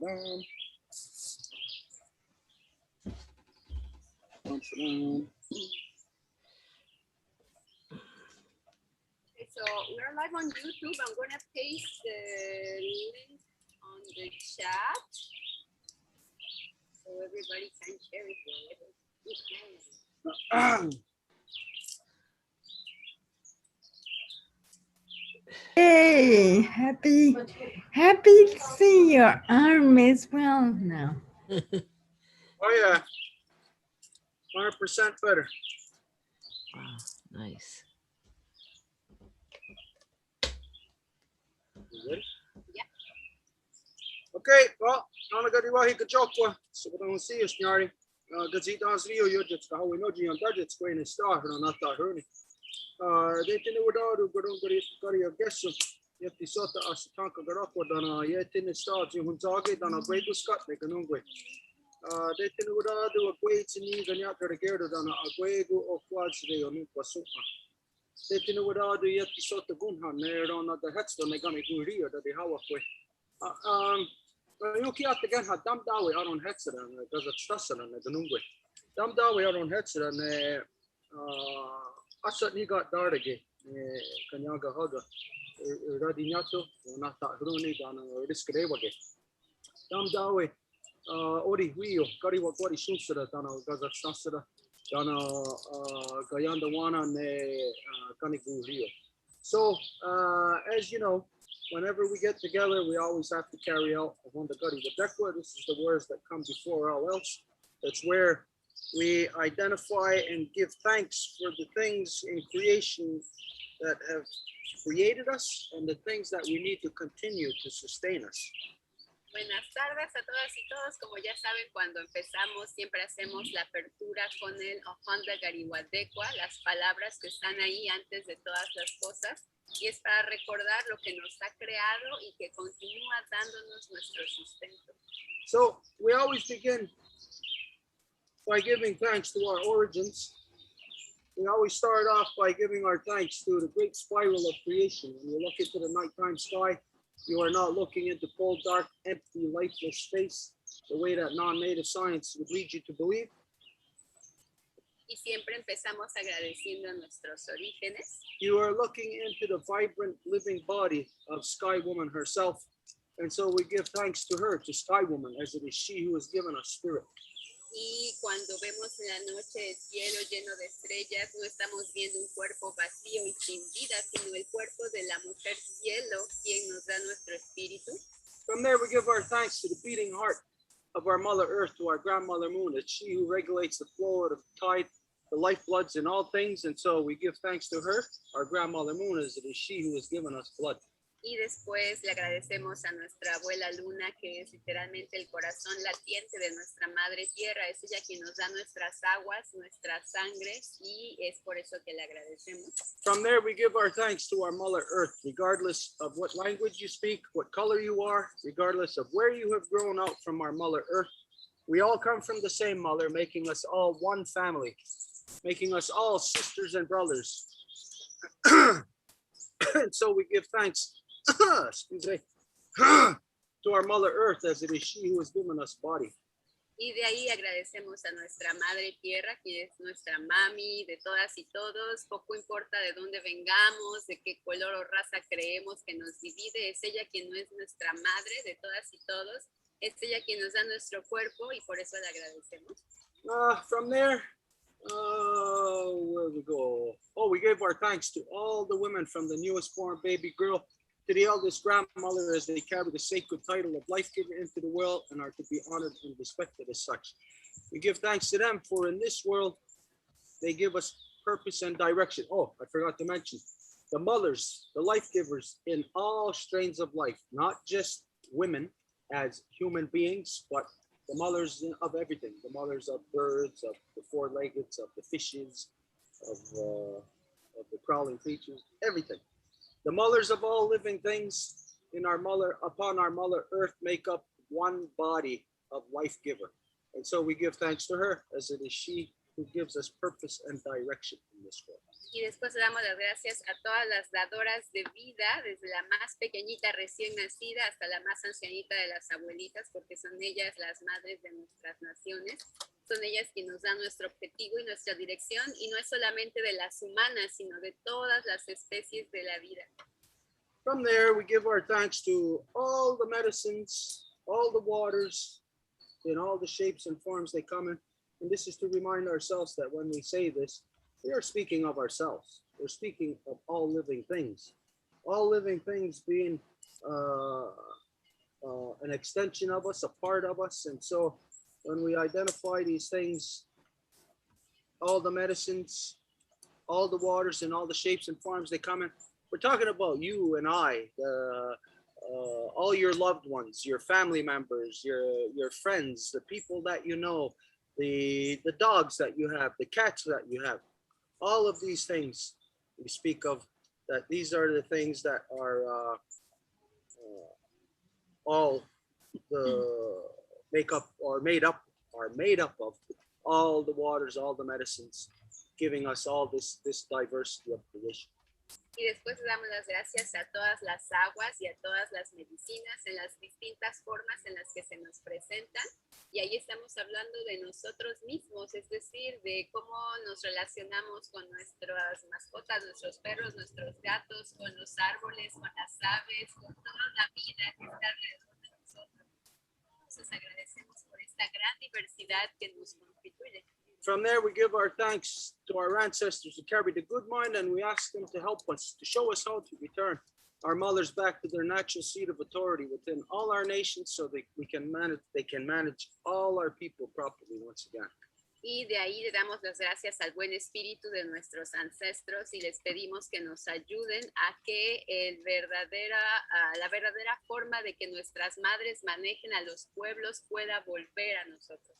So we're live on YouTube. I'm going to paste the link on the chat so everybody can share it wherever you can. Hey, happy to see your arm as well now. Oh yeah, 100% better. Wow, nice. Yeah. Okay, well, I'm gonna go to Kachokwa. So we don't see us, Nyari. Gazit on Rio, you're just how we know you on budget screen and star, and not that hurting. They didn't know what to go to your guest. Yet the sort of Asitanka Garako, Dana, yet in the stars, you who target on a great Scott, they can know. They didn't know what to do a great in the Yaka Gerda, Dana, a great of quads, they on Pasuka. They didn't know what to do yet the sort of Gunhan, they're on the headstone, they're going to go here, that they have a way. You can't again have damn down out on Hexer because it's Tassan and the Nungwe. Damn down out on Hexer and I certainly got Dardige, Kanyaga Haga, Radinato, not that Runi down a risk rewage. Damn down, Ori Wheel, Kariwa Kori Shumsera, Dana Gazaksasera, Dana Gayanda Wana, and Kanigu Rio. So, as you know, whenever we get together, we always have to carry out Honda Gadi Wadekwa. This is the words that come before all else. That's where we identify and give thanks for the things in creation that have created us and the things that we need to continue to sustain us. Buenas tardes a todas y todos. Como ya saben, cuando empezamos siempre hacemos la apertura con el Honda Gariwadekwa, las palabras que están ahí antes de todas las cosas. Y es para recordar lo que nos ha creado y que continúa dándonos nuestro sustento. So we always begin by giving thanks to our origins. We always start off by giving our thanks to the great spiral of creation. When you look into the nighttime sky, you are not looking into cold, dark, empty, lifeless space, the way that non-native science would lead you to believe. Y siempre empezamos agradeciendo a nuestros orígenes. You are looking into the vibrant living body of Sky Woman herself. And so we give thanks to her, to Sky Woman, as it is she who has given us spirit. Y cuando vemos en la noche el cielo lleno de estrellas, no estamos viendo un cuerpo vacío y sin vida, sino el cuerpo de la mujer cielo, quien nos da nuestro espíritu. From there, we give our thanks to the beating heart of our Mother Earth, to our grandmother Moon. It's she who regulates the flow of the tide, the lifebloods in all things. And so we give thanks to her, our grandmother Moon, as it is she who has given us blood. Y después le agradecemos a nuestra abuela Luna, que es literalmente el corazón latiente de nuestra madre tierra. Es ella quien nos da nuestras aguas, nuestra sangre, y es por eso que le agradecemos. From there, we give our thanks to our Mother Earth, regardless of what language you speak, what color you are, regardless of where you have grown out from our Mother Earth. We all come from the same mother, making us all one family, making us all sisters and brothers. And so we give thanks excuse me, to our Mother Earth, as it is she who has given us body. Y de ahí agradecemos a nuestra madre tierra, quien es nuestra mami de todas y todos. Poco importa de dónde vengamos, de qué color o raza creemos que nos divide. Es ella quien no es nuestra madre de todas y todos. Es ella quien nos da nuestro cuerpo y por eso le agradecemos. From there, where we go? Oh, we gave our thanks to all the women, from the newest born baby girl to the eldest grandmother, as they carry the sacred title of life giver into the world and are to be honored and respected as such. We give thanks to them, for in this world, they give us purpose and direction. Oh, I forgot to mention, the mothers, the life givers in all strains of life, not just women as human beings, but the mothers of everything, the mothers of birds, of the four-leggeds, of the fishes, of the crawling creatures, everything. The mothers of all living things upon our Mother Earth make up one body of life giver. And so we give thanks to her, as it is she who gives us purpose and direction in this world. Y después le damos las gracias a todas las dadoras de vida, desde la más pequeñita recién nacida hasta la más ancianita de las abuelitas, porque son ellas las madres de nuestras naciones. Son ellas quienes nos dan nuestro objetivo y nuestra dirección, y no es solamente de las humanas, sino de todas las especies de la vida. From there, we give our thanks to all the medicines, all the waters, in all the shapes and forms they come in. And this is to remind ourselves that when we say this, we are speaking of ourselves. We're speaking of all living things being an extension of us, a part of us. And so when we identify these things, all the medicines, all the waters, and all the shapes and forms they come in, we're talking about you and I, all your loved ones, your family members, your friends, the people that you know, the dogs that you have, the cats that you have. All of these things we speak of, that these are the things that are all the makeup or made up of all the waters, all the medicines, giving us all this diversity of creation. Y después le damos las gracias a todas las aguas y a todas las medicinas en las distintas formas en las que se nos presentan. Y ahí estamos hablando de nosotros mismos, es decir, de cómo nos relacionamos con nuestras mascotas, nuestros perros, nuestros gatos, con los árboles, con las aves, con toda la vida que está alrededor de nosotros. Entonces agradecemos por esta gran diversidad que nos constituye. From there, we give our thanks to our ancestors who carried the good mind, and we ask them to help us, to show us how to return our mothers back to their natural seat of authority within all our nations, so that they can manage all our people properly once again. Y de ahí le damos las gracias al buen espíritu de nuestros ancestros y les pedimos que nos ayuden a que la verdadera forma de que nuestras madres manejen a los pueblos pueda volver a nosotros.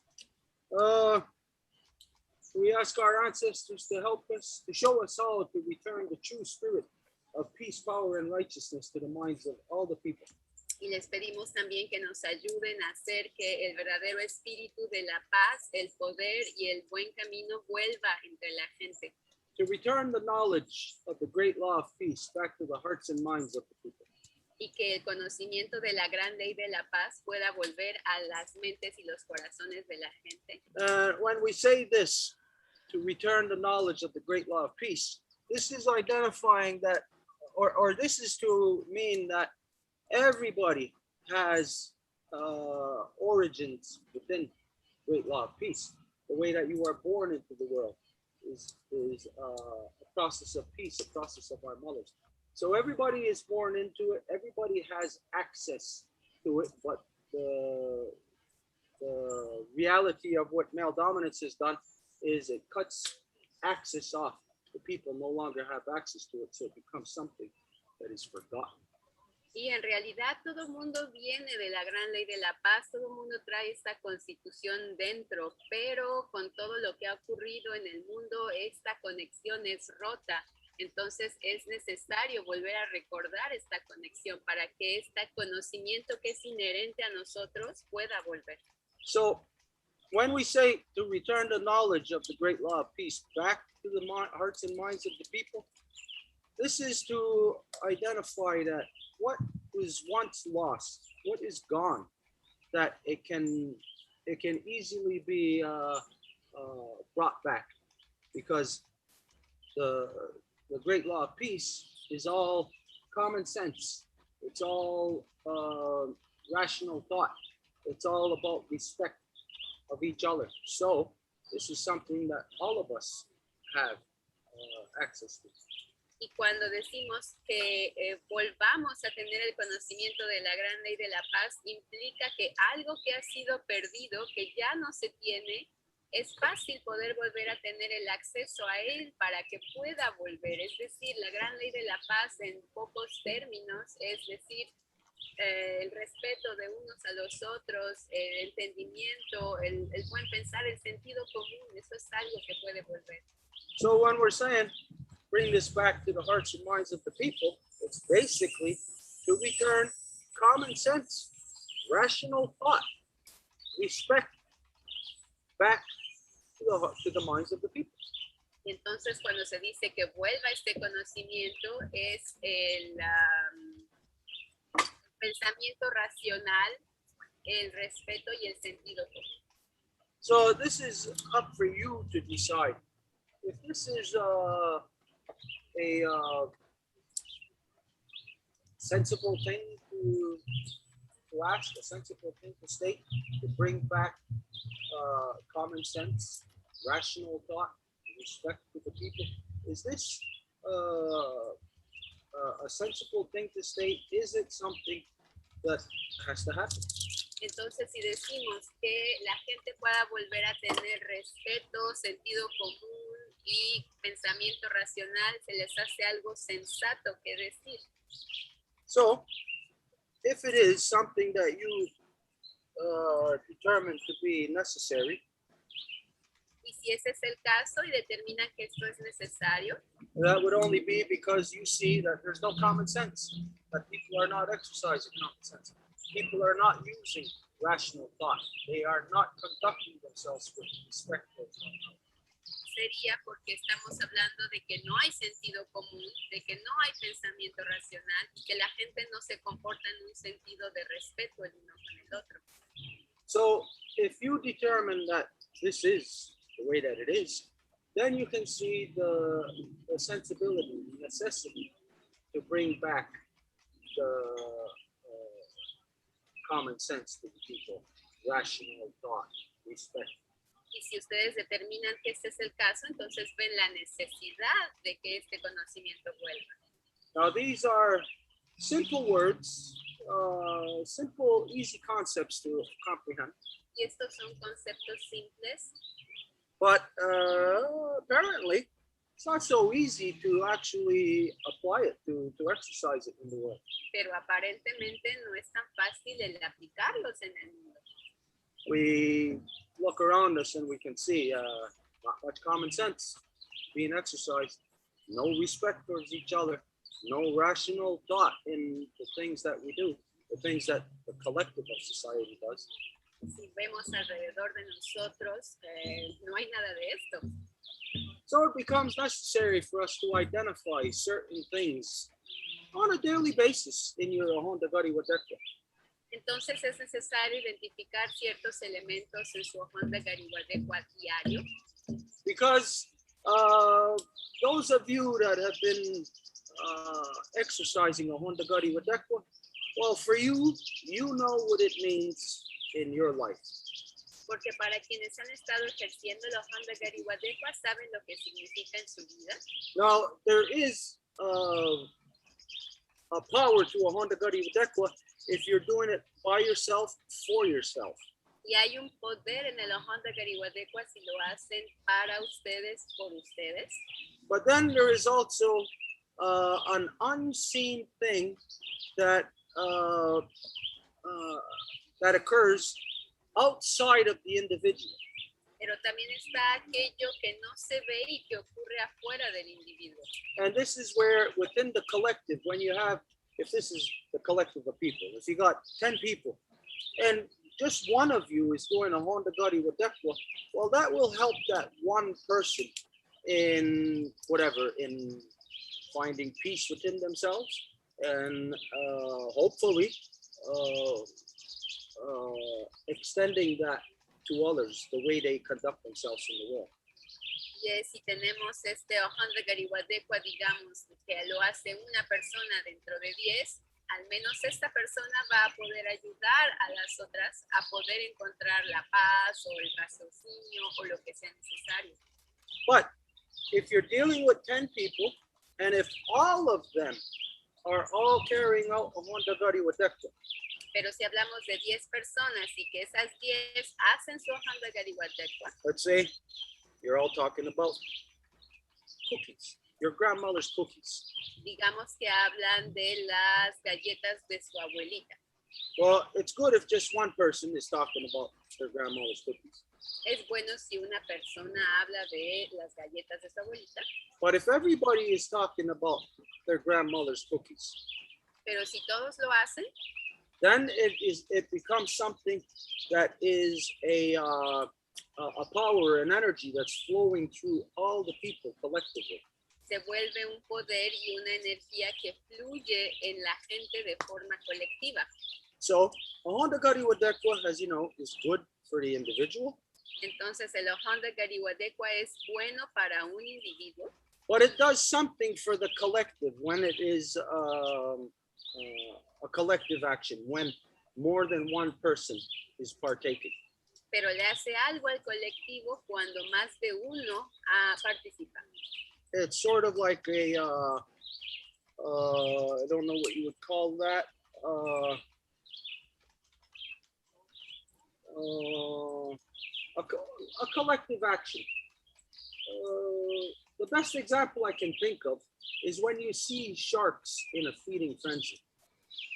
We ask our ancestors to help us, to show us how to return the true spirit of peace, power, and righteousness to the minds of all the people. Y les pedimos también que nos ayuden a hacer que el verdadero espíritu de la paz, el poder y el buen camino vuelva entre la gente. To return the knowledge of the great law of peace back to the hearts and minds of the people. Y que el conocimiento de la gran ley de la paz pueda volver a las mentes y los corazones de la gente. When we say this, to return the knowledge of the great law of peace, this is identifying that, or this is to mean that everybody has origins within great law of peace. The way that you are born into the world is a process of peace, a process of our mothers. So everybody is born into it. Everybody has access to it, but the reality of what male dominance has done is it cuts access off. The people no longer have access to it, so it becomes something that is forgotten. Y en realidad todo el mundo viene de la gran ley de la paz, todo el mundo trae esta constitución dentro, pero con todo lo que ha ocurrido en el mundo, esta conexión es rota. Entonces es necesario volver a recordar esta conexión para que este conocimiento que es inherente a nosotros pueda volver. So, when we say to return the knowledge of the great law of peace back to the hearts and minds of the people, this is to identify that what was once lost, what is gone, that it can easily be brought back, because the great law of peace is all common sense. It's all rational thought. It's all about respect of each other. So this is something that all of us have access to. Y cuando decimos que volvamos a tener el conocimiento de la gran ley de la paz, implica que algo que ha sido perdido, que ya no se tiene, es fácil poder volver a tener el acceso a él para que pueda volver. Es decir, la gran ley de la paz en pocos términos, es decir, el respeto de unos a los otros, el entendimiento, el buen pensar, el sentido común, eso es algo que puede volver. So when we're saying bring this back to the hearts and minds of the people, it's basically to return common sense, rational thought, respect back to the minds of the people. Entonces, cuando se dice que vuelva este conocimiento, es el pensamiento racional, el respeto y el sentido común. So this is up for you to decide. If this is a sensible thing to ask, a sensible thing to state, to bring back common sense, rational thought, respect to the people, is this a sensible thing to state? Is it something that has to happen? Entonces, si decimos que la gente pueda volver a tener respeto, sentido común y pensamiento racional, se les hace algo sensato que decir. So, if it is something that you determine to be necessary, Y si ese es el caso y determinan que esto es necesario, that would only be because you see that there's no common sense, that people are not exercising common sense. People are not using rational thought. They are not conducting themselves with respect for one another. sería porque estamos hablando de que no hay sentido común, de que no hay pensamiento racional y que la gente no se comporta en un sentido de respeto el uno con el otro. So if you determine that this is the way that it is, then you can see the sensibility, the necessity to bring back the common sense to the people, rational thought, respect. Y si ustedes determinan que este es el caso, entonces ven la necesidad de que este conocimiento vuelva. Now these are simple words, simple, easy concepts to comprehend. Y estos son conceptos simples, But apparently, it's not so easy to actually apply it, to exercise it in the world. pero aparentemente no es tan fácil el aplicarlos en el mundo. We look around us and we can see not much common sense being exercised, no respect towards each other, no rational thought in the things that we do, the things that the collective of society does. Si vemos alrededor de nosotros, no hay nada de esto. So it becomes necessary for us to identify certain things on a daily basis in your Honda Gari Wadekwa. Entonces es necesario identificar ciertos elementos en su Honda Gariwadekwa diario, Because those of you that have been exercising a Honda Gari Wadekwa, well, for you, you know what it means in your life. porque para quienes han estado ejerciendo la Honda Gariwadekwa saben lo que significa en su vida. Now, there is a power to a Honda Gari Wadekwa if you're doing it by yourself, for yourself. Y hay un poder en el Honda Gariwadekwa si lo hacen para ustedes, por ustedes. But then there is also an unseen thing that that occurs outside of the individual. Pero también está aquello que no se ve y que ocurre afuera del individuo. And this is where within the collective, when you have, if this is the collective of people, if you got 10 people and just one of you is doing a Honda Gari Wadekwa, well, that will help that one person in whatever, in finding peace within themselves and hopefully extending that to others, the way they conduct themselves in the world. Y si tenemos este Honda Gariwadekwa, digamos, que lo hace una persona dentro de 10, al menos esta persona va a poder ayudar a las otras a poder encontrar la paz o el raciocinio o lo que sea necesario. But if you're dealing with 10 people, and if all of them are all carrying out a Honda Gari Wadekwa, Pero si hablamos de 10 personas y que esas 10 hacen su Honda Gariwadekwa, let's say you're all talking about cookies, your grandmother's cookies. digamos que hablan de las galletas de su abuelita. Well, it's good if just one person is talking about their grandmother's cookies. Es bueno si una persona habla de las galletas de su abuelita, But if everybody is talking about their grandmother's cookies, pero si todos lo hacen, then it becomes something that is a a power and energy that's flowing through all the people collectively. Se vuelve un poder y una energía que fluye en la gente de forma colectiva. So Honda Gari Wadekwa, as you know, is good for the individual, Entonces el Honda Gariwadekwa es bueno para un individuo, but it does something for the collective when it is a collective action, when more than one person is partaking. pero le hace algo al colectivo cuando más de uno participa. It's sort of like a, I don't know what you would call that. A collective action. The best example I can think of is when you see sharks in a feeding frenzy.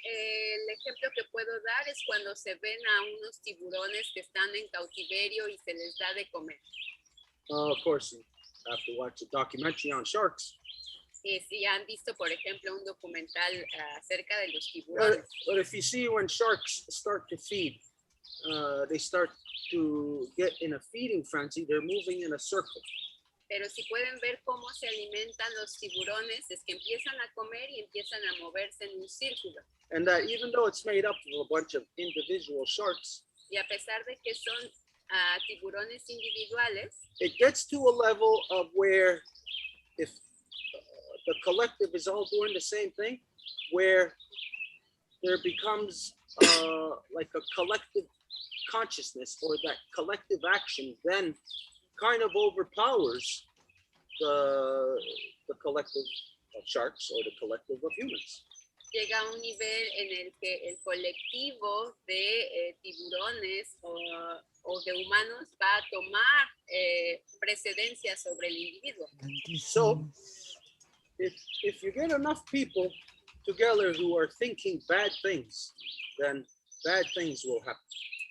El ejemplo que puedo dar es cuando se ven a unos tiburones que están en cautiverio y se les da de comer. Of course, you have to watch a documentary on sharks. Si han visto, por ejemplo, un documental acerca de los tiburones. But if you see when sharks start to feed, they start to get in a feeding frenzy, they're moving in a circle. Pero si pueden ver cómo se alimentan los tiburones, es que empiezan a comer y empiezan a moverse en un círculo. And that even though it's made up of a bunch of individual sharks, Y a pesar de que son tiburones individuales, it gets to a level of where if the collective is all doing the same thing, where there becomes like a collective consciousness, or that collective action then kind of overpowers the collective of sharks or the collective of humans. llega a un nivel en el que el colectivo de tiburones o de humanos va a tomar precedencia sobre el individuo. So if you get enough people together who are thinking bad things, then bad things will happen.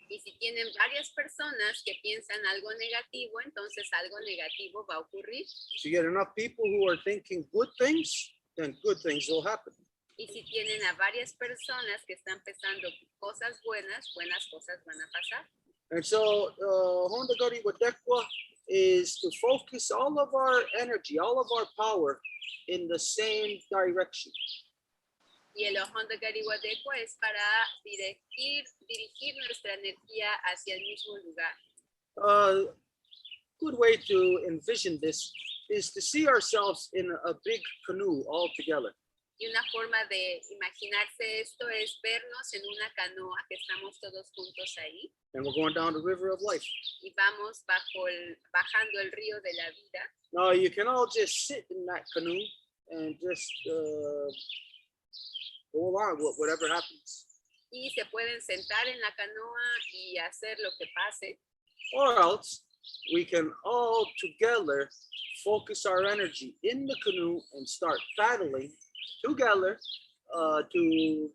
Y si tienen varias personas que piensan algo negativo, entonces algo negativo va a ocurrir. If you get enough people who are thinking good things, then good things will happen. Y si tienen a varias personas que están pensando cosas buenas, buenas cosas van a pasar. And so Honda Gari Wadekwa is to focus all of our energy, all of our power in the same direction. Y el Honda Gariwadekwa es para dirigir nuestra energía hacia el mismo lugar. A good way to envision this is to see ourselves in a big canoe all together. Y una forma de imaginarse esto es vernos en una canoa que estamos todos juntos ahí And we're going down the river of life. y vamos bajando el río de la vida. Now you can all just sit in that canoe and just go along with whatever happens. Y se pueden sentar en la canoa y hacer lo que pase. Or else we can all together focus our energy in the canoe and start paddling together to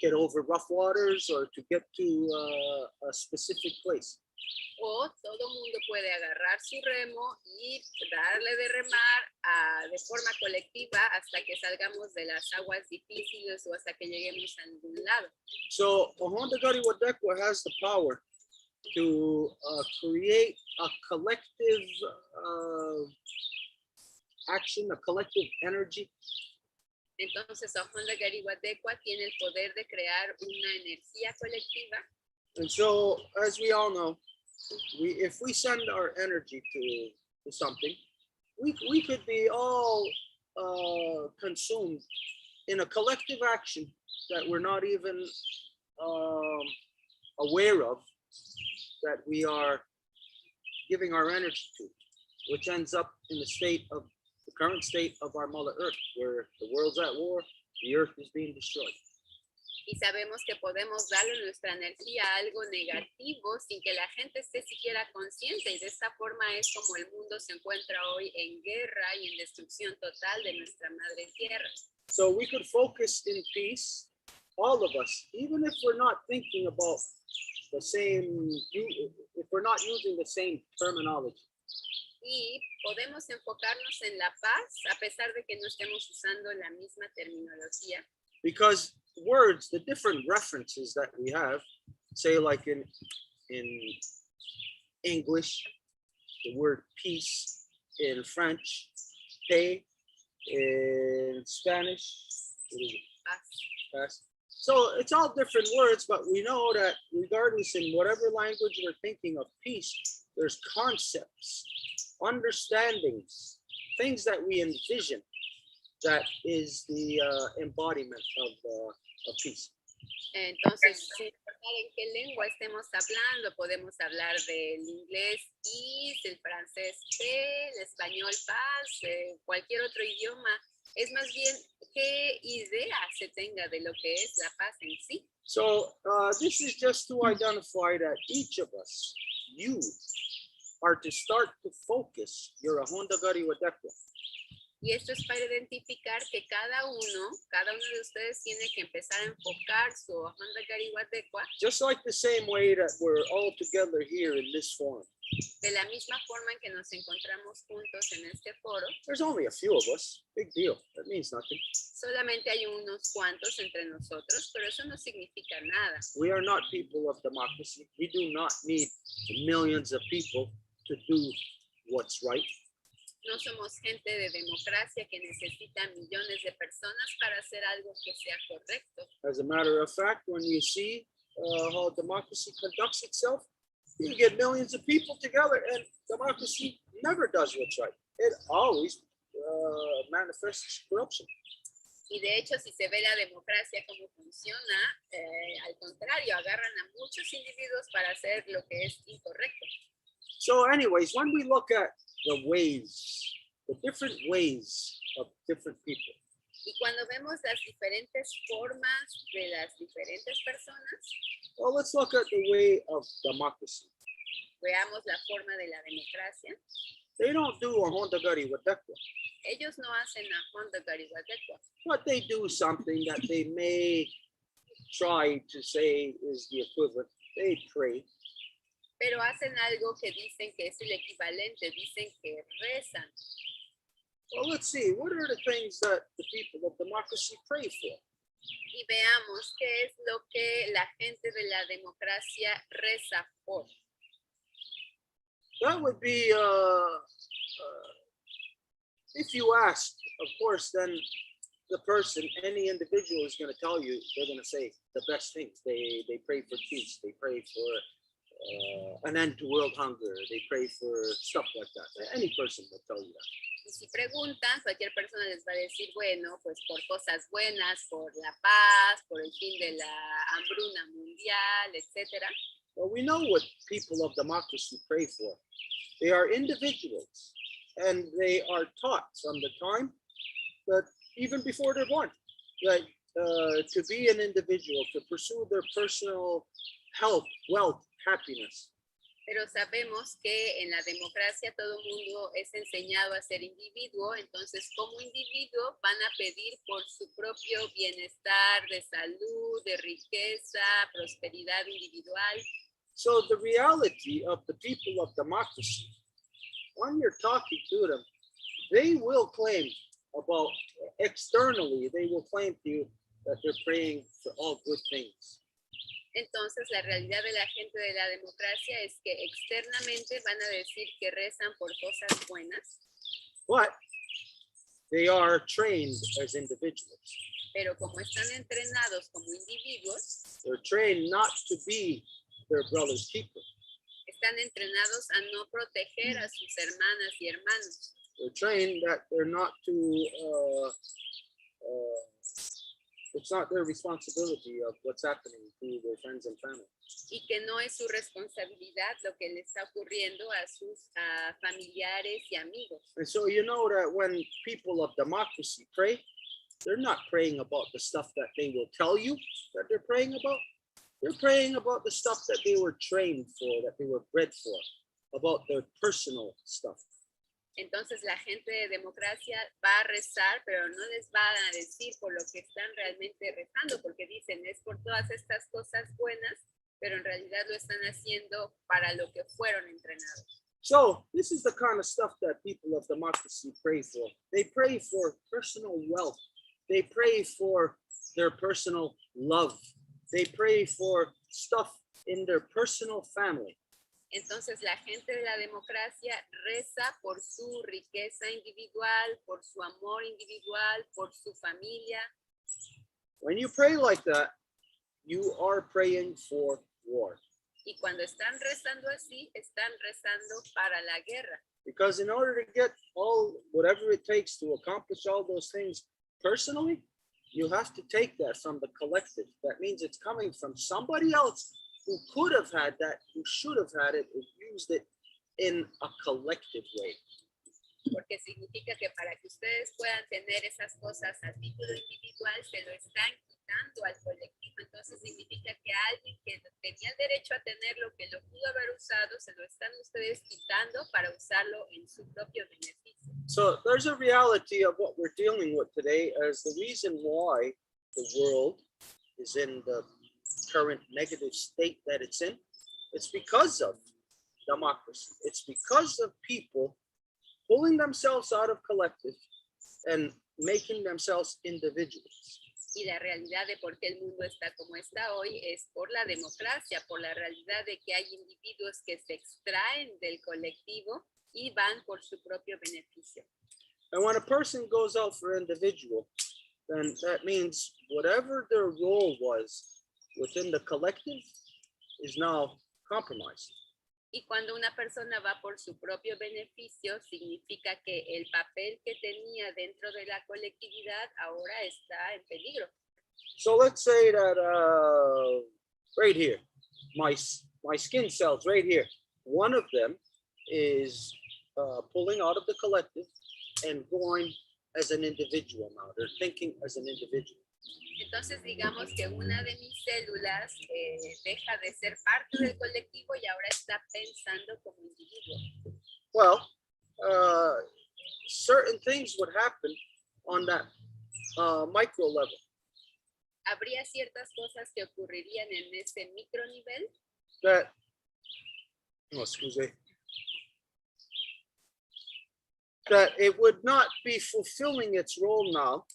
get over rough waters or to get to a specific place. O todo mundo puede agarrar su remo y darle de remar de forma colectiva hasta que salgamos de las aguas difíciles o hasta que lleguemos a algún lado. So Honda Gari Wadekwa has the power to create a collective action, a collective energy. Entonces, Honda Gariwadekwa tiene el poder de crear una energía colectiva. And so, as we all know, if we send our energy to something, we could be all consumed in a collective action that we're not even aware of, that we are giving our energy to, which ends up in the current state of our Mother Earth, where the world's at war, the earth is being destroyed. Y sabemos que podemos darle nuestra energía a algo negativo sin que la gente esté siquiera consciente. Y de esta forma es como el mundo se encuentra hoy en guerra y en destrucción total de nuestra madre tierra. So we could focus in peace, all of us, even if we're not thinking about the same, if we're not using the same terminology. Y podemos enfocarnos en la paz a pesar de que no estemos usando la misma terminología. Because words, the different references that we have, say like in English, the word peace in French, paix in Spanish. What is it? Paz. So it's all different words, but we know that regardless in whatever language we're thinking of peace, there's concepts, understandings, things that we envision that is the embodiment of peace. Entonces, sin importar en qué lengua estemos hablando, podemos hablar del inglés peace, el francés paix, el español paz, cualquier otro idioma. Es más bien qué idea se tenga de lo que es la paz en sí. So this is just to identify that each of us, you, are to start to focus your Honda Gari Wadekwa. Y esto es para identificar que cada uno de ustedes tiene que empezar a enfocar su Honda Gari Wadekwa Just like the same way that we're all together here in this forum. de la misma forma en que nos encontramos juntos en este foro. There's only a few of us. Big deal. That means nothing. Solamente hay unos cuantos entre nosotros, pero eso no significa nada. We are not people of democracy. We do not need millions of people to do what's right. No somos gente de democracia que necesita millones de personas para hacer algo que sea correcto. As a matter of fact, when you see how democracy conducts itself, you get millions of people together and democracy never does what's right. It always manifests corruption. Y de hecho, si se ve la democracia como funciona, al contrario, agarran a muchos individuos para hacer lo que es incorrecto. So anyways, when we look at the ways, the different ways of different people, Y cuando vemos las diferentes formas de las diferentes personas, well, let's look at the way of democracy. veamos la forma de la democracia. They don't do a Honda Gari Wadekwa, Ellos no hacen a Honda Gari Wadekwa, but they do something that they may try to say is the equivalent. They pray. pero hacen algo que dicen que es el equivalente, dicen que rezan. Well, let's see. What are the things that the people of democracy pray for? Y veamos qué es lo que la gente de la democracia reza por. That would be, if you ask, of course, then the person, any individual is going to tell you, they're going to say the best things. They pray for peace. They pray for an end to world hunger. They pray for stuff like that. Any person will tell you that. Y si preguntan, cualquier persona les va a decir, bueno, pues por cosas buenas, por la paz, por el fin de la hambruna mundial, etcétera. Well, we know what people of democracy pray for. They are individuals, and they are taught from the time that even before they're born, that to be an individual, to pursue their personal health, wealth, happiness. Pero sabemos que en la democracia todo mundo es enseñado a ser individuo, entonces como individuo van a pedir por su propio bienestar de salud, de riqueza, prosperidad individual. So the reality of the people of democracy, when you're talking to them, they will claim about externally, they will claim to you that they're praying for all good things. Entonces la realidad de la gente de la democracia es que externamente van a decir que rezan por cosas buenas, But they are trained as individuals. pero como están entrenados como individuos, They're trained not to be their brother's keeper. están entrenados a no proteger a sus hermanas y hermanos. They're trained that they're not to, it's not their responsibility of what's happening to their friends and family. Y que no es su responsabilidad lo que le está ocurriendo a sus familiares y amigos. And so you know that when people of democracy pray, they're not praying about the stuff that they will tell you that they're praying about. They're praying about the stuff that they were trained for, that they were bred for, about their personal stuff. Entonces la gente de democracia va a rezar, pero no les van a decir por lo que están realmente rezando, porque dicen es por todas estas cosas buenas, pero en realidad lo están haciendo para lo que fueron entrenados. So this is the kind of stuff that people of democracy pray for. They pray for personal wealth. They pray for their personal love. They pray for stuff in their personal family. Entonces la gente de la democracia reza por su riqueza individual, por su amor individual, por su familia. When you pray like that, you are praying for war. Y cuando están rezando así, están rezando para la guerra. Because in order to get whatever it takes to accomplish all those things personally, you have to take that from the collective. That means it's coming from somebody else who could have had that, who should have had it, who used it in a collective way. Porque significa que para que ustedes puedan tener esas cosas a título individual, se lo están quitando al colectivo. Entonces significa que alguien que tenía el derecho a tenerlo, que lo pudo haber usado, se lo están ustedes quitando para usarlo en su propio beneficio. So there's a reality of what we're dealing with today as the reason why the world is in the current negative state that it's in. It's because of democracy. It's because of people pulling themselves out of collective and making themselves individuals. Y la realidad de por qué el mundo está como está hoy es por la democracia, por la realidad de que hay individuos que se extraen del colectivo y van por su propio beneficio. And when a person goes out for individual, then that means whatever their role was within the collective is now compromised. Y cuando una persona va por su propio beneficio, significa que el papel que tenía dentro de la colectividad ahora está en peligro. So let's say that right here, my skin cells right here, one of them is pulling out of the collective and going as an individual now. They're thinking as an individual. Entonces digamos que una de mis células deja de ser parte del colectivo y ahora está pensando como individuo. Well, certain things would happen on that micro level. Habría ciertas cosas que ocurrirían en ese micro nivel that it would not be fulfilling its role now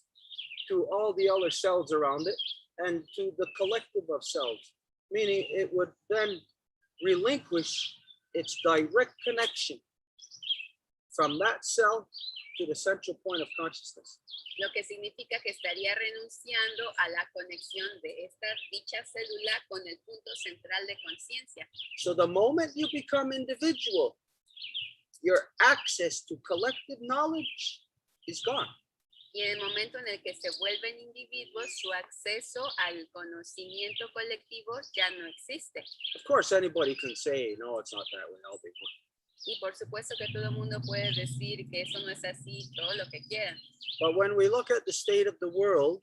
to all the other cells around it and to the collective of cells, meaning it would then relinquish its direct connection from that cell to the central point of consciousness. Lo que significa que estaría renunciando a la conexión de esta dicha célula con el punto central de conciencia. So the moment you become individual, your access to collective knowledge is gone. Y en el momento en el que se vuelven individuos, su acceso al conocimiento colectivo ya no existe. Of course, anybody can say, no, it's not that way. I'll be one. Y por supuesto que todo el mundo puede decir que eso no es así, todo lo que quieran. But when we look at the state of the world,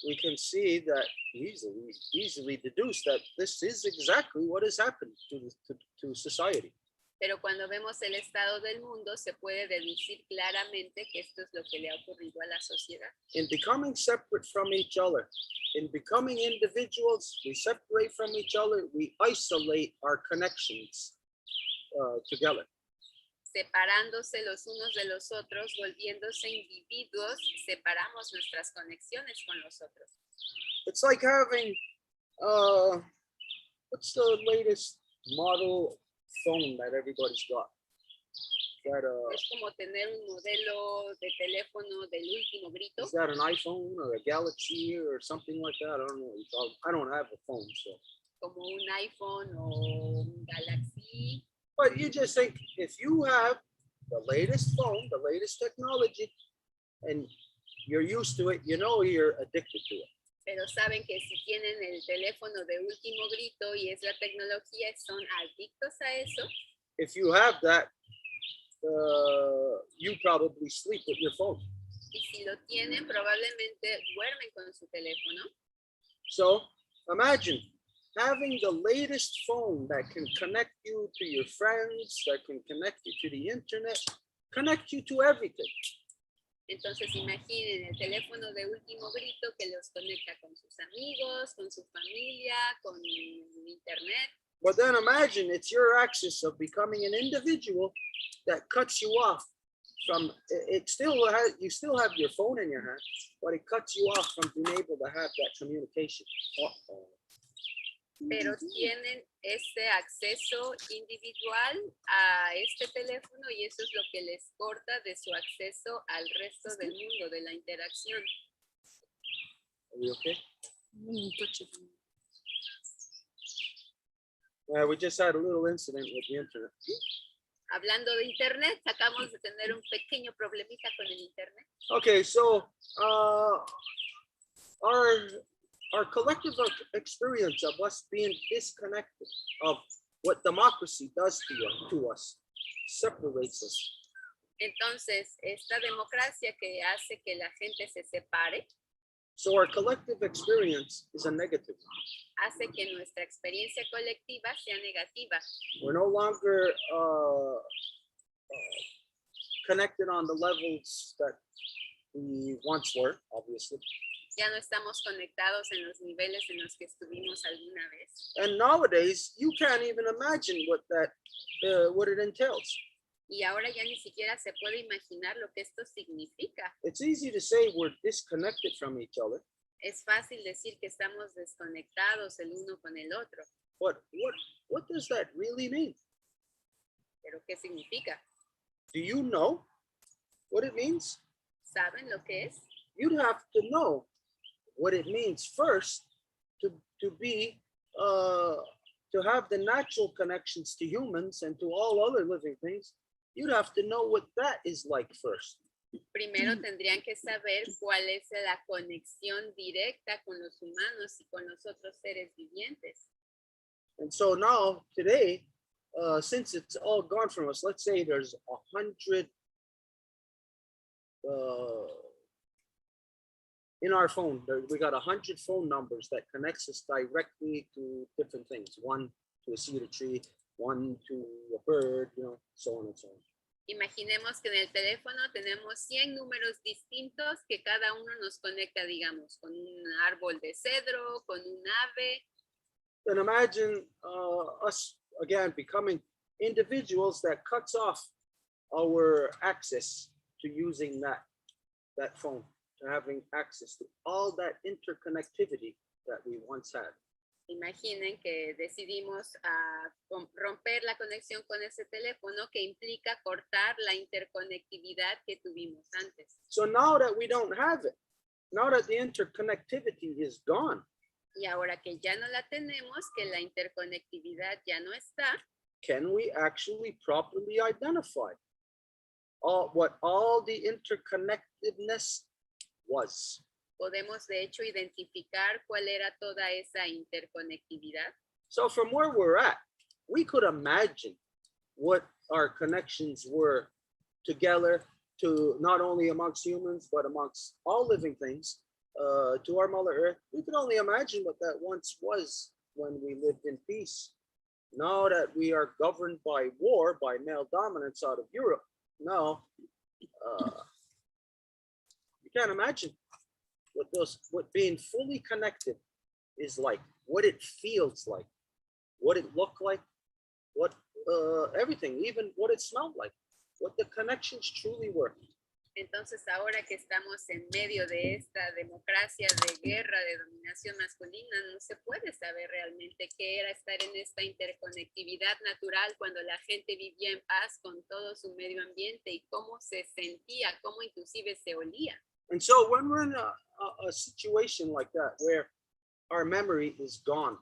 we can see that easily deduce that this is exactly what has happened to society. Pero cuando vemos el estado del mundo, se puede deducir claramente que esto es lo que le ha ocurrido a la sociedad. In becoming separate from each other, in becoming individuals, we separate from each other, we isolate our connections together. Separándose los unos de los otros, volviéndose individuos, separamos nuestras conexiones con los otros. It's like having, what's the latest model phone that everybody's got? Es como tener un modelo de teléfono del último grito. Is that an iPhone or a Galaxy or something like that? I don't know. I don't have a phone, so. Como un iPhone o un Galaxy. But you just think, if you have the latest phone, the latest technology, and you're used to it, you know you're addicted to it. Pero saben que si tienen el teléfono de último grito y es la tecnología, son adictos a eso. If you have that, you probably sleep with your phone. Y si lo tienen, probablemente duermen con su teléfono. So imagine having the latest phone that can connect you to your friends, that can connect you to the internet, connect you to everything. Entonces imaginen el teléfono de último grito que los conecta con sus amigos, con su familia, con internet. But then imagine it's your access of becoming an individual that cuts you off from it. You still have your phone in your hand, but it cuts you off from being able to have that communication. pero tienen ese acceso individual a este teléfono y eso es lo que les corta de su acceso al resto del mundo, de la interacción. Are we okay? Touch it. We just had a little incident with the internet. Hablando de internet, acabamos de tener un pequeño problemita con el internet. Okay, so our collective experience of us being disconnected of what democracy does to us separates us. Entonces, esta democracia que hace que la gente se separe, So our collective experience is a negative. hace que nuestra experiencia colectiva sea negativa. We're no longer connected on the levels that we once were, obviously. Ya no estamos conectados en los niveles en los que estuvimos alguna vez. And nowadays, you can't even imagine what it entails. Y ahora ya ni siquiera se puede imaginar lo que esto significa. It's easy to say we're disconnected from each other, Es fácil decir que estamos desconectados el uno con el otro, but what does that really mean? pero ¿qué significa? Do you know what it means? ¿Saben lo que es? You'd have to know what it means first to be to have the natural connections to humans and to all other living things. You'd have to know what that is like first. Primero tendrían que saber cuál es la conexión directa con los humanos y con los otros seres vivientes. And so now today, since it's all gone from us, let's say there's 100 in our phone. We got 100 phone numbers that connects us directly to different things. One to a cedar tree, one to a bird, so on and so on. Imaginemos que en el teléfono tenemos 100 números distintos que cada uno nos conecta, digamos, con un árbol de cedro, con un ave. Then imagine us again becoming individuals that cuts off our access to using that phone, to having access to all that interconnectivity that we once had. Imaginen que decidimos romper la conexión con ese teléfono que implica cortar la interconectividad que tuvimos antes. So now that we don't have it, now that the interconnectivity is gone, Y ahora que ya no la tenemos, que la interconectividad ya no está, can we actually properly identify what all the interconnectedness was? podemos de hecho identificar cuál era toda esa interconectividad. So from where we're at, we could imagine what our connections were together, to not only amongst humans, but amongst all living things, to our Mother Earth. We could only imagine what that once was when we lived in peace. Now that we are governed by war, by male dominance out of Europe, now you can't imagine what being fully connected is like, what it feels like, what it looked like, what everything, even what it smelled like, what the connections truly were. Entonces ahora que estamos en medio de esta democracia de guerra, de dominación masculina, no se puede saber realmente qué era estar en esta interconectividad natural cuando la gente vivía en paz con todo su medio ambiente y cómo se sentía, cómo inclusive se olía. And so when we're in a situation like that, where our memory is gone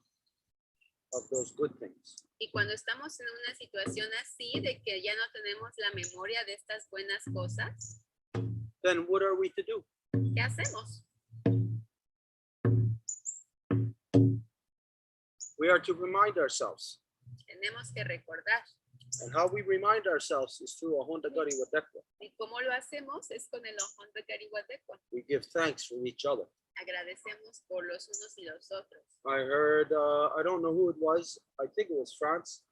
of those good things, Y cuando estamos en una situación así, de que ya no tenemos la memoria de estas buenas cosas, then what are we to do? ¿qué hacemos? We are to remind ourselves. Tenemos que recordar. And how we remind ourselves is through a Honda Gari Wadekwa. ¿Y cómo lo hacemos? Es con el ojón de Carihuateco. We give thanks for each other. Agradecemos por los unos y los otros. I heard, I don't know who it was, I think it was France.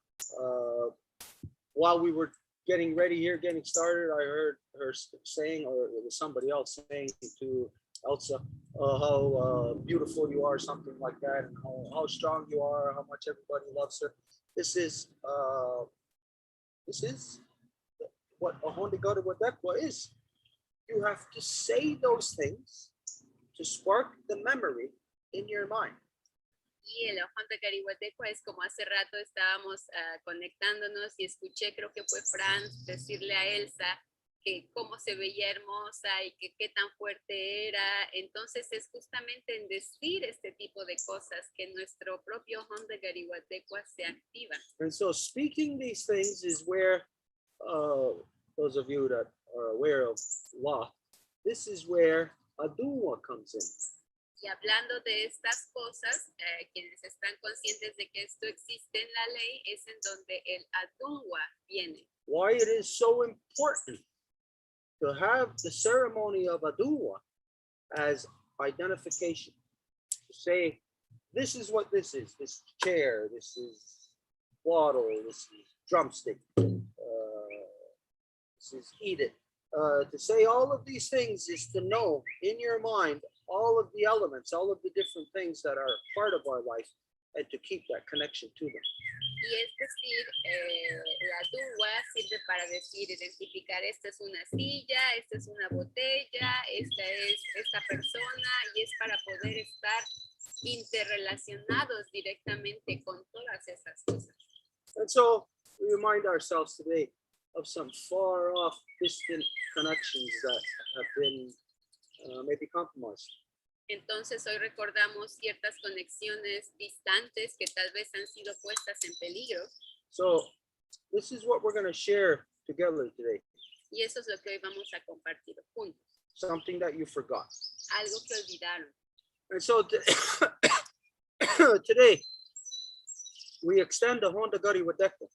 While we were getting ready here, getting started, I heard her saying, or it was somebody else saying to Elsa, how beautiful you are, something like that, and how strong you are, how much everybody loves her. This is what a Honda Gari Wadekwa is. You have to say those things to spark the memory in your mind. Y el Honda Carihuateco es como hace rato estábamos conectándonos y escuché, creo que fue Franz, decirle a Elsa que cómo se veía hermosa y que qué tan fuerte era. Entonces es justamente en decir este tipo de cosas que nuestro propio Honda Carihuateco se activa. And so speaking these things is where, those of you that are aware of law, this is where Adua comes in. Y hablando de estas cosas, quienes están conscientes de que esto existe en la ley, es en donde el Adungwa viene. Why it is so important to have the ceremony of Adua as identification. To say, this is what this is chair, this is bottle, this is drumstick, this is eat it. To say all of these things is to know in your mind all of the elements, all of the different things that are part of our life, and to keep that connection to them. Y es decir, la dúa sirve para decir, identificar, esta es una silla, esta es una botella, esta es esta persona, y es para poder estar interrelacionados directamente con todas esas cosas. And so we remind ourselves today of some far off, distant connections that have been maybe compromised. Entonces hoy recordamos ciertas conexiones distantes que tal vez han sido puestas en peligro. So this is what we're going to share together today. Y eso es lo que hoy vamos a compartir juntos. Something that you forgot. Algo que olvidaron. And so today we extend the Honda Gari Wadekwa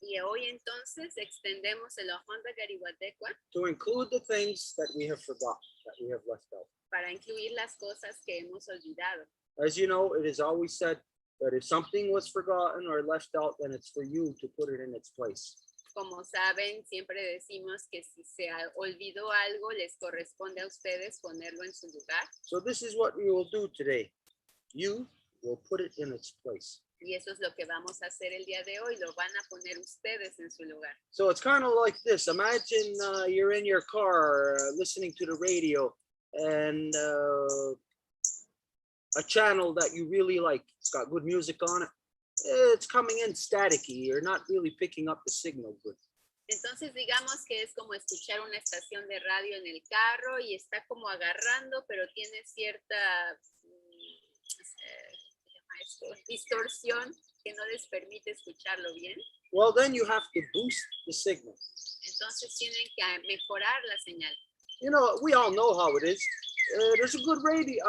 Y hoy entonces extendemos el Honda Carihuateco to include the things that we have forgotten, that we have left out. para incluir las cosas que hemos olvidado. As you know, it is always said that if something was forgotten or left out, then it's for you to put it in its place. Como saben, siempre decimos que si se olvidó algo, les corresponde a ustedes ponerlo en su lugar. So this is what we will do today. You will put it in its place. Y eso es lo que vamos a hacer el día de hoy. Lo van a poner ustedes en su lugar. So it's kind of like this. Imagine you're in your car listening to the radio and a channel that you really like. It's got good music on it. It's coming in staticky. You're not really picking up the signal good. Entonces digamos que es como escuchar una estación de radio en el carro y está como agarrando, pero tiene cierta distorsión que no les permite escucharlo bien. Well, then you have to boost the signal. Entonces tienen que mejorar la señal. You know, we all know how it is. There's a good radio,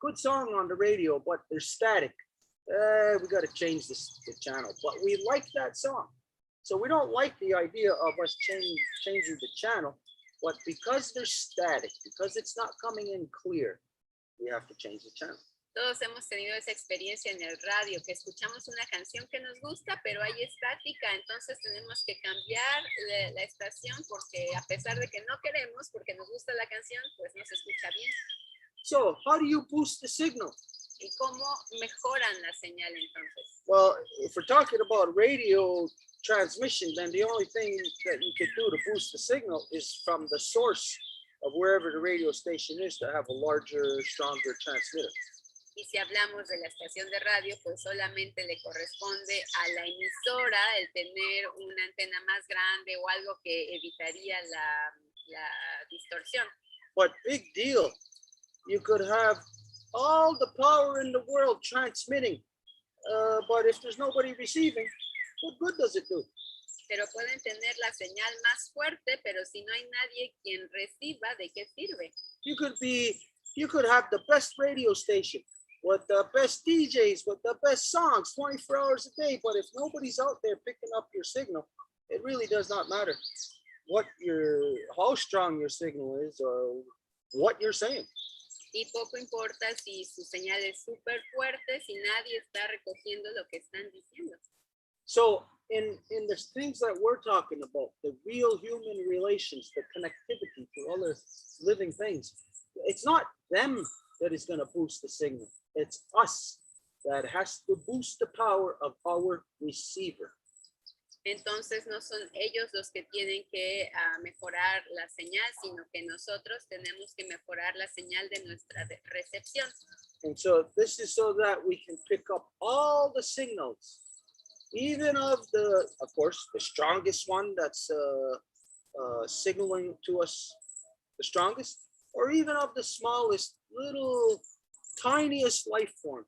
good song on the radio, but there's static. We got to change the channel, but we like that song. So we don't like the idea of us changing the channel, but because there's static, because it's not coming in clear, we have to change the channel. Todos hemos tenido esa experiencia en el radio, que escuchamos una canción que nos gusta, pero hay estática, entonces tenemos que cambiar la estación porque a pesar de que no queremos, porque nos gusta la canción, pues no se escucha bien. So how do you boost the signal? ¿Y cómo mejoran la señal entonces? Well, if we're talking about radio transmission, then the only thing that you could do to boost the signal is from the source of wherever the radio station is to have a larger, stronger transmitter. Y si hablamos de la estación de radio, pues solamente le corresponde a la emisora el tener una antena más grande o algo que evitaría la distorsión. But big deal, you could have all the power in the world transmitting, but if there's nobody receiving, what good does it do? Pero pueden tener la señal más fuerte, pero si no hay nadie quien reciba, ¿de qué sirve? You could have the best radio station with the best DJs, with the best songs 24 hours a day, but if nobody's out there picking up your signal, it really does not matter how strong your signal is or what you're saying. Y poco importa si su señal es súper fuerte, si nadie está recogiendo lo que están diciendo. So in the things that we're talking about, the real human relations, the connectivity to other living things, it's not them that is going to boost the signal. It's us that has to boost the power of our receiver. Entonces no son ellos los que tienen que mejorar la señal, sino que nosotros tenemos que mejorar la señal de nuestra recepción. And so this is so that we can pick up all the signals, even of course, the strongest one that's signaling to us the strongest, or even of the smallest, little, tiniest life form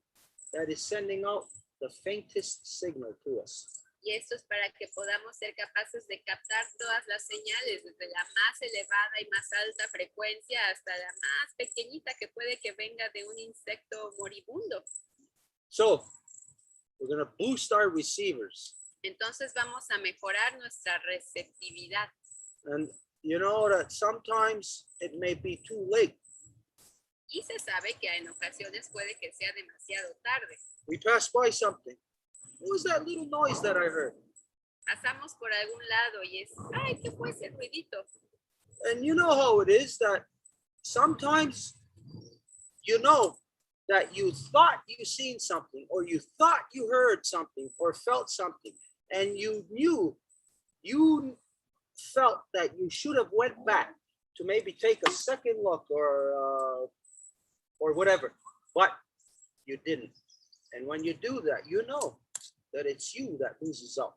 that is sending out the faintest signal to us. Y esto es para que podamos ser capaces de captar todas las señales, desde la más elevada y más alta frecuencia hasta la más pequeñita que puede que venga de un insecto moribundo. So we're going to boost our receivers. Entonces vamos a mejorar nuestra receptividad. And you know that sometimes it may be too late. Y se sabe que en ocasiones puede que sea demasiado tarde. We pass by something. What was that little noise that I heard? Pasamos por algún lado y es, ay, ¿qué fue ese ruidito? And you know how it is that sometimes you know that you thought you seen something, or you thought you heard something, or felt something, and you knew, you felt that you should have went back to maybe take a second look or whatever, but you didn't. And when you do that, you know that it's you that loses out.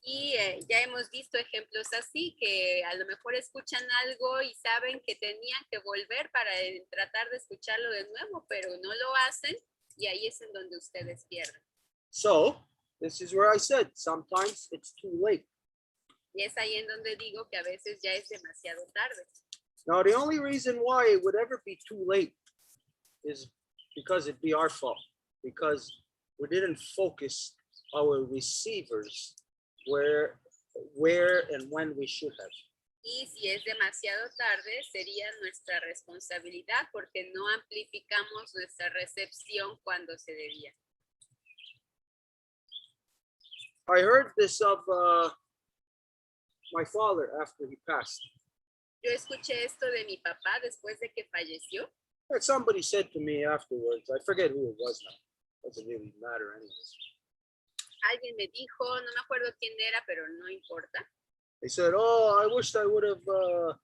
Y ya hemos visto ejemplos así, que a lo mejor escuchan algo y saben que tenían que volver para tratar de escucharlo de nuevo, pero no lo hacen y ahí es en donde ustedes pierden. So this is where I said, sometimes it's too late. Y es ahí en donde digo que a veces ya es demasiado tarde. Now, the only reason why it would ever be too late is because it'd be our fault, because we didn't focus our receivers where and when we should have. Y si es demasiado tarde, sería nuestra responsabilidad porque no amplificamos nuestra recepción cuando se debía. I heard this of my father after he passed. Yo escuché esto de mi papá después de que falleció. That somebody said to me afterwards, I forget who it was now. Doesn't really matter anyways. Alguien me dijo, no me acuerdo quién era, pero no importa. They said, oh, I wished I would have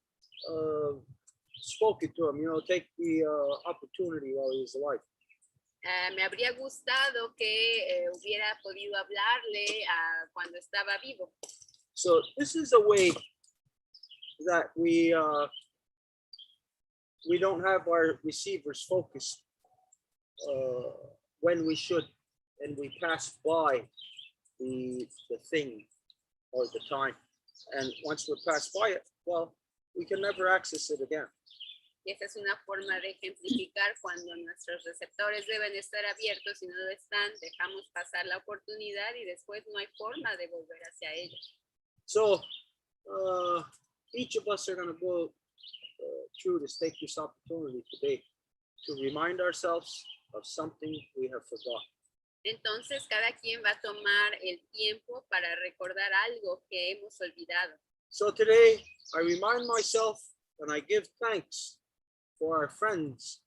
spoken to him, take the opportunity while he was alive. Me habría gustado que hubiera podido hablarle cuando estaba vivo. So this is a way that we don't have our receivers focused when we should, and we pass by the thing or the time, and once we're passed by it, well, we can never access it again. Y esa es una forma de ejemplificar cuando nuestros receptores deben estar abiertos y no lo están, dejamos pasar la oportunidad y después no hay forma de volver hacia ella. So each of us are going to go through this, take this opportunity today to remind ourselves of something we have forgotten. Entonces cada quien va a tomar el tiempo para recordar algo que hemos olvidado. So today I remind myself and I give thanks for our friends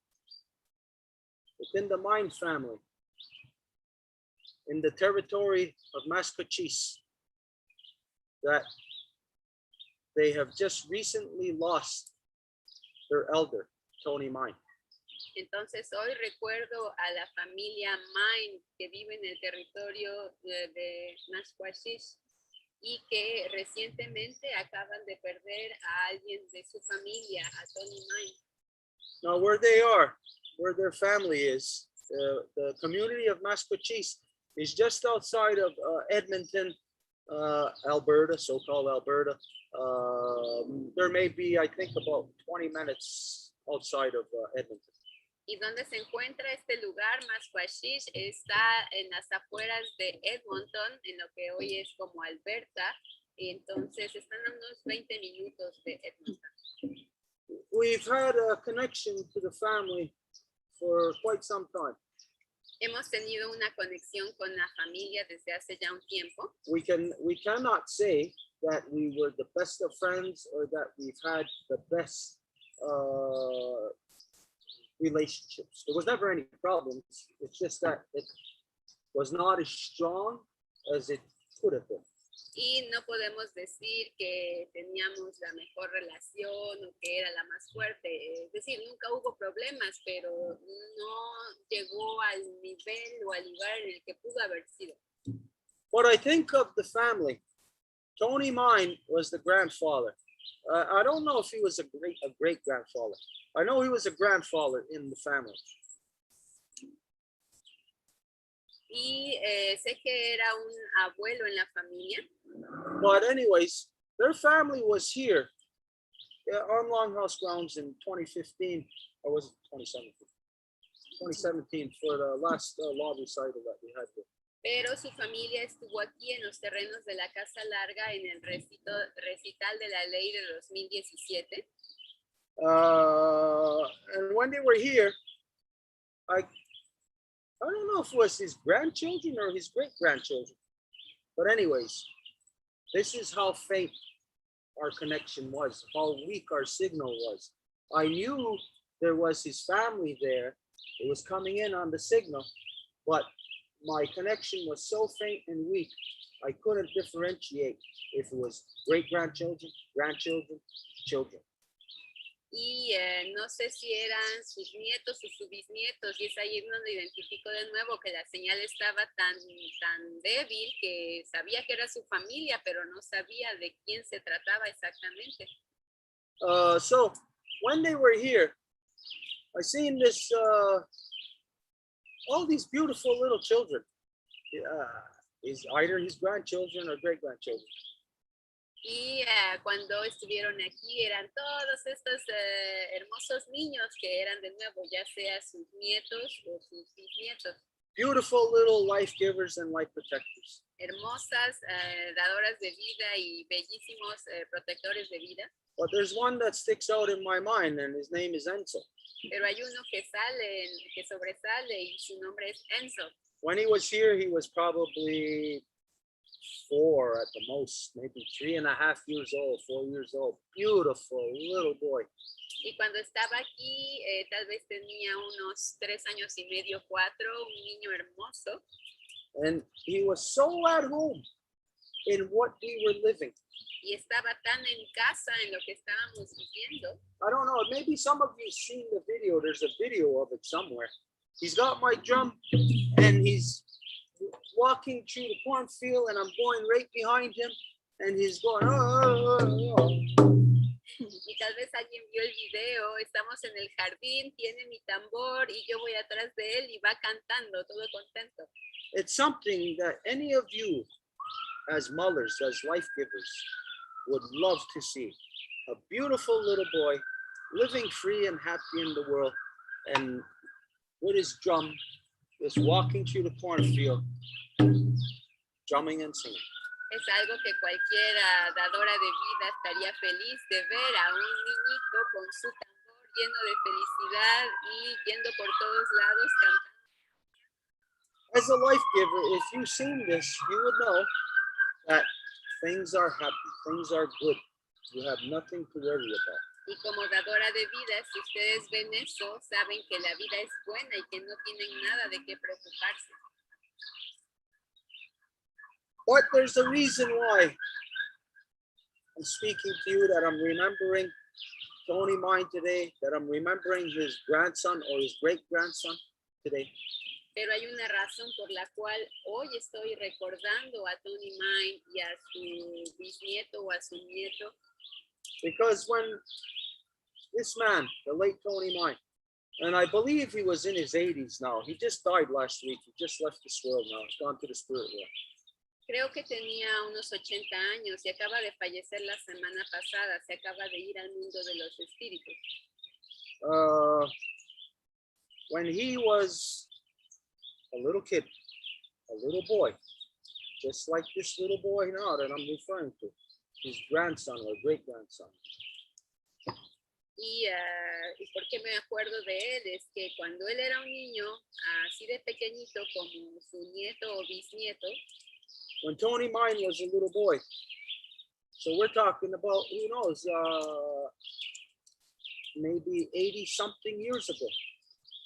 within the Mind family in the territory of Mascochis, that they have just recently lost their elder, Tony Mind. Entonces hoy recuerdo a la familia Mine que vive en el territorio de Masquashish y que recientemente acaban de perder a alguien de su familia, a Tony Mine. Now where they are, where their family is, the community of Masquachis is just outside of Edmonton, Alberta, so-called Alberta. There may be, I think, about 20 minutes outside of Edmonton. Y donde se encuentra este lugar, Masquashish, está en las afueras de Edmonton, en lo que hoy es como Alberta, y entonces están a unos 20 minutos de Edmonton. We've had a connection to the family for quite some time. Hemos tenido una conexión con la familia desde hace ya un tiempo. We cannot say that we were the best of friends or that we've had the best relationships. There was never any problems. It's just that it was not as strong as it could have been. Y no podemos decir que teníamos la mejor relación o que era la más fuerte. Es decir, nunca hubo problemas, pero no llegó al nivel o al lugar en el que pudo haber sido. But I think of the family. Tony mine was the grandfather. I don't know if he was a great grandfather. I know he was a grandfather in the family. Y sé que era un abuelo en la familia. But anyways, their family was here on Longhouse grounds in 2015, or was it 2017? 2017 for the last law recital that we had here. Pero su familia estuvo aquí en los terrenos de la Casa Larga en el recital de la ley de 2017. And when they were here, I don't know if it was his grandchildren or his great-grandchildren. But anyways, this is how faint our connection was, how weak our signal was. I knew there was his family there. It was coming in on the signal, but my connection was so faint and weak, I couldn't differentiate if it was great-grandchildren, grandchildren, children. Y no sé si eran sus nietos o sus bisnietos, y es ahí donde identifico de nuevo que la señal estaba tan débil que sabía que era su familia, pero no sabía de quién se trataba exactamente. So when they were here, I seen this, all these beautiful little children. Is either his grandchildren or great-grandchildren. Y cuando estuvieron aquí eran todos estos hermosos niños que eran de nuevo, ya sea sus nietos o sus bisnietos. Beautiful little life givers and life protectors. Hermosas dadoras de vida y bellísimos protectores de vida. But there's one that sticks out in my mind, and his name is Enzo. Pero hay uno que sobresale y su nombre es Enzo. When he was here, he was probably 4 at the most, maybe 3.5 years old, 4 years old. Beautiful little boy. Y cuando estaba aquí, tal vez tenía unos 3 años y medio, 4, un niño hermoso. And he was so at home in what we were living. Y estaba tan en casa en lo que estábamos viviendo. I don't know, maybe some of you seen the video. There's a video of it somewhere. He's got my drum and he's walking through the cornfield and I'm going right behind him and he's going, Y tal vez alguien vio el video, estamos en el jardín, tiene mi tambor y yo voy atrás de él y va cantando, todo contento. It's something that any of you as mothers, as life givers, would love to see. A beautiful little boy living free and happy in the world and with his drum, just walking through the cornfield, drumming and singing. Es algo que cualquier dadora de vida estaría feliz de ver a un niñito con su tambor lleno de felicidad y yendo por todos lados cantando. As a life giver, if you've seen this, you would know that things are happy, things are good. You have nothing to worry about. Y como dadora de vida, si ustedes ven eso, saben que la vida es buena y que no tienen nada de qué preocuparse. But there's a reason why I'm speaking to you, that I'm remembering Tony mine today, that I'm remembering his grandson or his great-grandson today. Pero hay una razón por la cual hoy estoy recordando a Tony Mine y a su bisnieto o a su nieto. Because when this man, the late Tony Mine, and I believe he was in his 80s now. He just died last week. He just left this world now. He's gone to the spirit world. Creo que tenía unos 80 años y acaba de fallecer la semana pasada. Se acaba de ir al mundo de los espíritus. When he was a little kid, a little boy, just like this little boy now that I'm referring to, his grandson or great-grandson. Y por qué me acuerdo de él es que cuando él era un niño, así de pequeñito como su nieto o bisnieto, when Tony Mine was a little boy, so we're talking about, who knows, maybe 80-something years ago.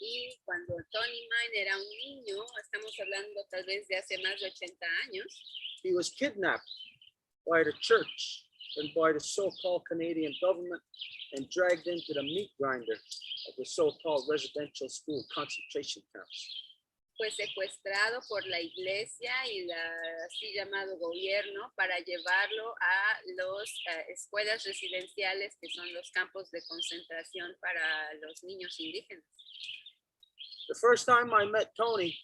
Y cuando Tony Mine era un niño, estamos hablando tal vez de hace más de 80 años, he was kidnapped by the church and by the so-called Canadian government and dragged into the meat grinder of the so-called residential school concentration camps. Fue secuestrado por la iglesia y la así llamado gobierno para llevarlo a las escuelas residenciales que son los campos de concentración para los niños indígenas. The first time I met Tony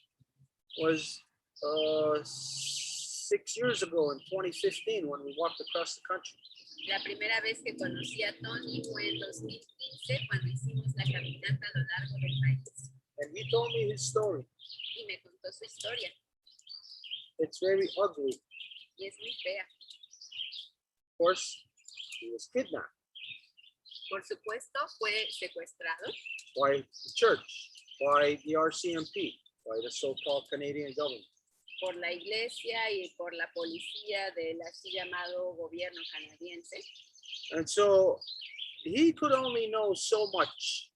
was 6 years ago in 2015 when we walked across the country. La primera vez que conocí a Tony fue en 2015 cuando hicimos la caminata a lo largo del país. And he told me his story. Y me contó su historia. It's very ugly. Y es muy fea. Of course, he was kidnapped Por supuesto, fue secuestrado by the church, by the RCMP, by the so-called Canadian government. por la iglesia y por la policía del así llamado gobierno canadiense. And so he could only know so much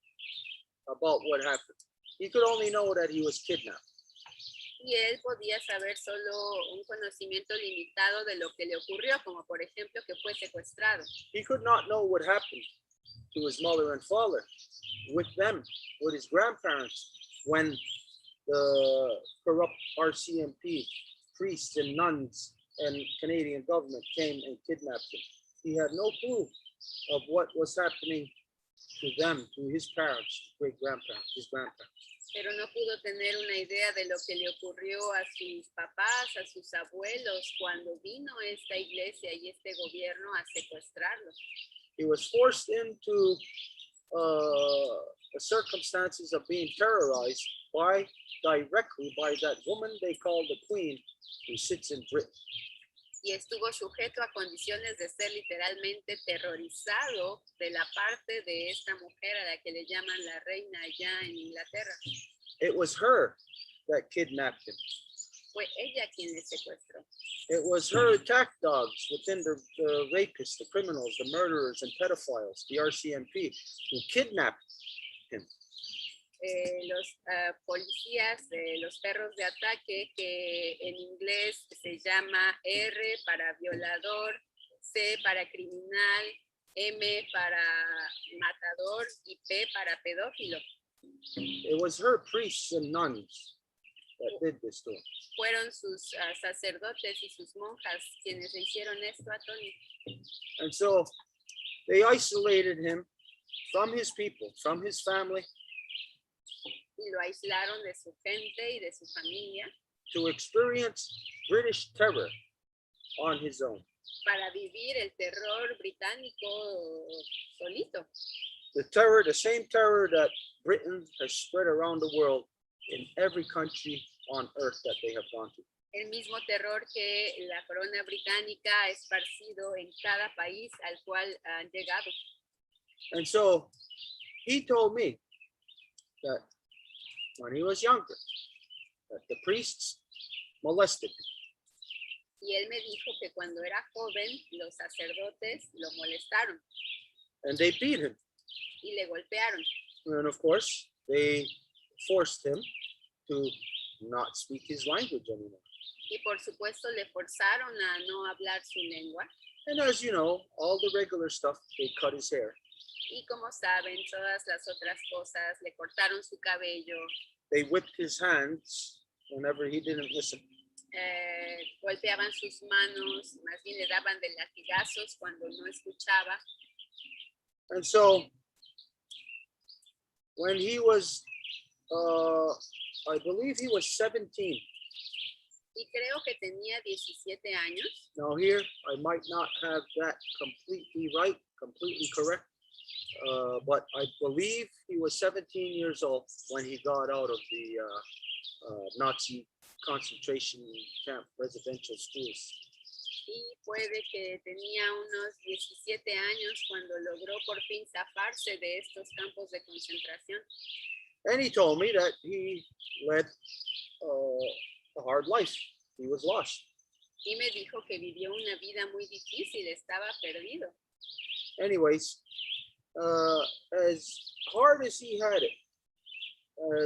about what happened. He could only know that he was kidnapped. Y él podía saber solo un conocimiento limitado de lo que le ocurrió, como por ejemplo que fue secuestrado. He could not know what happened to his mother and father, with them, with his grandparents, when the corrupt RCMP priests and nuns and Canadian government came and kidnapped him. He had no clue of what was happening to them, to his parents, great-grandparents, his grandparents. Pero no pudo tener una idea de lo que le ocurrió a sus papás, a sus abuelos, cuando vino esta iglesia y este gobierno a secuestrarlos. He was forced into the circumstances of being terrorized directly by that woman they call the Queen, who sits in Britain. Y estuvo sujeto a condiciones de ser literalmente terrorizado de la parte de esta mujer a la que le llaman la reina allá en Inglaterra. It was her that kidnapped him. Fue ella quien le secuestró. It was her attack dogs within the rapists, the criminals, the murderers, and pedophiles, the RCMP, who kidnapped him. Los policías, los perros de ataque, que en inglés se llama R para violador, C para criminal, M para matador y P para pedófilo. It was her priests and nuns that did this to him. Fueron sus sacerdotes y sus monjas quienes le hicieron esto a Tony. And so they isolated him from his people, from his family, Y lo aislaron de su gente y de su familia to experience British terror on his own. para vivir el terror británico solito. The terror, the same terror that Britain has spread around the world in every country on earth that they have gone to. El mismo terror que la corona británica ha esparcido en cada país al cual han llegado. And so he told me that when he was younger, that the priests molested him. Y él me dijo que cuando era joven, los sacerdotes lo molestaron And they beat him. y le golpearon. And of course, they forced him to not speak his language anymore. Y por supuesto le forzaron a no hablar su lengua. And as you know, all the regular stuff, they cut his hair. Y como saben, todas las otras cosas, le cortaron su cabello, They whipped his hands whenever he didn't listen. golpeaban sus manos, más bien le daban de latigazos cuando no escuchaba. And so when he was, I believe he was 17. Y creo que tenía 17 años. Now here, I might not have that completely right, completely correct, but I believe he was 17 years old when he got out of the Nazi concentration camp residential schools. Y puede que tenía unos 17 años cuando logró por fin zafarse de estos campos de concentración. And he told me that he led a hard life. He was lost. Y me dijo que vivió una vida muy difícil, estaba perdido. Anyways, as hard as he had it,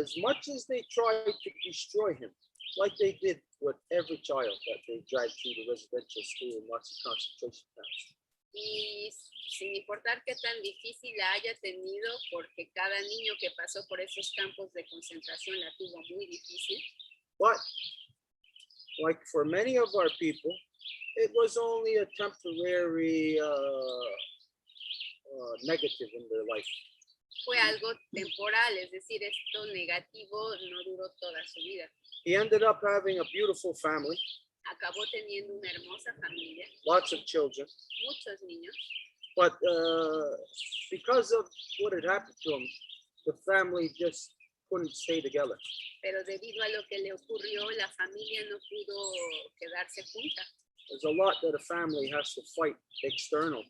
as much as they tried to destroy him, like they did with every child that they dragged through the residential school and lots of concentration camps. Y sin importar qué tan difícil la haya tenido, porque cada niño que pasó por esos campos de concentración la tuvo muy difícil. But like for many of our people, it was only a temporary negative in their life. Fue algo temporal, es decir, esto negativo no duró toda su vida. He ended up having a beautiful family, Acabó teniendo una hermosa familia, lots of children, muchos niños, but because of what had happened to him, the family just couldn't stay together. pero debido a lo que le ocurrió, la familia no pudo quedarse junta. There's a lot that a family has to fight external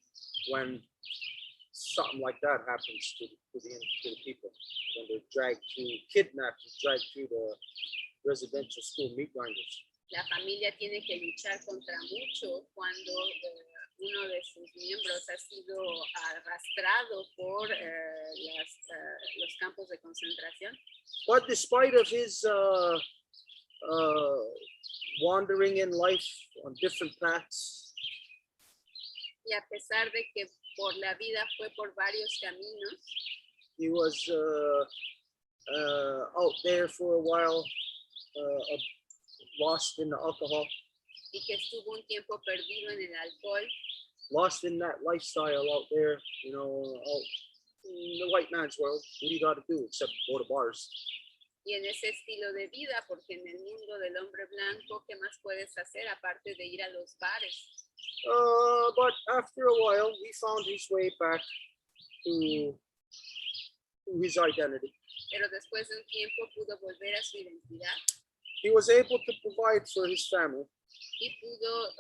when something like that happens to the people, when they're dragged through, kidnapped and dragged through the residential school meat grinders. La familia tiene que luchar contra mucho cuando uno de sus miembros ha sido arrastrado por los campos de concentración. But despite of his wandering in life on different paths, Y a pesar de que por la vida fue por varios caminos, he was out there for a while, lost in the alcohol, y que estuvo un tiempo perdido en el alcohol, lost in that lifestyle out there, you know, out in the white man's world. What do you got to do except go to bars? y en ese estilo de vida, porque en el mundo del hombre blanco, ¿qué más puedes hacer aparte de ir a los bares? But after a while, he found his way back to his identity. Pero después de un tiempo pudo volver a su identidad He was able to provide for his family, y pudo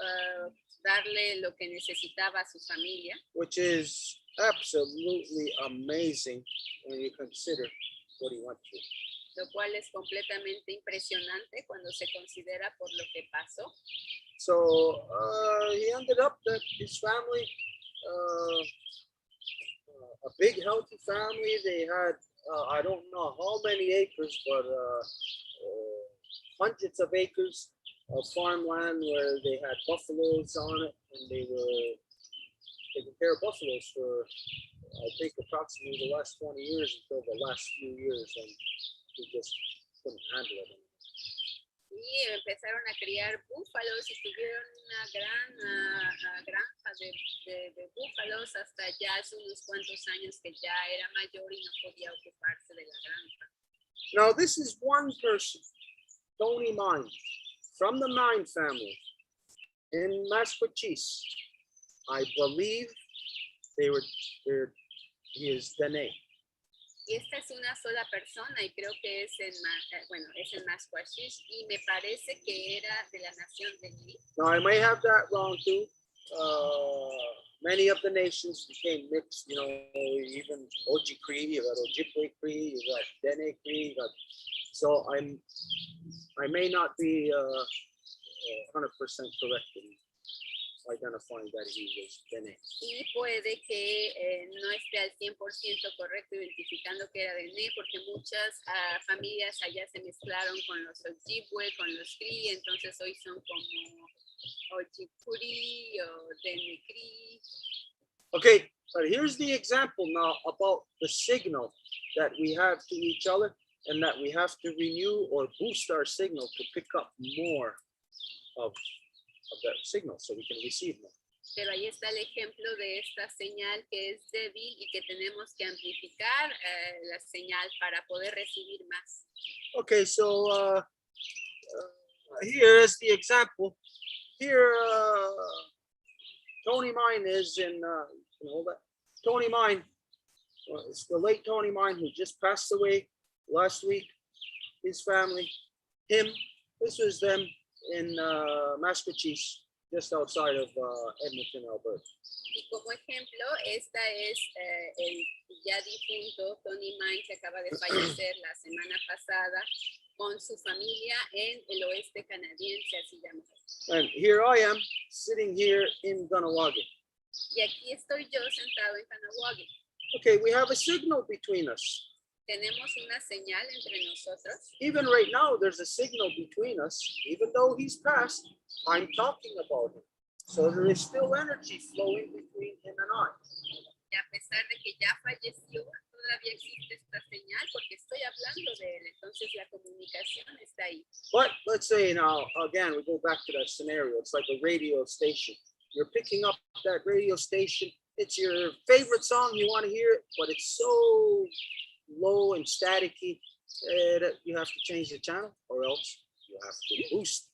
darle lo que necesitaba a su familia, which is absolutely amazing when you consider what he went through. lo cual es completamente impresionante cuando se considera por lo que pasó. So he ended up that his family, a big healthy family. They had I don't know how many acres, but hundreds of acres of farmland where they had buffaloes on it, and they were taking care of buffaloes for I think approximately the last 20 years until the last few years, and they just couldn't handle it. Y empezaron a criar búfalos y tuvieron una gran granja de búfalos hasta ya hace unos cuantos años que ya era mayor y no podía ocuparse de la granja. Now this is one person, Tony Mine, from the Mine family in Massachusetts. I believe he is Dene. Y esta es una sola persona y creo que es en Massachusetts y me parece que era de la nación de Lee. Now I may have that wrong too. Many of the nations became mixed, you know, even Oji Cree, you got Ojibwe Cree, you got Dene Cree, so I may not be 100% correct in identifying that he was Dene. Y puede que no esté al 100% correcto identificando que era Dene, porque muchas familias allá se mezclaron con los Ojibwe, con los Cree, entonces hoy son como Ojibwe o Dene Cree. Okay, but here's the example now about the signal that we have to each other, and that we have to renew or boost our signal to pick up more of that signal so we can receive more. Pero ahí está el ejemplo de esta señal que es débil y que tenemos que amplificar la señal para poder recibir más. Okay, so here is the example. Here, Tony Mine is in, hold that. Tony Mine, it's the late Tony Mine who just passed away last week. His family, him, this was them in Massachusetts, just outside of Edmonton, Alberta. Y como ejemplo, esta es el ya difunto Tony Mine, que acaba de fallecer la semana pasada, con su familia en el oeste canadiense, así llamamos. And here I am, sitting here in Ganawagi. Y aquí estoy yo sentado en Kahnawake. Okay, we have a signal between us. Tenemos una señal entre nosotros. Even right now, there's a signal between us. Even though he's passed, I'm talking about him. So there is still energy flowing between him and I. Y a pesar de que ya falleció, todavía existe esta señal porque estoy hablando de él. Entonces la comunicación está ahí. But let's say now, again, we go back to that scenario. It's like a radio station. You're picking up that radio station. It's your favorite song. You want to hear it, but it's so low and staticky that you have to change the channel, or else you have to boost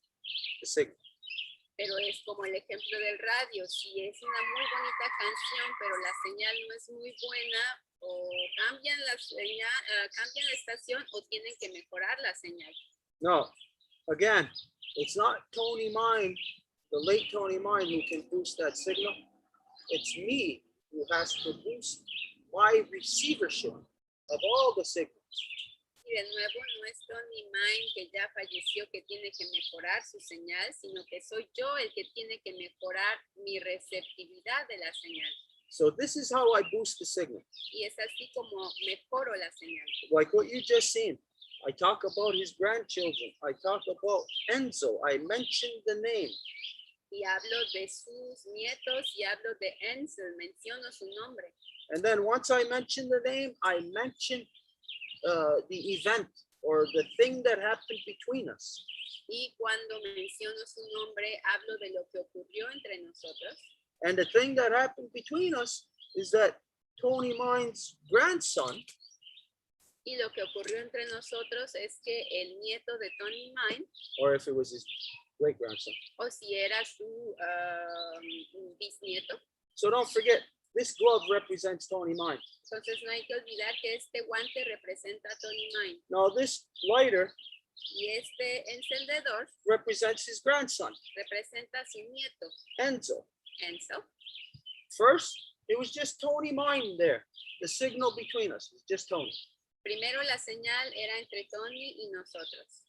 the signal. Pero es como el ejemplo del radio. Si es una muy bonita canción, pero la señal no es muy buena, o cambian la señal, cambian la estación, o tienen que mejorar la señal. No, again, it's not Tony Mine, the late Tony Mine, who can boost that signal. It's me who has to boost my receivership of all the signals. Y de nuevo, no es Tony Mine, que ya falleció, que tiene que mejorar su señal, sino que soy yo el que tiene que mejorar mi receptividad de la señal. So this is how I boost the signal. Y es así como mejoro la señal. Like what you just seen. I talk about his grandchildren. I talk about Enzo. I mentioned the name. Y hablo de sus nietos y hablo de Enzo, menciono su nombre. And then once I mention the name, I mention the event or the thing that happened between us. Y cuando menciono su nombre, hablo de lo que ocurrió entre nosotros. And the thing that happened between us is that Tony Mine's grandson, Y lo que ocurrió entre nosotros es que el nieto de Tony Mine, or if it was his great grandson. o si era su bisnieto, So don't forget, this glove represents Tony Mine. entonces no hay que olvidar que este guante representa a Tony Mine. Now this lighter Y este encendedor represents his grandson, representa a su nieto, Enzo. Enzo. First, it was just Tony Mine there. The signal between us was just Tony. Primero la señal era entre Tony y nosotros.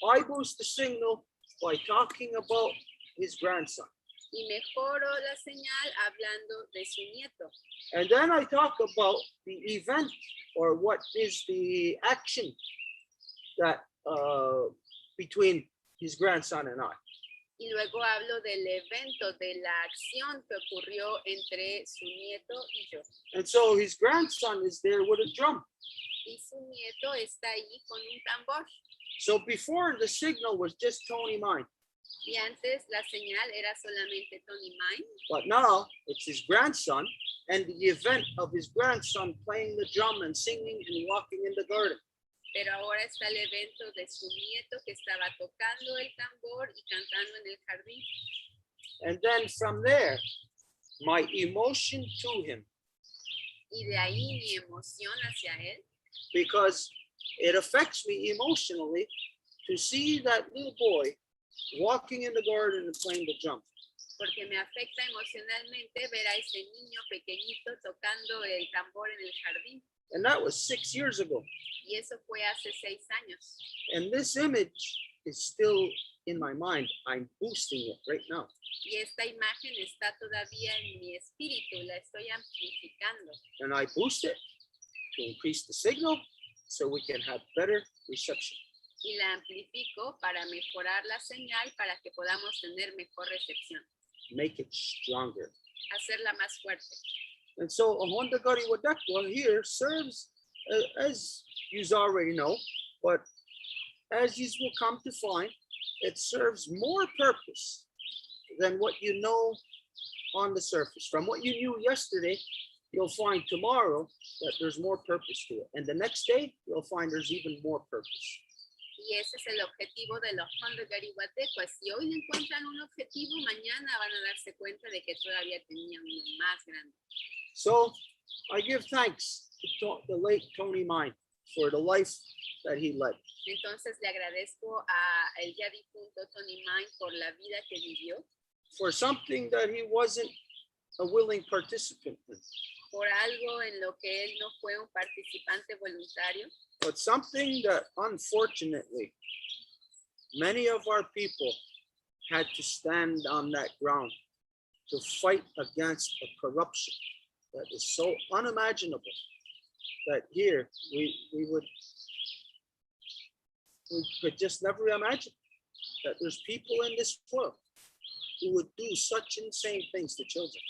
I boost the signal by talking about his grandson. Y mejoro la señal hablando de su nieto. And then I talk about the event or what is the action that between his grandson and I. Y luego hablo del evento, de la acción que ocurrió entre su nieto y yo. And so his grandson is there with a drum. Y su nieto está allí con un tambor. So before the signal was just Tony Mine, Y antes la señal era solamente Tony Mine. but now it's his grandson and the event of his grandson playing the drum and singing and walking in the garden. Pero ahora está el evento de su nieto que estaba tocando el tambor y cantando en el jardín. And then from there, my emotion to him, Y de ahí mi emoción hacia él, because it affects me emotionally to see that little boy walking in the garden and playing the drum. porque me afecta emocionalmente ver a ese niño pequeñito tocando el tambor en el jardín. And that was 6 years ago. Y eso fue hace 6 años. And this image is still in my mind. I'm boosting it right now. Y esta imagen está todavía en mi espíritu, la estoy amplificando. And I boost it to increase the signal so we can have better reception. Y la amplifico para mejorar la señal para que podamos tener mejor recepción. Make it stronger. Hacerla más fuerte. And so a Honda Gari Wadekwa here serves, as you already know, but as you will come to find, it serves more purpose than what you know on the surface. From what you knew yesterday, you'll find tomorrow that there's more purpose to it. And the next day, you'll find there's even more purpose. Y ese es el objetivo de los fondos Garihuatecuas. Si hoy encuentran un objetivo, mañana van a darse cuenta de que todavía tenían uno más grande. So I give thanks to the late Tony Mine for the life that he led. Entonces le agradezco a el ya difunto Tony Mine por la vida que vivió, For something that he wasn't a willing participant in, por algo en lo que él no fue un participante voluntario, but something that unfortunately many of our people had to stand on that ground to fight against a corruption that is so unimaginable that here we could just never imagine that there's people in this world who would do such insane things to children.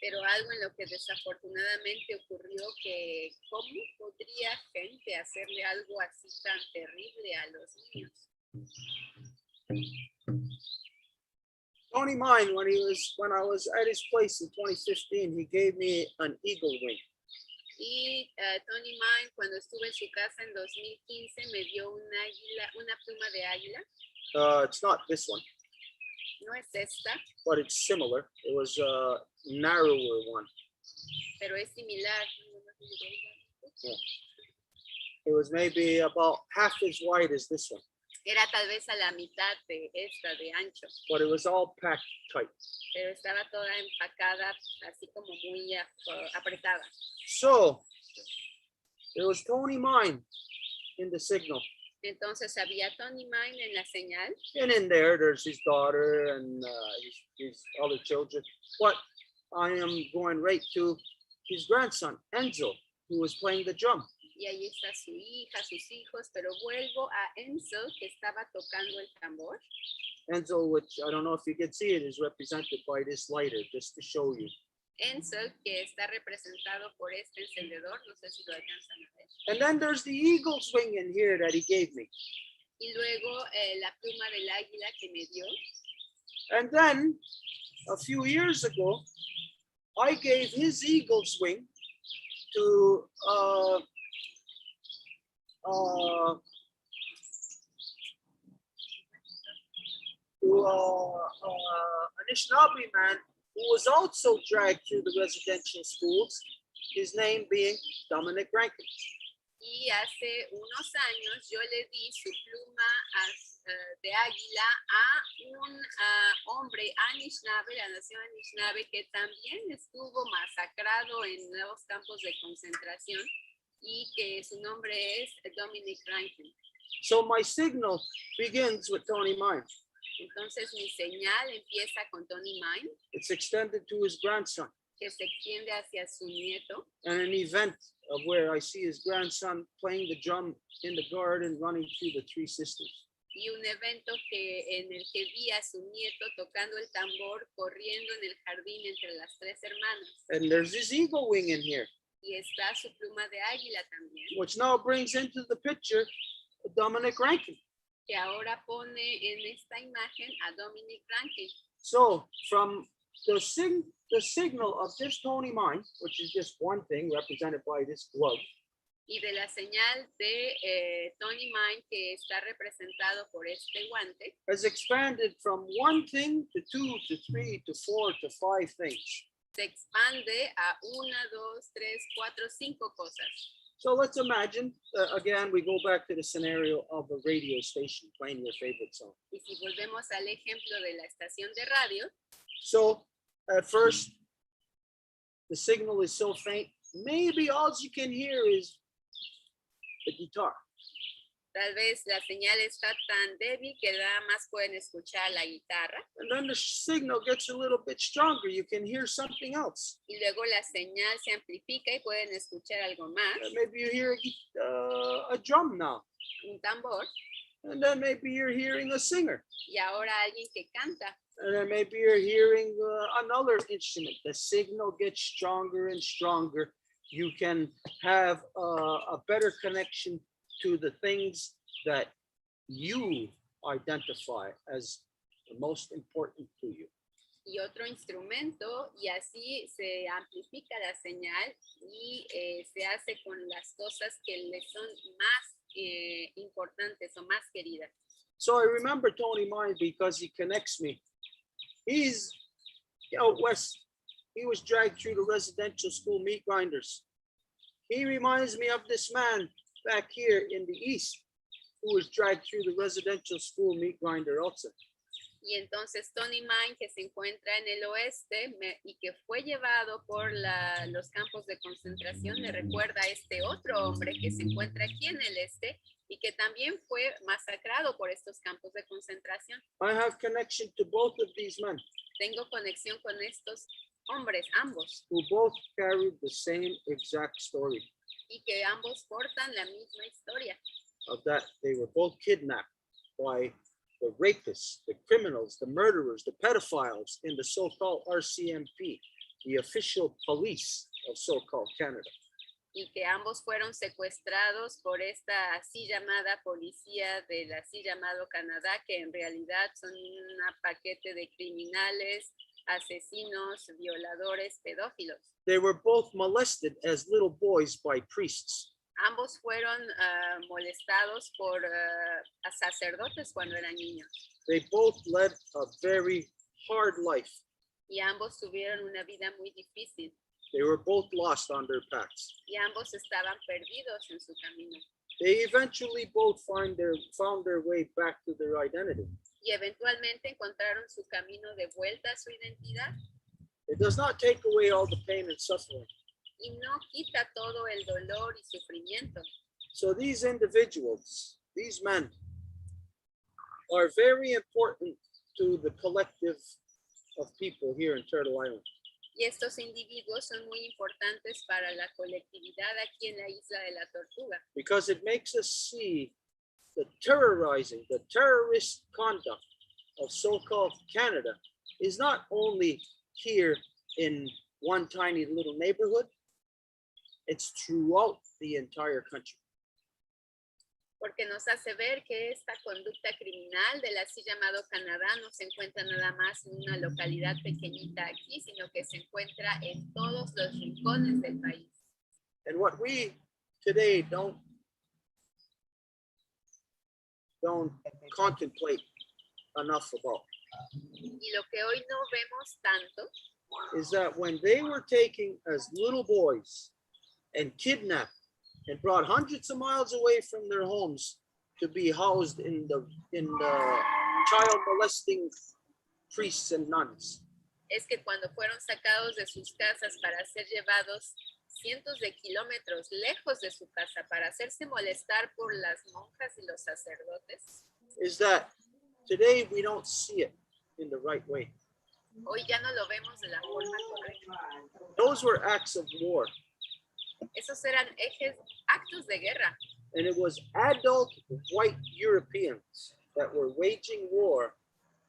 Pero algo en lo que desafortunadamente ocurrió, que cómo podría gente hacerle algo así tan terrible a los niños. Tony Mine, when I was at his place in 2015, he gave me an eagle wing. Y Tony Mine, cuando estuve en su casa en 2015, me dio una pluma de águila. It's not this one, No es esta, but it's similar. It was a narrower one. pero es similar. It was maybe about half as wide as this one, Era tal vez a la mitad de esta de ancho, but it was all packed tight. pero estaba toda empacada, así como muy apretada. So there was Tony Mine in the signal. Entonces había Tony Mine en la señal, And in there's his daughter and his other children. But I am going right to his grandson, Enzo, who was playing the drum. y ahí está su hija, sus hijos, pero vuelvo a Enzo, que estaba tocando el tambor. Enzo, which I don't know if you can see it, is represented by this lighter, just to show you. Enzo, que está representado por este encendedor, no sé si lo alcanzan a ver. And then there's the eagle's wing in here that he gave me. Y luego la pluma del águila que me dio. And then a few years ago, I gave his eagle's wing to an Anishinaabe man who was also dragged through the residential schools, his name being Dominic Rankin. Y hace unos años yo le di su pluma de águila a un hombre Anishinaabe, la nación Anishinaabe, que también estuvo masacrado en nuevos campos de concentración y que su nombre es Dominic Rankin. So my signal begins with Tony Mine. Entonces mi señal empieza con Tony Mine, It's extended to his grandson, que se extiende hacia su nieto, and an event of where I see his grandson playing the drum in the garden, running through the Three Sisters. y un evento en el que vi a su nieto tocando el tambor, corriendo en el jardín entre las tres hermanas. And there's his eagle wing in here, Y está su pluma de águila también, which now brings into the picture Dominic Rankin. que ahora pone en esta imagen a Dominic Rankin. So from the signal of this Tony Mine, which is just one thing represented by this glove, Y de la señal de Tony Mine, que está representado por este guante, has expanded from one thing to two to three to four to five things. se expande a 1, 2, 3, 4, 5 cosas. So let's imagine, again, we go back to the scenario of a radio station playing your favorite song. Y si volvemos al ejemplo de la estación de radio, So at first, the signal is so faint, maybe all you can hear is the guitar. tal vez la señal está tan débil que nada más pueden escuchar la guitarra. And then the signal gets a little bit stronger. You can hear something else. Y luego la señal se amplifica y pueden escuchar algo más, Maybe you hear a drum now. un tambor, And then maybe you're hearing a singer. y ahora alguien que canta. And then maybe you're hearing another instrument. The signal gets stronger and stronger. You can have a better connection to the things that you identify as the most important to you. Y otro instrumento, y así se amplifica la señal y se hace con las cosas que le son más importantes o más queridas. So I remember Tony Mine because he connects me. He's out west. He was dragged through the residential school meat grinders. He reminds me of this man back here in the east who was dragged through the residential school meat grinder also. Y entonces Tony Mine, que se encuentra en el oeste y que fue llevado por los campos de concentración, le recuerda a este otro hombre que se encuentra aquí en el este y que también fue masacrado por estos campos de concentración. I have connection to both of these men Tengo conexión con estos hombres, ambos, who both carried the same exact story. y que ambos portan la misma historia. of that they were both kidnapped by the rapists, the criminals, the murderers, the pedophiles in the so-called RCMP, the official police of so-called Canada. Y que ambos fueron secuestrados por esta así llamada policía del así llamado Canadá, que en realidad son un paquete de criminales, asesinos, violadores, pedófilos. They were both molested as little boys by priests. Ambos fueron molestados por sacerdotes cuando eran niños. They both led a very hard life. Y ambos tuvieron una vida muy difícil. They were both lost on their paths. Y ambos estaban perdidos en su camino. They eventually both found their way back to their identity. Y eventualmente encontraron su camino de vuelta a su identidad. It does not take away all the pain and suffering. Y no quita todo el dolor y sufrimiento. So these individuals, these men, are very important to the collective of people here in Turtle Island. Y estos individuos son muy importantes para la colectividad aquí en la isla de la Tortuga, Because it makes us see the terrorizing, the terrorist conduct of so-called Canada is not only here in one tiny little neighborhood, it's throughout the entire country. porque nos hace ver que esta conducta criminal del así llamado Canadá no se encuentra nada más en una localidad pequeñita aquí, sino que se encuentra en todos los rincones del país. And what we today don't contemplate enough about Y lo que hoy no vemos tanto is that when they were taken as little boys and kidnapped and brought hundreds of miles away from their homes to be housed in the child molesting priests and nuns, es que cuando fueron sacados de sus casas para ser llevados cientos de kilómetros lejos de su casa para hacerse molestar por las monjas y los sacerdotes, is that today we don't see it in the right way. hoy ya no lo vemos de la forma correcta. Those were acts of war, Esos eran actos de guerra. and it was adult white Europeans that were waging war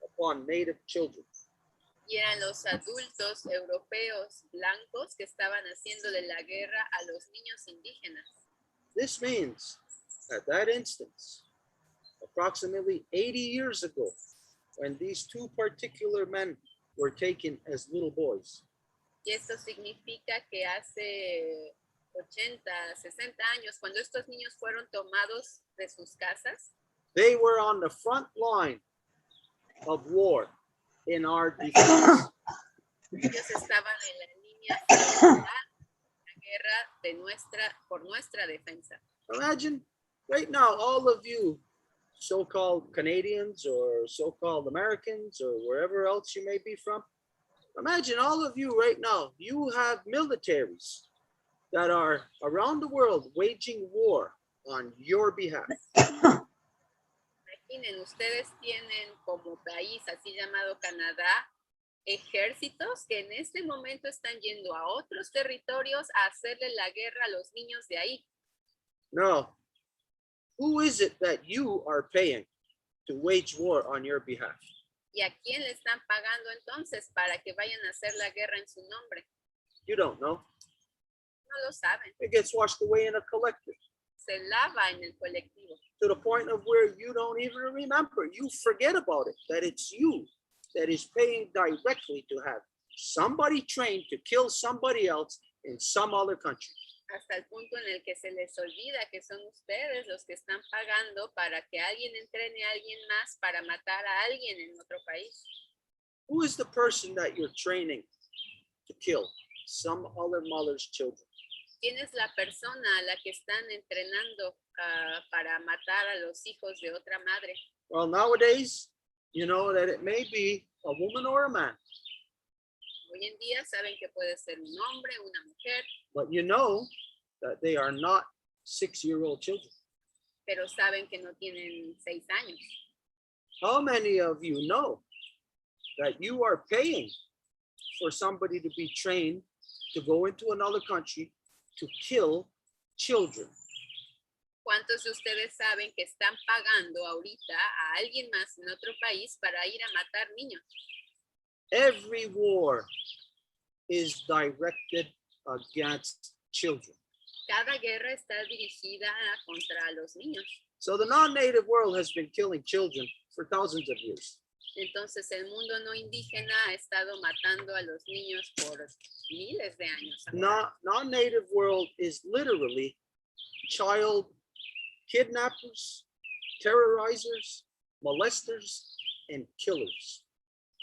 upon native children. Y eran los adultos europeos blancos que estaban haciéndole la guerra a los niños indígenas. This means, at that instance, approximately 80 years ago, when these two particular men were taken as little boys, Y esto significa que hace 80, 60 años, cuando estos niños fueron tomados de sus casas, they were on the front line of war in our defense. ellos estaban en la línea de la guerra por nuestra defensa. Imagine right now, all of you so-called Canadians or so-called Americans or wherever else you may be from, imagine all of you right now, you have militaries that are around the world waging war on your behalf. Imaginen, ustedes tienen como país así llamado Canadá ejércitos que en este momento están yendo a otros territorios a hacerle la guerra a los niños de ahí. Now, who is it that you are paying to wage war on your behalf? ¿Y a quién le están pagando entonces para que vayan a hacer la guerra en su nombre? You don't know. No lo saben. It gets washed away in a collective Se lava en el colectivo. to the point of where you don't even remember. You forget about it, that it's you that is paying directly to have somebody trained to kill somebody else in some other country. Hasta el punto en el que se les olvida que son ustedes los que están pagando para que alguien entrene a alguien más para matar a alguien en otro país. Who is the person that you're training to kill some other mother's children? ¿Quién es la persona a la que están entrenando para matar a los hijos de otra madre? Well, nowadays, you know that it may be a woman or a man, Hoy en día saben que puede ser un hombre, una mujer, but you know that they are not 6-year-old children. pero saben que no tienen 6 años. How many of you know that you are paying for somebody to be trained to go into another country to kill children. ¿Cuántos de ustedes saben que están pagando ahorita a alguien más en otro país para ir a matar niños? Every war is directed against children. Cada guerra está dirigida contra los niños. So the non-native world has been killing children for thousands of years. Entonces el mundo no indígena ha estado matando a los niños por miles de años. Non-native world is literally child kidnappers, terrorizers, molesters, and killers.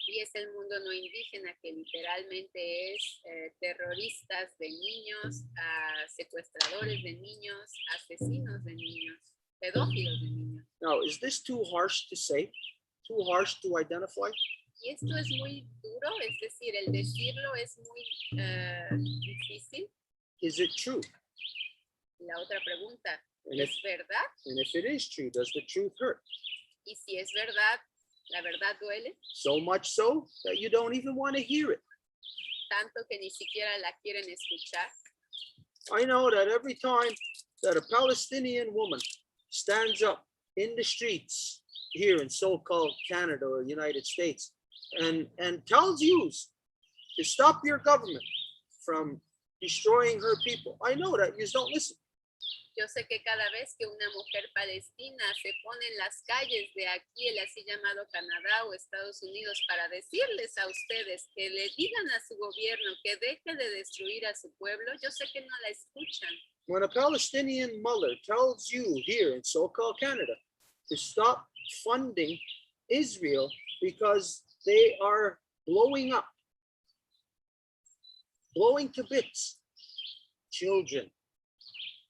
Y es el mundo no indígena que literalmente es terroristas de niños, secuestradores de niños, asesinos de niños, pedófilos de niños. Now, is this too harsh to say? Too harsh to identify? Y esto es muy duro, es decir, el decirlo es muy difícil. Is it true? La otra pregunta, And ¿es verdad? And if it is true, does the truth hurt? Y si es verdad, ¿la verdad duele? So much so that you don't even want to hear it. Tanto que ni siquiera la quieren escuchar. I know that every time that a Palestinian woman stands up in the streets here in so-called Canada or United States and tells you to stop your government from destroying her people, I know that you don't listen. Yo sé que cada vez que una mujer palestina se pone en las calles de aquí, el así llamado Canadá o Estados Unidos, para decirles a ustedes que le digan a su gobierno que deje de destruir a su pueblo, yo sé que no la escuchan. When a Palestinian mother tells you here in so-called Canada to stop funding Israel because they are blowing up, blowing to bits, children,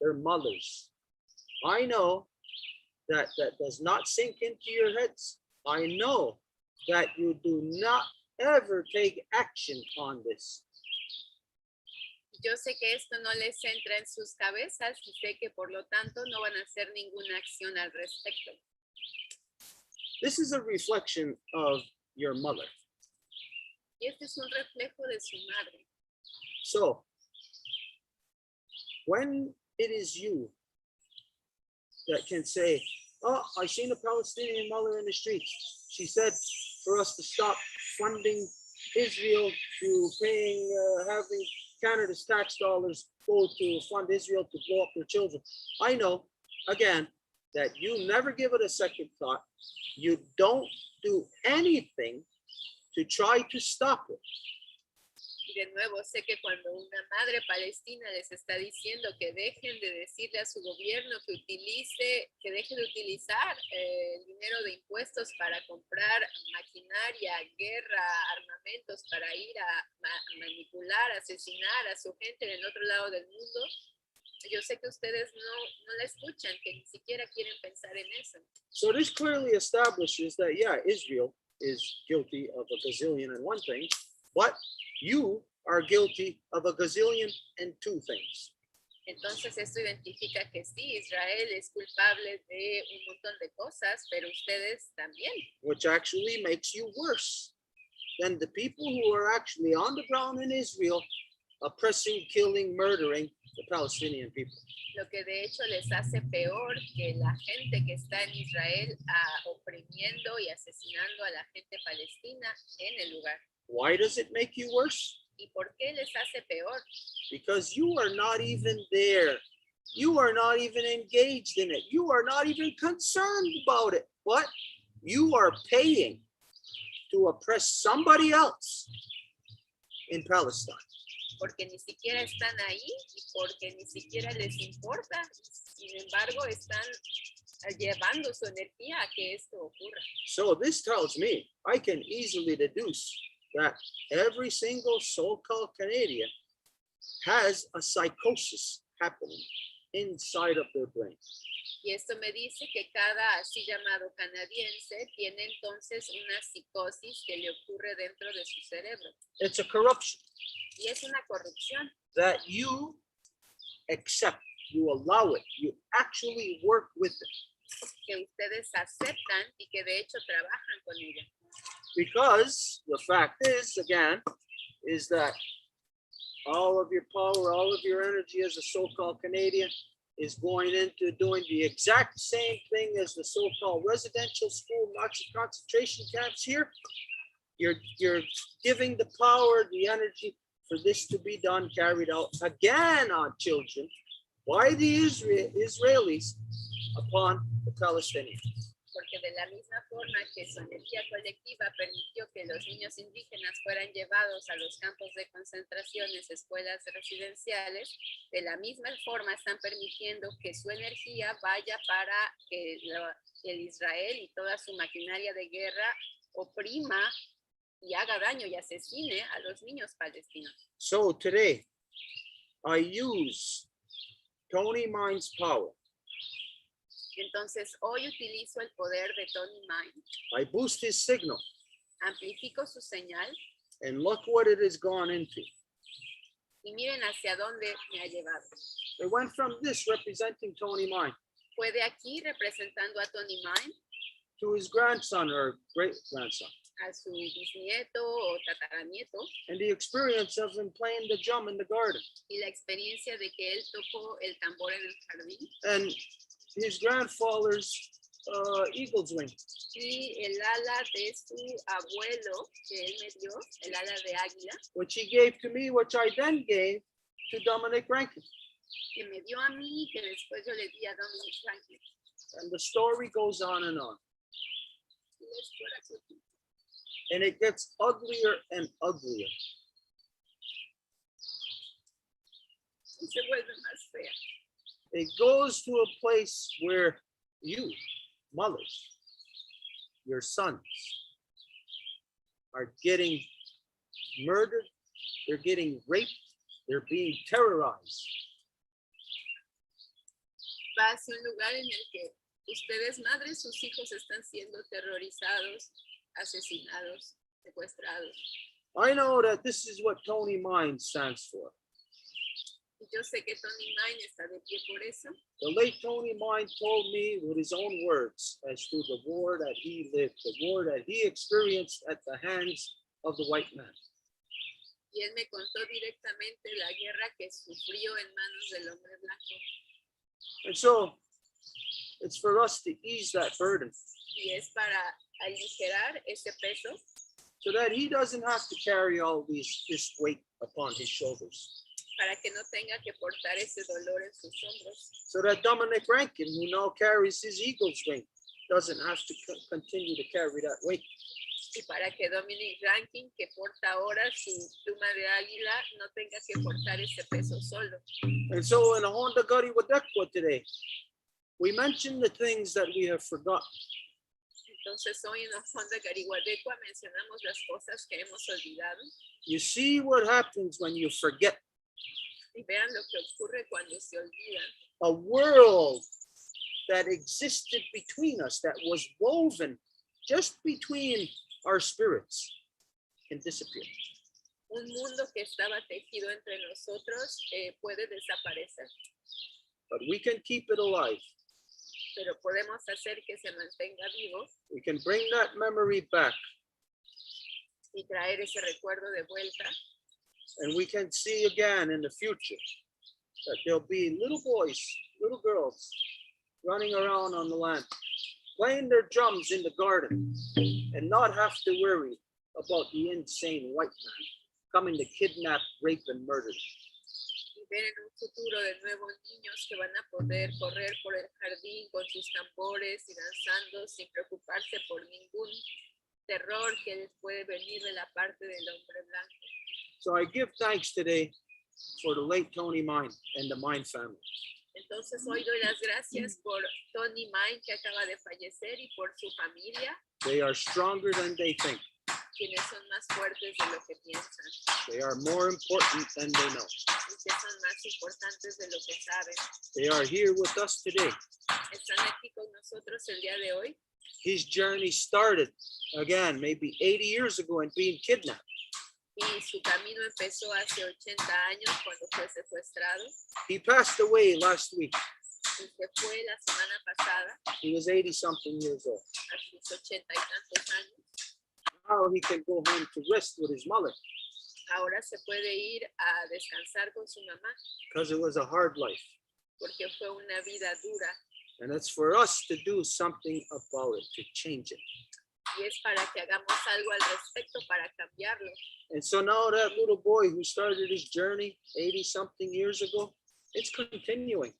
their mothers. I know that does not sink into your heads. I know that you do not ever take action on this. Yo sé que esto no les entra en sus cabezas y sé que por lo tanto no van a hacer ninguna acción al respecto. This is a reflection of your mother. Y este es un reflejo de su madre. So, when it is you that can say, oh, I seen a Palestinian mother in the streets. She said for us to stop funding Israel to paying, having Canada's tax dollars go to fund Israel to blow up their children. I know, again, that you never give it a second thought. You don't do anything to try to stop it. Y de nuevo, sé que cuando una madre palestina les está diciendo que dejen de decirle a su gobierno que deje de utilizar el dinero de impuestos para comprar maquinaria, guerra, armamentos, para ir a manipular, asesinar a su gente en el otro lado del mundo, yo sé que ustedes no la escuchan, que ni siquiera quieren pensar en eso. So this clearly establishes that, yeah, Israel is guilty of a gazillion and one thing, but you are guilty of a gazillion and two things. Entonces esto identifica que sí, Israel es culpable de un montón de cosas, pero ustedes también. Which actually makes you worse than the people who are actually on the ground in Israel, oppressing, killing, murdering the Palestinian people. Lo que de hecho les hace peor que la gente que está en Israel oprimiendo y asesinando a la gente palestina en el lugar. Why does it make you worse? ¿Y por qué les hace peor? Because you are not even there. You are not even engaged in it. You are not even concerned about it. What? You are paying to oppress somebody else in Palestine. Porque ni siquiera están ahí y porque ni siquiera les importa. Sin embargo, están llevando su energía a que esto ocurra. So this tells me, I can easily deduce that every single so-called Canadian has a psychosis happening inside of their brain. Y esto me dice que cada así llamado canadiense tiene entonces una psicosis que le ocurre dentro de su cerebro. It's a corruption. Y es una corrupción. That you accept, you allow it, you actually work with it. Que ustedes aceptan y que de hecho trabajan con ella. Because the fact is, again, is that all of your power, all of your energy as a so-called Canadian is going into doing the exact same thing as the so-called residential school Nazi concentration camps here. You're giving the power, the energy for this to be done, carried out again on children by the Israelis upon the Palestinians. Porque de la misma forma que su energía colectiva permitió que los niños indígenas fueran llevados a los campos de concentraciones, escuelas residenciales, de la misma forma están permitiendo que su energía vaya para que el Israel y toda su maquinaria de guerra oprima y haga daño y asesine a los niños palestinos. So today, I use Tony Mind's power. Entonces, hoy utilizo el poder de Tony Mind, I boost his signal, amplifico su señal and look what it has gone into. y miren hacia dónde me ha llevado. It went from this representing Tony Mind Fue de aquí representando a Tony Mind, to his grandson or great grandson, a su bisnieto o tataranieto, and the experience of him playing the drum in the garden, y la experiencia de que él tocó el tambor en el jardín, and his grandfather's eagle's wing. y el ala de su abuelo que él me dio, el ala de águila, Which he gave to me, which I then gave to Dominic Rankin. que me dio a mí, que después yo le di a Dominic Franklin. And the story goes on and on. Y la historia continúa. And it gets uglier and uglier. Y se vuelve más fea. It goes to a place where you, mothers, your sons, are getting murdered, they're getting raped, they're being terrorized. Va hacia un lugar en el que ustedes, madres, sus hijos están siendo terrorizados, asesinados, secuestrados. I know that this is what Tony Mind stands for. Y yo sé que Tony Mind está de pie por eso. The late Tony Mind told me with his own words as to the war that he lived, the war that he experienced at the hands of the white man. Y él me contó directamente la guerra que sufrió en manos del hombre blanco. And so it's for us to ease that burden Y es para aligerar ese peso, so that he doesn't have to carry all this weight upon his shoulders. para que no tenga que portar ese dolor en sus hombros. So that Dominic Rankin, who now carries his eagle's wing, doesn't have to continue to carry that weight. Y para que Dominic Rankin, que porta ahora su pluma de águila, no tenga que portar ese peso solo. And so in a Honda Gari Wadekwa today, we mentioned the things that we have forgotten. Entonces hoy en la Fonda Gariguadecua mencionamos las cosas que hemos olvidado. You see what happens when you forget. Y vean lo que ocurre cuando se olvidan. A world that existed between us, that was woven just between our spirits, can disappear. Un mundo que estaba tejido entre nosotros puede desaparecer, But we can keep it alive. pero podemos hacer que se mantenga vivo We can bring that memory back, y traer ese recuerdo de vuelta. and we can see again in the future that there'll be little boys, little girls running around on the land, playing their drums in the garden, and not have to worry about the insane white man coming to kidnap, rape, and murder. Y ver en un futuro de nuevo niños que van a poder correr por el jardín con sus tambores y danzando sin preocuparse por ningún terror que les puede venir de la parte del hombre blanco. So I give thanks today for the late Tony Mind and the Mind family. Entonces hoy doy las gracias por Tony Mind, que acaba de fallecer, y por su familia, They are stronger than they think. quienes son más fuertes de lo que piensan They are more important than they know. y que son más importantes de lo que saben. They are here with us today. Están aquí con nosotros el día de hoy. His journey started again, maybe 80 years ago, and being kidnapped. Y su camino empezó hace 80 años cuando fue secuestrado He passed away last week. y se fue la semana pasada He was 80 something years old. a sus 80 y tantos años. Now he can go home to rest with his mother Ahora se puede ir a descansar con su mamá because it was a hard life. porque fue una vida dura And it's for us to do something about it, to change it. y es para que hagamos algo al respecto para cambiarlo. And so now that little boy who started his journey 80 something years ago, it's continuing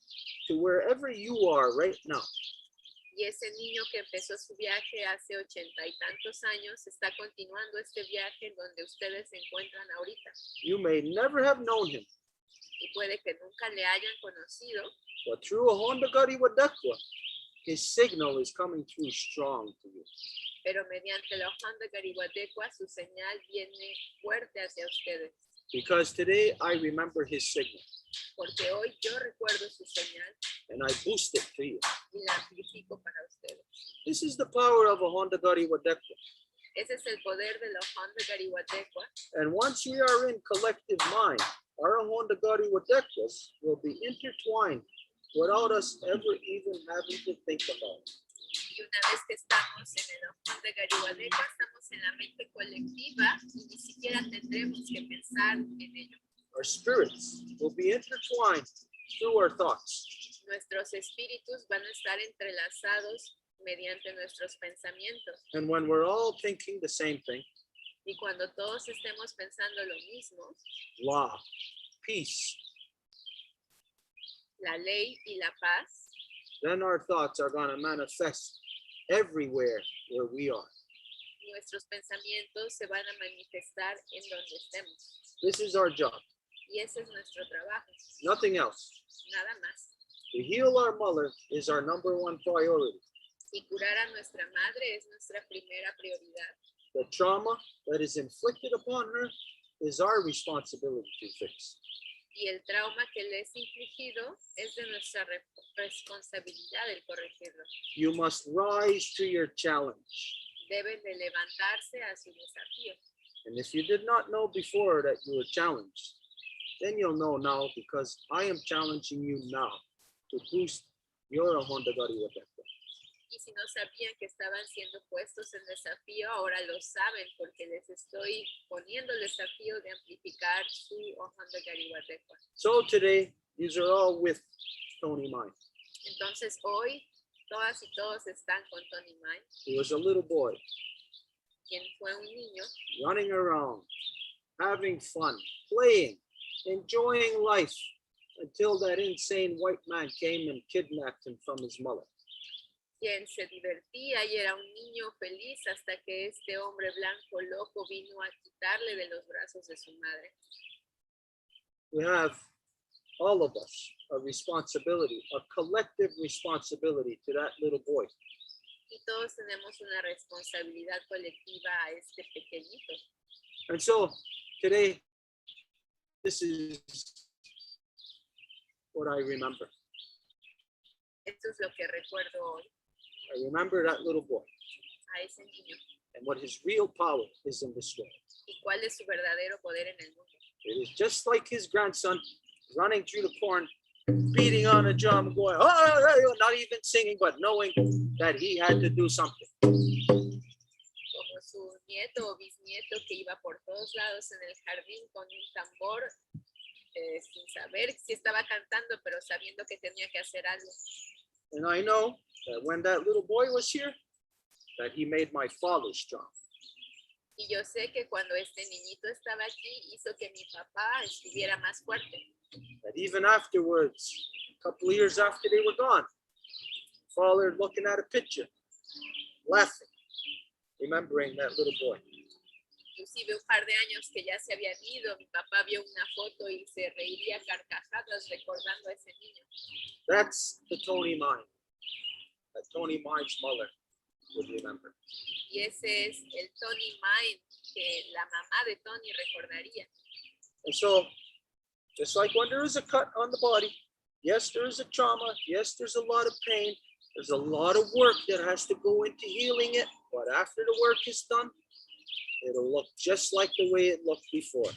to wherever you are right now. Y ese niño que empezó su viaje hace 80 y tantos años está continuando este viaje en donde ustedes se encuentran ahorita. You may never have known him, Y puede que nunca le hayan conocido, but through a Honda Gari Wadekwa, his signal is coming through strong to you. pero mediante la Oján de Garihuatecua su señal viene fuerte hacia ustedes. Because today I remember his signal Porque hoy yo recuerdo su señal and I boost it to you. y la amplifico para ustedes. This is the power of a Honda Gari Wadekwa. Ese es el poder de la Oján de Garihuatecua. And once we are in collective mind, our Honda Gari Wadekwas will be intertwined without us ever even having to think about it. Y una vez que estamos en el Oján de Garihuatecua, estamos en la mente colectiva y ni siquiera tendremos que pensar en ello. Our spirits will be intertwined through our thoughts. Nuestros espíritus van a estar entrelazados mediante nuestros pensamientos. And when we're all thinking the same thing, Y cuando todos estemos pensando lo mismo, law, peace, la ley y la paz, then our thoughts are going to manifest everywhere where we are. nuestros pensamientos se van a manifestar en donde estemos. This is our job, Y ese es nuestro trabajo, nothing else. nada más. To heal our mother is our number one priority. Y curar a nuestra madre es nuestra primera prioridad. The trauma that is inflicted upon her is our responsibility to fix. Y el trauma que le es infligido es de nuestra responsabilidad el corregirlo. You must rise to your challenge. Deben de levantarse a su desafío. And if you did not know before that you were challenged, then you'll know now because I am challenging you now to boost your Honda Gari Wadekwa. Y si no sabían que estaban siendo puestos en desafío, ahora lo saben porque les estoy poniendo el desafío de amplificar su Oján de Garihuatecua. So today, these are all with Tony Mind. Entonces hoy, todas y todos están con Tony Mind, He was a little boy quien fue un niño running around, having fun, playing, enjoying life until that insane white man came and kidnapped him from his mother. quien se divertía y era un niño feliz hasta que este hombre blanco loco vino a quitarle de los brazos de su madre. We have, all of us, a responsibility, a collective responsibility to that little boy. Y todos tenemos una responsabilidad colectiva a este pequeñito. And so today, this is what I remember. Esto es lo que recuerdo hoy, I remember that little boy a ese niño. and what his real power is in this world. ¿Y cuál es su verdadero poder en el mundo? It is just like his grandson running through the corn, beating on a drum, going, oh, not even singing, but knowing that he had to do something. Como su nieto o bisnieto que iba por todos lados en el jardín con un tambor, sin saber si estaba cantando, pero sabiendo que tenía que hacer algo. And I know that when that little boy was here, that he made my father strong. Y yo sé que cuando este niñito estaba aquí, hizo que mi papá estuviera más fuerte. That even afterwards, a couple of years after they were gone, father looking at a picture, laughing, remembering that little boy. Inclusive un par de años que ya se habían ido, mi papá vio una foto y se reiría a carcajadas recordando a ese niño. That's the Tony Mind, that Tony Mind's mother would remember. Y ese es el Tony Mind que la mamá de Tony recordaría. And so, just like when there is a cut on the body, yes, there is a trauma, yes, there's a lot of pain, there's a lot of work that has to go into healing it, but after the work is done, it'll look just like the way it looked before.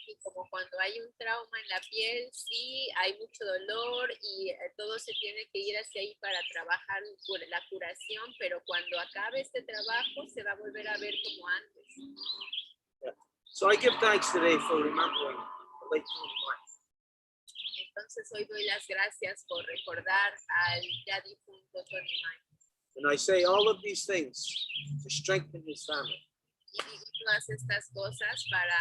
Y como cuando hay un trauma en la piel, sí, hay mucho dolor y todo se tiene que ir hacia ahí para trabajar la curación, pero cuando acabe este trabajo se va a volver a ver como antes. So I give thanks today for remembering the late Tony Mind. Entonces hoy doy las gracias por recordar al ya difunto Tony Mai. And I say all of these things to strengthen his family. Y digo todas estas cosas para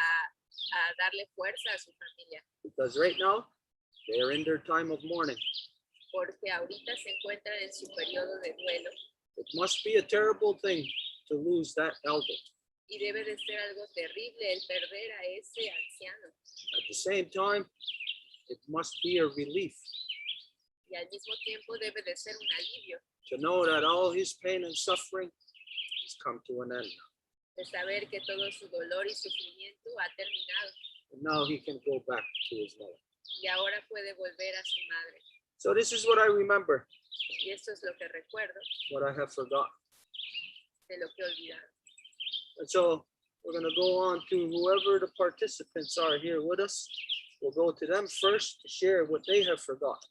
darle fuerza a su familia. Because right now, they are in their time of mourning. Porque ahorita se encuentran en su periodo de duelo. It must be a terrible thing to lose that elder. Y debe de ser algo terrible el perder a ese anciano. At the same time, it must be a relief Y al mismo tiempo debe de ser un alivio to know that all his pain and suffering has come to an end. de saber que todo su dolor y sufrimiento ha terminado. And now he can go back to his mother. Y ahora puede volver a su madre. So this is what I remember, Y esto es lo que recuerdo what I have forgotten. de lo que he olvidado. And so we're going to go on to whoever the participants are here with us. We'll go to them first to share what they have forgotten.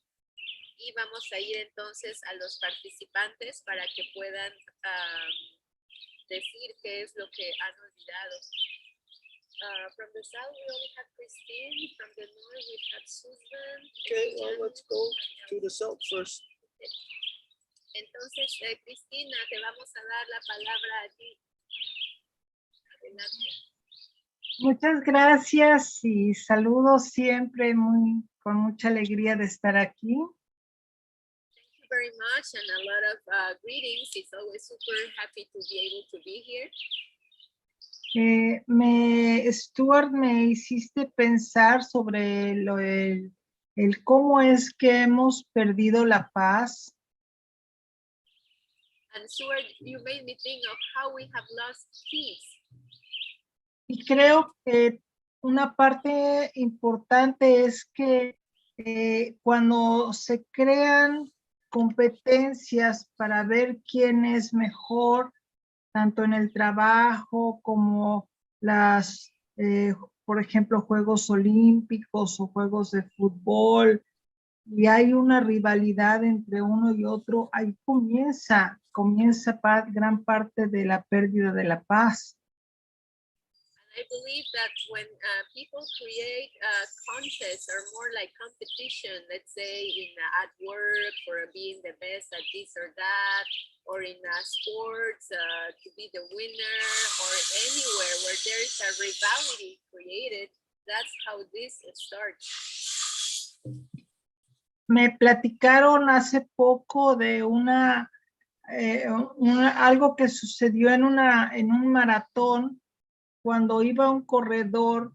Y vamos a ir entonces a los participantes para que puedan decir qué es lo que han olvidado. From the south, we only have Christine. From the north, we have Susan. Okay, well, let's go to the south first. Entonces, Cristina, te vamos a dar la palabra a ti. Adelante. Muchas gracias y saludos siempre con mucha alegría de estar aquí. Thank you very much and a lot of greetings. It's always super happy to be able to be here. Stuart, me hiciste pensar sobre el cómo es que hemos perdido la paz. And Stuart, you made me think of how we have lost peace. Y creo que una parte importante es que cuando se crean competencias para ver quién es mejor, tanto en el trabajo como por ejemplo, Juegos Olímpicos o Juegos de Fútbol, y hay una rivalidad entre uno y otro, ahí comienza gran parte de la pérdida de la paz. I believe that when people create contests or more like competition, let's say at work for being the best at this or that, or in sports to be the winner, or anywhere where there is a rivalry created, that's how this starts. Me platicaron hace poco de algo que sucedió en un maratón, cuando iba un corredor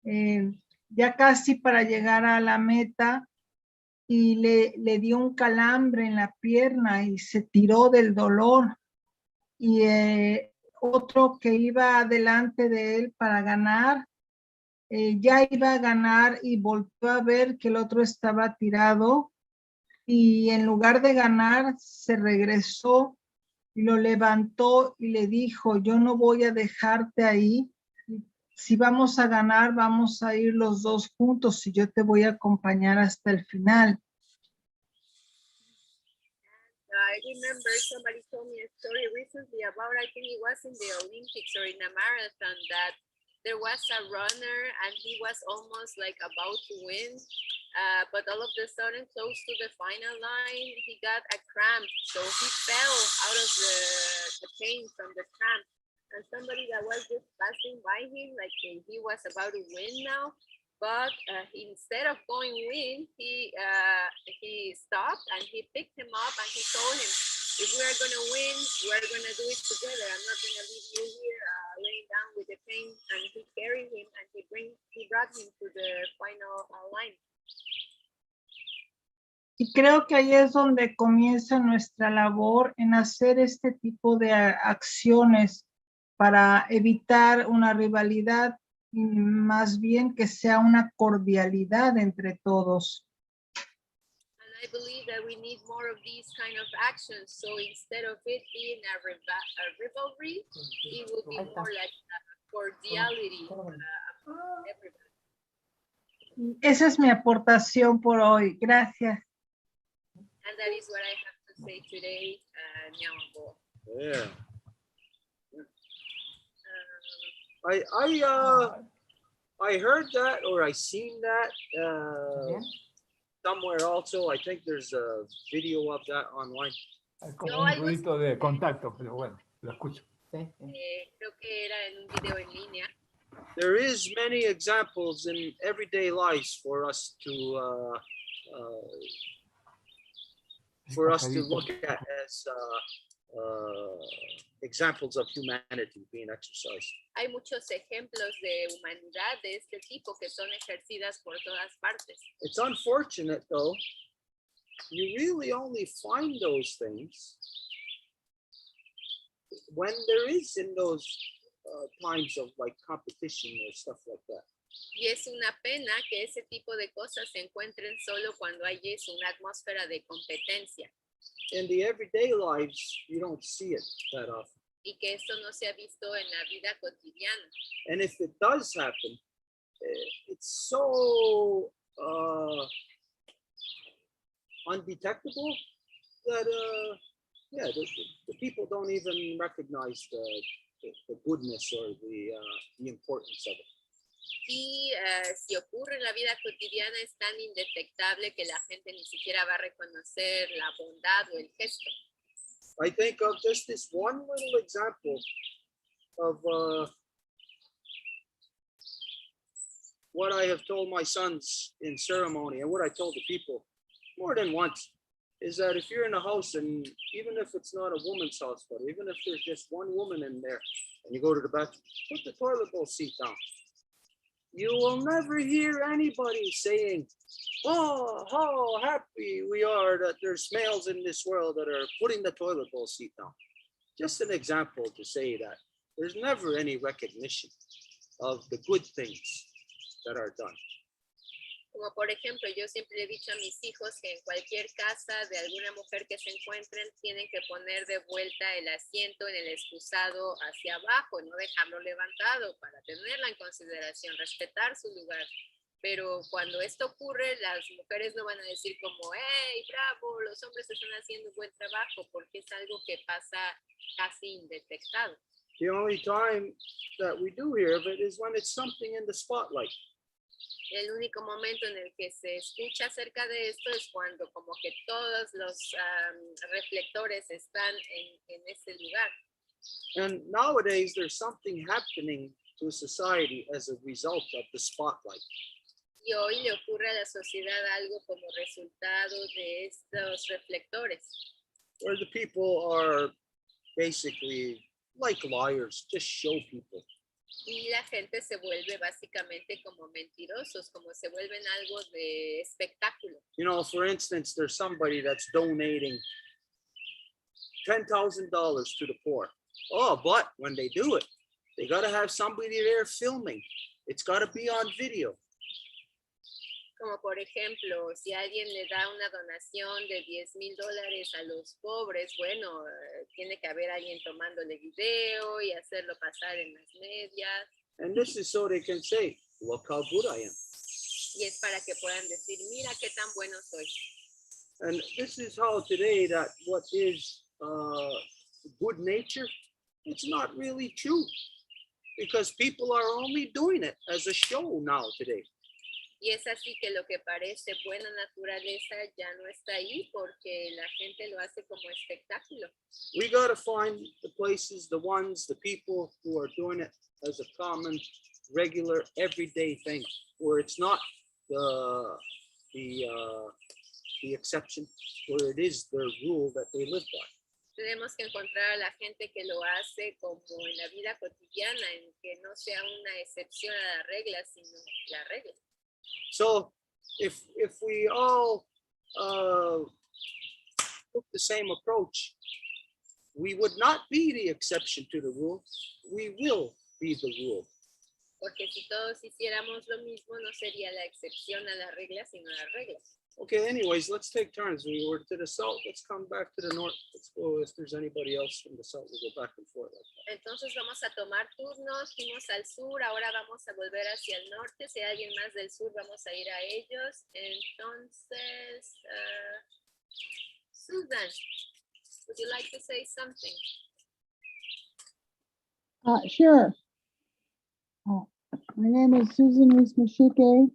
ya casi para llegar a la meta y le dio un calambre en la pierna y se tiró del dolor. Y otro que iba adelante de él para ganar, ya iba a ganar y volvió a ver que el otro estaba tirado y en lugar de ganar se regresó y lo levantó y le dijo: yo no voy a dejarte ahí, si vamos a ganar vamos a ir los dos juntos y yo te voy a acompañar hasta el final. I remember somebody told me a story recently about, I think it was in the Olympics or in a marathon, that there was a runner and he was almost like about to win, but all of a sudden, close to the final line, he got a cramp, so he fell out of the pain from the cramp. And somebody that was just passing by him, like he was about to win now, but instead of going win, he stopped and he picked him up and he told him, if we are gonna win, we're gonna do it together. I'm not gonna leave you here laying down with the pain. And he carried him and he brought him to the final line. Y creo que ahí es donde comienza nuestra labor en hacer este tipo de acciones para evitar una rivalidad y más bien que sea una cordialidad entre todos. And I believe that we need more of these kind of actions. So instead of it being a rivalry, it will be more like a cordiality among everybody. Esa es mi aportación por hoy. Gracias. And that is what I have to say today, Nyambo. Yeah. I heard that, or I seen that somewhere also. I think there's a video of that online. Es como Yo un algo ruido de contacto, pero bueno, lo escucho. Creo que era en un video en línea. There is many examples in everyday lives for us to look at as examples of humanity being exercised. Hay muchos ejemplos de humanidad de este tipo que son ejercidas por todas partes. It's unfortunate, though, you really only find those things when there is in those times of like competition or stuff like that. Y es una pena que ese tipo de cosas se encuentren solo cuando hay eso, una atmósfera de competencia. In the everyday lives, you don't see it that often. Y que eso no se ha visto en la vida cotidiana. And if it does happen, it's so undetectable that the people don't even recognize the goodness or the importance of it. Y si ocurre en la vida cotidiana es tan indetectable que la gente ni siquiera va a reconocer la bondad o el gesto. I think of just this one little example of what I have told my sons in ceremony and what I told the people more than once is that if you're in a house, and even if it's not a woman's house, but even if there's just one woman in there and you go to the bathroom, put the toilet bowl seat down. You will never hear anybody saying, oh, how happy we are that there's males in this world that are putting the toilet bowl seat down. Just an example to say that there's never any recognition of the good things that are done. Como por ejemplo, yo siempre he dicho a mis hijos que en cualquier casa de alguna mujer que se encuentren tienen que poner de vuelta el asiento en el excusado hacia abajo, no dejarlo levantado para tenerla en consideración, respetar su lugar. Pero cuando esto ocurre, las mujeres no van a decir como, hey, bravo, los hombres están haciendo un buen trabajo, porque es algo que pasa casi indetectado. The only time that we do hear of it is when it's something in the spotlight. El único momento en el que se escucha acerca de esto es cuando como que todos los reflectores están en ese lugar. And nowadays there's something happening to society as a result of the spotlight. Y hoy le ocurre a la sociedad algo como resultado de estos reflectores. Where the people are basically like liars, just show people. Y la gente se vuelve básicamente como mentirosos, como se vuelven algo de espectáculo. You know, for instance, there's somebody that's donating $10,000 to the poor. Oh, but when they do it, they got to have somebody there filming. It's got to be on video. Como por ejemplo, si alguien le da una donación de $10,000 a los pobres, bueno, tiene que haber alguien tomándole video y hacerlo pasar en las medias. And this is so they can say, look how good I am. Y es para que puedan decir, mira qué tan bueno soy. And this is how today that what is good nature, it's not really true. Because people are only doing it as a show now today. Y es así que lo que parece buena naturaleza ya no está ahí porque la gente lo hace como espectáculo. We got to find the places, the ones, the people who are doing it as a common, regular, everyday thing, where it's not the exception, where it is the rule that they live by. Tenemos que encontrar a la gente que lo hace como en la vida cotidiana, en que no sea una excepción a la regla, sino la regla. So if we all took the same approach, we would not be the exception to the rule. We will be the rule. Porque si todos hiciéramos lo mismo, no sería la excepción a la regla, sino la regla. Okay, anyways, let's take turns. We were to the south, let's come back to the north. Let's go, if there's anybody else from the south, we'll go back and forth like that. Entonces vamos a tomar turnos, fuimos al sur, ahora vamos a volver hacia el norte. Si hay alguien más del sur, vamos a ir a ellos. Entonces, Susan, would you like to say something? Sure. My name is Susan Rees-Mashike.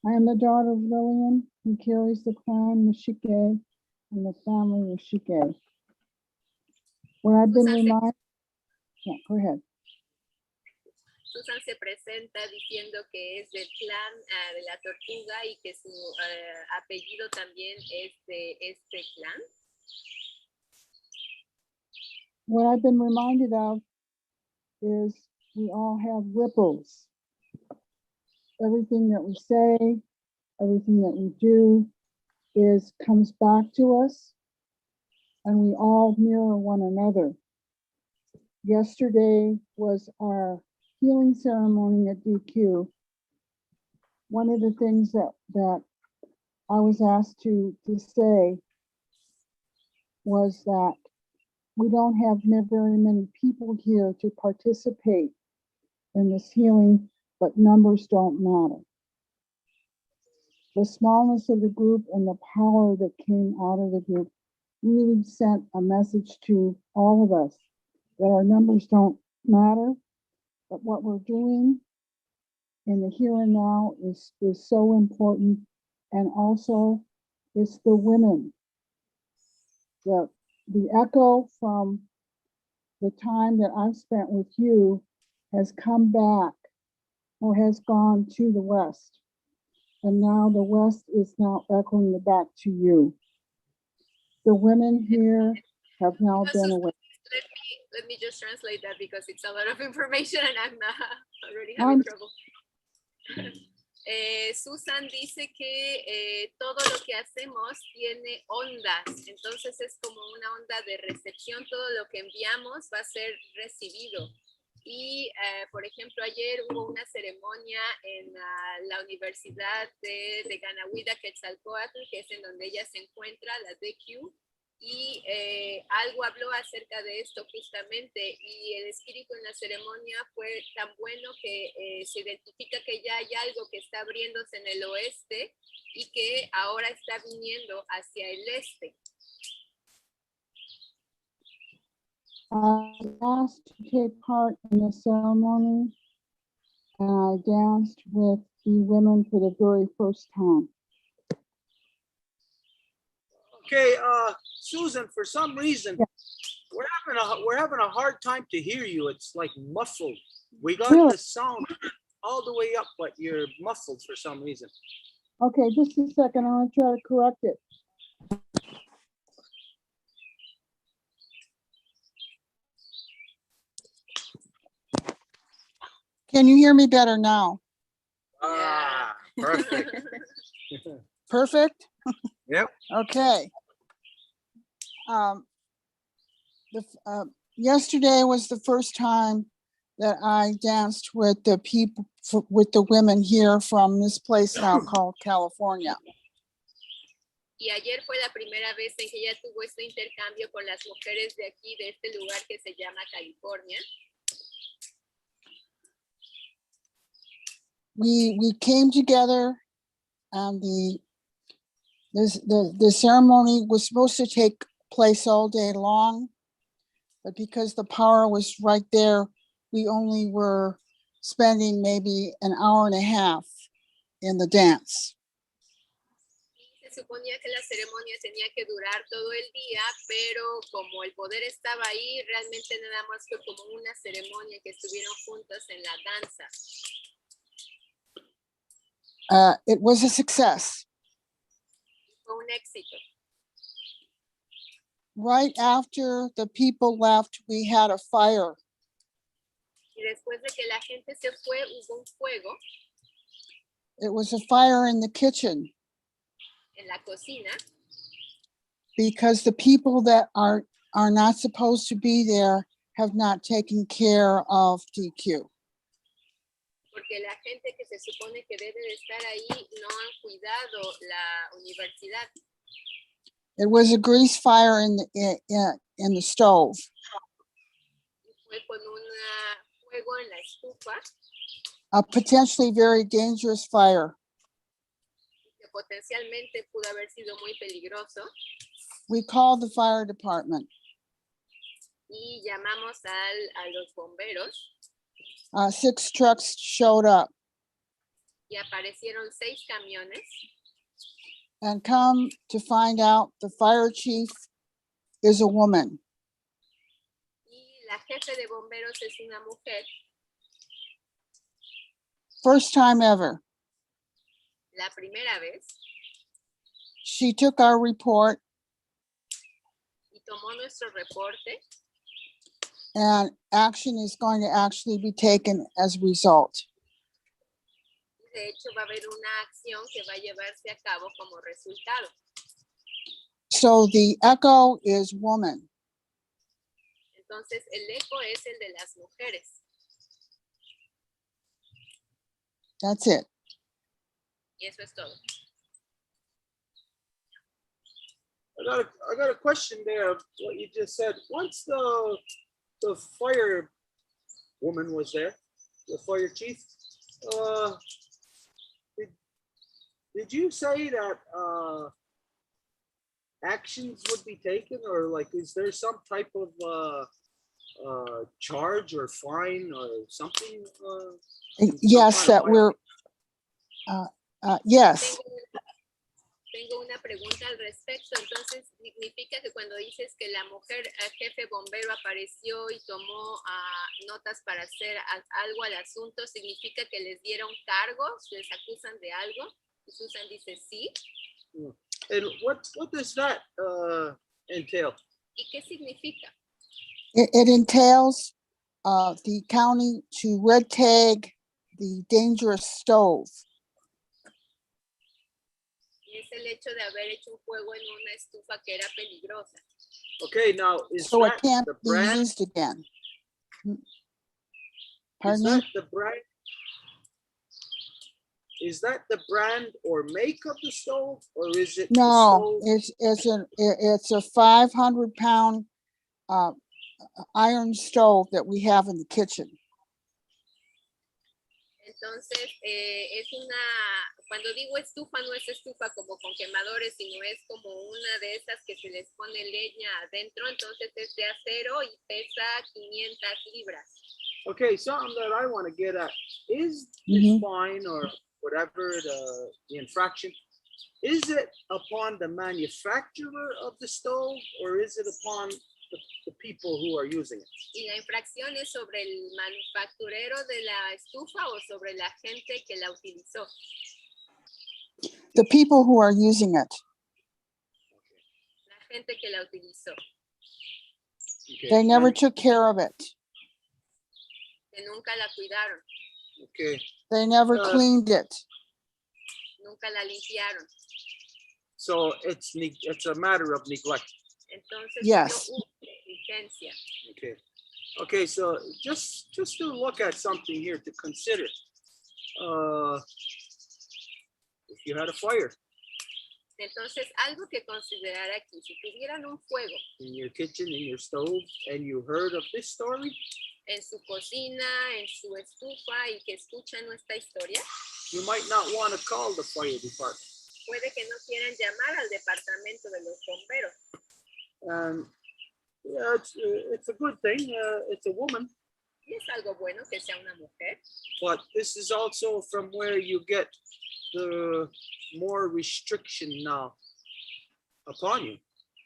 I am the daughter of Lillian who carries the clan Mashike and the family Mashike. What I've been reminded, yeah, go ahead. Susan se presenta diciendo que es del clan de la tortuga y que su apellido también es de este clan. What I've been reminded of is we all have ripples. Everything that we say, everything that we do comes back to us, and we all mirror one another. Yesterday was our healing ceremony at DQ. One of the things that I was asked to say was that we don't have very many people here to participate in this healing, but numbers don't matter. The smallness of the group and the power that came out of the group really sent a message to all of us that our numbers don't matter, but what we're doing in the here and now is so important. And also it's the women. The echo from the time that I've spent with you has come back or has gone to the West. And now the West is now echoing it back to you. The women here have now been away. Let me just translate that because it's a lot of information and I'm already having trouble. Susan dice que todo lo que hacemos tiene ondas, entonces es como una onda de recepción, todo lo que enviamos va a ser recibido. Y, por ejemplo, ayer hubo una ceremonia en la Universidad de Ganahuida, Quetzalcóatl, que es en donde ella se encuentra, la DQ, y algo habló acerca de esto justamente, y el espíritu en la ceremonia fue tan bueno que se identifica que ya hay algo que está abriéndose en el oeste y que ahora está viniendo hacia el este. I was asked to take part in the ceremony, and I danced with the women for the very first time. Okay, Susan, for some reason, we're having a hard time to hear you. It's like muffled. We got Really? the sound all the way up, but you're muffled for some reason. Okay, just a second. I want to try to correct it. Can you hear me better now? Ah, perfect. Perfect? Yep. Okay. Yesterday was the first time that I danced with the people, with the women here from this place now called California. Y ayer fue la primera vez en que ella tuvo este intercambio con las mujeres de aquí, de este lugar que se llama California. We came together, and the ceremony was supposed to take place all day long, but because the power was right there, we only were spending maybe an hour and a half in the dance. Se suponía que la ceremonia tenía que durar todo el día, pero como el poder estaba ahí, realmente nada más fue como una ceremonia que estuvieron juntas en la danza. It was a success. Fue un éxito. Right after the people left, we had a fire. Y después de que la gente se fue, hubo un fuego. It was a fire in the kitchen. En la cocina. Because the people that are not supposed to be there have not taken care of DQ. Porque la gente que se supone que debe de estar ahí no han cuidado la universidad. It was a grease fire in the stove. Fue con un fuego en la estufa. A potentially very dangerous fire. Que potencialmente pudo haber sido muy peligroso. We called the fire department. Y llamamos a los bomberos. 6 trucks showed up. Y aparecieron 6 camiones. and come to find out the fire chief is a woman. Y la jefe de bomberos es una mujer, First time ever. la primera vez, She took our report y tomó nuestro reporte and action is going to actually be taken as a result. y de hecho va a haber una acción que va a llevarse a cabo como resultado. So the echo is woman. Entonces el eco es el de las mujeres. That's it. Y eso es todo. I got a question there of what you just said. Once the fire woman was there, the fire chief, did you say that actions would be taken, or like is there some type of charge or fine or something? Yes, kind of that we're, yes, Tengo una pregunta al respecto. Entonces, significa que cuando dices que la mujer jefe bombero apareció y tomó notas para hacer algo al asunto, significa que les dieron cargos, les acusan de algo. Y Susan dice sí. And what does that entail? ¿Y qué significa? it entails the county to red tag the dangerous stove. Y es el hecho de haber hecho un fuego en una estufa que era peligrosa. Okay, now is So it that can't the be brand? used again. Is Pardon me? that the brand? Is that the brand or make of the stove, or is it the No, stove? it's a 500-pound iron stove that we have in the kitchen. Entonces, es una, cuando digo estufa, no es estufa como con quemadores, sino es como una de esas que se les pone leña adentro. Entonces es de acero y pesa 500 libras. Okay, something that I want to get at is this fine or whatever the infraction. Is it upon the manufacturer of the stove, or is it upon the people who are using it? ¿Y la infracción es sobre el manufacturero de la estufa o sobre la gente que la utilizó? The people who are using it. La gente que la utilizó, Okay. They never and- took care of it. que nunca la cuidaron, Okay, They never cleaned it. nunca la limpiaron. so it's a matter of neglect. Entonces, Yes. solo hubo negligencia. Okay. Okay, so just to look at something here to consider. If you had a fire Entonces, algo que considerar aquí, si tuvieran un fuego in your kitchen, in your stove, and you heard of this story, en su cocina, en su estufa y que escuchan nuestra historia, you might not want to call the fire department. puede que no quieran llamar al departamento de los bomberos. And yeah, it's a good thing. It's a woman, Y es algo bueno que sea una mujer, but this is also from where you get the more restriction now upon you.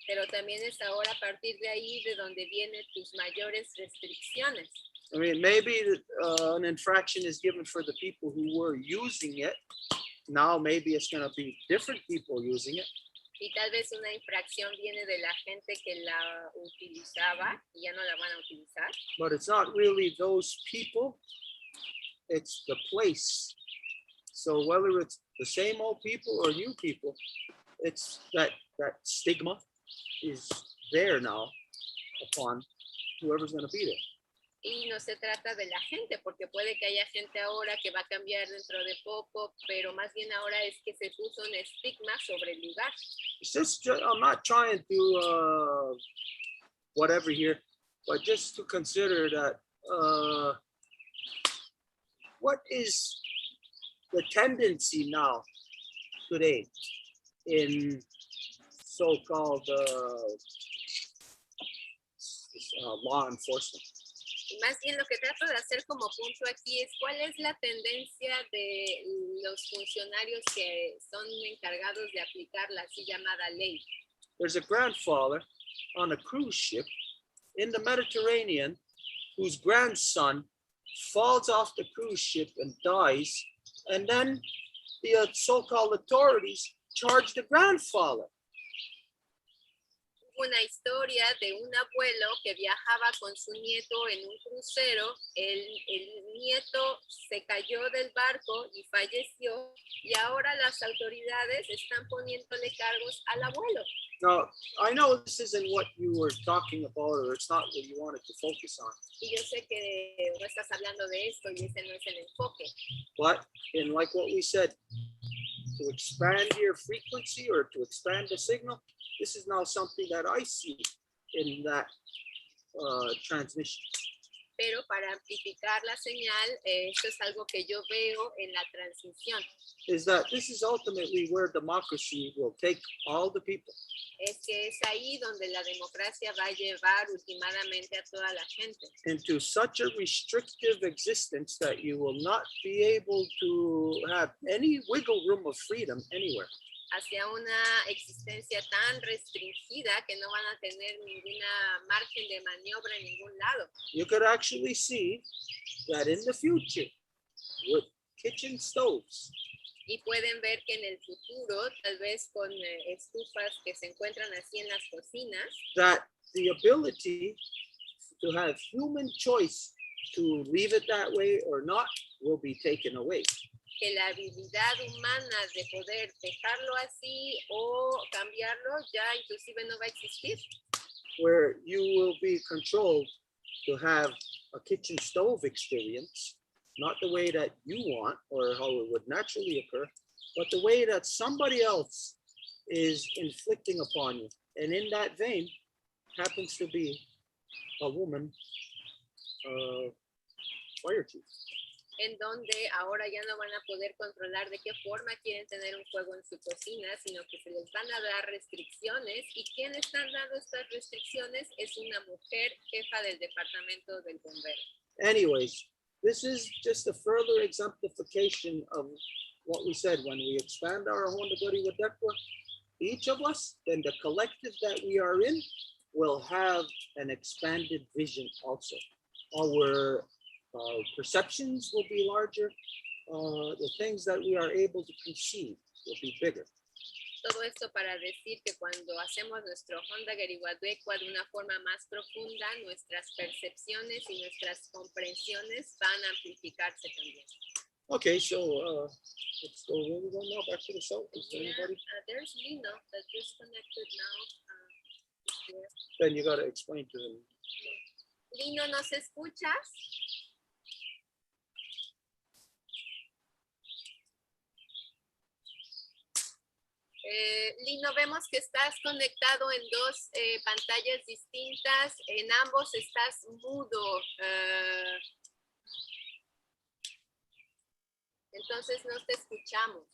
pero también es ahora a partir de ahí de donde vienen tus mayores restricciones. I mean, maybe an infraction is given for the people who were using it. Now maybe it's going to be different people using it. Y tal vez una infracción viene de la gente que la utilizaba y ya no la van a utilizar. But it's not really those people, it's the place. So whether it's the same old people or new people, it's that stigma is there now upon whoever's going to be there. Y no se trata de la gente, porque puede que haya gente ahora que va a cambiar dentro de poco, pero más bien ahora es que se puso un estigma sobre el lugar. It's just I'm not trying to whatever here, but just to consider that what is the tendency now today in so-called law enforcement? Y más bien lo que trato de hacer como punto aquí es cuál es la tendencia de los funcionarios que son encargados de aplicar la así llamada ley. There's a grandfather on a cruise ship in the Mediterranean whose grandson falls off the cruise ship and dies, and then the so-called authorities charge the grandfather. Una historia de un abuelo que viajaba con su nieto en un crucero, el nieto se cayó del barco y falleció, y ahora las autoridades están poniéndole cargos al abuelo. Now, I know this isn't what you were talking about, or it's not what you wanted to focus on, Y yo sé que no estás hablando de esto y ese no es el enfoque, but in like what we said, to expand your frequency or to expand the signal, this is now something that I see in that transmission. pero para amplificar la señal, esto es algo que yo veo en la transmisión. Is that this is ultimately where democracy will take all the people. Es que es ahí donde la democracia va a llevar ultimadamente a toda la gente. Into such a restrictive existence that you will not be able to have any wiggle room of freedom anywhere. Hacia una existencia tan restringida que no van a tener ninguna margen de maniobra en ningún lado. You could actually see that in the future with kitchen stoves, Y pueden ver que en el futuro, tal vez con estufas que se encuentran así en las cocinas, that the ability to have human choice to leave it that way or not will be taken away. que la habilidad humana de poder dejarlo así o cambiarlo ya inclusive no va a existir. Where you will be controlled to have a kitchen stove experience, not the way that you want or how it would naturally occur, but the way that somebody else is inflicting upon you. And in that vein happens to be a woman fire chief. En donde ahora ya no van a poder controlar de qué forma quieren tener un fuego en su cocina, sino que se les van a dar restricciones. ¿Y quién están dando estas restricciones? Es una mujer jefa del departamento del bombero. Anyways, this is just a further exemplification of what we said when we expand our Honda Goody Wadekwa, each of us, then the collective that we are in will have an expanded vision also. Our perceptions will be larger. The things that we are able to conceive will be bigger. Todo esto para decir que cuando hacemos nuestro Honda Garihuadecua de una forma más profunda, nuestras percepciones y nuestras comprensiones van a amplificarse también. Okay, so let's go where we go now, back to the south. Is there Yeah, anybody? there's Lino that just connected now. Here. Then you got to explain to them. Lino, ¿nos escuchas? Lino, vemos que estás conectado en dos pantallas distintas. En ambos estás mudo. Entonces no te escuchamos.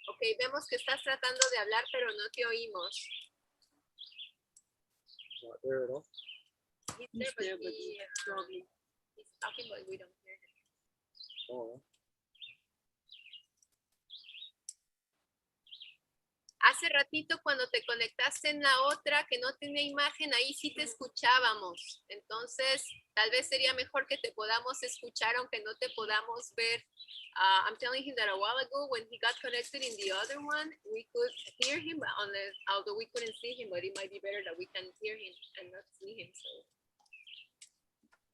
Ok, vemos que estás tratando de hablar, pero no te oímos. Not there at all. He's there, but he's talking, but we don't hear him. Oh, Hace ratito cuando te conectaste en la otra que no tenía imagen, ahí sí te escuchábamos. Entonces, tal vez sería mejor que te podamos escuchar aunque no te podamos ver. I'm telling him that a while ago when he got connected in the other one, we could hear him, although we couldn't see him, but it might be better that we can hear him and not see him. So.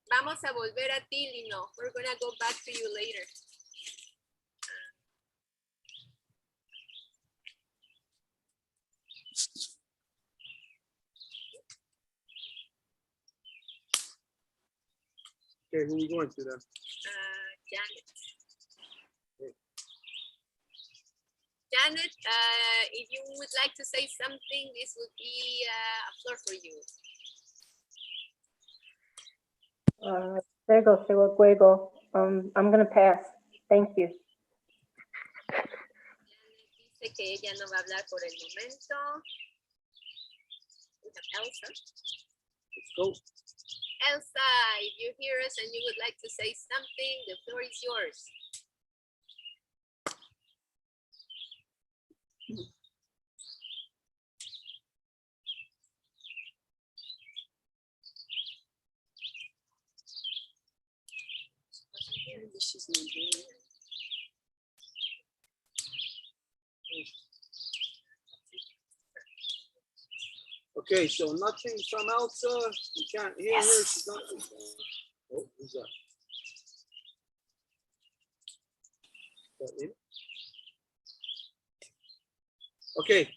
Vamos a volver a ti, Lino. We're going to go back to you later. okay, who are we going to then? Janet. Janet, if you would like to say something, this would be a floor for you. Luego. I'm going to pass. Thank you. Janet dice que ella no va a hablar por el momento. Elsa. Let's go. Elsa, if you hear us and you would like to say something, the floor is yours. Okay, so nothing from Elsa. You can't hear her. She's not. Oh, who's that? Okay.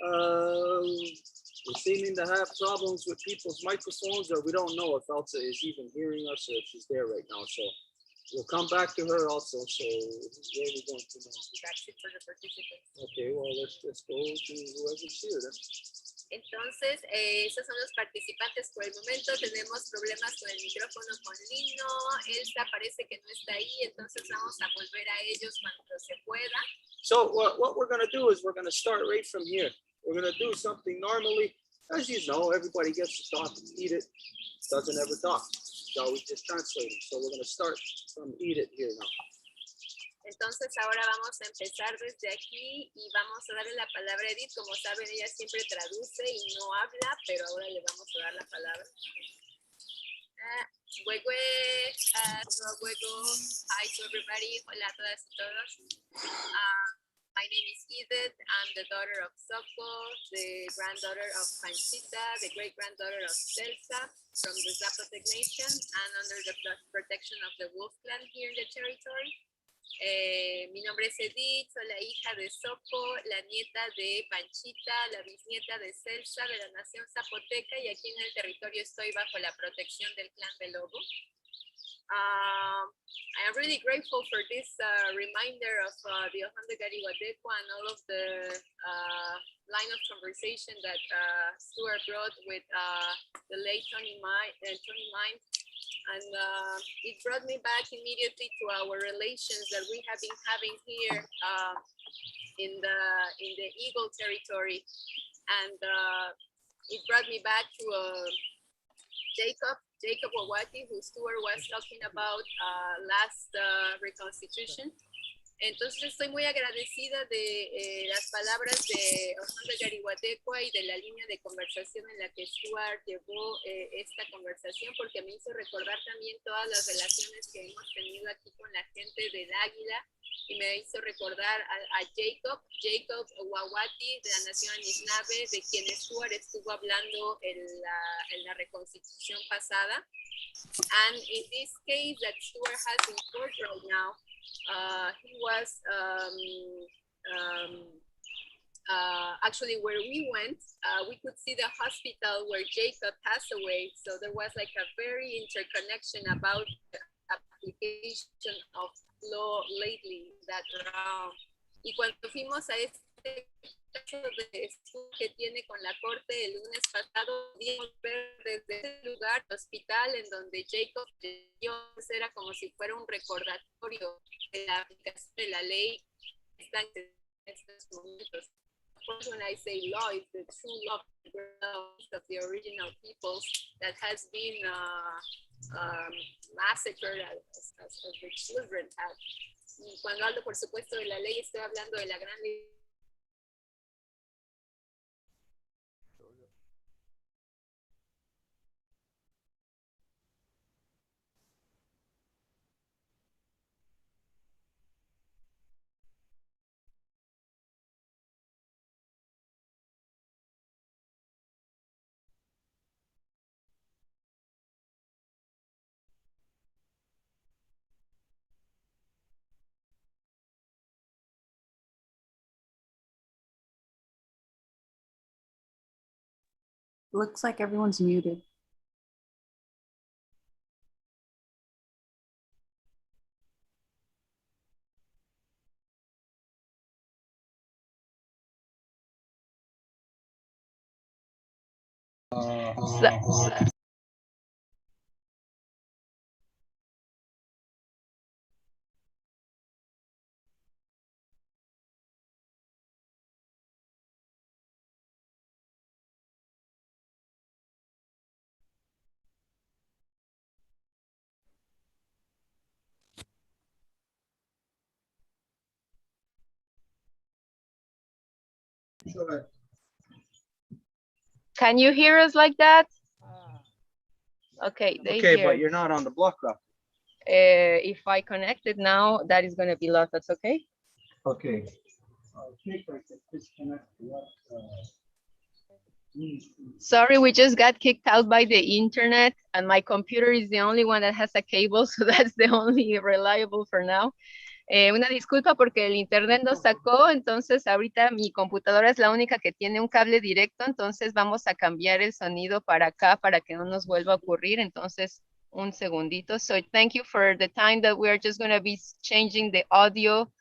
We're seeming to have problems with people's microphones, or we don't know if Elsa is even hearing us or if she's there right now. So we'll come back to her also. So where are we going to now? That's it for the participants. Okay, well, let's go to whoever's here then. Entonces, esos son los participantes por el momento. Tenemos problemas con el micrófono con Lino. Elsa parece que no está ahí, entonces vamos a volver a ellos cuando se pueda. So what we're going to do is we're going to start right from here. We're going to do something normally. As you know, everybody gets to talk, eat it, doesn't ever talk. So we just translate it. So we're going to start from eat it here now. Entonces ahora vamos a empezar desde aquí y vamos a darle la palabra a Edith. Como saben, ella siempre traduce y no habla, pero ahora le vamos a dar la palabra. Hi to everybody. Hola a todas y todos. My name is Edith. I'm the daughter of Soko, the granddaughter of Panchita, the great-granddaughter of Celsa from the Zapotec Nation and under the protection of the Wolf Clan here in the territory. Mi nombre es Edith, soy la hija de Soko, la nieta de Panchita, la bisnieta de Celsa de la nación zapoteca y aquí en el territorio estoy bajo la protección del clan de Lobo. I am really grateful for this reminder of the Ojanda Gariwadeco and all of the line of conversation that Stuart brought with the late Tony Mine. And it brought me back immediately to our relations that we have been having here in the Eagle territory. And it brought me back to Jacob Owati, who Stuart was talking about last Reconstitution. Entonces estoy muy agradecida de las palabras de Ojanda Gariwatecoa y de la línea de conversación en la que Stuart llevó esta conversación, porque me hizo recordar también todas las relaciones que hemos tenido aquí con la gente del Águila y me hizo recordar a Jacob Wawati de la nación Anishinaabe, de quien Stuart estuvo hablando en la reconstitución pasada. And in this case that Stuart has in court right now, he was actually where we went, we could see the hospital where Jacob passed away. So there was like a very interconnection about the application of law lately that round. Y cuando fuimos a este caso de estudio que tiene con la corte el lunes pasado, pudimos ver desde ese lugar, el hospital en donde Jacob era como si fuera un recordatorio de la aplicación de la ley en estos momentos. Of course, when I say law, it's the true law of the original peoples that has been massacred as the children have. Y cuando hablo, por supuesto, de la ley, estoy hablando de la gran ley. Looks like everyone's muted. Sure. Can you hear us like that? Okay, they Okay, hear. but you're not on the block route. If I connect it now, that is going to be lost. That's okay. Okay. I think I can disconnect the Sorry, we just got kicked out by the internet and my computer is the only one that has a cable, so that's the only reliable for now. Una disculpa porque el internet nos sacó, entonces ahorita mi computadora es la única que tiene un cable directo, entonces vamos a cambiar el sonido para acá para que no nos vuelva a ocurrir, entonces un segundito. So thank you for the time that we are just going to be changing the audio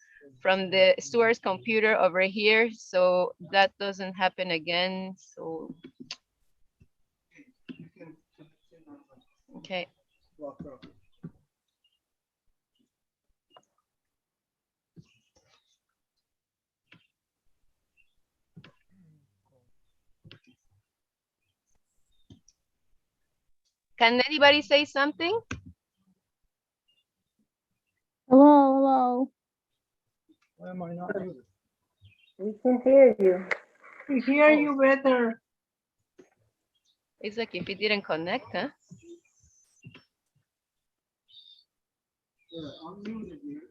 from the Stuart's computer over here, so that doesn't happen again. So okay. Can anybody say something? Hello, hello. Why am I not muted? We can hear you. We hear you better. It's like if it didn't connect, huh? Yeah, I'm muted here.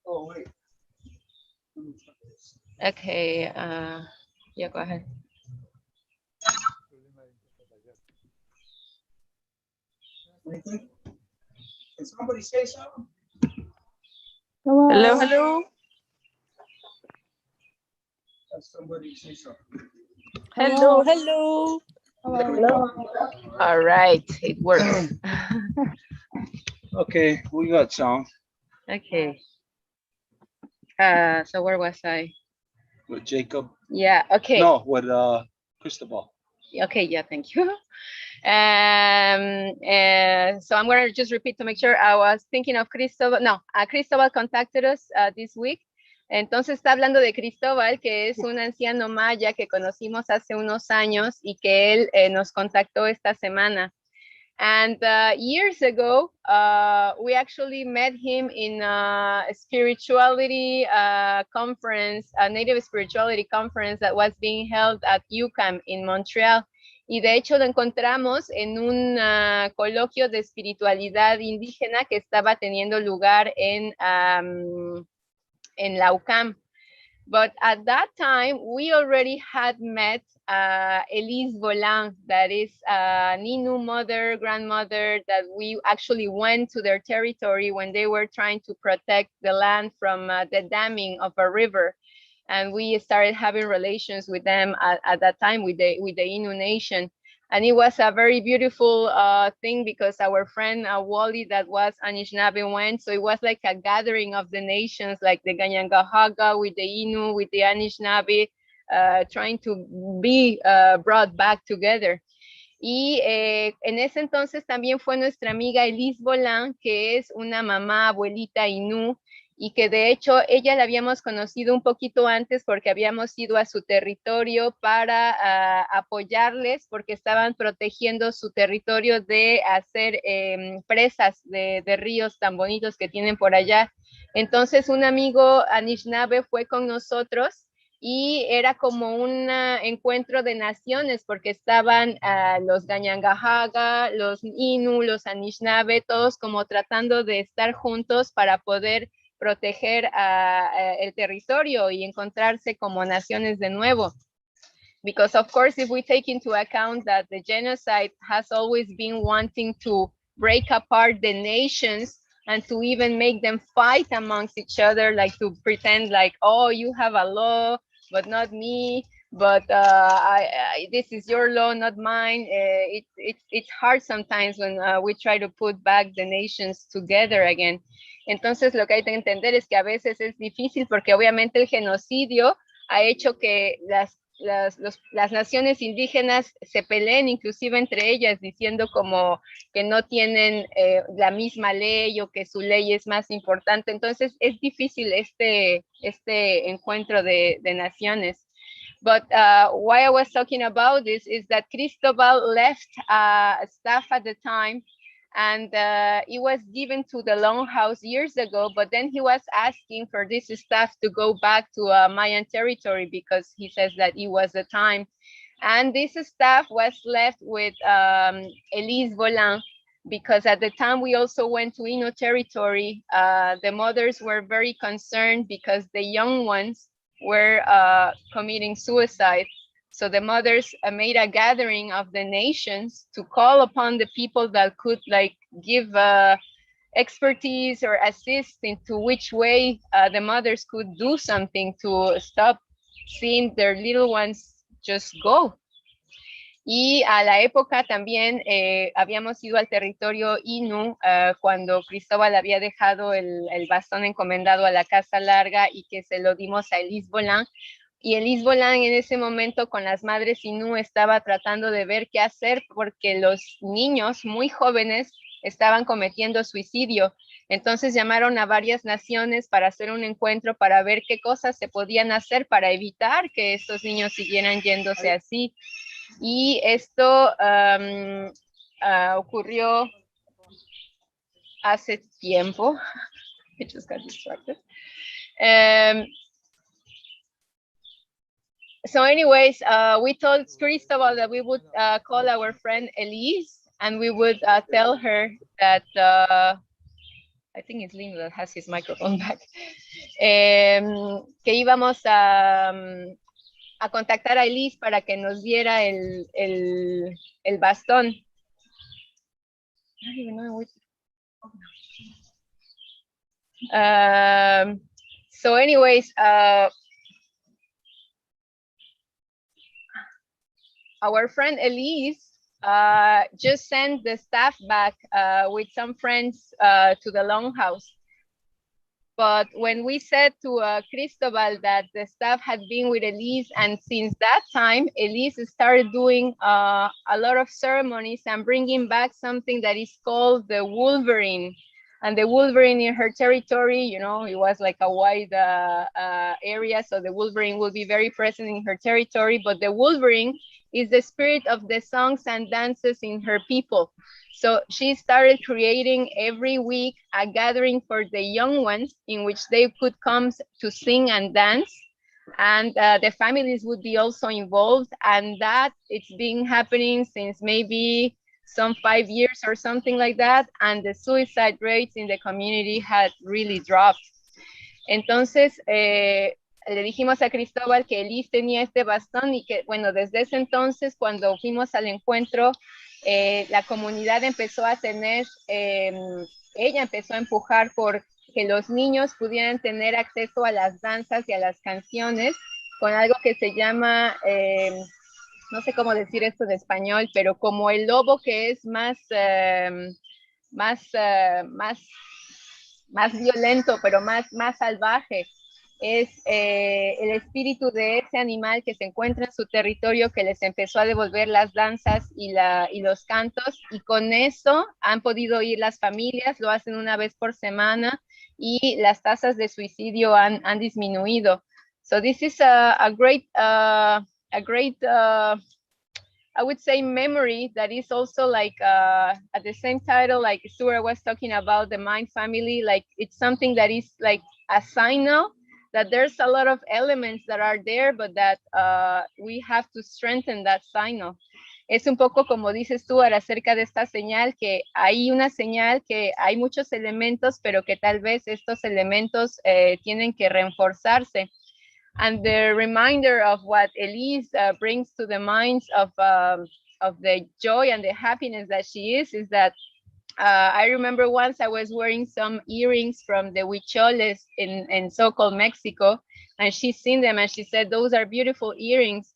Oh, wait. Let me try this. Okay, yeah, go ahead. Anything? Can somebody say something? Hello. Hello, hello. Have somebody say something. Hello, hello. Hello. All right, it works. Okay, we got sound Okay. So where was I? with Jacob. Yeah, okay. No, with Cristobal. Okay, yeah, thank you. So I'm going to just repeat to make sure. I was thinking of Cristobal. No, Cristobal contacted us this week. Entonces está hablando de Cristóbal, que es un anciano maya que conocimos hace unos años y que él nos contactó esta semana. And years ago, we actually met him in a spirituality conference, a native spirituality conference that was being held at UCAM in Montreal. Y de hecho lo encontramos en un coloquio de espiritualidad indígena que estaba teniendo lugar en la UCAM. But at that time, we already had met Elise Volan, that is Ninu mother, grandmother, that we actually went to their territory when they were trying to protect the land from the damming of a river. And we started having relations with them at that time with the Innu Nation. And it was a very beautiful thing because our friend Wally, that was Anishinaabe, went. So it was like a gathering of the nations, like the Ganyangahaga with the Innu, with the Anishinaabe, trying to be brought back together. Y en ese entonces también fue nuestra amiga Elise Volan, que es una mamá abuelita Innu, y que de hecho ella la habíamos conocido un poquito antes porque habíamos ido a su territorio para apoyarles porque estaban protegiendo su territorio de hacer presas de ríos tan bonitos que tienen por allá. Entonces un amigo Anishinaabe fue con nosotros y era como un encuentro de naciones porque estaban los Ganyangahaga, los Innu, los Anishinaabe, todos como tratando de estar juntos para poder proteger el territorio y encontrarse como naciones de nuevo. Because of course, if we take into account that the genocide has always been wanting to break apart the nations and to even make them fight amongst each other, like to pretend like, oh, you have a law, but not me, but this is your law, not mine. It's hard sometimes when we try to put back the nations together again. Entonces, lo que hay que entender es que a veces es difícil porque obviamente el genocidio ha hecho que las naciones indígenas se peleen inclusive entre ellas, diciendo como que no tienen la misma ley o que su ley es más importante. Entonces, es difícil este encuentro de naciones. But why I was talking about this is that Cristobal left staff at the time, And it was given to the Longhouse years ago, but then he was asking for this staff to go back to Mayan territory because he says that it was the time. And this staff was left with Elise Volan, because at the time we also went to Innu territory. The mothers were very concerned because the young ones were committing suicide. So the mothers made a gathering of the nations to call upon the people that could like give expertise or assist into which way the mothers could do something to stop seeing their little ones just go. Y a la época también habíamos ido al territorio Innu cuando Cristóbal había dejado el bastón encomendado a la Casa Larga y que se lo dimos a Elise Volan. Y Elise Volan en ese momento con las madres Innu estaba tratando de ver qué hacer porque los niños muy jóvenes estaban cometiendo suicidio. Entonces llamaron a varias naciones para hacer un encuentro para ver qué cosas se podían hacer para evitar que estos niños siguieran yéndose así. Y esto ocurrió hace tiempo. I just got distracted. So anyways, we told Cristobal that we would call our friend Elise and we would tell her that, I think it's Lino that has his microphone back, que íbamos a contactar a Elise para que nos diera el bastón. So anyways, our friend Elise just sent the staff back with some friends to the Longhouse. But when we said to Cristobal that the staff had been with Elise, and since that time, Elise started doing a lot of ceremonies and bringing back something that is called the Wolverine. And the Wolverine in her territory, you know, it was like a wide area, so the Wolverine will be very present in her territory, but the Wolverine is the spirit of the songs and dances in her people. So she started creating every week a gathering for the young ones in which they could come to sing and dance. And the families would be also involved. And that it's been happening since maybe some 5 years or something like that. And the suicide rates in the community had really dropped. Entonces, le dijimos a Cristóbal que Elise tenía este bastón y que, bueno, desde ese entonces, cuando fuimos al encuentro, la comunidad empezó a tener, ella empezó a empujar por que los niños pudieran tener acceso a las danzas y a las canciones con algo que se llama, no sé cómo decir esto en español, pero como el lobo que es más violento, pero más salvaje. Es el espíritu de ese animal que se encuentra en su territorio que les empezó a devolver las danzas y los cantos, y con eso han podido ir las familias, lo hacen una vez por semana y las tasas de suicidio han disminuido. So this is a great I would say memory that is also like at the same title, like Stuart was talking about the Mind family, like it's something that is like a signal that there's a lot of elements that are there, but that we have to strengthen that signal. Es un poco como dices tú acerca de esta señal, que hay una señal que hay muchos elementos, pero que tal vez estos elementos tienen que reforzarse. And the reminder of what Elise brings to the minds of the joy and the happiness that she is that I remember once I was wearing some earrings from the Huicholes in so-called Mexico, and she's seen them and she said, those are beautiful earrings.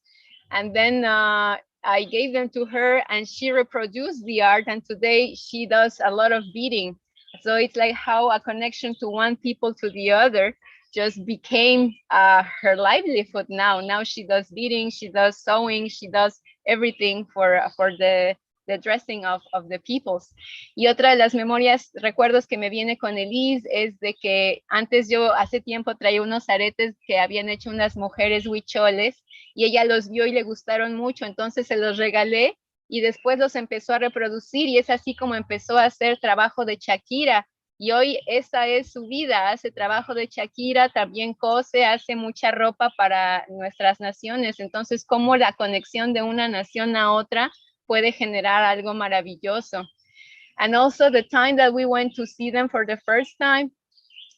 And then I gave them to her and she reproduced the art, and today she does a lot of beading. So it's like how a connection to one people to the other just became her livelihood now. Now she does beading, she does sewing, she does everything for the dressing of the peoples. Y otra de las memorias, recuerdos que me viene con Elise es de que antes yo hace tiempo traía unos aretes que habían hecho unas mujeres huicholes y ella los vio y le gustaron mucho, entonces se los regalé y después los empezó a reproducir y es así como empezó a hacer trabajo de Shakira. Y hoy esa es su vida, hace trabajo de Shakira, también cose, hace mucha ropa para nuestras naciones. Entonces, cómo la conexión de una nación a otra puede generar algo maravilloso. And also the time that we went to see them for the first time,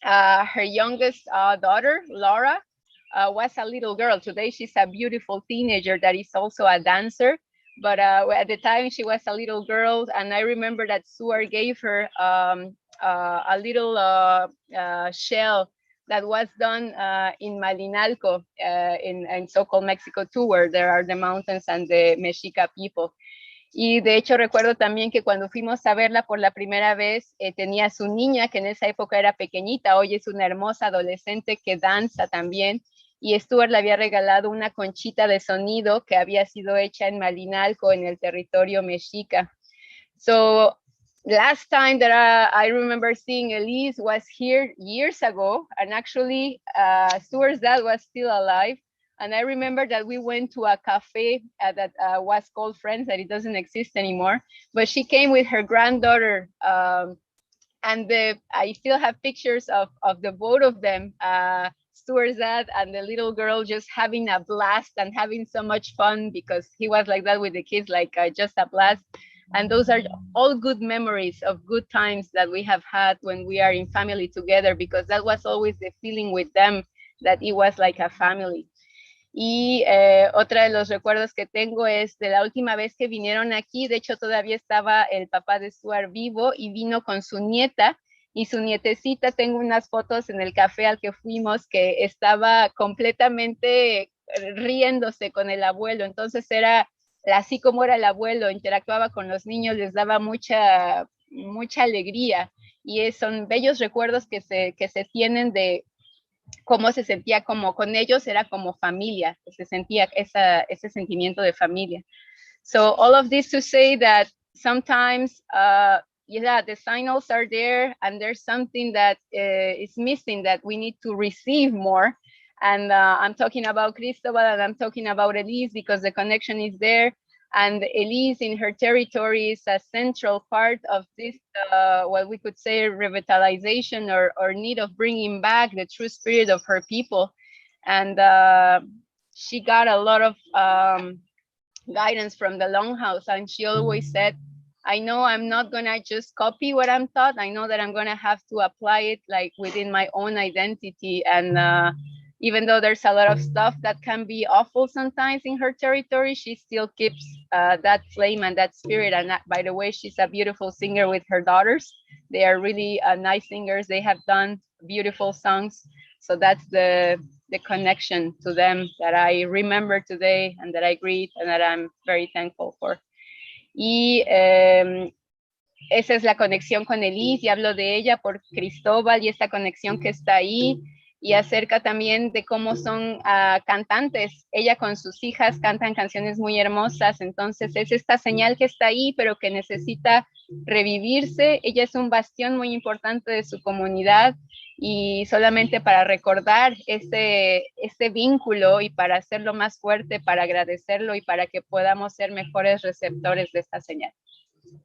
her youngest daughter, Laura, was a little girl. Today, she's a beautiful teenager that is also a dancer. But at the time, she was a little girl. And I remember that Suar gave her a little shell that was done in Malinalco, in so-called Mexico too, where there are the mountains and the Mexica people. Y de hecho recuerdo también que cuando fuimos a verla por la primera vez, tenía su niña, que en esa época era pequeñita, hoy es una hermosa adolescente que danza también, y Stuart le había regalado una conchita de sonido que había sido hecha en Malinalco, en el territorio mexica. So last time that I remember seeing Elise was here years ago, and actually Stuart's dad was still alive. And I remember that we went to a cafe that was called Friends, that it doesn't exist anymore. But she came with her granddaughter. And I still have pictures of the both of them, Stuart's dad and the little girl, just having a blast and having so much fun, because he was like that with the kids, like just a blast. And those are all good memories of good times that we have had when we are in family together, because that was always the feeling with them, that it was like a family. Y otra de los recuerdos que tengo es de la última vez que vinieron aquí. De hecho, todavía estaba el papá de Stuart vivo y vino con su nieta y su nietecita. Tengo unas fotos en el café al que fuimos que estaba completamente riéndose con el abuelo. Entonces era así como era el abuelo, interactuaba con los niños, les daba mucha alegría. Y son bellos recuerdos que se tienen de cómo se sentía como con ellos, era como familia, se sentía ese sentimiento de familia. So all of this to say that sometimes, the signals are there and there's something that is missing that we need to receive more. And I'm talking about Cristobal and I'm talking about Elise because the connection is there. And Elise in her territory is a central part of this, what we could say revitalization or need of bringing back the true spirit of her people. And she got a lot of guidance from the Longhouse. And she always said, I know I'm not gonna just copy what I'm taught. I know that I'm gonna have to apply it like within my own identity. And even though there's a lot of stuff that can be awful sometimes in her territory, she still keeps that flame and that spirit. And by the way, she's a beautiful singer with her daughters. They are really nice singers. They have done beautiful songs. So that's the connection to them that I remember today and that I greet and that I'm very thankful for. Y esa es la conexión con Elise, y hablo de ella por Cristóbal y esta conexión que está ahí. Y acerca también de cómo son cantantes. Ella con sus hijas cantan canciones muy hermosas, entonces es esta señal que está ahí, pero que necesita revivirse. Ella es un bastión muy importante de su comunidad y solamente para recordar este vínculo y para hacerlo más fuerte, para agradecerlo y para que podamos ser mejores receptores de esta señal.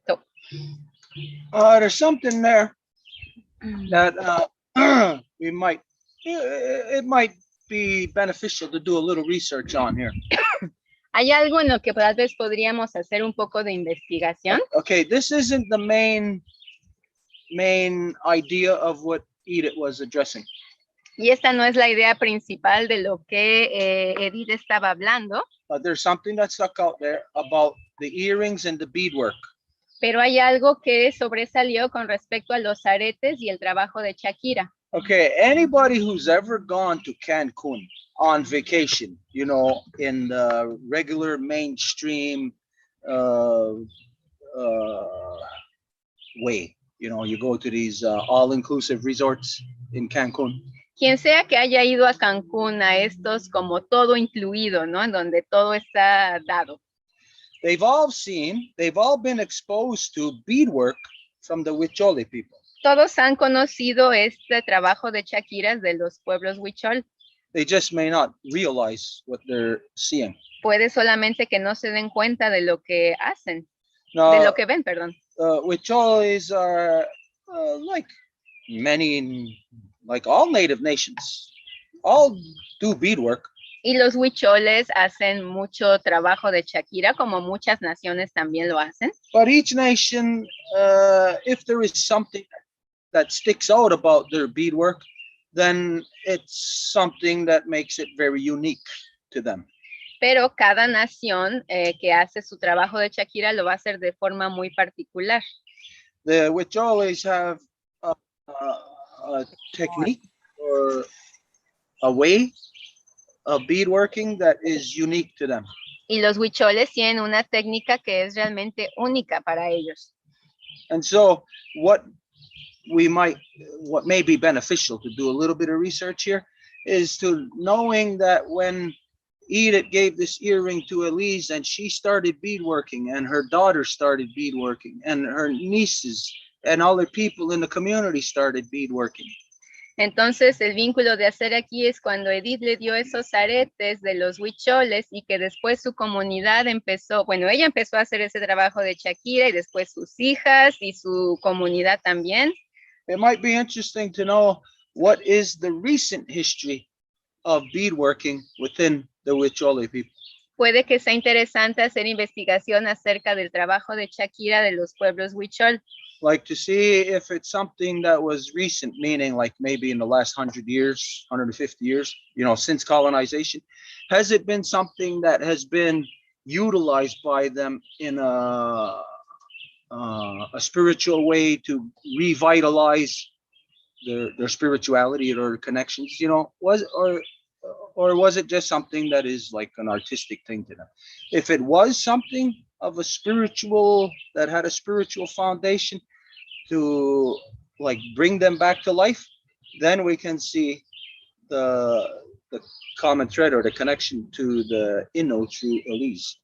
So. There's something there that it might be beneficial to do a little research on here. Hay algo en lo que tal vez podríamos hacer un poco de investigación. Okay, this isn't the main idea of what Edith was addressing. Y esta no es la idea principal de lo que Edith estaba hablando. But there's something that stuck out there about the earrings and the beadwork. Pero hay algo que sobresalió con respecto a los aretes y el trabajo de Shakira. Okay, anybody who's ever gone to Cancun on vacation, you know, in the regular mainstream way, you know, you go to these all-inclusive resorts in Cancun. Quien sea que haya ido a Cancún, a estos como todo incluido, ¿no? En donde todo está dado. They've all been exposed to beadwork from the Huichol people. Todos han conocido este trabajo de Shakira de los pueblos Huichol. They just may not realize what they're seeing. Puede solamente que no se den cuenta de lo que hacen, de Now, lo que ven, perdón. Huicholes are like like all native nations, all do beadwork. Y los huicholes hacen mucho trabajo de Shakira, como muchas naciones también lo hacen. But each nation, if there is something that sticks out about their beadwork, then it's something that makes it very unique to them. Pero cada nación que hace su trabajo de Shakira lo va a hacer de forma muy particular. The Huicholes have a technique or a way of beadworking that is unique to them. Y los huicholes tienen una técnica que es realmente única para ellos. And so what may be beneficial to do a little bit of research here is to knowing that when Edith gave this earring to Elise and she started beadworking and her daughter started beadworking and her nieces and other people in the community started beadworking. Entonces, el vínculo de hacer aquí es cuando Edith le dio esos aretes de los huicholes y que después su comunidad empezó, bueno, ella empezó a hacer ese trabajo de Shakira y después sus hijas y su comunidad también. It might be interesting to know what is the recent history of beadworking within the Huichole people. Puede que sea interesante hacer investigación acerca del trabajo de Shakira de los pueblos huichol. Like to see if it's something that was recent, meaning like maybe in the last 100 years, 150 years, you know, since colonization. Has it been something that has been utilized by them in a spiritual way to revitalize their spirituality or connections, you know, or was it just something that is like an artistic thing to them? If it was something of a spiritual, that had a spiritual foundation to like bring them back to life, then we can see the common thread or the connection to the Inno through Elise.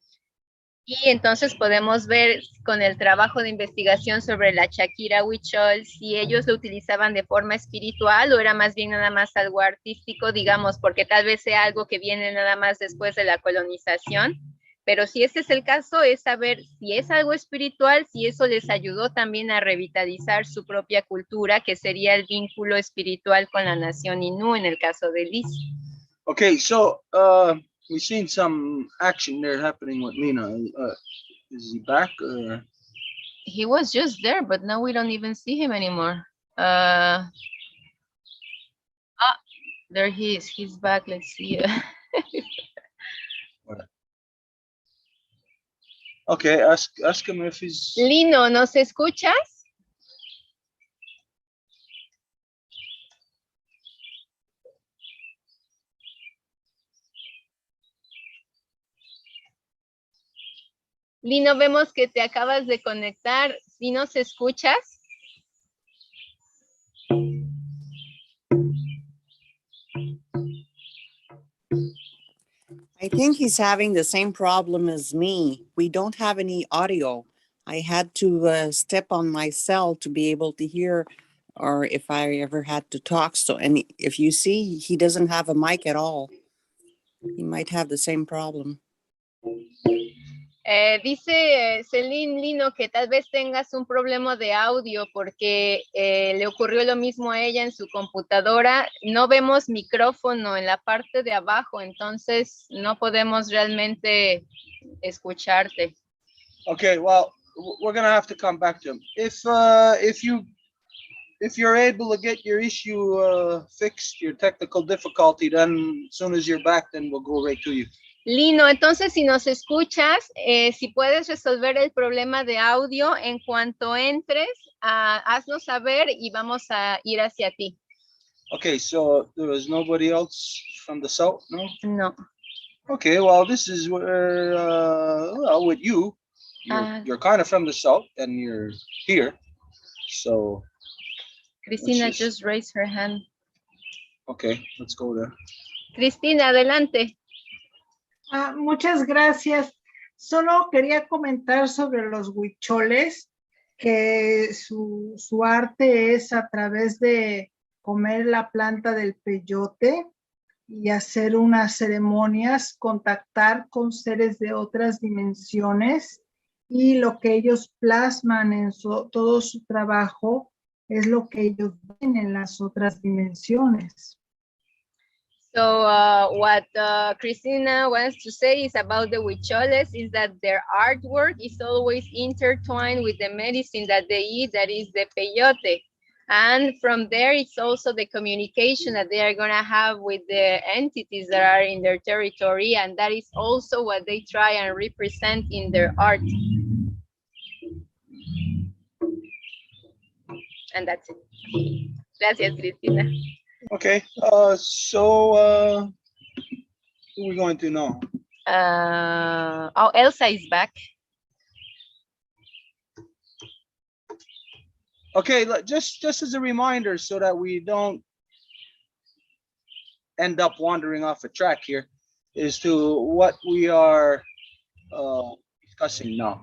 Y entonces podemos ver con el trabajo de investigación sobre la Shakira huichol si ellos lo utilizaban de forma espiritual o era más bien nada más algo artístico, digamos, porque tal vez sea algo que viene nada más después de la colonización. Pero si ese es el caso, es saber si es algo espiritual, si eso les ayudó también a revitalizar su propia cultura, que sería el vínculo espiritual con la nación Innu en el caso de Liz. Okay, so we've seen some action there happening with Lina. Is he back? He was just there, but now we don't even see him anymore. There he is. He's back. Let's see. Okay, ask him if he's... Lino, ¿nos escuchas? Lino, vemos que te acabas de conectar. ¿Sí nos escuchas? I think he's having the same problem as me. We don't have any audio. I had to step on my cell to be able to hear, or if I ever had to talk. So, and if you see, he doesn't have a mic at all. He might have the same problem. Dice Celine Lino que tal vez tengas un problema de audio porque le ocurrió lo mismo a ella en su computadora. No vemos micrófono en la parte de abajo, entonces no podemos realmente escucharte. Okay, well, we're gonna have to come back to him. If you're able to get your issue fixed, your technical difficulty, then as soon as you're back, then we'll go right to you. Lino, entonces si nos escuchas, si puedes resolver el problema de audio, en cuanto entres, haznos saber y vamos a ir hacia ti. Okay, so there was nobody else from the south, no? No. Okay, well, this is where, well, with you, you're kind of from the south and you're here, so. Cristina just raised her hand. Okay, let's go there. Cristina, adelante. Muchas gracias. Solo quería comentar sobre los huicholes, que su arte es a través de comer la planta del peyote y hacer unas ceremonias, contactar con seres de otras dimensiones, y lo que ellos plasman en todo su trabajo es lo que ellos ven en las otras dimensiones. So what Cristina wants to say is about the huicholes is that their artwork is always intertwined with the medicine that they eat, that is the peyote. And from there, it's also the communication that they are going to have with the entities that are in their territory. And that is also what they try and represent in their art. And that's it. Gracias, Cristina. Okay, so who are we going to know? Oh, Elsa is back. Okay, just as a reminder so that we don't end up wandering off a track here, is to what we are discussing now.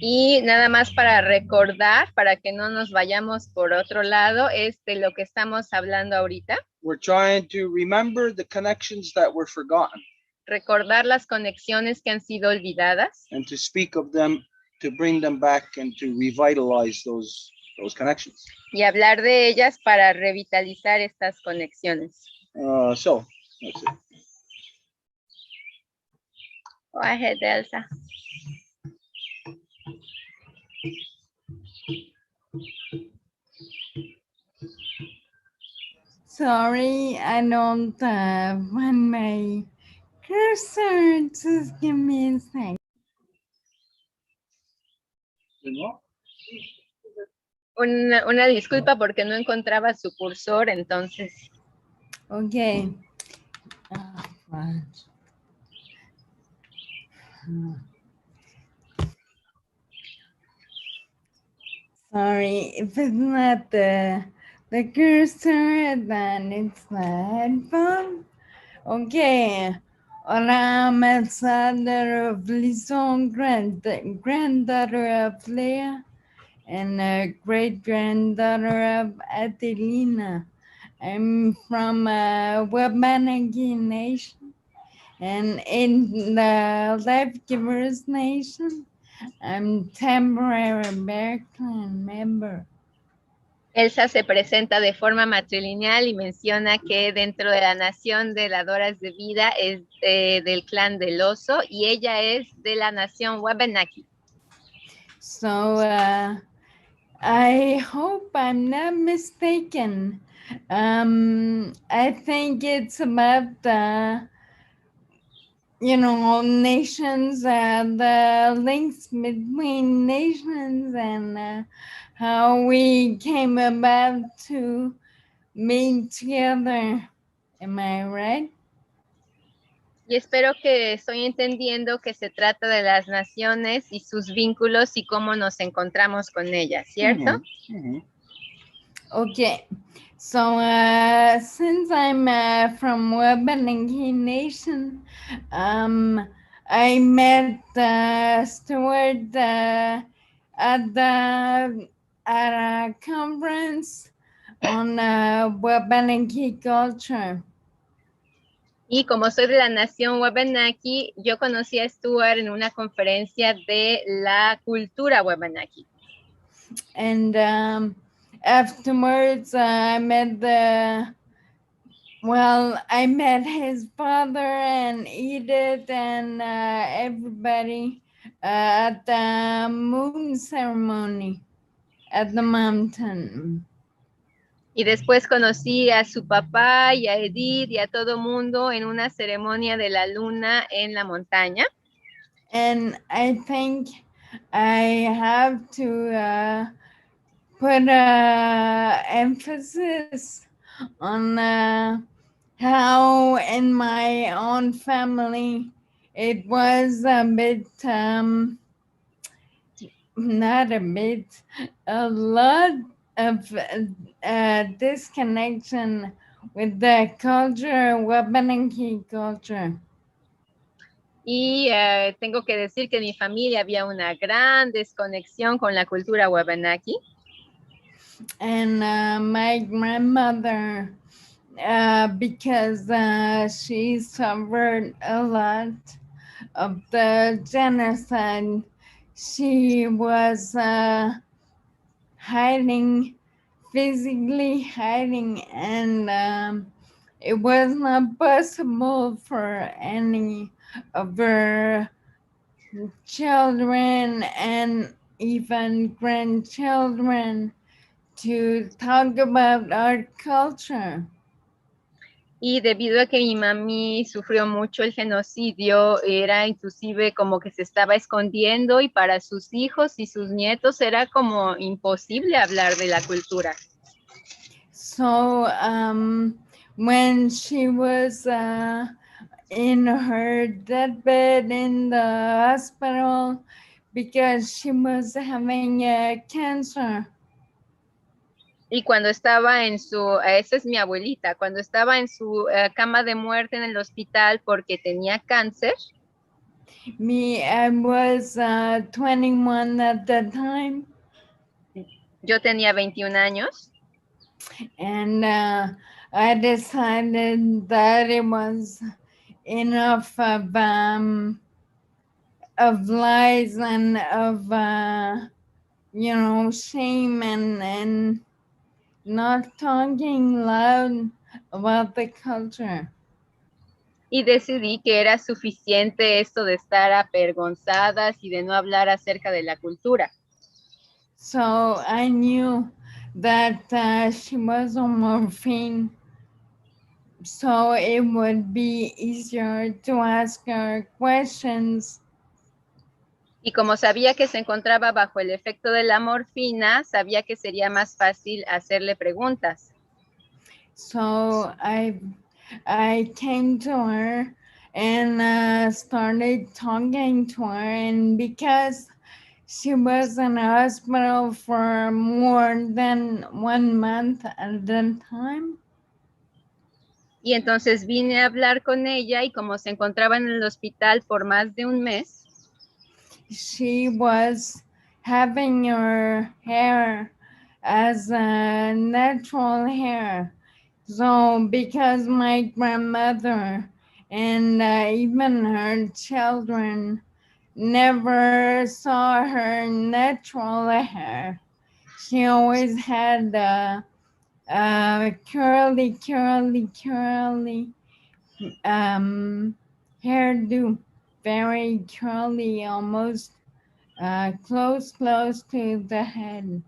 Y nada más para recordar, para que no nos vayamos por otro lado, es de lo que estamos hablando ahorita. We're trying to remember the connections that were forgotten. Recordar las conexiones que han sido olvidadas. And to speak of them, to bring them back and to revitalize those connections. Y hablar de ellas para revitalizar estas conexiones. So, that's it. Go ahead, Elsa. Sorry, I don't want my cursor. Just give me a second. Una disculpa porque no encontraba su cursor, entonces. Okay. Oh, fudge. Sorry, if it's not the cursor, then it's the headphone. Okay. Hola, I'm Alexander of Lison, granddaughter of Leah, and great-granddaughter of Adelina. I'm from Wabanaki Nation, and in the Life Givers Nation, I'm temporary Bear Clan member. Elsa se presenta de forma matrilineal y menciona que dentro de la nación de Dadoras de Vida es del clan del oso y ella es de la nación Wabanaki. So I hope I'm not mistaken. I think it's about nations, the links between nations, and how we came about to meet together. Am I right? Y espero que estoy entendiendo que se trata de las naciones y sus vínculos y cómo nos encontramos con ellas, ¿cierto? Okay. So since I'm from Wabanaki Nation, I met Stuart at a conference on Wabanaki culture. Y como soy de la nación Wabanaki, yo conocí a Stuart en una conferencia de la cultura Wabanaki. And afterwards, I met I met his father and Edith and everybody at the moon ceremony at the mountain. Y después conocí a su papá y a Edith y a todo mundo en una ceremonia de la luna en la montaña. And I think I have to put emphasis on how in my own family it was a bit, not a bit, a lot of disconnection with the culture, Wabanaki culture. Y tengo que decir que en mi familia había una gran desconexión con la cultura Wabanaki. And my grandmother because she suffered a lot of the genocide. She was hiding, physically hiding, and it was not possible for any of her children and even grandchildren to talk about our culture. Y debido a que mi mami sufrió mucho el genocidio, era inclusive como que se estaba escondiendo y para sus hijos y sus nietos era como imposible hablar de la cultura. So when she was in her deathbed in the hospital because she was having cancer. Y cuando estaba en su, esa es mi abuelita, cuando estaba en su cama de muerte en el hospital porque tenía cáncer. I was 21 at that time. Yo tenía 21 años. And I decided that it was enough of lies and of shame and not talking loud about the culture. Y decidí que era suficiente esto de estar avergonzadas y de no hablar acerca de la cultura. So I knew that she was on morphine, so it would be easier to ask her questions. Y como sabía que se encontraba bajo el efecto de la morfina, sabía que sería más fácil hacerle preguntas. So I came to her and started talking to her, and because she was in a hospital for more than 1 month at that time. Y entonces vine a hablar con ella y como se encontraba en el hospital por más de un mes, she was having her hair as a natural hair. So because my grandmother and even her children never saw her natural hair, she always had curly hairdo, very curly, almost close to the head.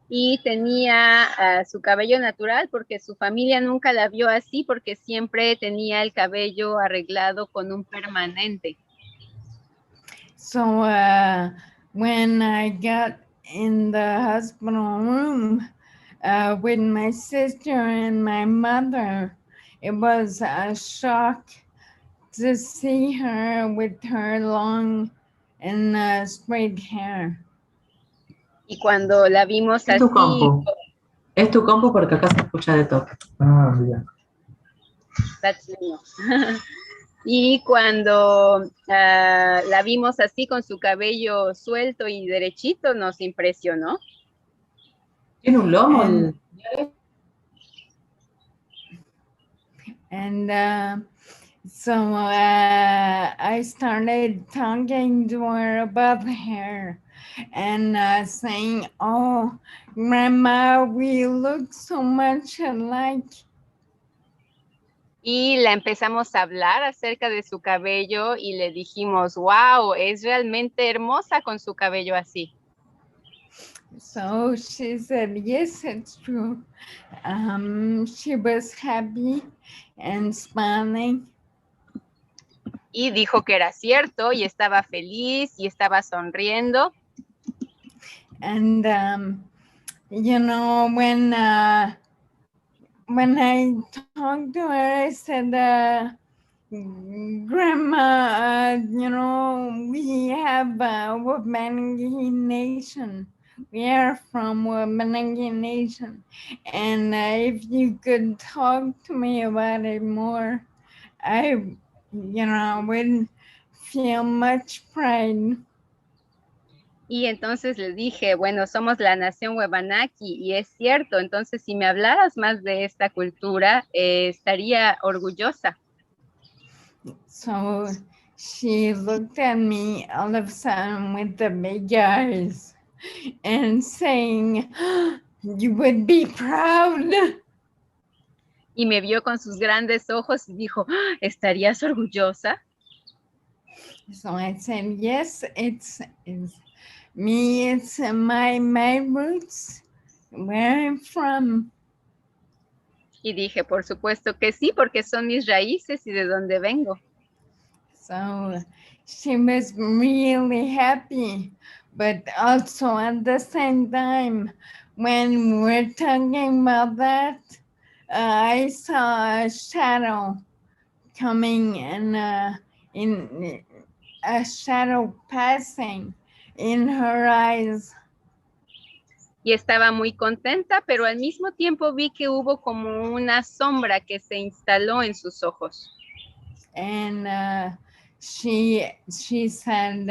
y tenía su cabello natural porque su familia nunca la vio así porque siempre tenía el cabello arreglado con un permanente. So when I got in the hospital room with my sister and my mother, it was a shock to see her with her long and straight hair. Y cuando la vimos Es tu así, compu. Es tu compu porque acá se escucha de todo. Ah, mira. that's mío. Y cuando la vimos así con su cabello suelto y derechito, nos impresionó. ¿Tiene un lomo? And so I started talking to her about the hair and saying, "Oh, Grandma, we look so much alike." Y la empezamos a hablar acerca de su cabello y le dijimos, wow, es realmente hermosa con su cabello así. So she said, yes, it's true. She was happy and smiling. Y dijo que era cierto y estaba feliz y estaba sonriendo. And, when I talked to her, I said, Grandma, we have Wabanagi Nation. We are from Wabanagi Nation. And if you could talk to me about it more, I would feel much pride. Y entonces les dije, bueno, somos la nación Wabanaki y es cierto, entonces si me hablaras más de esta cultura, estaría orgullosa. So she looked at me all of a sudden with the big eyes and saying, "You would be proud." Y me vio con sus grandes ojos y dijo, ¿estarías orgullosa? So I said, yes, it's me, it's my roots, where I'm from. Y dije, por supuesto que sí, porque son mis raíces y de donde vengo. So she was really happy, but also at the same time, when we're talking about that, I saw a shadow coming and in a shadow passing in her eyes. Y estaba muy contenta, pero al mismo tiempo vi que hubo como una sombra que se instaló en sus ojos. And she said,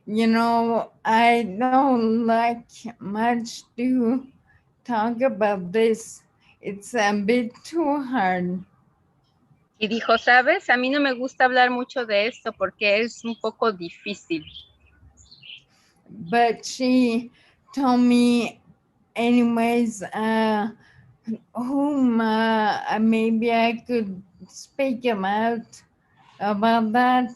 you know, I don't like much to talk about this. It's a bit too hard. Y dijo, ¿sabes? A mí no me gusta hablar mucho de esto porque es un poco difícil. But she told me anyways, whom maybe I could speak about that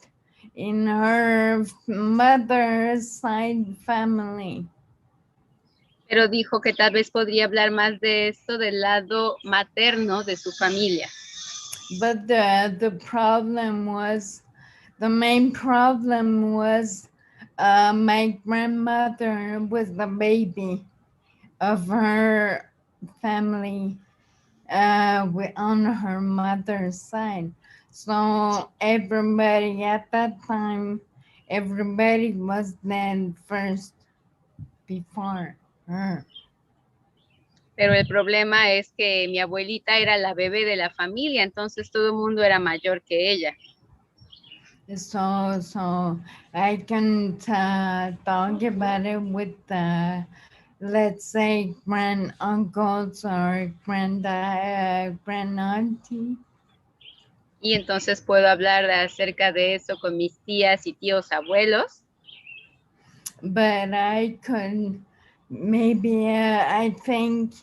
in her mother's side family. Pero dijo que tal vez podría hablar más de esto del lado materno de su familia. But the main problem was my grandmother was the baby of her family on her mother's side. So everybody at that time, everybody was dead first before her. Pero el problema es que mi abuelita era la bebé de la familia, entonces todo el mundo era mayor que ella. So I can talk about it with let's say grand uncles or grand auntie. Y entonces puedo hablar acerca de eso con mis tías y tíos abuelos. But I could maybe I think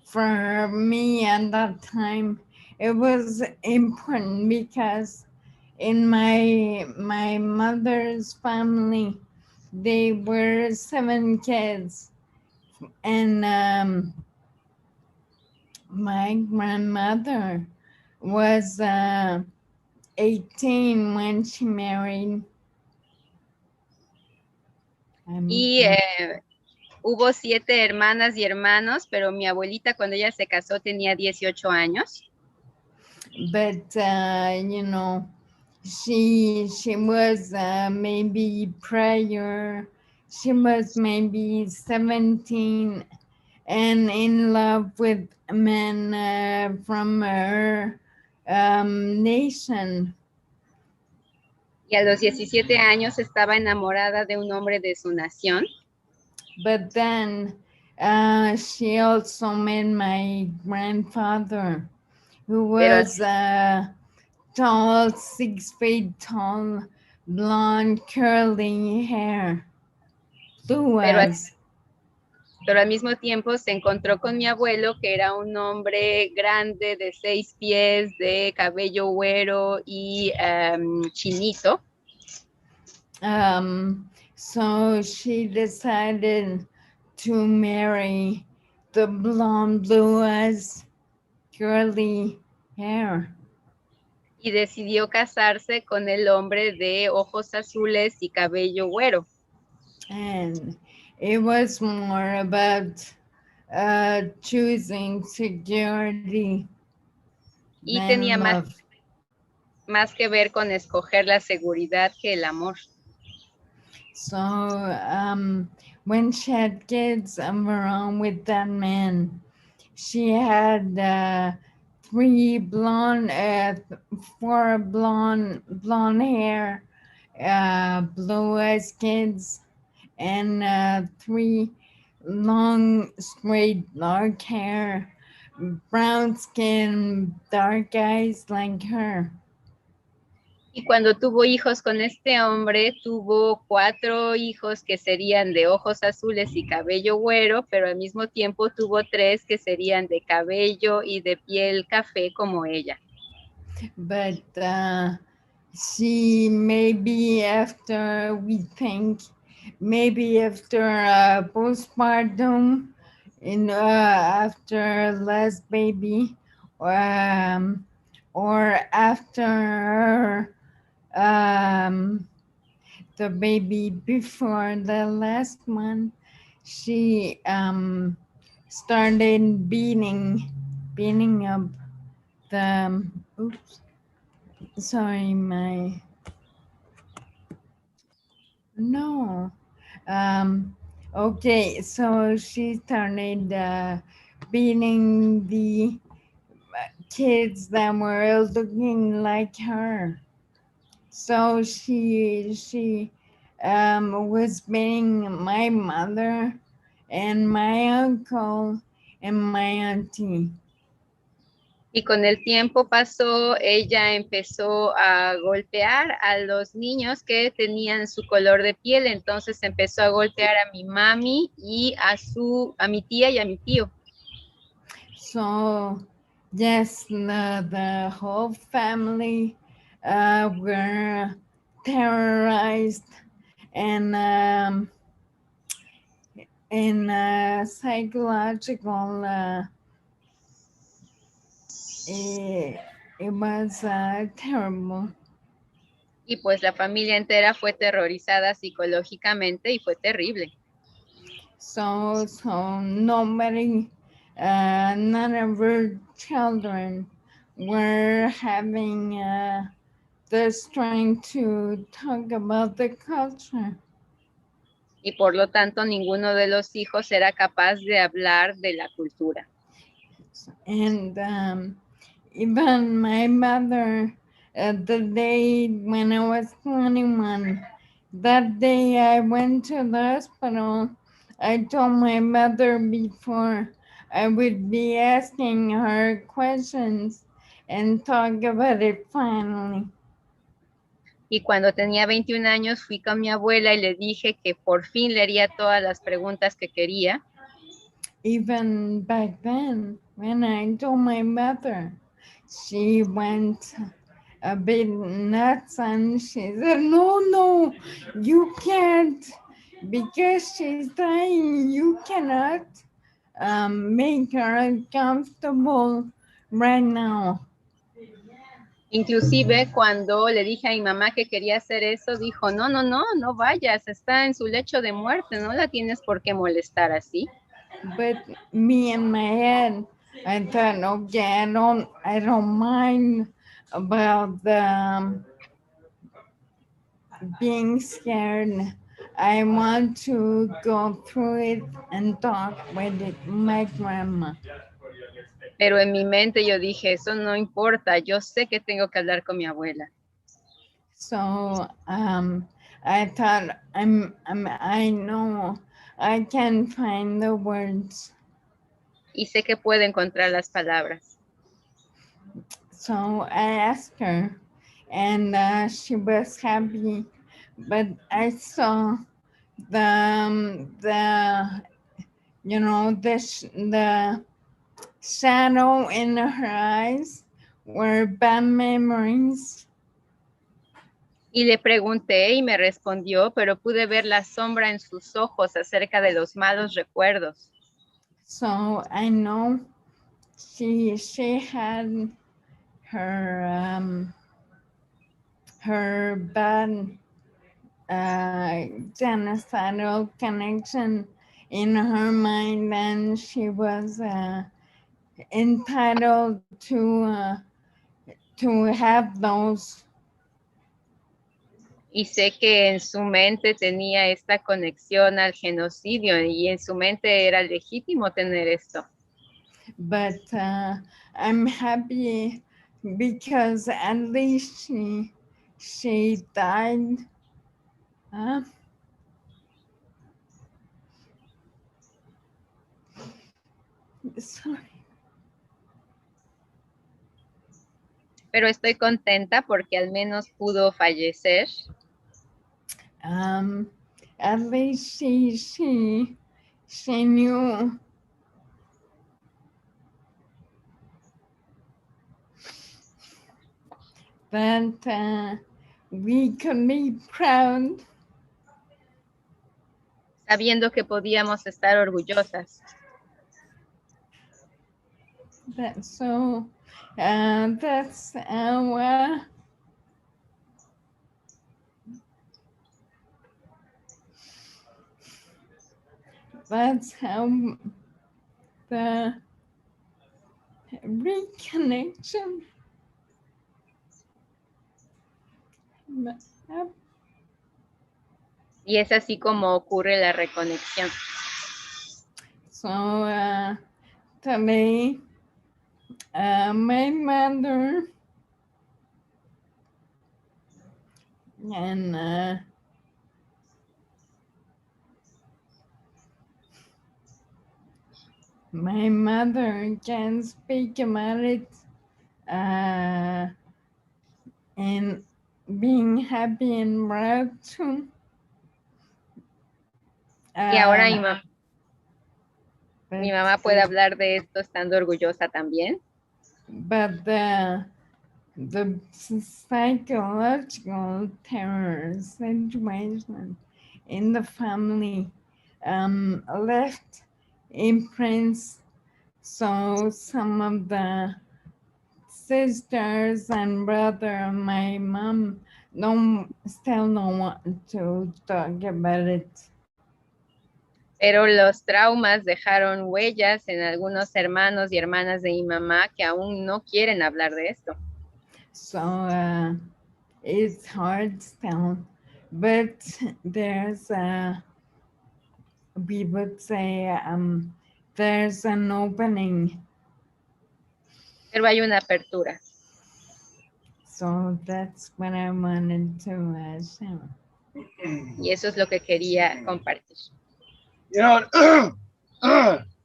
for me at that time it was important because in my mother's family they were 7 kids, and my grandmother was 18 when she married. Y hubo 7 hermanas y hermanos, pero mi abuelita cuando ella se casó tenía 18 años. But you know, she was maybe prior, she was maybe 17 and in love with men from her nation. Y a los 17 años estaba enamorada de un hombre de su nación. But then she also met my grandfather, who was tall, 6 feet tall, blonde, curly hair. Pero al mismo tiempo se encontró con mi abuelo, que era un hombre grande de 6 pies, de cabello güero y chinito. So she decided to marry the blonde, blue eyes, curly hair. Y decidió casarse con el hombre de ojos azules y cabello güero. And it was more about choosing security. Y tenía más que ver con escoger la seguridad que el amor. So when she had kids around with that man, she had 4 blonde hair, blue eyes kids, and 3 long, straight, dark hair, brown skin, dark eyes like her. Y cuando tuvo hijos con este hombre, tuvo 4 hijos que serían de ojos azules y cabello güero, pero al mismo tiempo tuvo 3 que serían de cabello y de piel café como ella. But she maybe after, we think, maybe after postpartum, after last baby, or after the baby before the last one, she started beating up the, oops, sorry, no. Okay, so she started beating the kids that were looking like her. So she was beating my mother and my uncle and my auntie. Y con el tiempo pasó, ella empezó a golpear a los niños que tenían su color de piel, entonces empezó a golpear a mi mami y a mi tía y a mi tío. So yes, the whole family were terrorized and psychological. It was terrible. Y pues la familia entera fue terrorizada psicológicamente y fue terrible. So nobody, none of her children were having the strength to talk about the culture. Y por lo tanto, ninguno de los hijos era capaz de hablar de la cultura. And even my mother, the day when I was 21, that day I went to the hospital. I told my mother before I would be asking her questions and talk about it finally. Y cuando tenía 21 años fui con mi abuela y le dije que por fin le haría todas las preguntas que quería. Even back then, when I told my mother, she went a bit nuts and she said, no, you can't, because she's dying, you cannot make her uncomfortable right now. Inclusive cuando le dije a mi mamá que quería hacer eso, dijo, no vayas, está en su lecho de muerte, no la tienes por qué molestar así. But me in my head, I thought, okay, I don't mind about the being scared. I want to go through it and talk with my grandma. Pero en mi mente yo dije, eso no importa, yo sé que tengo que hablar con mi abuela. So I thought, I know I can find the words. Y sé que puedo encontrar las palabras. So I asked her, and she was happy, but I saw the shadow in her eyes were bad memories. Y le pregunté y me respondió, pero pude ver la sombra en sus ojos acerca de los malos recuerdos. So I know she had her bad genocidal connection in her mind, and she was entitled to have those. Y sé que en su mente tenía esta conexión al genocidio y en su mente era legítimo tener esto. But I'm happy because at least she died sorry. Pero estoy contenta porque al menos pudo fallecer. At least she knew that we could be proud. Sabiendo que podíamos estar orgullosas. That's our that's how the reconnection Y es así como ocurre la reconexión. So today my mother and my mother can speak about it and being happy and proud too. Y ahora mi mamá puede hablar de esto estando orgullosa también. But the psychological terror situation in the family left imprints. So some of the sisters and brother of my mom still don't want to talk about it. Pero los traumas dejaron huellas en algunos hermanos y hermanas de mi mamá que aún no quieren hablar de esto. So it's hard still, but there's we would say there's an opening. Pero hay una apertura. So that's what I wanted to share. Y eso es lo que quería compartir. You know,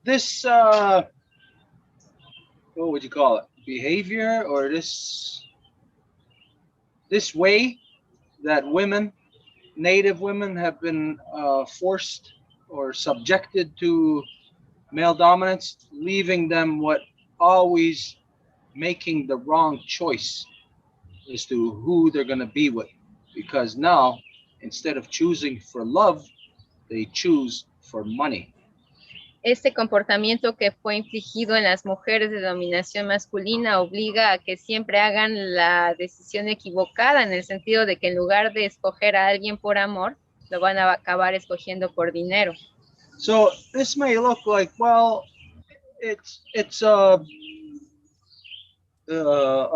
this, what would you call it? Behavior, or this way that women, Native women, have been forced or subjected to male dominance, leaving them always making the wrong choice as to who they're going to be with. Because now, instead of choosing for love, they choose for money. Este comportamiento que fue infligido en las mujeres de dominación masculina obliga a que siempre hagan la decisión equivocada, en el sentido de que en lugar de escoger a alguien por amor, lo van a acabar escogiendo por dinero. So this may look like, well, it's a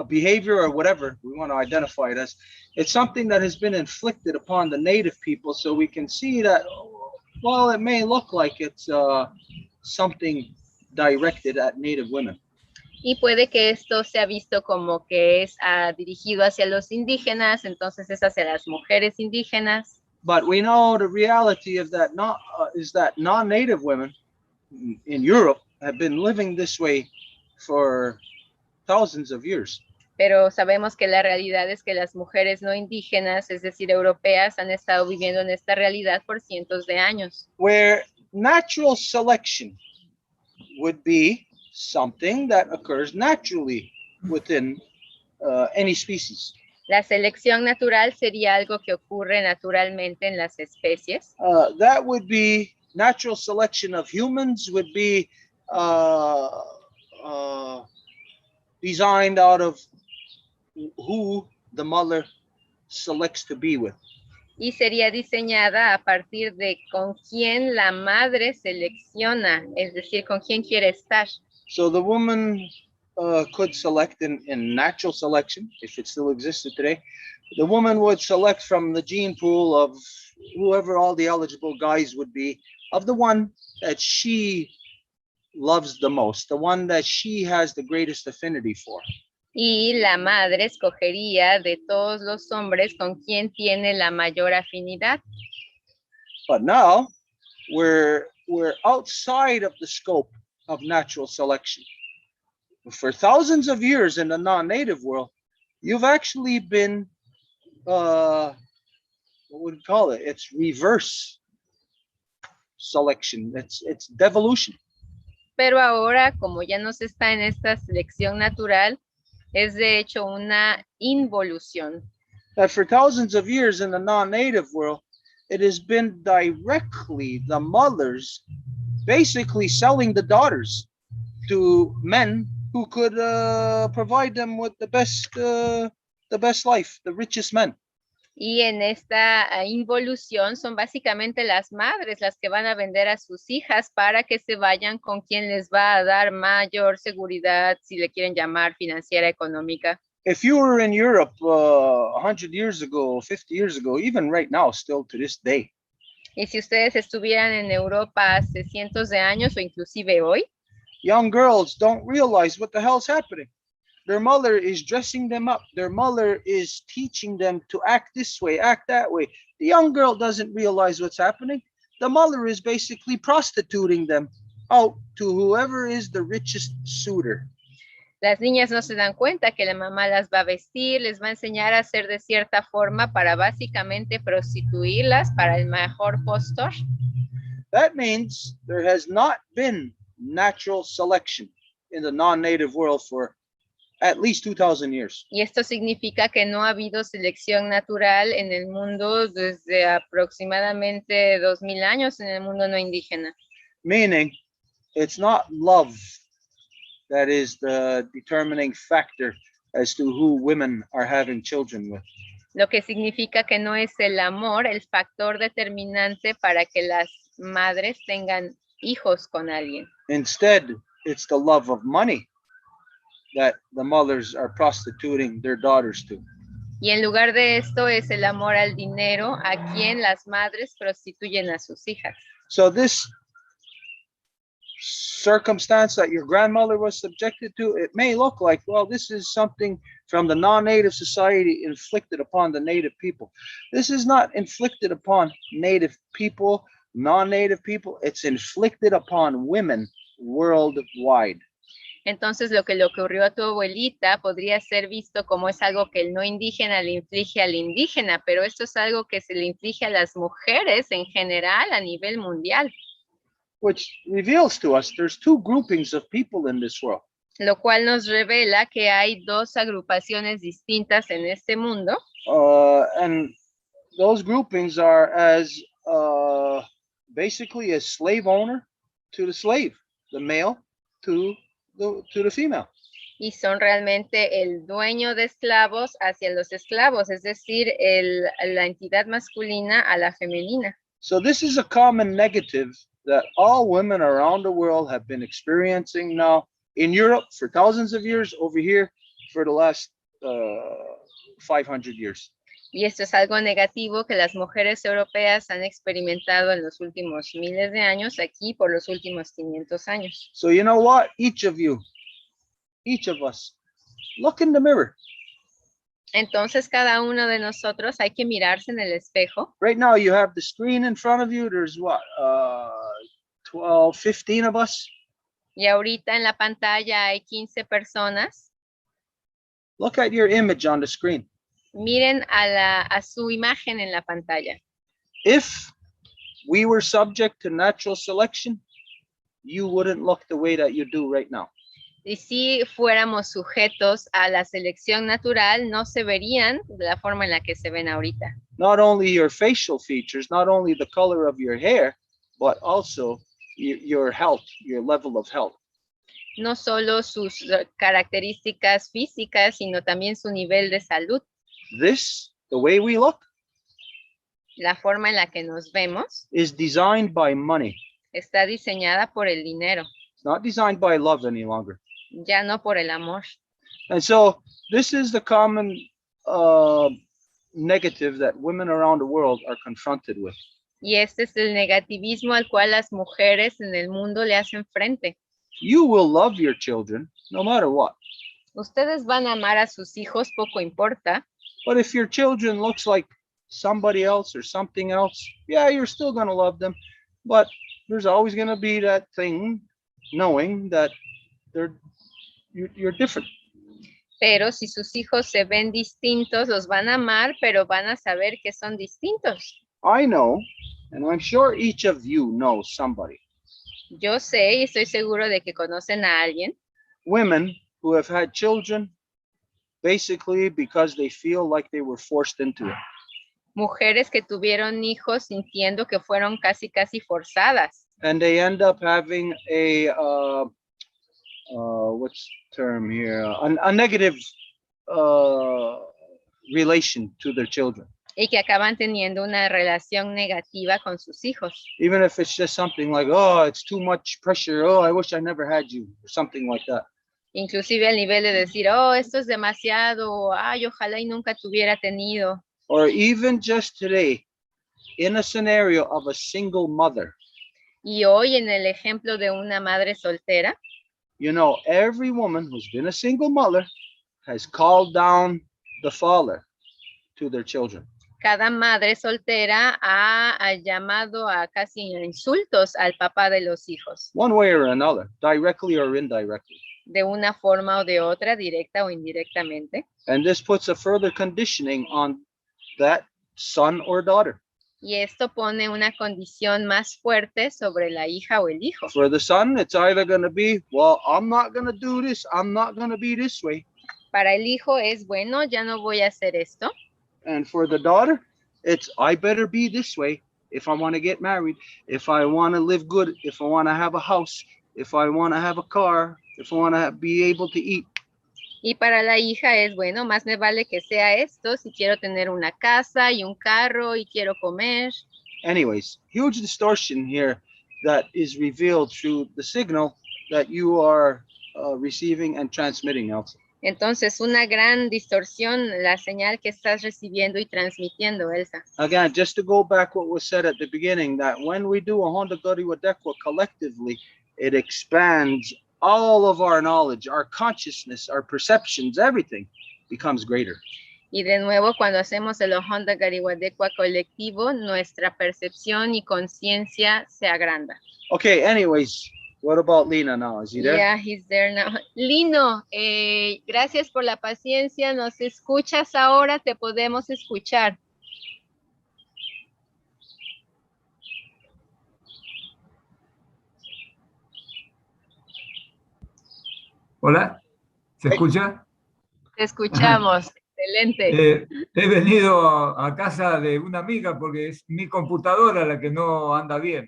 behavior or whatever we want to identify it as. It's something that has been inflicted upon the Native people, so we can see that, well, it may look like it's something directed at Native women. Y puede que esto sea visto como que es dirigido hacia los indígenas, entonces es hacia las mujeres indígenas. But we know the reality of that is that non-Native women in Europe have been living this way for thousands of years. Pero sabemos que la realidad es que las mujeres no indígenas, es decir, europeas, han estado viviendo en esta realidad por cientos de años. Where natural selection would be something that occurs naturally within any species. La selección natural sería algo que ocurre naturalmente en las especies. That would be natural selection of humans would be designed out of who the mother selects to be with. Y sería diseñada a partir de con quién la madre selecciona, es decir, con quién quiere estar. So the woman could select in natural selection, if it still existed today. The woman would select from the gene pool of whoever all the eligible guys would be, of the one that she loves the most, the one that she has the greatest affinity for. Y la madre escogería de todos los hombres con quien tiene la mayor afinidad. But now we're outside of the scope of natural selection. For thousands of years in the non-native world, you've actually been, what would we call it? It's reverse selection. It's devolution. Pero ahora, como ya no se está en esta selección natural, es de hecho una involución. That for thousands of years in the non-native world, it has been directly the mothers basically selling the daughters to men who could provide them with the best life, the richest men. Y en esta involución son básicamente las madres las que van a vender a sus hijas para que se vayan con quien les va a dar mayor seguridad, si le quieren llamar financiera, económica. If you were in Europe 100 years ago, 50 years ago, even right now, still to this day, Y si ustedes estuvieran en Europa hace cientos de años o inclusive hoy, young girls don't realize what the hell's happening. Their mother is dressing them up. Their mother is teaching them to act this way, act that way. The young girl doesn't realize what's happening. The mother is basically prostituting them out to whoever is the richest suitor. las niñas no se dan cuenta que la mamá las va a vestir, les va a enseñar a hacer de cierta forma para básicamente prostituirlas para el mejor postor. That means there has not been natural selection in the non-native world for at least 2,000 years. Y esto significa que no ha habido selección natural en el mundo desde aproximadamente 2000 años en el mundo no indígena. Meaning, it's not love that is the determining factor as to who women are having children with. Lo que significa que no es el amor el factor determinante para que las madres tengan hijos con alguien. Instead, it's the love of money that the mothers are prostituting their daughters to. Y en lugar de esto es el amor al dinero a quien las madres prostituyen a sus hijas. So this circumstance that your grandmother was subjected to, it may look like, well, this is something from the non-native society inflicted upon the native people. This is not inflicted upon native people, non-native people. It's inflicted upon women worldwide. Entonces lo que le ocurrió a tu abuelita podría ser visto como es algo que el no indígena le inflige al indígena, pero esto es algo que se le inflige a las mujeres en general a nivel mundial. Which reveals to us there's two groupings of people in this world. Lo cual nos revela que hay dos agrupaciones distintas en este mundo. And those groupings are as basically a slave owner to the slave, the male to the female. Y son realmente el dueño de esclavos hacia los esclavos, es decir, la entidad masculina a la femenina. So this is a common negative that all women around the world have been experiencing now in Europe for thousands of years, over here for the last 500 years. Y esto es algo negativo que las mujeres europeas han experimentado en los últimos miles de años, aquí por los últimos 500 años. So you know what? Each of us, look in the mirror. Entonces cada uno de nosotros hay que mirarse en el espejo. Right now you have the screen in front of you. There's what, 12, 15 of us. Y ahorita en la pantalla hay 15 personas. Look at your image on the screen. Miren a su imagen en la pantalla. If we were subject to natural selection, you wouldn't look the way that you do right now. Y si fuéramos sujetos a la selección natural, no se verían de la forma en la que se ven ahorita. Not only your facial features, not only the color of your hair, but also your health, your level of health. No solo sus características físicas, sino también su nivel de salud. This, the way we look, la forma en la que nos vemos, is designed by money. Está diseñada por el dinero. It's not designed by love any longer. Ya no por el amor. And so this is the common negative that women around the world are confronted with. Y este es el negativismo al cual las mujeres en el mundo le hacen frente. You will love your children no matter what. Ustedes van a amar a sus hijos, poco importa. But if your children looks like somebody else or something else, yeah, you're still going to love them. But there's always going to be that thing knowing that you're different. Pero si sus hijos se ven distintos, los van a amar, pero van a saber que son distintos. I know, and I'm sure each of you knows somebody. Yo sé y estoy seguro de que conocen a alguien. Women who have had children basically because they feel like they were forced into it. Mujeres que tuvieron hijos sintiendo que fueron casi forzadas. And they end up having a what's the term here? A negative relation to their children. Y que acaban teniendo una relación negativa con sus hijos. Even if it's just something like, oh, it's too much pressure. Oh, I wish I never had you, or something like that. Inclusive al nivel de decir, oh, esto es demasiado, ay, ojalá y nunca te hubiera tenido. Or even just today, in a scenario of a single mother. Y hoy en el ejemplo de una madre soltera. You know, every woman who's been a single mother has called down the father to their children. Cada madre soltera ha llamado a casi insultos al papá de los hijos. One way or another, directly or indirectly. De una forma o de otra, directa o indirectamente. And this puts a further conditioning on that son or daughter. Y esto pone una condición más fuerte sobre la hija o el hijo. For the son, it's either going to be, well, I'm not going to do this. I'm not going to be this way. Para el hijo es, bueno, ya no voy a hacer esto. And for the daughter, it's, I better be this way if I want to get married, if I want to live good, if I want to have a house, if I want to have a car, if I want to be able to eat. Y para la hija es, bueno, más me vale que sea esto si quiero tener una casa y un carro y quiero comer. Anyways, huge distortion here that is revealed through the signal that you are receiving and transmitting, Elsa. Entonces, una gran distorsión, la señal que estás recibiendo y transmitiendo, Elsa. Again, just to go back what was said at the beginning, that when we do a Honda Gari Wadekwa collectively, it expands all of our knowledge, our consciousness, our perceptions, everything becomes greater. Y de nuevo, cuando hacemos el Honda Gariwadekwa colectivo, nuestra percepción y conciencia se agranda. Okay, anyways, what about Lina now? Is he there? Yeah, he's there now. Lino, gracias por la paciencia. ¿Nos escuchas ahora? Te podemos escuchar. Hola, ¿se escucha? Te escuchamos. Excelente. He venido a casa de una amiga porque es mi computadora la que no anda bien.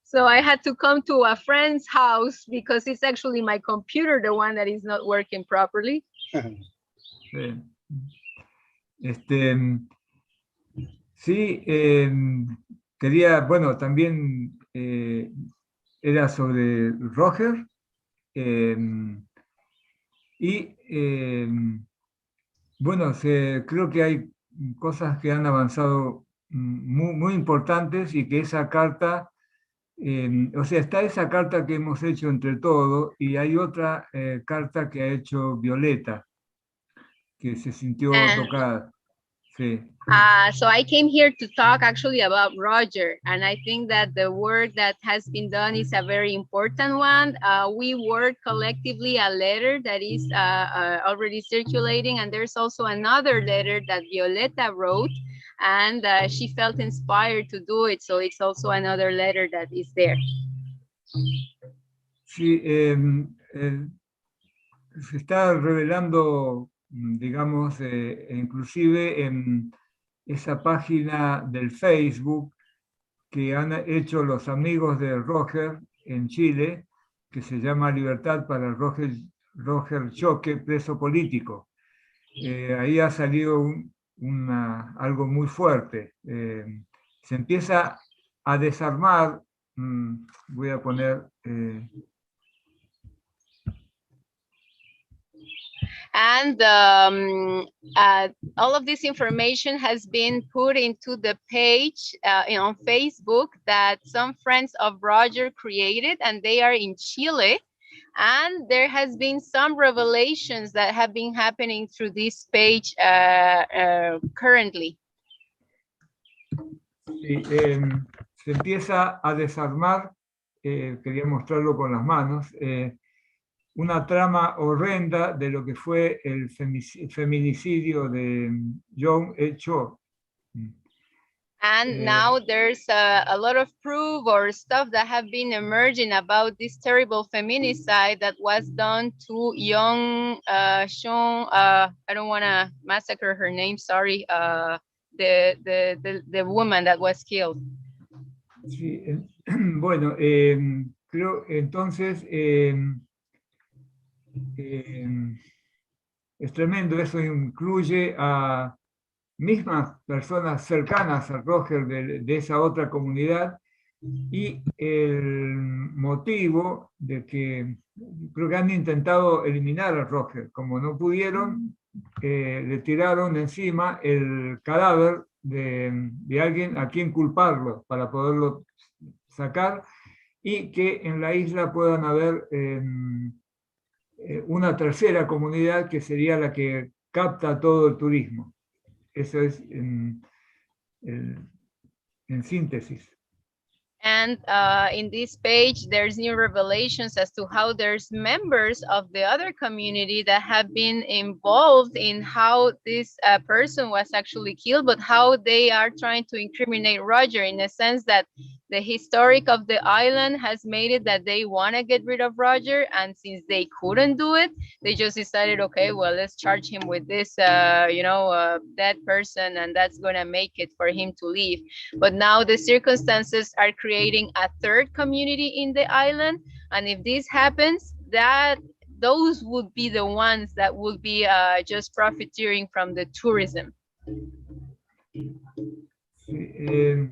So I had to come to a friend's house because it's actually my computer, the one that is not working properly. Sí, quería, bueno, también era sobre Roger. Bueno, creo que hay cosas que han avanzado muy importantes y que esa carta, o sea, está esa carta que hemos hecho entre todos y hay otra carta que ha hecho Violeta, que se sintió tocada. Sí. So I came here to talk actually about Roger, and I think that the work that has been done is a very important one. We work collectively a letter that is already circulating, and there's also another letter that Violeta wrote, and she felt inspired to do it, so it's also another letter that is there. Sí, se está revelando, digamos, inclusive en esa página del Facebook que han hecho los amigos de Roger en Chile, que se llama Libertad para Roger Choque, preso político. Ahí ha salido algo muy fuerte. Se empieza a desarmar, voy a poner... And all of this information has been put into the page on Facebook that some friends of Roger created, and they are in Chile. And there has been some revelations that have been happening through this page currently. Sí, se empieza a desarmar quería mostrarlo con las manos, una trama horrenda de lo que fue el feminicidio de John Cho. And now there's a lot of proof or stuff that have been emerging about this terrible feminicide that was done to young Sean, I don't want to massacre her name, sorry, the woman that was killed. Sí, bueno, creo entonces es tremendo, eso incluye a mismas personas cercanas a Roger de esa otra comunidad, y el motivo de que creo que han intentado eliminar a Roger, como no pudieron, le tiraron encima el cadáver de alguien a quien culparlo para poderlo sacar, y que en la isla puedan haber una tercera comunidad que sería la que capta todo el turismo. Eso es en síntesis. And in this page, there's new revelations as to how there's members of the other community that have been involved in how this person was actually killed, but how they are trying to incriminate Roger in a sense that the historic of the island has made it that they want to get rid of Roger. And since they couldn't do it, they just decided, okay, well, let's charge him with this, dead person, and that's going to make it for him to leave. But now the circumstances are creating a third community in the island. And if this happens, those would be the ones that would be just profiteering from the tourism. Sí,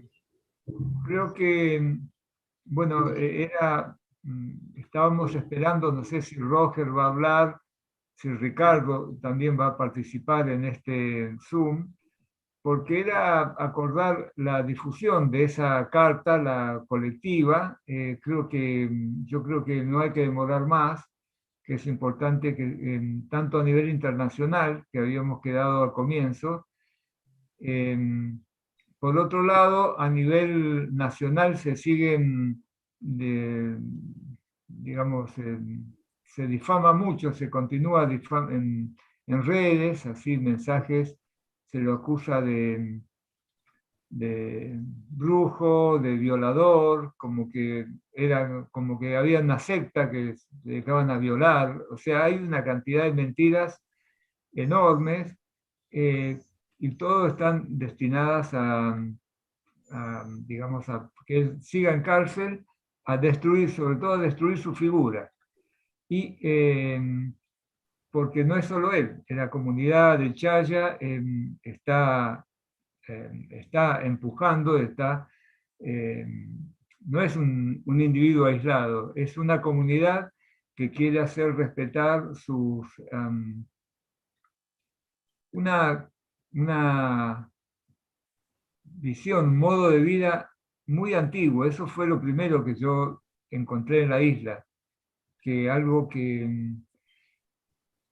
creo que, bueno, estábamos esperando, no sé si Roger va a hablar, si Ricardo también va a participar en este Zoom, porque era acordar la difusión de esa carta, la colectiva. Yo creo que no hay que demorar más, que es importante que tanto a nivel internacional, que habíamos quedado al comienzo, por otro lado, a nivel nacional se siguen, digamos, se difama mucho, se continúa en redes, así mensajes, se lo acusa de brujo, de violador, como que había una secta que se dedicaban a violar. O sea, hay una cantidad de mentiras enormes, y todas están destinadas digamos, a que él siga en cárcel, a destruir, sobre todo a destruir su figura. Y porque no es solo él, la comunidad de Chaya está empujando, no es un individuo aislado, es una comunidad que quiere hacer respetar sus una visión, un modo de vida muy antiguo. Eso fue lo primero que yo encontré en la isla, que algo que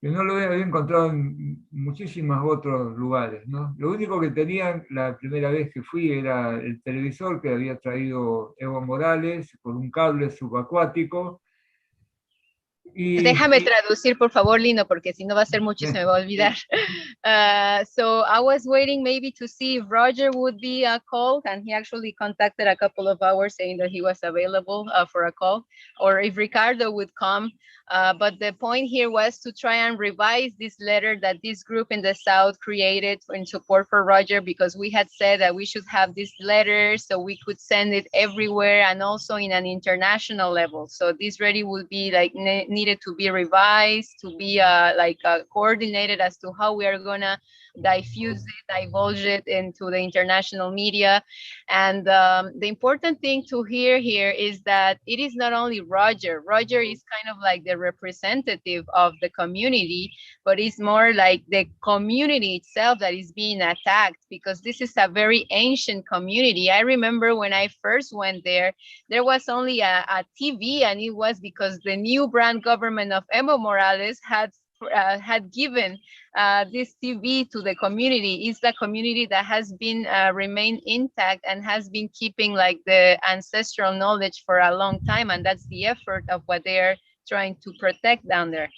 no lo había encontrado en muchísimos otros lugares, ¿no? Lo único que tenían la primera vez que fui era el televisor que había traído Evo Morales por un cable subacuático. Déjame traducir, por favor, Lino, porque si no va a ser mucho y se me va a olvidar. So I was waiting maybe to see if Roger would be called, and he actually contacted a couple of hours saying that he was available for a call, or if Ricardo would come. But the point here was to try and revise this letter that this group in the South created in support for Roger, because we had said that we should have this letter so we could send it everywhere and also in an international level. So this really would be like needed to be revised, to be coordinated as to how we are gonna diffuse it, divulge it into the international media. And the important thing to hear here is that it is not only Roger. Roger is kind of like the representative of the community, but it's more like the community itself that is being attacked, because this is a very ancient community. I remember when I first went there was only a TV, and it was because the new brand government of Evo Morales had had given this TV to the community is the community that has been remained intact and has been keeping like the ancestral knowledge for a long time, and that's the effort of what they are trying to protect down there.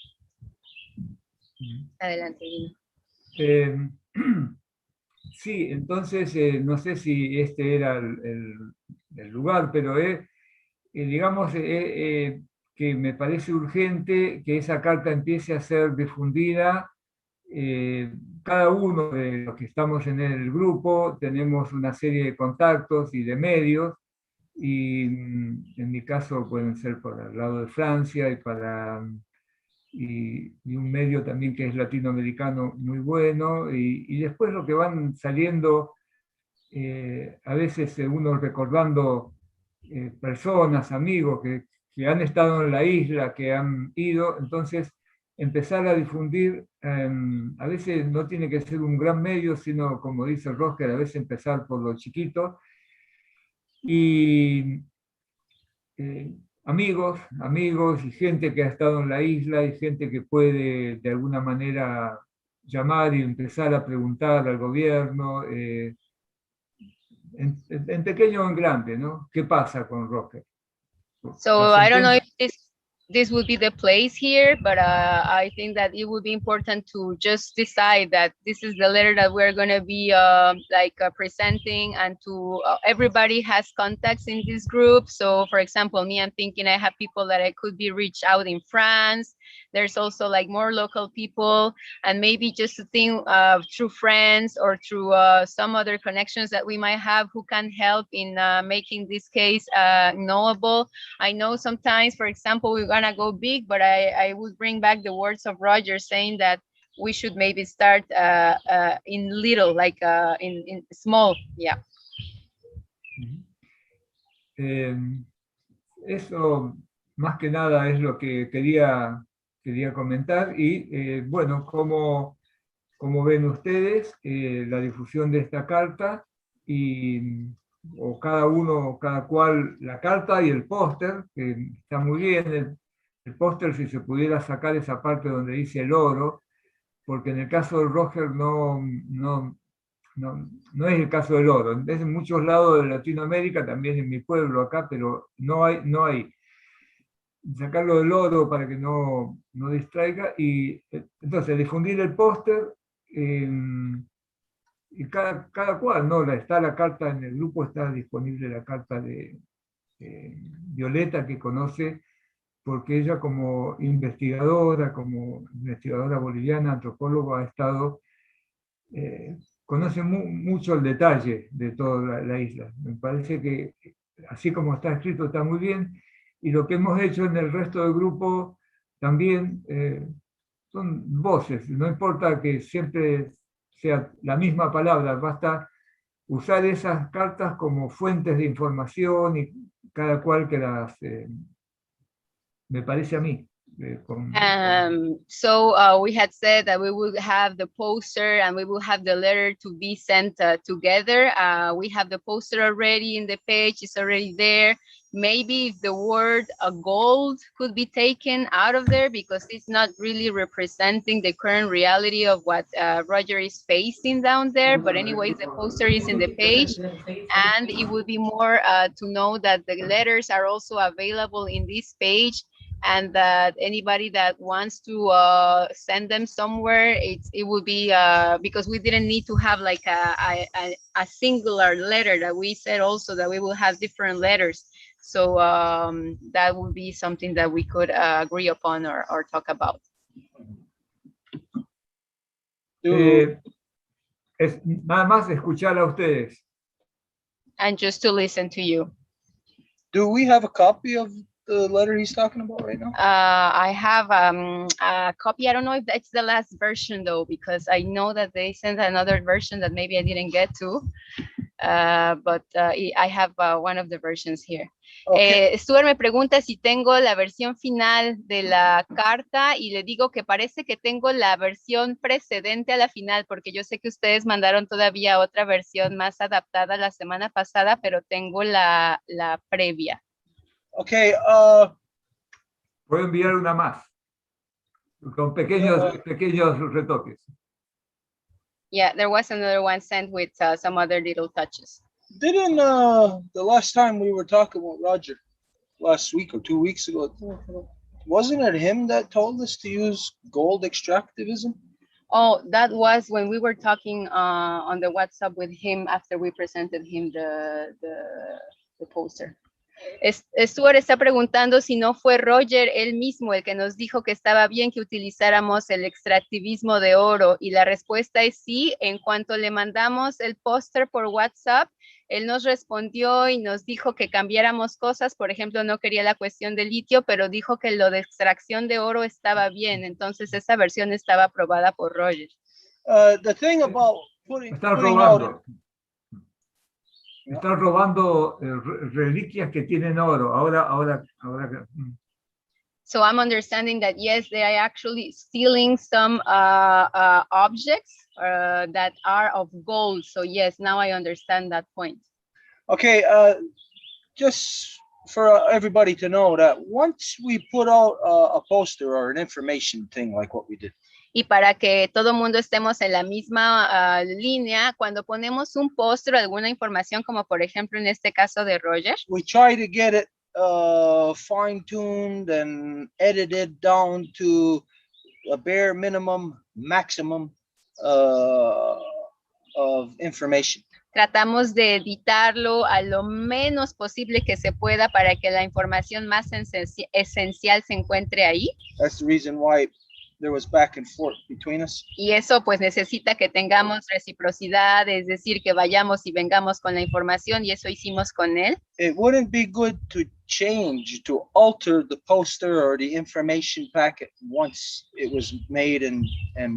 Adelante, Gino. Sí, entonces no sé si este era el lugar, pero digamos que me parece urgente que esa carta empiece a ser difundida. Cada uno de los que estamos en el grupo tenemos una serie de contactos y de medios, y en mi caso pueden ser por el lado de Francia y un medio también que es latinoamericano muy bueno, y después lo que van saliendo, a veces uno recordando personas, amigos que han estado en la isla, que han ido, entonces empezar a difundir, a veces no tiene que ser un gran medio, sino como dice Roger, a veces empezar por lo chiquito, y amigos y gente que ha estado en la isla y gente que puede de alguna manera llamar y empezar a preguntar al gobierno, en pequeño o en grande, ¿no? ¿Qué pasa con Roger? So I don't know if this would be the place here, but I think that it would be important to just decide that this is the letter that we're going to be presenting, and to everybody has contacts in this group. So for example, me, I'm thinking I have people that I could be reached out in France. There's also like more local people, and maybe just a thing through friends or through some other connections that we might have who can help in making this case knowable. I know sometimes, for example, we're gonna go big, but I would bring back the words of Roger saying that we should maybe start in little, like in small, yeah. Eso más que nada es lo que quería comentar, y bueno, como ven ustedes la difusión de esta carta, o cada cual la carta y el póster, que está muy bien, el póster, si se pudiera sacar esa parte donde dice el oro, porque en el caso de Roger no es el caso del oro. Es en muchos lados de Latinoamérica, también en mi pueblo acá, pero no hay. Sacarlo del oro para que no distraiga, y entonces difundir el póster, y cada cual, ¿no? Está la carta en el grupo, está disponible la carta de Violeta, que conoce, porque ella como investigadora boliviana, antropóloga, ha estado, conoce mucho el detalle de toda la isla. Me parece que así como está escrito está muy bien, y lo que hemos hecho en el resto del grupo también son voces, no importa que siempre sea la misma palabra, basta usar esas cartas como fuentes de información, y cada cual que las, me parece a mí. So we had said that we would have the poster and we will have the letter to be sent together. We have the poster already in the page, it's already there. Maybe if the word gold could be taken out of there, because it's not really representing the current reality of what Roger is facing down there. But anyways, the poster is in the page, and it would be more to know that the letters are also available in this page, and that anybody that wants to send them somewhere, it would be because we didn't need to have like a singular letter, that we said also that we will have different letters. So that would be something that we could agree upon or talk about. Es nada más escuchar a ustedes. And just to listen to you. Do we have a copy of the letter he's talking about right now? I have a copy. I don't know if that's the last version though, because I know that they sent another version that maybe I didn't get to. But I have one of the versions here. Okay. Stuart me pregunta si tengo la versión final de la carta, y le digo que parece que tengo la versión precedente a la final, porque yo sé que ustedes mandaron todavía otra versión más adaptada la semana pasada, pero tengo la previa. Okay. Puedo enviar una más. con pequeños retoques. Yeah, there was another one sent with some other little touches. Didn't the last time we were talking with Roger, last week or 2 weeks ago, wasn't it him that told us to use gold extractivism? Oh, that was when we were talking on the WhatsApp with him after we presented him the poster. Stuart está preguntando si no fue Roger él mismo el que nos dijo que estaba bien que utilizáramos el extractivismo de oro, y la respuesta es sí. En cuanto le mandamos el póster por WhatsApp, él nos respondió y nos dijo que cambiáramos cosas. Por ejemplo, no quería la cuestión del litio, pero dijo que lo de extracción de oro estaba bien. Entonces esa versión estaba aprobada por Roger. The thing about putting Están robando reliquias que tienen oro. Ahora. So I'm understanding that yes, they are actually stealing some objects that are of gold. So yes, now I understand that point. Okay, just for everybody to know that once we put out a poster or an information thing like what we did. Y para que todo mundo estemos en la misma línea, cuando ponemos un póster o alguna información, como por ejemplo en este caso de Roger, we try to get it fine-tuned and edited down to a bare minimum, maximum of information. Tratamos de editarlo a lo menos posible que se pueda para que la información más esencial se encuentre ahí. That's the reason why there was back and forth between us. Y eso pues necesita que tengamos reciprocidad, es decir, que vayamos y vengamos con la información, y eso hicimos con él. It wouldn't be good to change, to alter the poster or the information packet once it was made and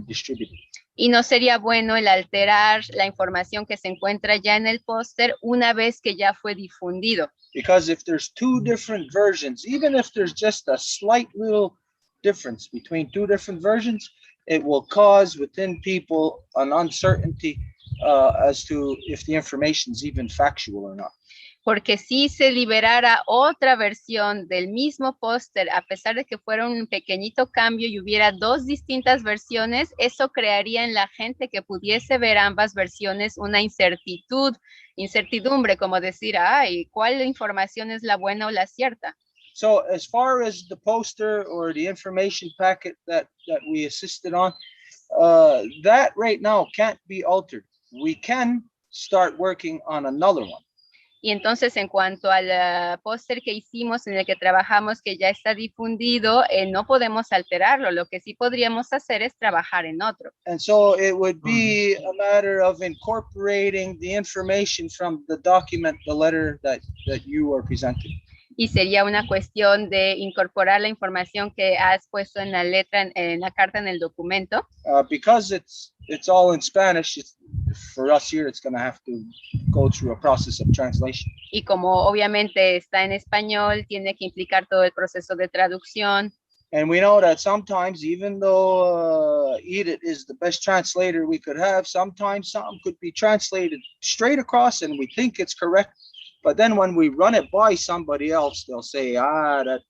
distributed. Y no sería bueno el alterar la información que se encuentra ya en el póster una vez que ya fue difundido. Because if there's two different versions, even if there's just a slight little difference between two different versions, it will cause within people an uncertainty as to if the information is even factual or not. Porque si se liberara otra versión del mismo póster, a pesar de que fuera un pequeñito cambio y hubiera dos distintas versiones, eso crearía en la gente que pudiese ver ambas versiones una incertidumbre, como decir, ay, ¿cuál información es la buena o la cierta? So as far as the poster or the information packet that we assisted on, that right now can't be altered. We can start working on another one. Y entonces, en cuanto al póster que hicimos, en el que trabajamos, que ya está difundido, no podemos alterarlo. Lo que sí podríamos hacer es trabajar en otro. And so it would be a matter of incorporating the information from the document, the letter that you are presenting. Y sería una cuestión de incorporar la información que has puesto en la letra, en la carta, en el documento. Because it's all in Spanish, for us here, it's going to have to go through a process of translation. Y como obviamente está en español, tiene que implicar todo el proceso de traducción. And we know that sometimes, even though Edith is the best translator we could have, sometimes something could be translated straight across and we think it's correct. But then when we run it by somebody else, they'll say, that's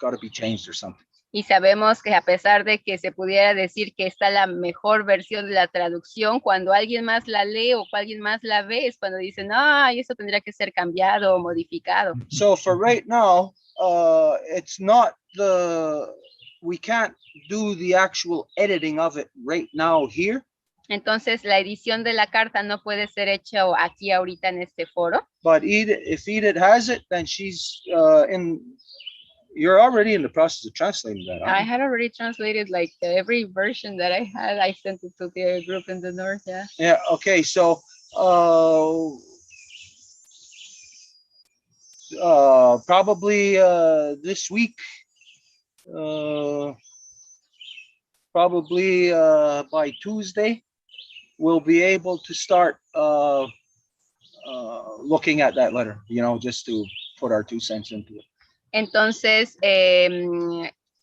got to be changed or something. Y sabemos que a pesar de que se pudiera decir que está la mejor versión de la traducción, cuando alguien más la lee o alguien más la ve, es cuando dicen, eso tendría que ser cambiado o modificado. So for right now, it's not we can't do the actual editing of it right now here. Entonces, la edición de la carta no puede ser hecha aquí ahorita en este foro. But if Edith has it, then she's you're already in the process of translating that. I had already translated like every version that I had. I sent it to the group in the north, yeah. Yeah, okay, so probably this week, probably by Tuesday, we'll be able to start looking at that letter, just to put our 2 cents into it. Entonces,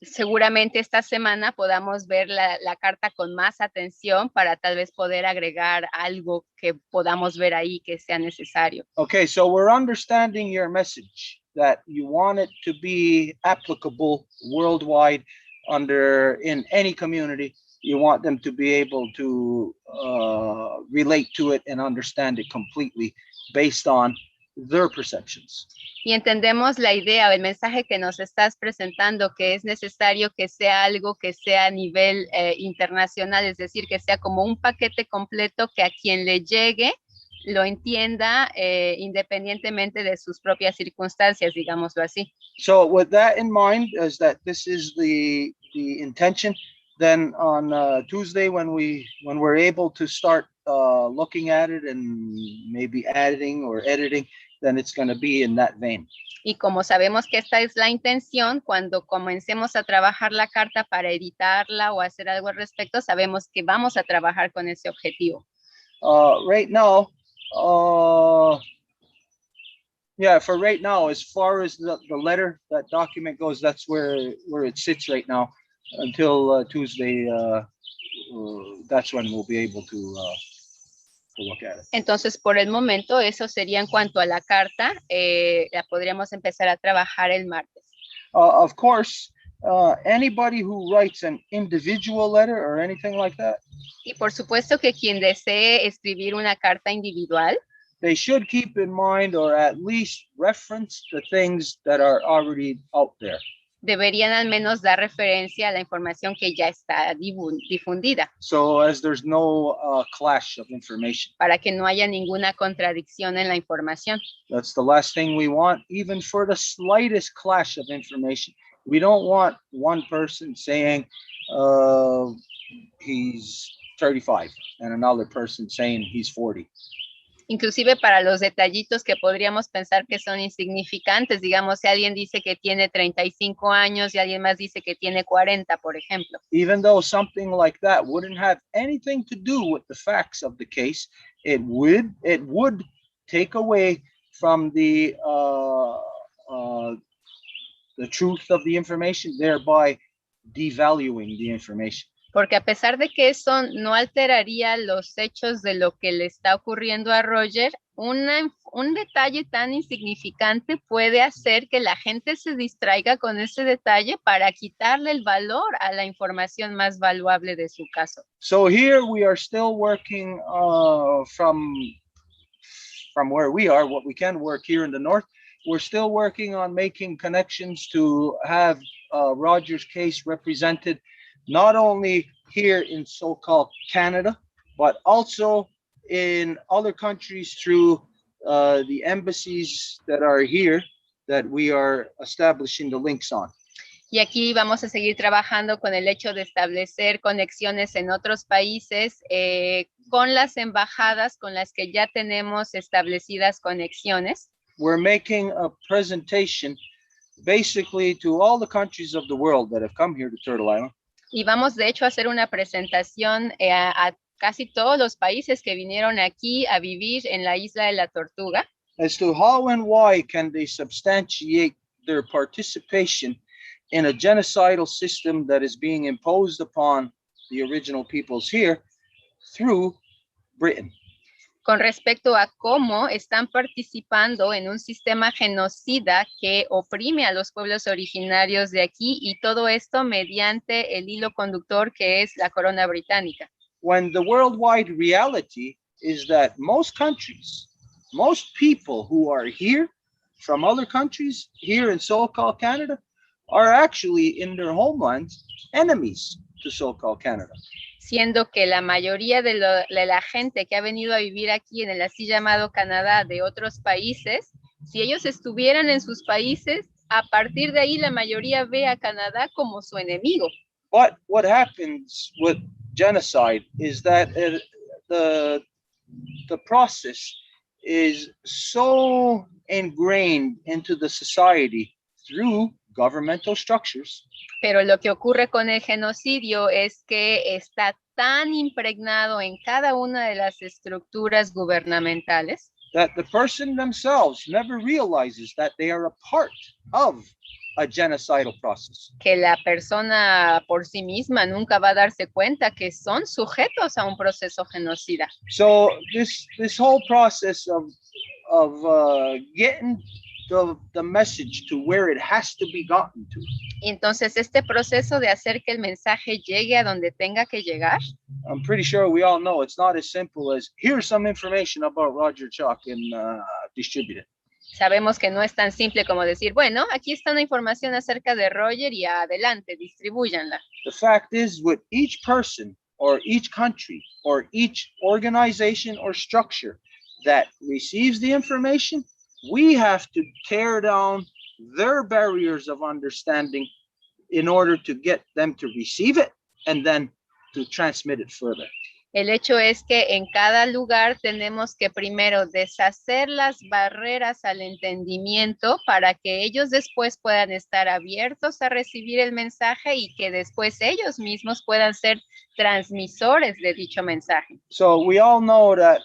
seguramente esta semana podamos ver la carta con más atención para tal vez poder agregar algo que podamos ver ahí que sea necesario. Okay, so we're understanding your message that you want it to be applicable worldwide in any community, you want them to be able to relate to it and understand it completely based on their perceptions. Y entendemos la idea o el mensaje que nos estás presentando, que es necesario que sea algo que sea a nivel internacional, es decir, que sea como un paquete completo que a quien le llegue lo entienda independientemente de sus propias circunstancias, digámoslo así. So with that in mind, as that this is the intention, then on Tuesday when we're able to start looking at it and maybe adding or editing, then it's going to be in that vein. Y como sabemos que esta es la intención, cuando comencemos a trabajar la carta para editarla o hacer algo al respecto, sabemos que vamos a trabajar con ese objetivo. Right now, for right now, as far as the letter, that document goes, that's where it sits right now until Tuesday. That's when we'll be able to look at it. Entonces, por el momento, eso sería en cuanto a la carta. La podríamos empezar a trabajar el martes. Of course, anybody who writes an individual letter or anything like that, y por supuesto que quien desee escribir una carta individual, they should keep in mind or at least reference the things that are already out there. Deberían al menos dar referencia a la información que ya está difundida. So as there's no clash of information. Para que no haya ninguna contradicción en la información. That's the last thing we want, even for the slightest clash of information. We don't want one person saying he's 35 and another person saying he's 40. Inclusive para los detallitos que podríamos pensar que son insignificantes, digamos, si alguien dice que tiene 35 años y alguien más dice que tiene 40, por ejemplo. Even though something like that wouldn't have anything to do with the facts of the case, it would take away from the truth of the information, thereby devaluing the information. Porque a pesar de que eso no alteraría los hechos de lo que le está ocurriendo a Roger, un detalle tan insignificante puede hacer que la gente se distraiga con ese detalle para quitarle el valor a la información más valuable de su caso. So here we are still working from where we are, what we can work here in the north. We're still working on making connections to have Roger's case represented not only here in so-called Canada, but also in other countries through the embassies that are here that we are establishing the links on. Y aquí vamos a seguir trabajando con el hecho de establecer conexiones en otros países con las embajadas con las que ya tenemos establecidas conexiones. We're making a presentation basically to all the countries of the world that have come here to Turtle Island. Y vamos de hecho a hacer una presentación a casi todos los países que vinieron aquí a vivir en la isla de la Tortuga. As to how and why can they substantiate their participation in a genocidal system that is being imposed upon the original peoples here through Britain. Con respecto a cómo están participando en un sistema genocida que oprime a los pueblos originarios de aquí y todo esto mediante el hilo conductor que es la corona británica. When the worldwide reality is that most countries, most people who are here from other countries here in so-called Canada are actually in their homelands enemies to so-called Canada. Siendo que la mayoría de la gente que ha venido a vivir aquí en el así llamado Canadá de otros países, si ellos estuvieran en sus países, a partir de ahí la mayoría ve a Canadá como su enemigo. But what happens with genocide is that the process is so ingrained into the society through governmental structures. Pero lo que ocurre con el genocidio es que está tan impregnado en cada una de las estructuras gubernamentales that the person themselves never realizes that they are a part of a genocidal process. Que la persona por sí misma nunca va a darse cuenta que son sujetos a un proceso genocida. So this whole process of getting the message to where it has to be gotten to. Entonces, este proceso de hacer que el mensaje llegue a donde tenga que llegar, I'm pretty sure we all know it's not as simple as here's some information about Roger Chuck and distribute it. sabemos que no es tan simple como decir, bueno, aquí está una información acerca de Roger y adelante, distribúyanla. The fact is, with each person or each country or each organization or structure that receives the information, we have to tear down their barriers of understanding in order to get them to receive it and then to transmit it further. El hecho es que en cada lugar tenemos que primero deshacer las barreras al entendimiento para que ellos después puedan estar abiertos a recibir el mensaje y que después ellos mismos puedan ser transmisores de dicho mensaje. So we all know that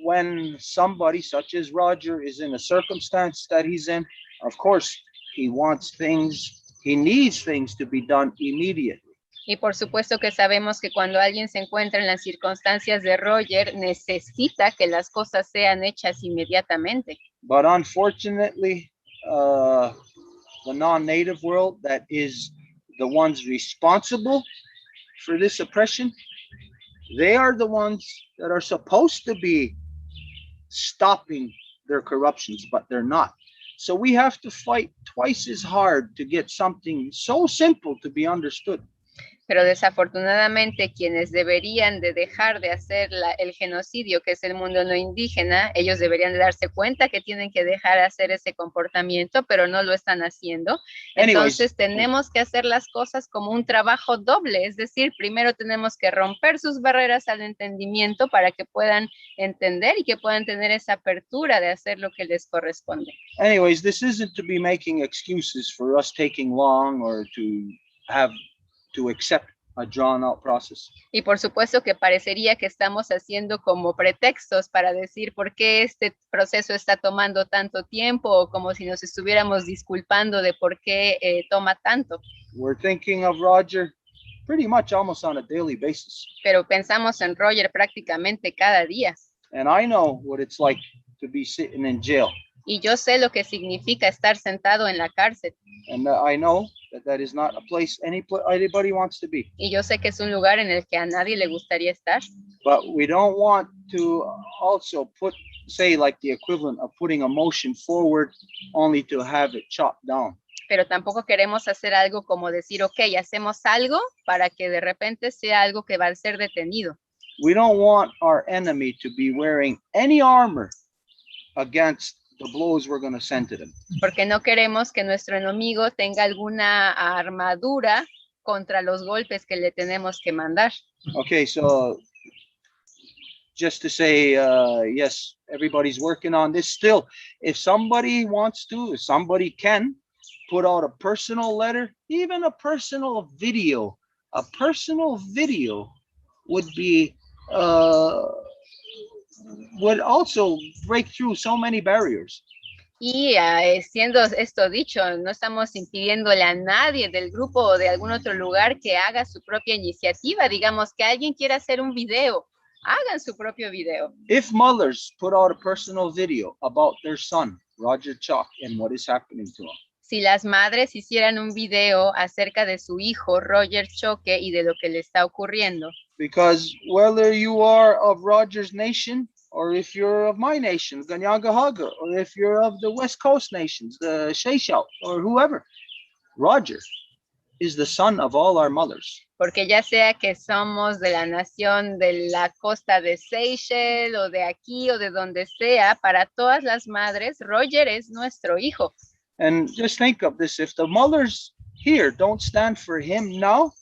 when somebody such as Roger is in a circumstance that he's in, of course, he needs things to be done immediately. Y por supuesto que sabemos que cuando alguien se encuentra en las circunstancias de Roger, necesita que las cosas sean hechas inmediatamente. But unfortunately, the non-native world that is the ones responsible for this oppression, they are the ones that are supposed to be stopping their corruptions, but they're not. So we have to fight twice as hard to get something so simple to be understood. Pero desafortunadamente quienes deberían de dejar de hacer el genocidio, que es el mundo no indígena, ellos deberían de darse cuenta que tienen que dejar de hacer ese comportamiento, pero no lo están haciendo. Entonces tenemos que hacer las cosas como un trabajo doble, es decir, primero tenemos que romper sus barreras al entendimiento para que puedan entender y que puedan tener esa apertura de hacer lo que les corresponde. Anyways, this isn't to be making excuses for us taking long or to accept a drawn out process. Y por supuesto que parecería que estamos haciendo como pretextos para decir por qué este proceso está tomando tanto tiempo o como si nos estuviéramos disculpando de por qué toma tanto. We're thinking of Roger pretty much almost on a daily basis. Pero pensamos en Roger prácticamente cada día. And I know what it's like to be sitting in jail. Y yo sé lo que significa estar sentado en la cárcel. And I know that is not a place anybody wants to be. Y yo sé que es un lugar en el que a nadie le gustaría estar. But we don't want to also say like the equivalent of putting a motion forward only to have it chopped down. Pero tampoco queremos hacer algo como decir, ok, hacemos algo para que de repente sea algo que va a ser detenido. We don't want our enemy to be wearing any armor against the blows we're going to send to them. Porque no queremos que nuestro enemigo tenga alguna armadura contra los golpes que le tenemos que mandar. Okay, so just to say, yes, everybody's working on this still. If somebody wants to, if somebody can put out a personal letter, even a personal video would be, would also break through so many barriers. Y siendo esto dicho, no estamos impidiéndole a nadie del grupo o de algún otro lugar que haga su propia iniciativa. Digamos que alguien quiera hacer un video, hagan su propio video. If mothers put out a personal video about their son, Roger Chuck, and what is happening to him. Si las madres hicieran un video acerca de su hijo, Roger Choque, y de lo que le está ocurriendo. Because whether you are of Roger's nation, or if you're of my nation, Ganyangahaga, or if you're of the West Coast nations, the Seychelles, or whoever, Roger is the son of all our mothers. Porque ya sea que somos de la nación de la costa de Seychelles, o de aquí, o de donde sea, para todas las madres, Roger es nuestro hijo. And just think of this, if the mothers here don't stand for him now,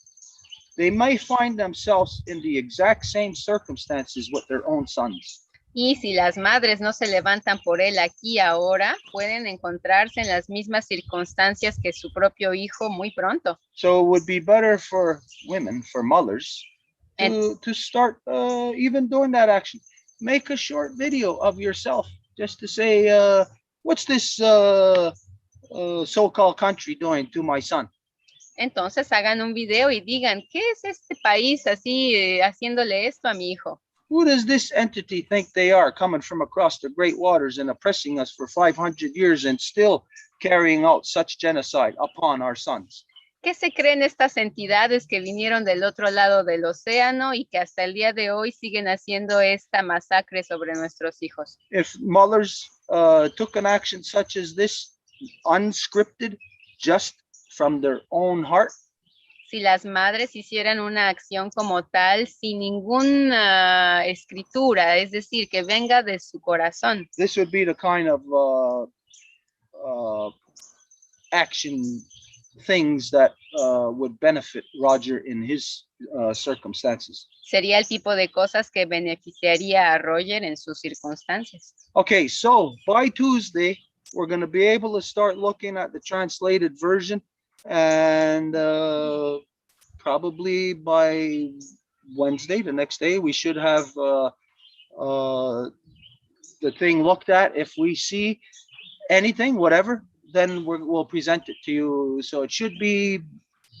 they may find themselves in the exact same circumstances with their own sons. Y si las madres no se levantan por él aquí ahora, pueden encontrarse en las mismas circunstancias que su propio hijo muy pronto. So it would be better for women, for mothers, to start even doing that action. Make a short video of yourself just to say, what's this so-called country doing to my son? Entonces hagan un video y digan, ¿qué es este país así haciéndole esto a mi hijo? Who does this entity think they are, coming from across the great waters and oppressing us for 500 years and still carrying out such genocide upon our sons? ¿Qué se creen estas entidades que vinieron del otro lado del océano y que hasta el día de hoy siguen haciendo esta masacre sobre nuestros hijos? If mothers took an action such as this, unscripted, just from their own heart, Si las madres hicieran una acción como tal, sin ninguna escritura, es decir, que venga de su corazón, this would be the kind of action things that would benefit Roger in his circumstances. sería el tipo de cosas que beneficiaría a Roger en sus circunstancias. Okay, so by Tuesday, we're going to be able to start looking at the translated version, and probably by Wednesday, the next day, we should have the thing looked at. If we see anything, whatever, then we'll present it to you. So it should be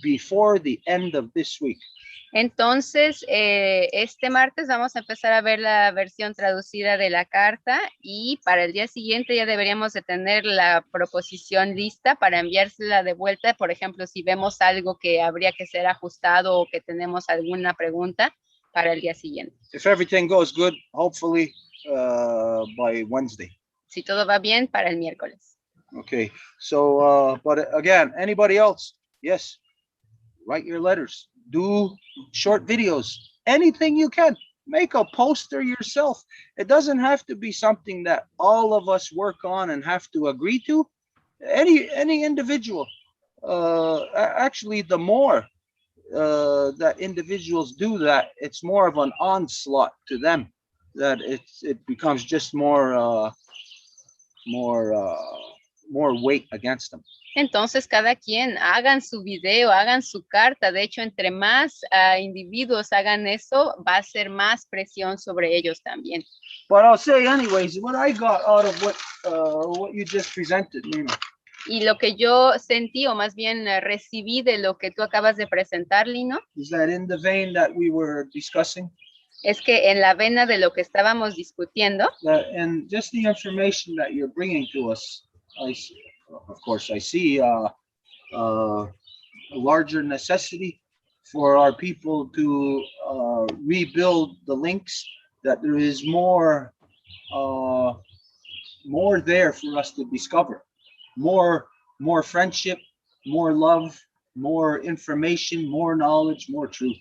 before the end of this week. Entonces, este martes vamos a empezar a ver la versión traducida de la carta y para el día siguiente ya deberíamos de tener la proposición lista para enviársela de vuelta. Por ejemplo, si vemos algo que habría que ser ajustado o que tenemos alguna pregunta para el día siguiente. If everything goes good, hopefully by Wednesday. Si todo va bien, para el miércoles. Okay, so, but again, anybody else? Yes, write your letters. Do short videos, anything you can. Make a poster yourself. It doesn't have to be something that all of us work on and have to agree to. Any individual. Actually, the more that individuals do that, it's more of an onslaught to them. That it becomes just more weight against them. Entonces, cada quien hagan su video, hagan su carta. De hecho, entre más individuos hagan eso, va a ser más presión sobre ellos también. But I'll say anyways, what I got out of what you just presented, Nina. Y lo que yo sentí, o más bien recibí de lo que tú acabas de presentar, Lino, Is that in the vein that we were discussing? es que en la vena de lo que estábamos discutiendo, And just the information that you're bringing to us, of course, I see a larger necessity for our people to rebuild the links, that there is more there for us to discover, more friendship, more love, more information, more knowledge, more truth.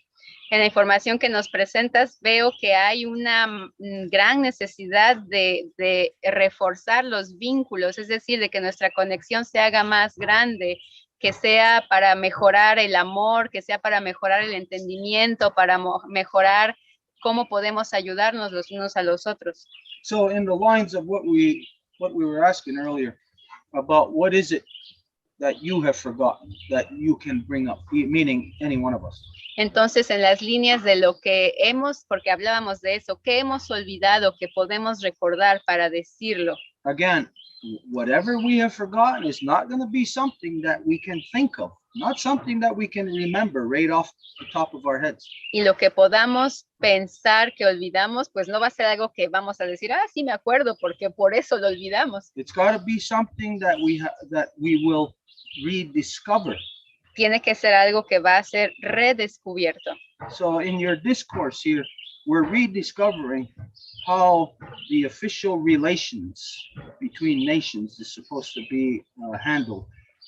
en la información que nos presentas, veo que hay una gran necesidad de reforzar los vínculos, es decir, de que nuestra conexión se haga más grande, que sea para mejorar el amor, que sea para mejorar el entendimiento, para mejorar cómo podemos ayudarnos los unos a los otros. So in the lines of what we were asking earlier about what is it that you have forgotten that you can bring up, meaning any one of us. Entonces, en las líneas de lo que hemos, porque hablábamos de eso, ¿qué hemos olvidado que podemos recordar para decirlo? Again, whatever we have forgotten is not going to be something that we can think of, not something that we can remember right off the top of our heads. Y lo que podamos pensar que olvidamos, pues no va a ser algo que vamos a decir, sí me acuerdo, porque por eso lo olvidamos. It's got to be something that we will rediscover. Tiene que ser algo que va a ser redescubierto. So in your discourse here, we're rediscovering how the official relations between nations is supposed to be handled,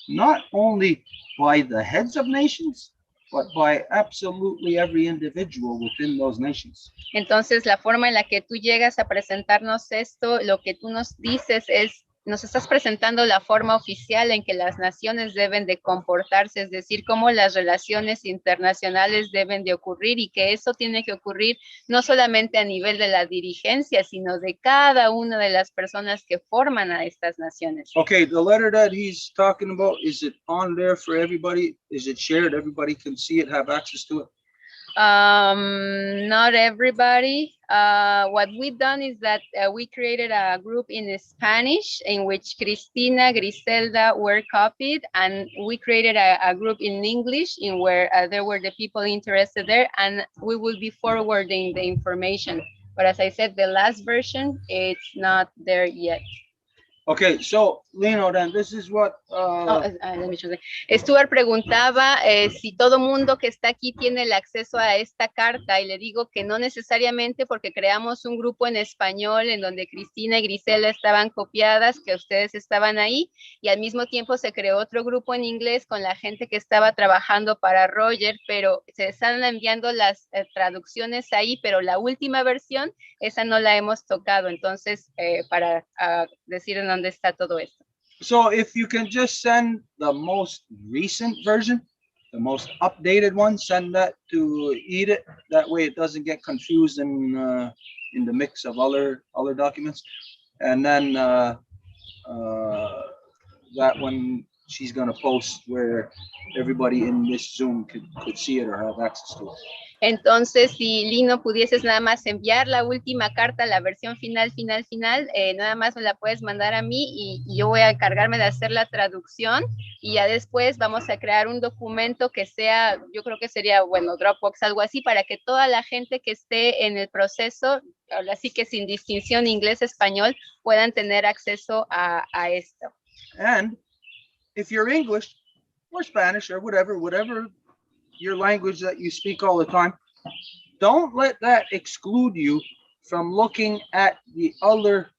not only by the heads of nations, but by absolutely every individual within those nations. Entonces, la forma en la que tú llegas a presentarnos esto, lo que tú nos dices es, nos estás presentando la forma oficial en que las naciones deben de comportarse, es decir, cómo las relaciones internacionales deben de ocurrir y que eso tiene que ocurrir no solamente a nivel de la dirigencia, sino de cada una de las personas que forman a estas naciones. Okay, the letter that he's talking about, is it on there for everybody? Is it shared? Everybody can see it, have access to it? Not everybody. What we've done is that we created a group in Spanish in which Cristina, Griselda were copied, and we created a group in English in where there were the people interested there, and we will be forwarding the information. But as I said, the last version, it's not there yet. Okay, so Lino, then this is what. Let me translate. Stuart preguntaba si todo mundo que está aquí tiene el acceso a esta carta, y le digo que no necesariamente, porque creamos un grupo en español en donde Cristina y Grisela estaban copiadas, que ustedes estaban ahí, y al mismo tiempo se creó otro grupo en inglés con la gente que estaba trabajando para Roger, pero se están enviando las traducciones ahí, pero la última versión, esa no la hemos tocado. Entonces, para decir en dónde está todo esto. So if you can just send the most recent version, the most updated one, send that to Edith. That way it doesn't get confused in the mix of other documents. And then that one she's going to post where everybody in this Zoom could see it or have access to it. Entonces, si Lino pudieses nada más enviar la última carta, la versión final, nada más me la puedes mandar a mí y yo voy a encargarme de hacer la traducción, y ya después vamos a crear un documento que sea, yo creo que sería, bueno, Dropbox, algo así, para que toda la gente que esté en el proceso, así que sin distinción inglés-español, puedan tener acceso a esto. And if you're English or Spanish or whatever your language that you speak all the time, don't let that exclude you from looking at the other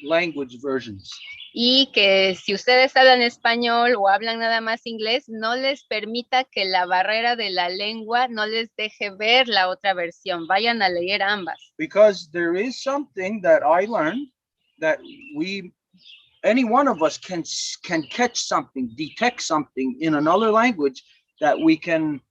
language versions. Y que si ustedes hablan español o hablan nada más inglés, no les permita que la barrera de la lengua no les deje ver la otra versión. Vayan a leer ambas. Because there is something that I learned that any one of us can catch something, detect something in another language that we can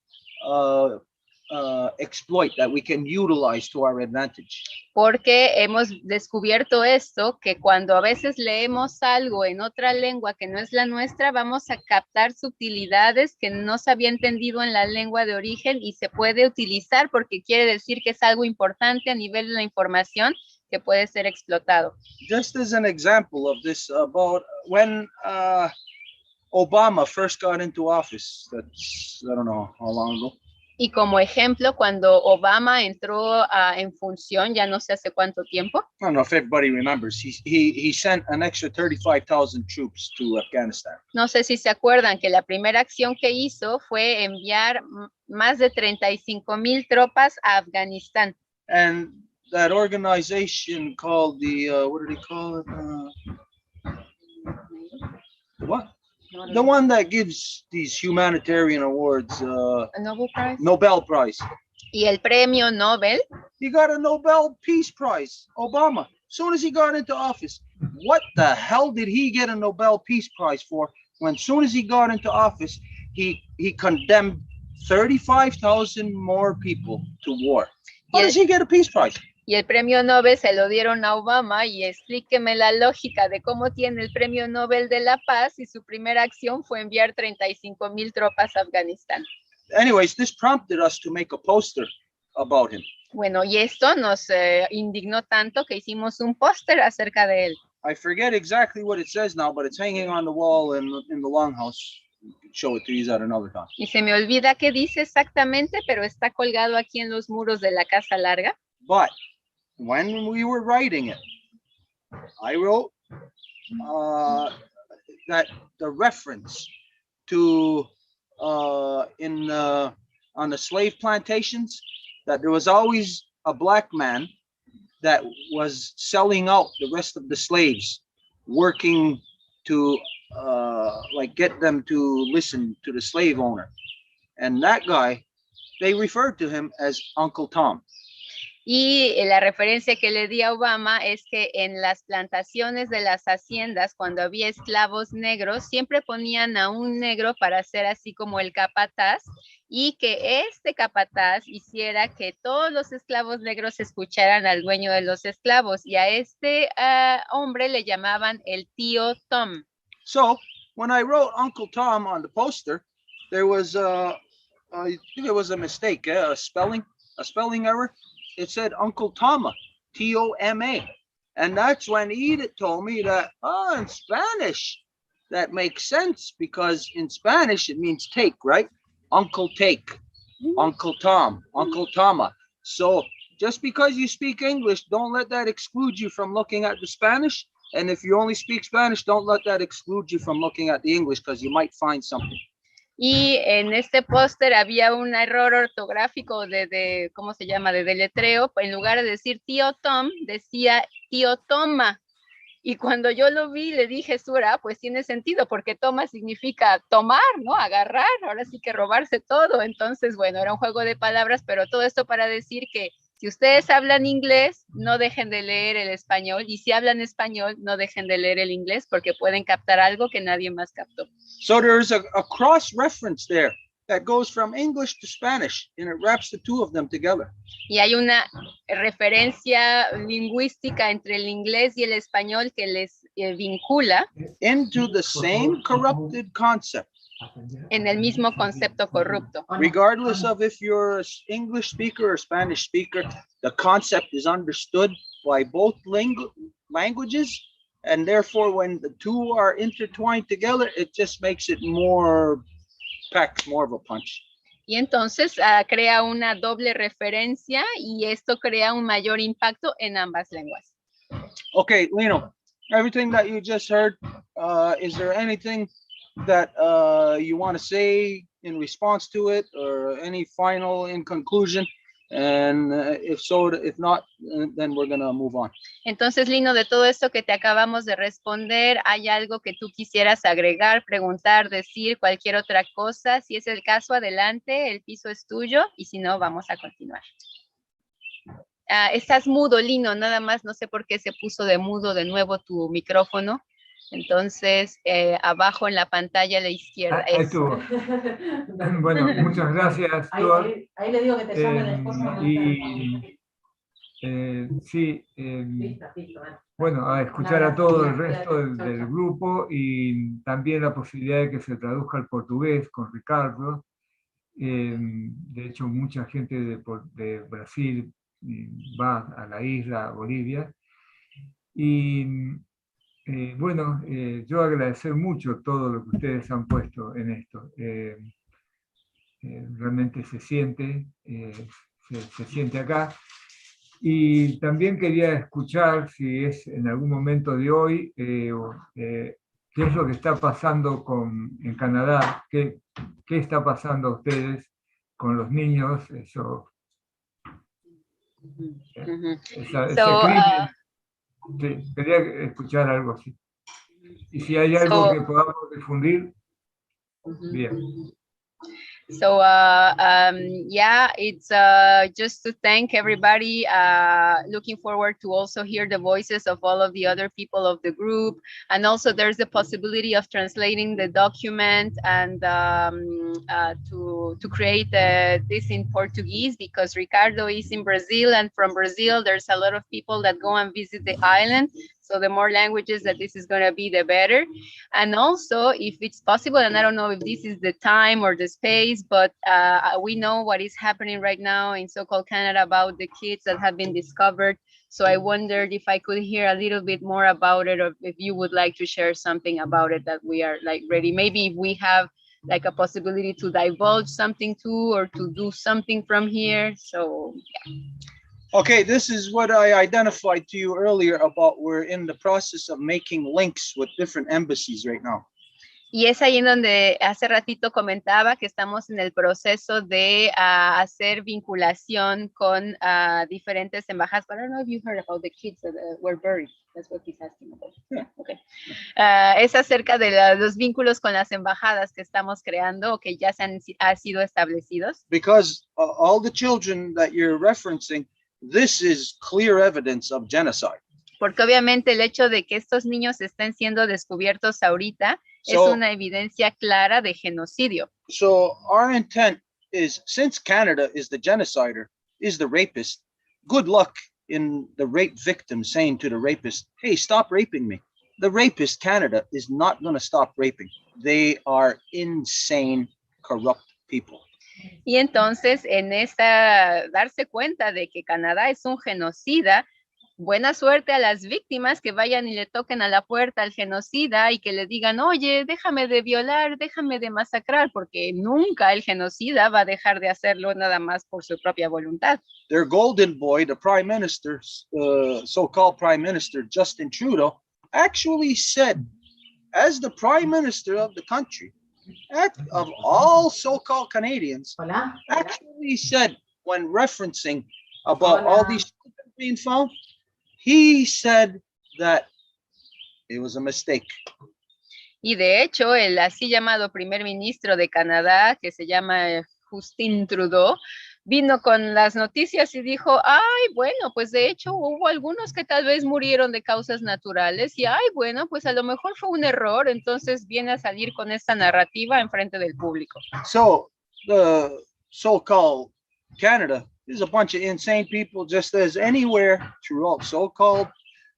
exploit, that we can utilize to our advantage. Porque hemos descubierto esto, que cuando a veces leemos algo en otra lengua que no es la nuestra, vamos a captar sutilidades que no se había entendido en la lengua de origen y se puede utilizar porque quiere decir que es algo importante a nivel de la información que puede ser explotado. Just as an example of this, about when Obama first got into office, that's, I don't know how long ago. Y como ejemplo, cuando Obama entró en función, ya no sé hace cuánto tiempo. I don't know if everybody remembers. He sent an extra 35,000 troops to Afghanistan. No sé si se acuerdan que la primera acción que hizo fue enviar más de 35,000 tropas a Afganistán. And that organization called the, what did he call it? What? The one that gives these humanitarian awards. Nobel Prize. Nobel Prize. Y el premio Nobel. He got a Nobel Peace Prize, Obama. As soon as he got into office, what the hell did he get a Nobel Peace Prize for? When as soon as he got into office, he condemned 35,000 more people to war. How does he get a Peace Prize? Y el premio Nobel se lo dieron a Obama, y explíqueme la lógica de cómo tiene el premio Nobel de la Paz y su primera acción fue enviar 35,000 tropas a Afganistán. Anyways, this prompted us to make a poster about him. Bueno, y esto nos indignó tanto que hicimos un póster acerca de él. I forget exactly what it says now, but it's hanging on the wall in the longhouse. Show it to you at another time. Y se me olvida qué dice exactamente, pero está colgado aquí en los muros de la Casa Larga. But when we were writing it, I wrote that the reference to on the slave plantations, that there was always a black man that was selling out the rest of the slaves, working to like get them to listen to the slave owner. And that guy, they referred to him as Uncle Tom. Y la referencia que le di a Obama es que en las plantaciones de las haciendas, cuando había esclavos negros, siempre ponían a un negro para ser así como el capataz, y que este capataz hiciera que todos los esclavos negros escucharan al dueño de los esclavos, y a este hombre le llamaban el tío Tom. So when I wrote Uncle Tom on the poster, there was I think it was a mistake, a spelling error. It said Uncle Toma, T-O-M-A. And that's when Edith told me that, in Spanish, that makes sense, because in Spanish, it means take, right? Uncle take, Uncle Tom, Uncle Toma. So just because you speak English, don't let that exclude you from looking at the Spanish. And if you only speak Spanish, don't let that exclude you from looking at the English, because you might find something. Y en este póster había un error ortográfico ¿cómo se llama? De deletreo. En lugar de decir tío Tom, decía tío Toma. Y cuando yo lo vi, le dije, Sura, pues tiene sentido, porque toma significa tomar, ¿no? Agarrar, ahora sí que robarse todo. Entonces, bueno, era un juego de palabras, pero todo esto para decir que si ustedes hablan inglés, no dejen de leer el español. Y si hablan español, no dejen de leer el inglés, porque pueden captar algo que nadie más captó. So there's a cross-reference there that goes from English to Spanish, and it wraps the two of them together. Y hay una referencia lingüística entre el inglés y el español que les vincula into the same corrupted concept. En el mismo concepto corrupto. Regardless of if you're an English speaker or Spanish speaker, the concept is understood by both languages, and therefore when the two are intertwined together, it just makes it packs more of a punch. Y entonces crea una doble referencia y esto crea un mayor impacto en ambas lenguas. Okay, Lino, everything that you just heard, is there anything that you want to say in response to it, or any final in conclusion? And if so, if not, then we're gonna move on. Entonces, Lino, de todo esto que te acabamos de responder, ¿hay algo que tú quisieras agregar, preguntar, decir, cualquier otra cosa? Si es el caso, adelante, el piso es tuyo, y si no, vamos a continuar. Estás mudo, Lino, nada más, no sé por qué se puso de mudo de nuevo tu micrófono. Entonces, abajo en la pantalla a la izquierda. Ahí estuvo. Bueno, muchas gracias, Stuart. Ahí le digo que te llame la esposa. Sí, bueno, a escuchar a todo el resto del grupo, y también la posibilidad de que se traduzca al portugués con Ricardo. De hecho, mucha gente de Brasil va a la isla, a Bolivia. Y bueno, yo agradecer mucho todo lo que ustedes han puesto en esto. Realmente se siente acá. Y también quería escuchar, si es en algún momento de hoy, qué es lo que está pasando en Canadá, qué está pasando a ustedes con los niños, ese crimen. Sí, quería escuchar algo así. Y si hay algo que podamos difundir, bien. So, yeah, it's just to thank everybody. Looking forward to also hear the voices of all of the other people of the group. And also there's the possibility of translating the document and to create this in Portuguese, because Ricardo is in Brazil, and from Brazil, there's a lot of people that go and visit the island. So the more languages that this is going to be, the better. And also, if it's possible, and I don't know if this is the time or the space, but we know what is happening right now in so-called Canada about the kids that have been discovered. So I wondered if I could hear a little bit more about it, or if you would like to share something about it, that we are like ready. Maybe if we have like a possibility to divulge something too, or to do something from here. So, yeah. Okay, this is what I identified to you earlier about we're in the process of making links with different embassies right now. Y es ahí en donde hace ratito comentaba que estamos en el proceso de hacer vinculación con diferentes embajadas. But I don't know if you heard about the kids that were buried. That's what he's asking about. Yeah, okay. Es acerca de los vínculos con las embajadas que estamos creando o que ya han sido establecidos. Because all the children that you're referencing, this is clear evidence of genocide. Porque obviamente el hecho de que estos niños estén siendo descubiertos ahorita es una evidencia clara de genocidio. So our intent is, since Canada is the genocider, is the rapist, good luck in the rape victim saying to the rapist, hey, stop raping me. The rapist, Canada, is not going to stop raping. They are insane, corrupt people. Y entonces, en esta darse cuenta de que Canadá es un genocida, buena suerte a las víctimas que vayan y le toquen a la puerta al genocida y que le digan, oye, déjame de violar, déjame de masacrar, porque nunca el genocida va a dejar de hacerlo nada más por su propia voluntad. Their golden boy, the prime minister, so-called prime minister, Justin Trudeau, actually said, as the prime minister of the country, of all so-called Canadians, Hola. actually said, when referencing about all these children being found, he said that it was a mistake. Y de hecho, el así llamado primer ministro de Canadá, que se llama Justin Trudeau, vino con las noticias y dijo, ay, bueno, pues de hecho hubo algunos que tal vez murieron de causas naturales y, ay, bueno, pues a lo mejor fue un error, entonces viene a salir con esta narrativa en frente del público. So the so-called Canada is a bunch of insane people, just as anywhere throughout so-called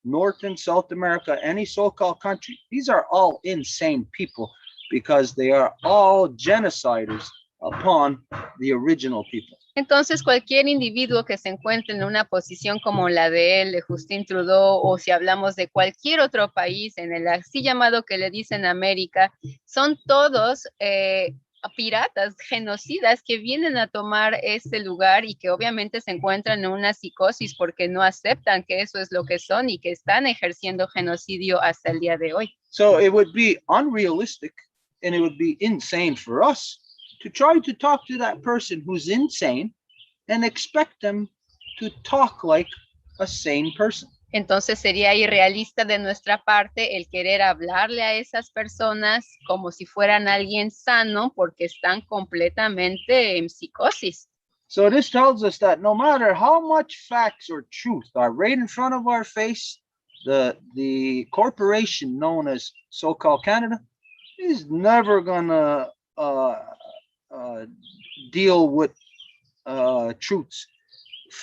North and South America, any so-called country. These are all insane people because they are all genociders upon the original people. Entonces, cualquier individuo que se encuentre en una posición como la de él, de Justin Trudeau, o si hablamos de cualquier otro país, en el así llamado que le dicen América, son todos piratas, genocidas que vienen a tomar este lugar y que obviamente se encuentran en una psicosis porque no aceptan que eso es lo que son y que están ejerciendo genocidio hasta el día de hoy. So it would be unrealistic and it would be insane for us to try to talk to that person who's insane and expect them to talk like a sane person. Entonces sería irrealista de nuestra parte el querer hablarle a esas personas como si fueran alguien sano porque están completamente en psicosis. So this tells us that no matter how much facts or truth are right in front of our face, the corporation known as so-called Canada is never gonna deal with truths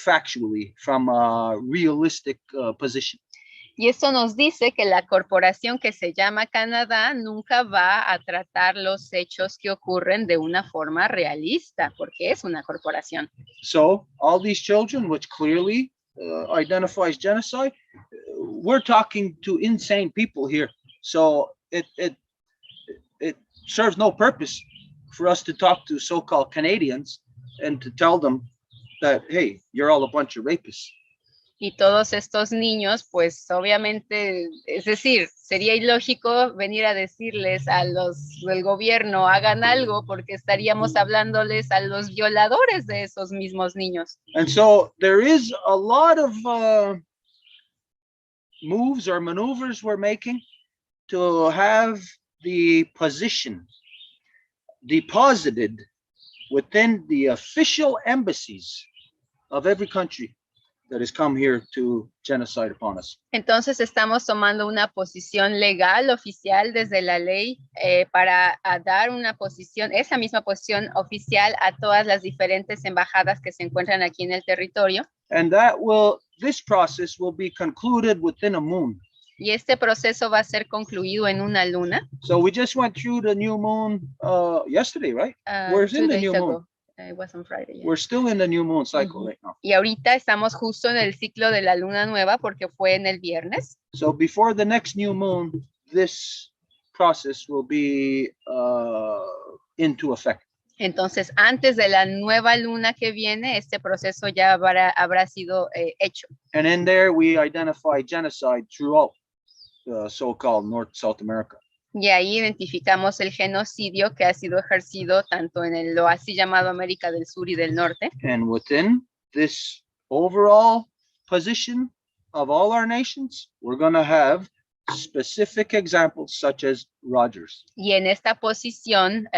factually from a realistic position. Y esto nos dice que la corporación que se llama Canadá nunca va a tratar los hechos que ocurren de una forma realista, porque es una corporación. So all these children, which clearly identifies genocide, we're talking to insane people here. So it serves no purpose for us to talk to so-called Canadians and to tell them that, hey, you're all a bunch of rapists. Y todos estos niños, pues obviamente, es decir, sería ilógico venir a decirles a los del gobierno, hagan algo, porque estaríamos hablándoles a los violadores de esos mismos niños. And so there is a lot of moves or maneuvers we're making to have the position deposited within the official embassies of every country that has come here to genocide upon us. Entonces estamos tomando una posición legal oficial desde la ley para dar una posición, esa misma posición oficial a todas las diferentes embajadas que se encuentran aquí en el territorio. And this process will be concluded within a moon. Y este proceso va a ser concluido en una luna. So we just went through the new moon yesterday, right? We're in the new moon. It was on Friday, yeah. We're still in the new moon cycle right now. Y ahorita estamos justo en el ciclo de la luna nueva porque fue en el viernes. So before the next new moon, this process will be into effect. Entonces, antes de la nueva luna que viene, este proceso ya habrá sido hecho. And in there, we identify genocide throughout so-called North South America. Y ahí identificamos el genocidio que ha sido ejercido tanto en lo así llamado América del Sur y del Norte. And within this overall position of all our nations, we're going to have specific examples such as Rogers. Y en esta posición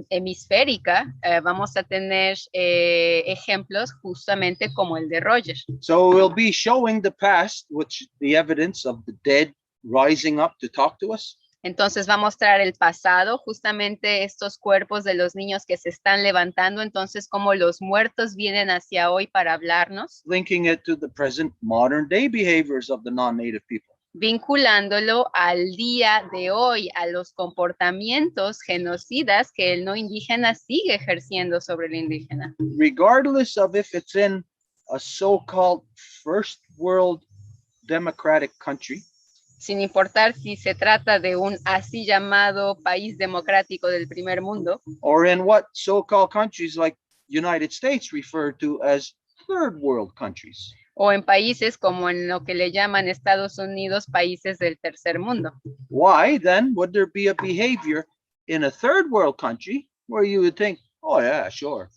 hemisférica vamos a tener ejemplos justamente como el de Rogers. So we'll be showing the past, which the evidence of the dead rising up to talk to us. Entonces va a mostrar el pasado, justamente estos cuerpos de los niños que se están levantando, entonces como los muertos vienen hacia hoy para hablarnos. Linking it to the present modern day behaviors of the non-native people. Vinculándolo al día de hoy, a los comportamientos genocidas que el no indígena sigue ejerciendo sobre el indígena. Regardless of if it's in a so-called first world democratic country, sin importar si se trata de un así llamado país democrático del primer mundo, or in what so-called countries like United States refer to as third world countries. o en países como en lo que le llaman Estados Unidos, países del tercer mundo. Why then would there be a behavior in a third world country where you would think, oh yeah, sure,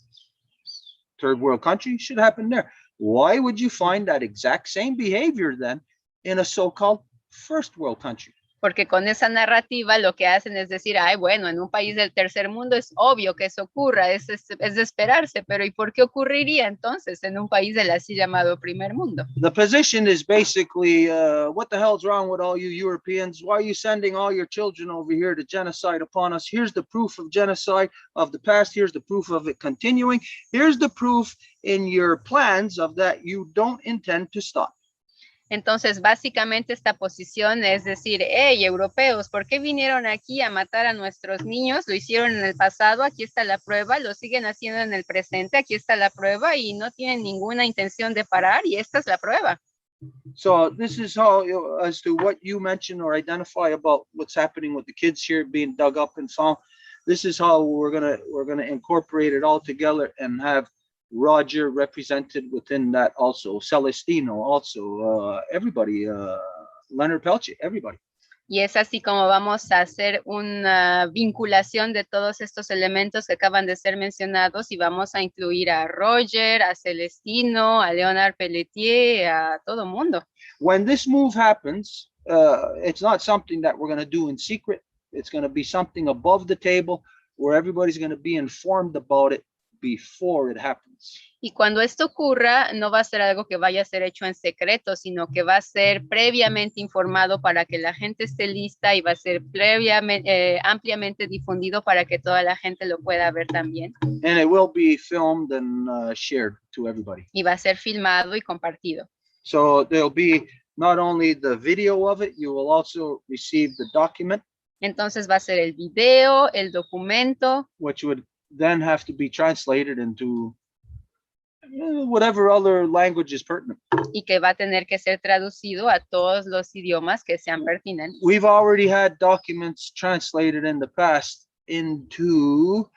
third world country should happen there? Why would you find that exact same behavior then in a so-called first world country? Porque con esa narrativa lo que hacen es decir, ay, bueno, en un país del tercer mundo es obvio que eso ocurra, es de esperarse, pero ¿y por qué ocurriría entonces en un país del así llamado primer mundo? The position is basically, what the hell's wrong with all you Europeans? Why are you sending all your children over here to genocide upon us? Here's the proof of genocide of the past. Here's the proof of it continuing. Here's the proof in your plans of that you don't intend to stop. Entonces, básicamente esta posición es decir, hey, europeos, ¿por qué vinieron aquí a matar a nuestros niños? Lo hicieron en el pasado, aquí está la prueba, lo siguen haciendo en el presente, aquí está la prueba y no tienen ninguna intención de parar y esta es la prueba. So this is how, as to what you mentioned or identify about what's happening with the kids here being dug up and found, this is how we're gonna incorporate it all together and have Roger represented within that also, Celestino also, everybody, Leonard Pelche, everybody. Y es así como vamos a hacer una vinculación de todos estos elementos que acaban de ser mencionados y vamos a incluir a Roger, a Celestino, a Leonard Pelletier, a todo mundo. When this move happens, it's not something that we're going to do in secret. It's going to be something above the table where everybody's going to be informed about it before it happens. Y cuando esto ocurra, no va a ser algo que vaya a ser hecho en secreto, sino que va a ser previamente informado para que la gente esté lista y va a ser previamente, ampliamente difundido para que toda la gente lo pueda ver también. And it will be filmed and shared to everybody. Y va a ser filmado y compartido. So there'll be not only the video of it, you will also receive the document. Entonces va a ser el video, el documento. Which would then have to be translated into whatever other language is pertinent. Y que va a tener que ser traducido a todos los idiomas que sean pertinentes. We've already had documents translated in the past into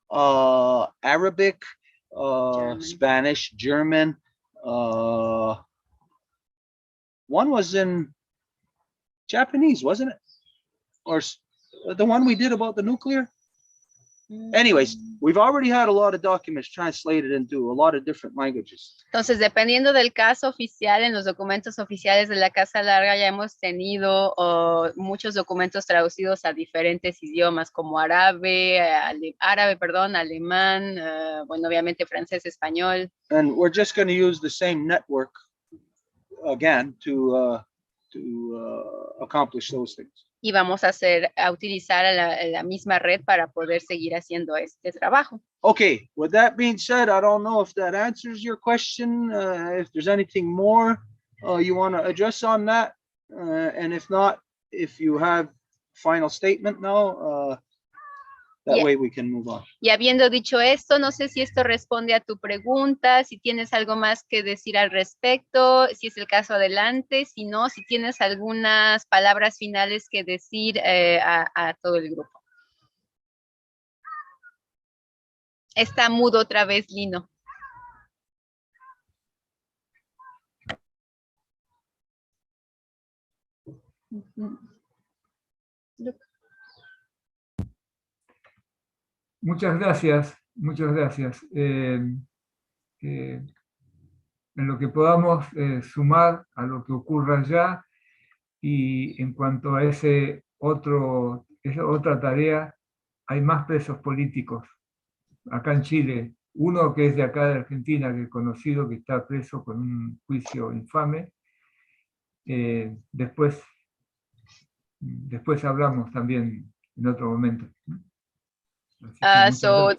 Arabic, Spanish, German. One was in Japanese, wasn't it? Or the one we did about the nuclear? Anyways, we've already had a lot of documents translated into a lot of different languages. Entonces, dependiendo del caso oficial, en los documentos oficiales de la Casa Larga ya hemos tenido muchos documentos traducidos a diferentes idiomas, como alemán, bueno, obviamente francés, español. And we're just going to use the same network again to accomplish those things. Y vamos a utilizar la misma red para poder seguir haciendo este trabajo. Okay, with that being said, I don't know if that answers your question. If there's anything more you want to address on that, and if not, if you have final statement now, that way we can move on. Y habiendo dicho esto, no sé si esto responde a tu pregunta, si tienes algo más que decir al respecto, si es el caso, adelante, si no, si tienes algunas palabras finales que decir a todo el grupo. Está mudo otra vez, Lino. Muchas gracias, muchas gracias. En lo que podamos sumar a lo que ocurra allá y en cuanto a esa otra tarea, hay más presos políticos acá en Chile. Uno que es de acá de Argentina, que es conocido, que está preso con un juicio infame. Después hablamos también en otro momento. So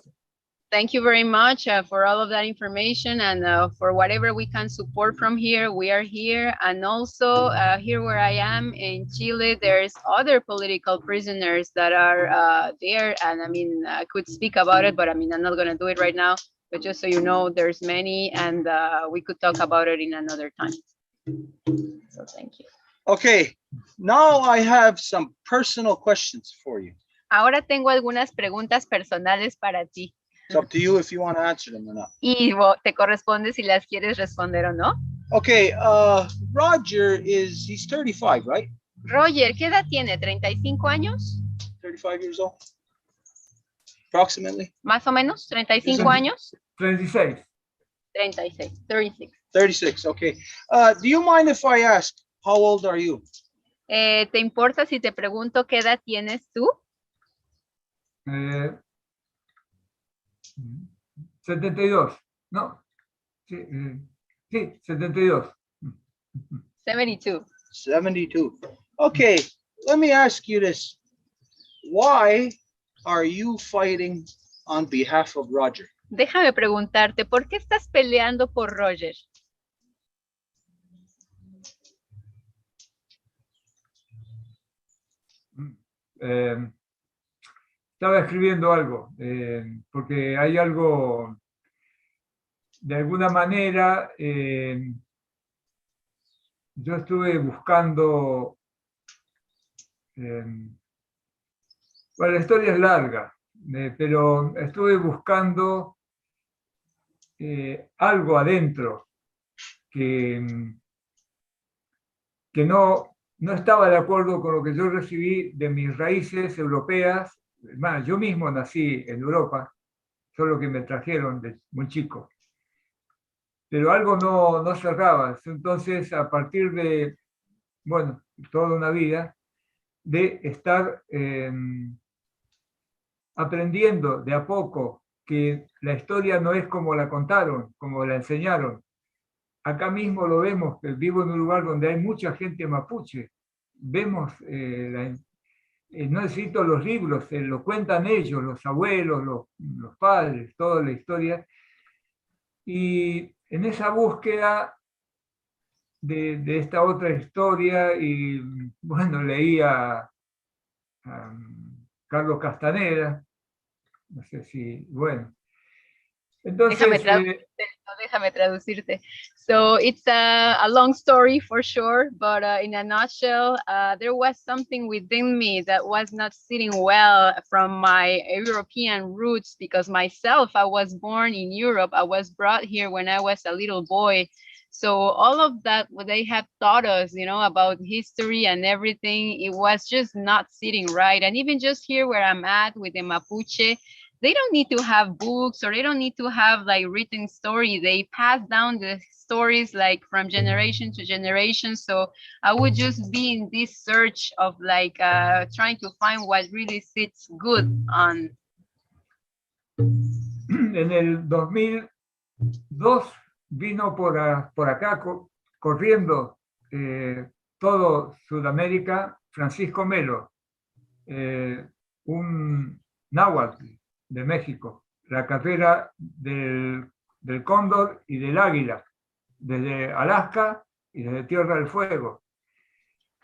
thank you very much for all of that information and for whatever we can support from here. We are here, and also here where I am in Chile, there's other political prisoners that are there, and I mean, I could speak about it, but I mean, I'm not going to do it right now, but just so you know, there's many, and we could talk about it in another time. So thank you. Okay, now I have some personal questions for you. Ahora tengo algunas preguntas personales para ti. It's up to you if you want to answer them or not. Y te corresponde si las quieres responder o no. Okay, Roger he's 35, right? Roger, ¿qué edad tiene? ¿35 años? 35 years old, approximately. Más o menos, 35 años. 36. 36. 36, okay. Do you mind if I ask, how old are you? ¿Te importa si te pregunto qué edad tienes tú? 72. No. Sí, sí, 72. 72. 72. Okay, let me ask you this. Why are you fighting on behalf of Roger? Déjame preguntarte, ¿por qué estás peleando por Roger? Estaba escribiendo algo, porque hay algo, de alguna manera, yo estuve buscando, bueno, la historia es larga, pero estuve buscando algo adentro que no estaba de acuerdo con lo que yo recibí de mis raíces europeas. Más, yo mismo nací en Europa, solo que me trajeron de muy chico. Pero algo no cerraba. Entonces, a partir de, bueno, toda una vida, de estar aprendiendo de a poco que la historia no es como la contaron, como la enseñaron. Acá mismo lo vemos, que vivo en un lugar donde hay mucha gente mapuche. Vemos, no necesito los libros, lo cuentan ellos, los abuelos, los padres, toda la historia. Y en esa búsqueda de esta otra historia, y bueno, leí a Carlos Castaneda, no sé si, bueno. Entonces, déjame traducirte. So it's a long story for sure, but in a nutshell, there was something within me that was not sitting well from my European roots, because myself, I was born in Europe. I was brought here when I was a little boy. So all of that, what they have taught us, you know, about history and everything, it was just not sitting right. And even just here where I'm at with the Mapuche, they don't need to have books, or they don't need to have like written story. They pass down the stories like from generation to generation. So I would just be in this search of like trying to find what really sits good on. En el 2002 vino por acá corriendo todo Sudamérica Francisco Melo, un náhuatl de México, la carrera del Cóndor y del Águila, desde Alaska y desde Tierra del Fuego.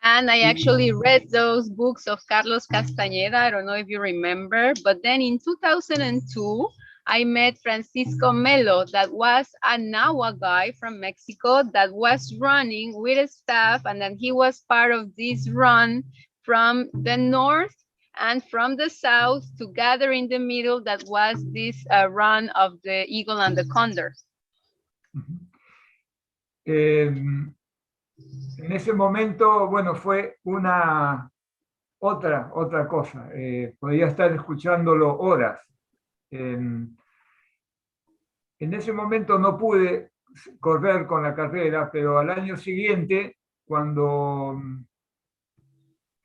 And I actually read those books of Carlos Castañeda. I don't know if you remember, but then in 2002, I met Francisco Melo, that was a Nahua guy from Mexico that was running with a staff, and then he was part of this run from the north and from the south to gather in the middle. That was this run of the Eagle and the Condor. En ese momento, bueno, fue otra cosa. Podía estar escuchándolo horas. En ese momento no pude correr con la carrera, pero al año siguiente, cuando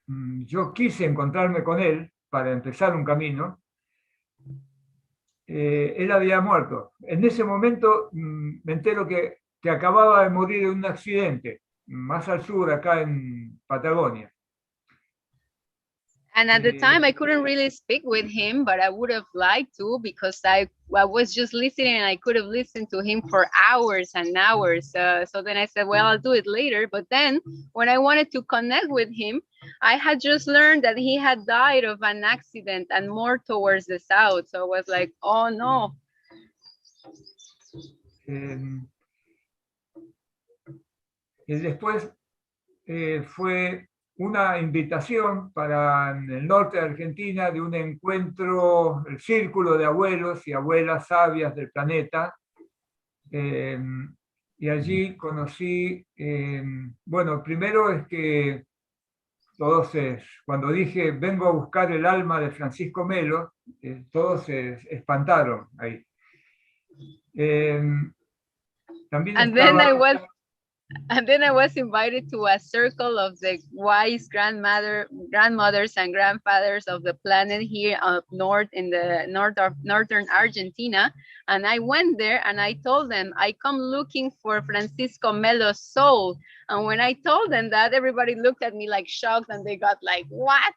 yo quise encontrarme con él para empezar un camino, él había muerto. En ese momento me entero que acababa de morir en un accidente, más al sur, acá en Patagonia. And at the time, I couldn't really speak with him, but I would have liked to, because I was just listening, and I could have listened to him for hours and hours. So then I said, well, I'll do it later. But then when I wanted to connect with him, I had just learned that he had died of an accident and more towards the south. So I was like, oh, no. Y después fue una invitación para el norte de Argentina de un encuentro, el círculo de abuelos y abuelas sabias del planeta. Y allí conocí, bueno, primero es que todos, cuando dije vengo a buscar el alma de Francisco Melo, todos se espantaron ahí. También And then estaba... And then I was invited to a circle of the wise grandmothers and grandfathers of the planet here up north in the northern Argentina. And I went there and I told them, I come looking for Francisco Melo's soul. And when I told them that, everybody looked at me like shocked and they got like, what?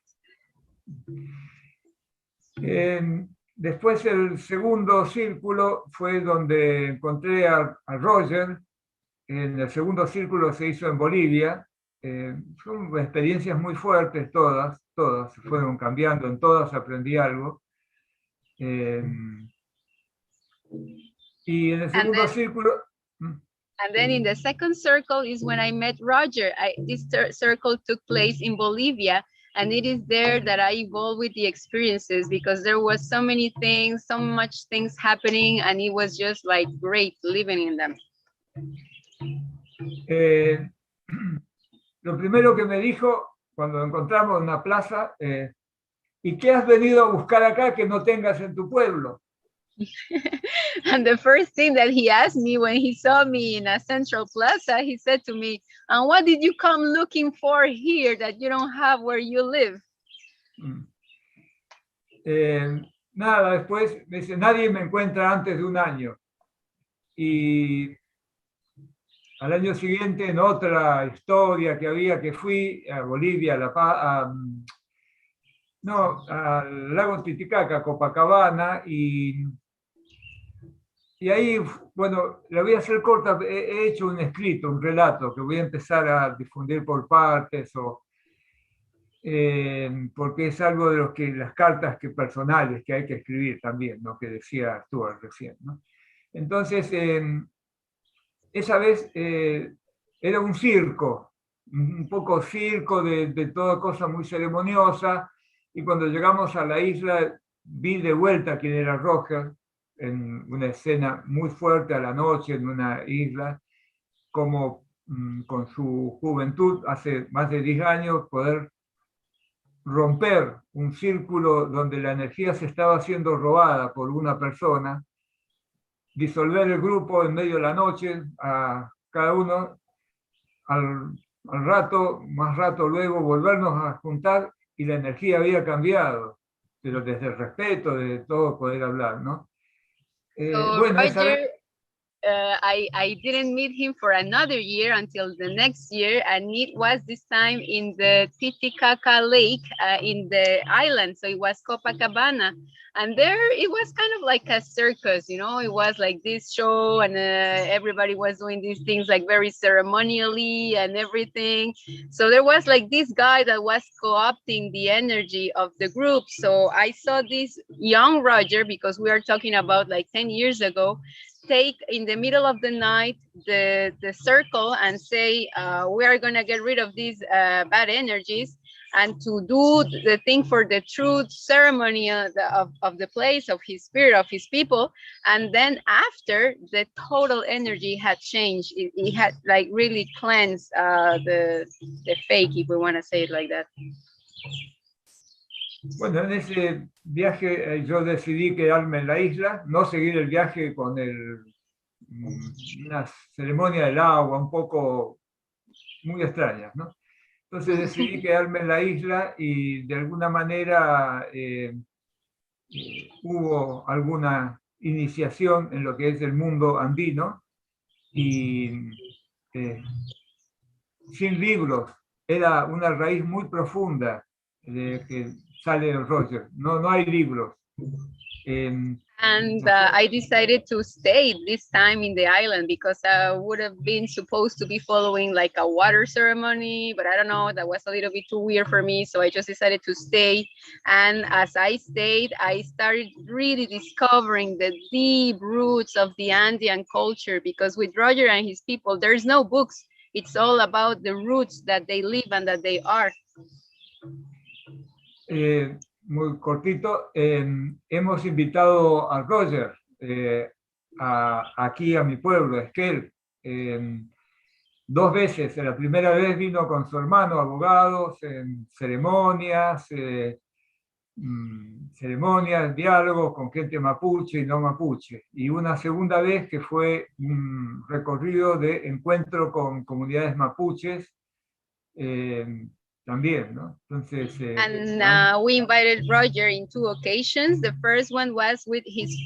Después el segundo círculo fue donde encontré a Roger. En el segundo círculo se hizo en Bolivia. Fueron experiencias muy fuertes todas se fueron cambiando, en todas aprendí algo. Y en el segundo círculo... And then in the second circle is when I met Roger. This circle took place in Bolivia, and it is there that I evolved with the experiences because there was so many things, so much things happening, and it was just like great living in them. Lo primero que me dijo cuando encontramos en una plaza, ¿y qué has venido a buscar acá que no tengas en tu pueblo? And the first thing that he asked me when he saw me in a central plaza, he said to me, and what did you come looking for here that you don't have where you live? Nada, después me dice, nadie me encuentra antes de un año. Y al año siguiente, en otra historia que había, que fui a Bolivia, a La Paz, al lago Titicaca, Copacabana, y ahí, bueno, la voy a hacer corta, he hecho un escrito, un relato, que voy a empezar a difundir por partes, porque es algo de las cartas personales que hay que escribir también, ¿no? Que decía Stuart recién, ¿no? Entonces, esa vez era un circo, un poco circo de toda cosa muy ceremoniosa, y cuando llegamos a la isla vi de vuelta quién era Roger, en una escena muy fuerte a la noche en una isla, como con su juventud, hace más de 10 años, poder romper un círculo donde la energía se estaba siendo robada por una persona, disolver el grupo en medio de la noche, a cada uno, al rato, más rato luego, volvernos a juntar y la energía había cambiado, pero desde el respeto, de todo poder hablar, ¿no? So Bueno, Roger, I didn't meet him for another year until the next year, and it was this time in the Titicaca Lake in the island, so it was Copacabana. And there it was kind of like a circus, you know, it was like this show and everybody was doing these things like very ceremonially and everything. So there was like this guy that was co-opting the energy of the group. So I saw this young Roger, because we are talking about like 10 years ago, take in the middle of the night the circle and say, we are gonna get rid of these bad energies, and to do the thing for the truth ceremony of the place, of his spirit, of his people. And then after, the total energy had changed. It had like really cleansed the fake, if we want to say it like that. Bueno, en ese viaje yo decidí quedarme en la isla, no seguir el viaje con una ceremonia del agua un poco muy extraña, ¿no? Entonces decidí quedarme en la isla y de alguna manera hubo alguna iniciación en lo que es el mundo andino y sin libros, era una raíz muy profunda de que sale el Roger, no hay libros. And I decided to stay this time in the island because I would have been supposed to be following like a water ceremony, but I don't know, that was a little bit too weird for me. So I just decided to stay. And as I stayed, I started really discovering the deep roots of the Andean culture, because with Roger and his people, there's no books. It's all about the roots that they live and that they are. Muy cortito, hemos invitado a Roger aquí a mi pueblo, Esquel, 2 veces. La primera vez vino con su hermano, abogados, en ceremonias, diálogos con gente mapuche y no mapuche. Y una segunda vez que fue un recorrido de encuentro con comunidades mapuches, también, ¿no? Entonces, And we invited Roger in 2 occasions. The first one was with his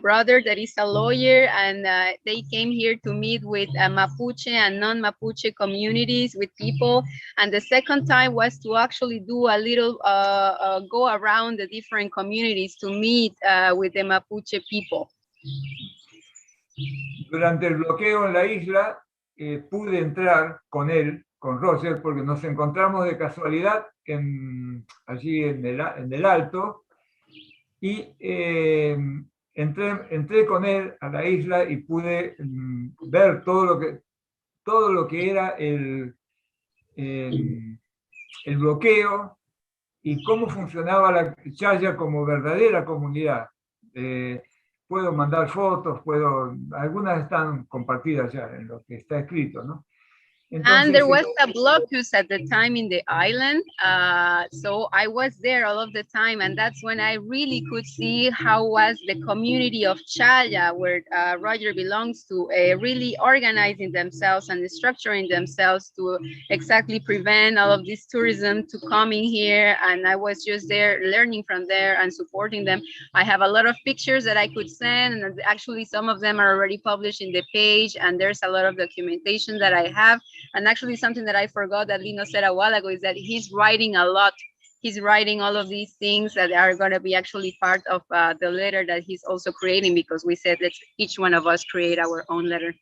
brother that is a lawyer, and they came here to meet with Mapuche and non-Mapuche communities, with people. And the second time was to actually do a little go around the different communities to meet with the Mapuche people. Durante el bloqueo en la isla, pude entrar con él, con Roger, porque nos encontramos de casualidad allí en el Alto, y entré con él a la isla y pude ver todo lo que era el bloqueo y cómo funcionaba la Chaya como verdadera comunidad. Puedo mandar fotos, algunas están compartidas ya en lo que está escrito, ¿no? And there was a blockus at the time in the island, so I was there all of the time, and that's when I really could see how was the community of Chaya, where Roger belongs to, really organizing themselves and structuring themselves to exactly prevent all of this tourism to coming here. And I was just there learning from there and supporting them. I have a lot of pictures that I could send, and actually some of them are already published in the page, and there's a lot of documentation that I have. And actually something that I forgot that Lino said a while ago is that he's writing a lot. He's writing all of these things that are going to be actually part of the letter that he's also creating, because we said that each one of us create our own letter.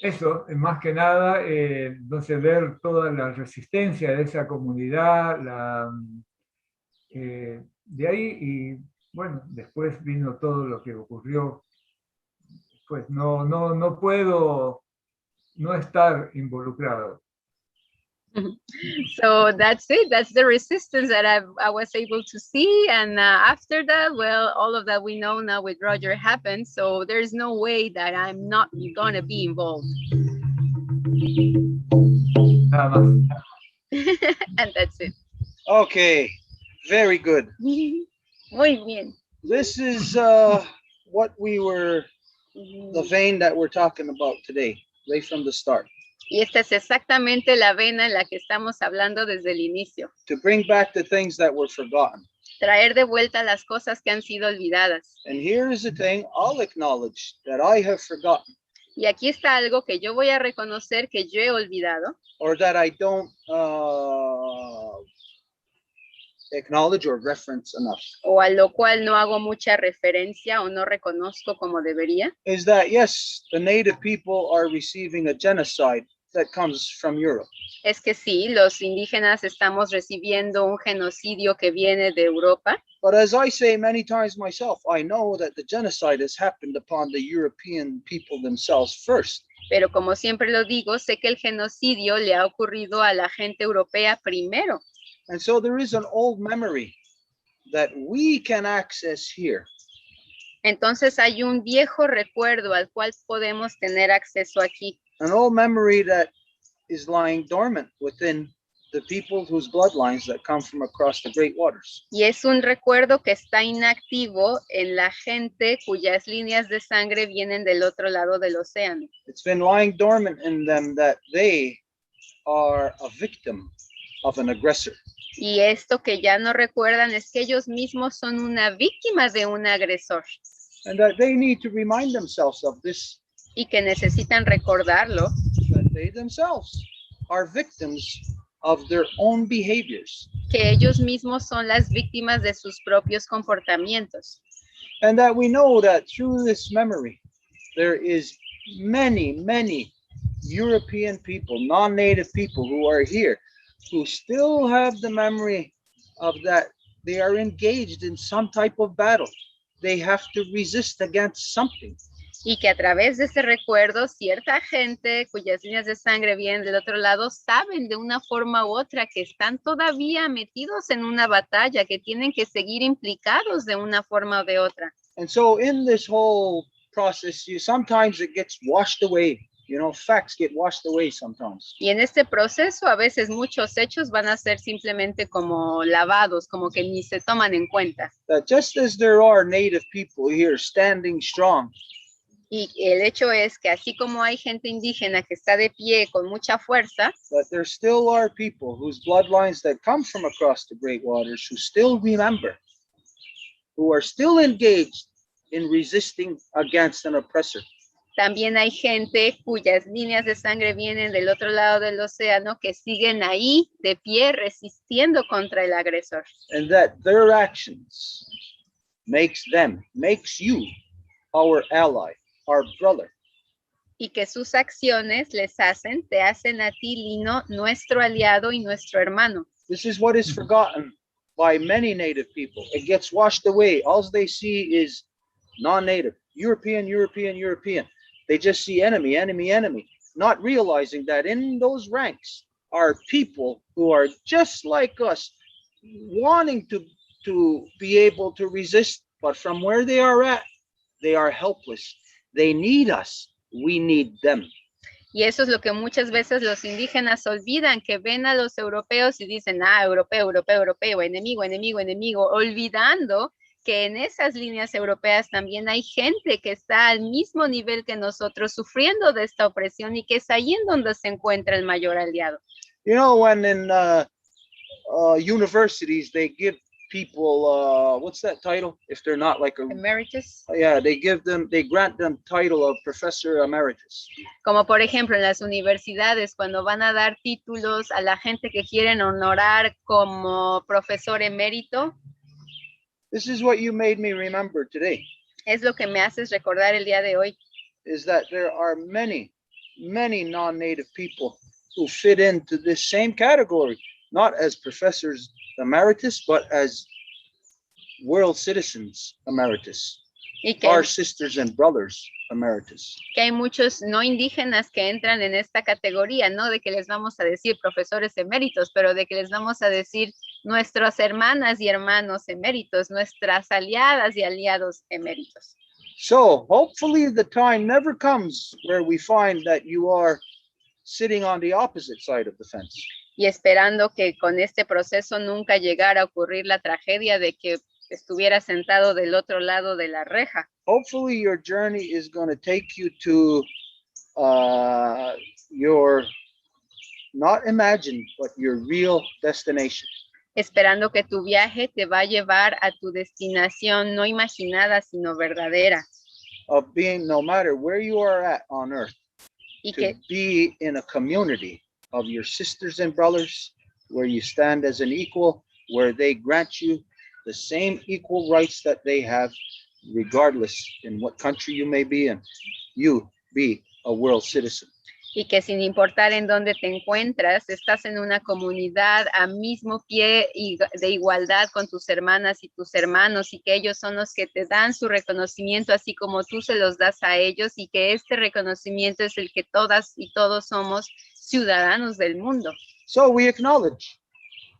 Eso, más que nada, entonces ver toda la resistencia de esa comunidad, de ahí, y bueno, después vino todo lo que ocurrió. Pues no puedo no estar involucrado. So that's it. That's the resistance that I was able to see. And after that, well, all of that we know now with Roger happened. So there's no way that I'm not going to be involved. Nada más. And that's it. Okay, very good. Muy bien. This is what we were, the vein that we're talking about today, right from the start. Y esta es exactamente la vena en la que estamos hablando desde el inicio. To bring back the things that were forgotten. Traer de vuelta las cosas que han sido olvidadas. And here is the thing, I'll acknowledge that I have forgotten. Y aquí está algo que yo voy a reconocer que yo he olvidado. Or that I don't acknowledge or reference enough. O a lo cual no hago mucha referencia o no reconozco como debería. Is that, yes, the native people are receiving a genocide that comes from Europe. Es que sí, los indígenas estamos recibiendo un genocidio que viene de Europa. But as I say many times myself, I know that the genocide has happened upon the European people themselves first. Pero como siempre lo digo, sé que el genocidio le ha ocurrido a la gente europea primero. And so there is an old memory that we can access here. Entonces hay un viejo recuerdo al cual podemos tener acceso aquí. An old memory that is lying dormant within the people whose bloodlines that come from across the great waters. Y es un recuerdo que está inactivo en la gente cuyas líneas de sangre vienen del otro lado del océano. It's been lying dormant in them that they are a victim of an aggressor. Y esto que ya no recuerdan es que ellos mismos son una víctima de un agresor. And that they need to remind themselves of this. Y que necesitan recordarlo. That they themselves are victims of their own behaviors. Que ellos mismos son las víctimas de sus propios comportamientos. And that we know that through this memory, there is many European people, non-native people who are here, who still have the memory of that they are engaged in some type of battle. They have to resist against something. Y que a través de ese recuerdo, cierta gente cuyas líneas de sangre vienen del otro lado saben de una forma u otra que están todavía metidos en una batalla, que tienen que seguir implicados de una forma o de otra. And so in this whole process, sometimes it gets washed away. You know, facts get washed away sometimes. Y en este proceso a veces muchos hechos van a ser simplemente como lavados, como que ni se toman en cuenta. That just as there are native people here standing strong, Y el hecho es que así como hay gente indígena que está de pie con mucha fuerza, that there still are people whose bloodlines that come from across the great waters who still remember, who are still engaged in resisting against an oppressor. también hay gente cuyas líneas de sangre vienen del otro lado del océano que siguen ahí de pie resistiendo contra el agresor. And that their actions makes you our ally, our brother. Y que sus acciones te hacen a ti, Lino, nuestro aliado y nuestro hermano. This is what is forgotten by many native people. It gets washed away. All they see is non-native, European. They just see enemy, not realizing that in those ranks are people who are just like us, wanting to be able to resist, but from where they are at, they are helpless. They need us. We need them. Y eso es lo que muchas veces los indígenas olvidan, que ven a los europeos y dicen, europeo, enemigo, olvidando que en esas líneas europeas también hay gente que está al mismo nivel que nosotros sufriendo de esta opresión y que es ahí en donde se encuentra el mayor aliado. You know, when in universities they give people what's that title if they're not like a emeritus? Yeah, they grant them title of professor emeritus. Como por ejemplo en las universidades cuando van a dar títulos a la gente que quieren honorar como profesor emérito. This is what you made me remember today. Es lo que me haces recordar el día de hoy. Is that there are many non-native people who fit into this same category, not as professors emeritus, but as world citizens emeritus, our sisters and brothers emeritus. Que hay muchos no indígenas que entran en esta categoría, no de que les vamos a decir profesores eméritos, pero de que les vamos a decir nuestras hermanas y hermanos eméritos, nuestras aliadas y aliados eméritos. So hopefully the time never comes where we find that you are sitting on the opposite side of the fence. Y esperando que con este proceso nunca llegara a ocurrir la tragedia de que estuviera sentado del otro lado de la reja. Hopefully your journey is going to take you to your not imagined, but your real destination. Esperando que tu viaje te va a llevar a tu destinación no imaginada, sino verdadera. Of being, no matter where you are at on earth, y to be in a community of your sisters and brothers, where you stand as an equal, where they grant you the same equal rights that they have, regardless in what country you may be in, you be a world citizen. Y que sin importar en dónde te encuentras, estás en una comunidad a mismo pie y de igualdad con tus hermanas y tus hermanos, y que ellos son los que te dan su reconocimiento, así como tú se los das a ellos, y que este reconocimiento es el que todas y todos somos ciudadanos del mundo. So we acknowledge.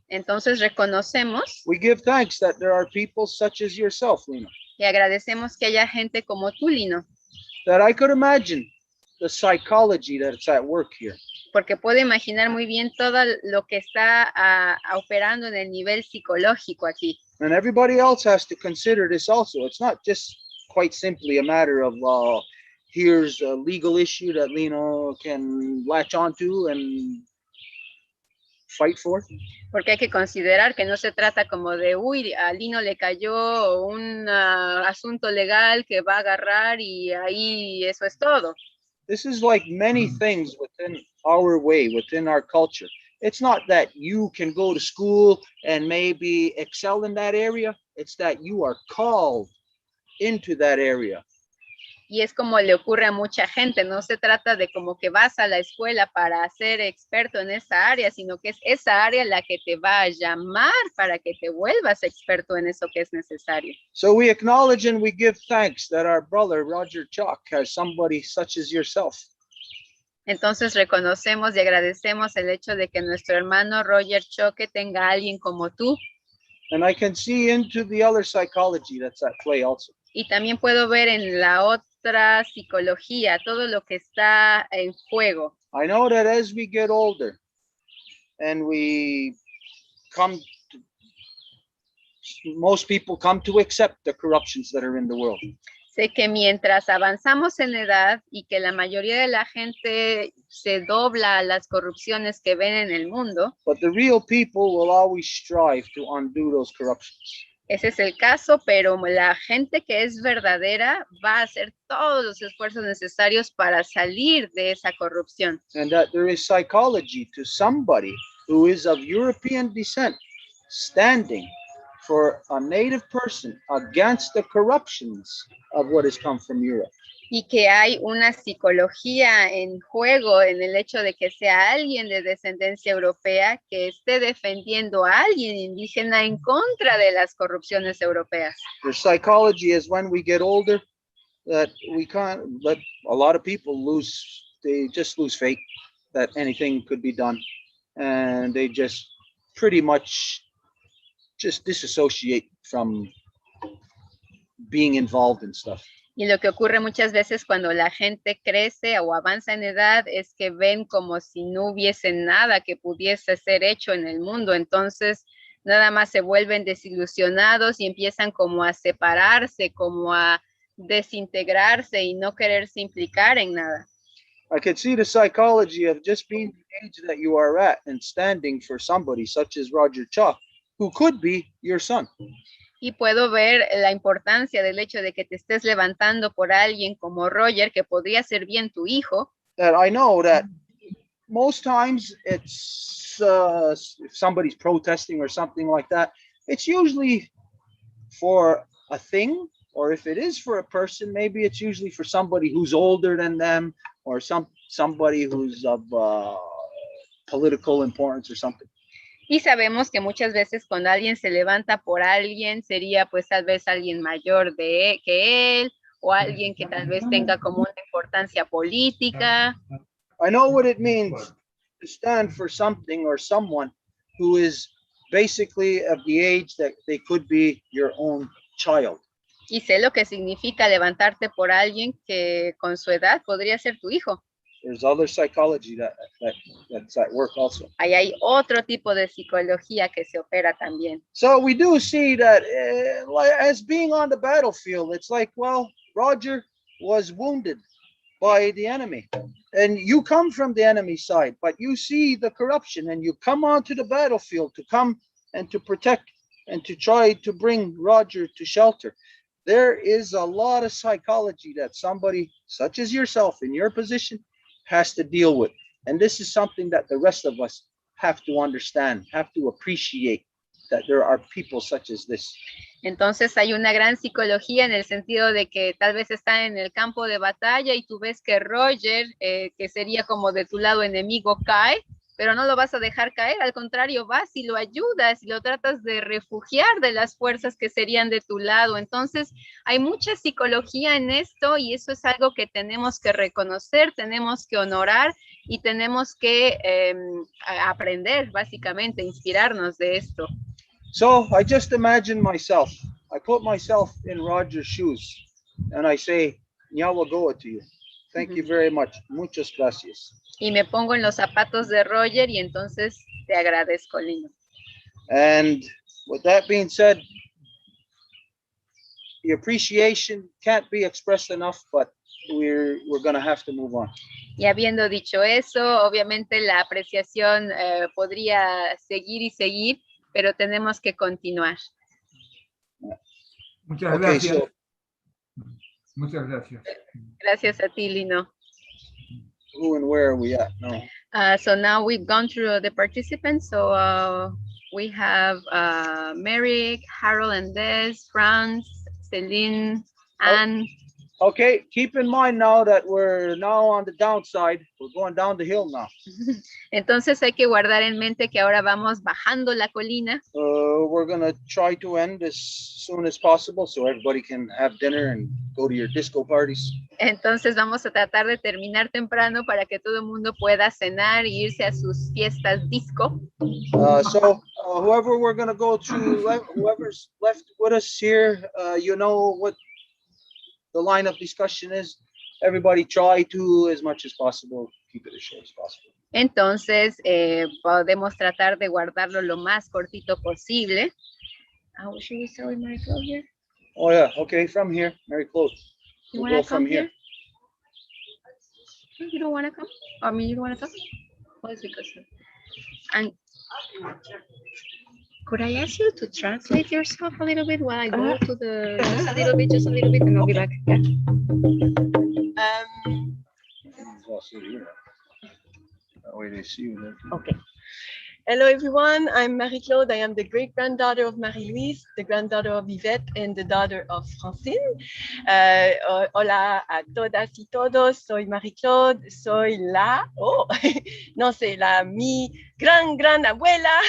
Entonces reconocemos. We give thanks that there are people such as yourself, Lino. Y agradecemos que haya gente como tú, Lino. That I could imagine the psychology that's at work here. Porque puedo imaginar muy bien todo lo que está operando en el nivel psicológico aquí. And everybody else has to consider this also. It's not just quite simply a matter of here's a legal issue that Lino can latch onto and fight for. Porque hay que considerar que no se trata como de, a Lino le cayó un asunto legal que va a agarrar y ahí eso es todo. This is like many things within our way, within our culture. It's not that you can go to school and maybe excel in that area. It's that you are called into that area Y es como le ocurre a mucha gente, no se trata de como que vas a la escuela para ser experto en esa área, sino que es esa área la que te va a llamar para que te vuelvas experto en eso que es necesario. So we acknowledge and we give thanks that our brother Roger Chalk has somebody such as yourself. Entonces reconocemos y agradecemos el hecho de que nuestro hermano Roger Choque tenga a alguien como tú. And I can see into the other psychology that's at play also. Y también puedo ver en la otra psicología todo lo que está en juego. I know that as we get older and we come to, most people come to accept the corruptions that are in the world. Sé que mientras avanzamos en edad y que la mayoría de la gente se dobla a las corrupciones que ven en el mundo, But the real people will always strive to undo those corruptions. ese es el caso, pero la gente que es verdadera va a hacer todos los esfuerzos necesarios para salir de esa corrupción. And that there is psychology to somebody who is of European descent standing for a native person against the corruptions of what has come from Europe. Y que hay una psicología en juego en el hecho de que sea alguien de descendencia europea que esté defendiendo a alguien indígena en contra de las corrupciones europeas. The psychology is when we get older that we can't let a lot of people they just lose faith that anything could be done, and they just pretty much just disassociate from being involved in stuff. Y lo que ocurre muchas veces cuando la gente crece o avanza en edad es que ven como si no hubiese nada que pudiese ser hecho en el mundo. Entonces, nada más se vuelven desilusionados y empiezan como a separarse, como a desintegrarse y no quererse implicar en nada. I could see the psychology of just being the age that you are at and standing for somebody such as Roger Chalk, who could be your son. Y puedo ver la importancia del hecho de que te estés levantando por alguien como Roger, que podría ser bien tu hijo. That I know that most times it's if somebody's protesting or something like that, it's usually for a thing, or if it is for a person, maybe it's usually for somebody who's older than them, or somebody who's of political importance or something. Y sabemos que muchas veces cuando alguien se levanta por alguien, sería pues tal vez alguien mayor que él, o alguien que tal vez tenga como una importancia política. I know what it means to stand for something or someone who is basically of the age that they could be your own child. Y sé lo que significa levantarte por alguien que con su edad podría ser tu hijo. There's other psychology that's at work also. Ahí hay otro tipo de psicología que se opera también. So we do see that as being on the battlefield, it's like, well, Roger was wounded by the enemy, and you come from the enemy side, but you see the corruption, and you come onto the battlefield to come and to protect and to try to bring Roger to shelter. There is a lot of psychology that somebody such as yourself in your position has to deal with. And this is something that the rest of us have to understand, have to appreciate that there are people such as this. Entonces hay una gran psicología en el sentido de que tal vez está en el campo de batalla y tú ves que Roger, que sería como de tu lado enemigo, cae, pero no lo vas a dejar caer, al contrario, vas y lo ayudas y lo tratas de refugiar de las fuerzas que serían de tu lado. Entonces, hay mucha psicología en esto y eso es algo que tenemos que reconocer, tenemos que honorar y tenemos que aprender, básicamente, inspirarnos de esto. So, I just imagine myself. I put myself in Roger's shoes and I say, Nyawagoa to you. Thank you very much. Muchas gracias. Y me pongo en los zapatos de Roger y entonces te agradezco, Lino. And with that being said, the appreciation can't be expressed enough, but we're going to have to move on. Y habiendo dicho eso, obviamente la apreciación podría seguir y seguir, pero tenemos que continuar. Muchas gracias. Muchas gracias. Gracias a ti, Lino. Who and where are we at now? So now we've gone through the participants. So we have Merrick, Harold and Des, Franz, Celine, Anne. Okay, keep in mind now that we're now on the downside. We're going down the hill now. Entonces hay que guardar en mente que ahora vamos bajando la colina. We're gonna try to end as soon as possible so everybody can have dinner and go to your disco parties. Entonces vamos a tratar de terminar temprano para que todo el mundo pueda cenar e irse a sus fiestas disco. So whoever we're gonna go to, whoever's left with us here, you know what the line of discussion is. Everybody try to, as much as possible, keep it as short as possible. Entonces podemos tratar de guardarlo lo más cortito posible. Should we start with Mary Claude here? Oh yeah, okay, from here, Mary Claude. You We'll want go to come from here. You don't want to come? I mean, you don't want to come? Well, it's because. And could I ask you to translate yourself a little bit while I go to the just a little bit, and I'll be back. Yeah. That way they see you then. Okay. Hello, everyone. I'm Marie-Claude. I am the great-granddaughter of Marie-Louise, the granddaughter of Yvette, and the daughter of Francine. Hola a todas y todos. Soy Marie-Claude. Soy mi gran abuela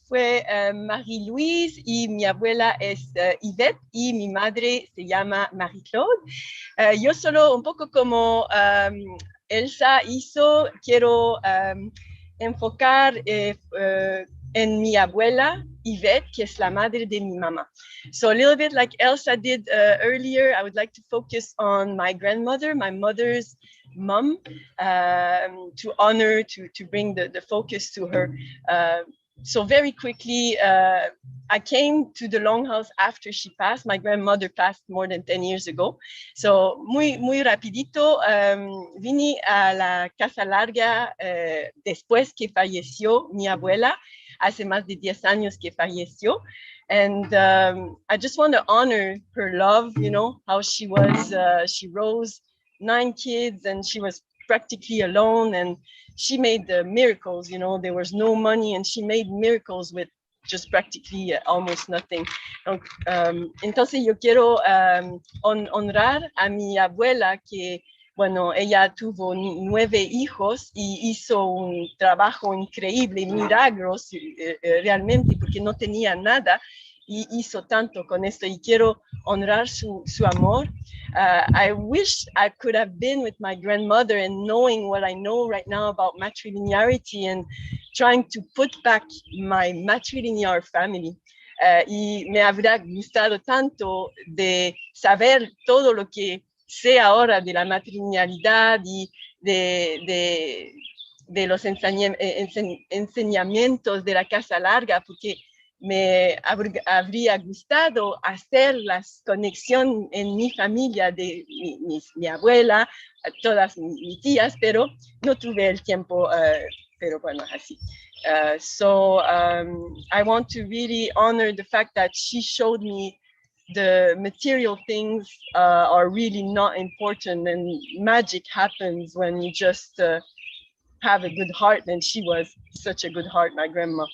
fue Marie-Louise y mi abuela es Yvette y mi madre se llama Marie-Claude. Yo solo un poco como Elsa hizo, quiero enfocar en mi abuela, Yvette, que es la madre de mi mamá. So a little bit like Elsa did earlier, I would like to focus on my grandmother, my mother's mom, to honor, to bring the focus to her. So very quickly, I came to the Longhouse after she passed. My grandmother passed more than 10 years ago. So muy rapidito, vine a la Casa Larga después que falleció mi abuela, hace más de 10 años que falleció. And I just want to honor her love, you know, how she was, she rose 9 kids and she was practically alone, and she made the miracles, you know, there was no money and she made miracles with just practically almost nothing. Entonces yo quiero honrar a mi abuela que, bueno, ella tuvo 9 hijos y hizo un trabajo increíble, milagros realmente, porque no tenía nada y hizo tanto con esto, y quiero honrar su amor. I wish I could have been with my grandmother and knowing what I know right now about matrilinearity and trying to put back my matrilinear family. Y me habría gustado tanto de saber todo lo que sé ahora de la matrilinealidad y de los enseñamientos de la Casa Larga, porque me habría gustado hacer las conexiones en mi familia de mi abuela, todas mis tías, pero no tuve el tiempo, pero bueno, así. So I want to really honor the fact that she showed me the material things are really not important, and magic happens when you just have a good heart, and she was such a good heart, my grandma.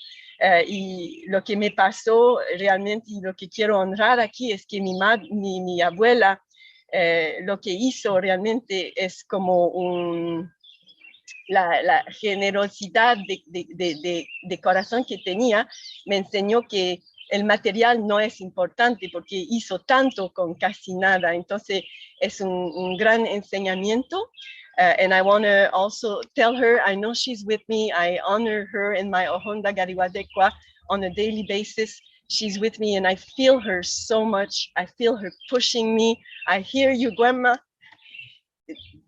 Y lo que me pasó realmente, y lo que quiero honrar aquí, es que mi abuela lo que hizo realmente es como la generosidad de corazón que tenía. Me enseñó que el material no es importante porque hizo tanto con casi nada. Entonces es un gran enseñamiento. And I want to also tell her, I know she's with me. I honor her in my Ohonda Gariwadekwa on a daily basis. She's with me and I feel her so much. I feel her pushing me. I hear you, Grandma.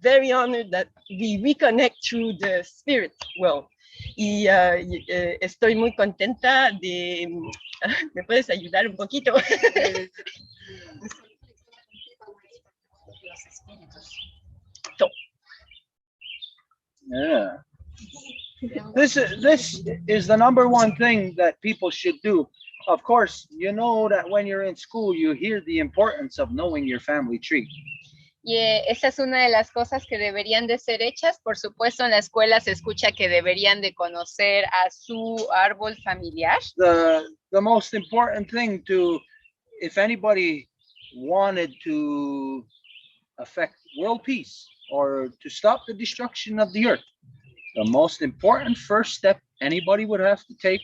Very honored that we reconnect through the spirit world. Y estoy muy contenta de... ¿Me puedes ayudar un poquito? Yeah. This is the number one thing that people should do. Of course, you know that when you're in school, you hear the importance of knowing your family tree. Y esa es una de las cosas que deberían de ser hechas. Por supuesto, en la escuela se escucha que deberían de conocer a su árbol familiar. The most important thing to, if anybody wanted to affect world peace or to stop the destruction of the earth, the most important first step anybody would have to take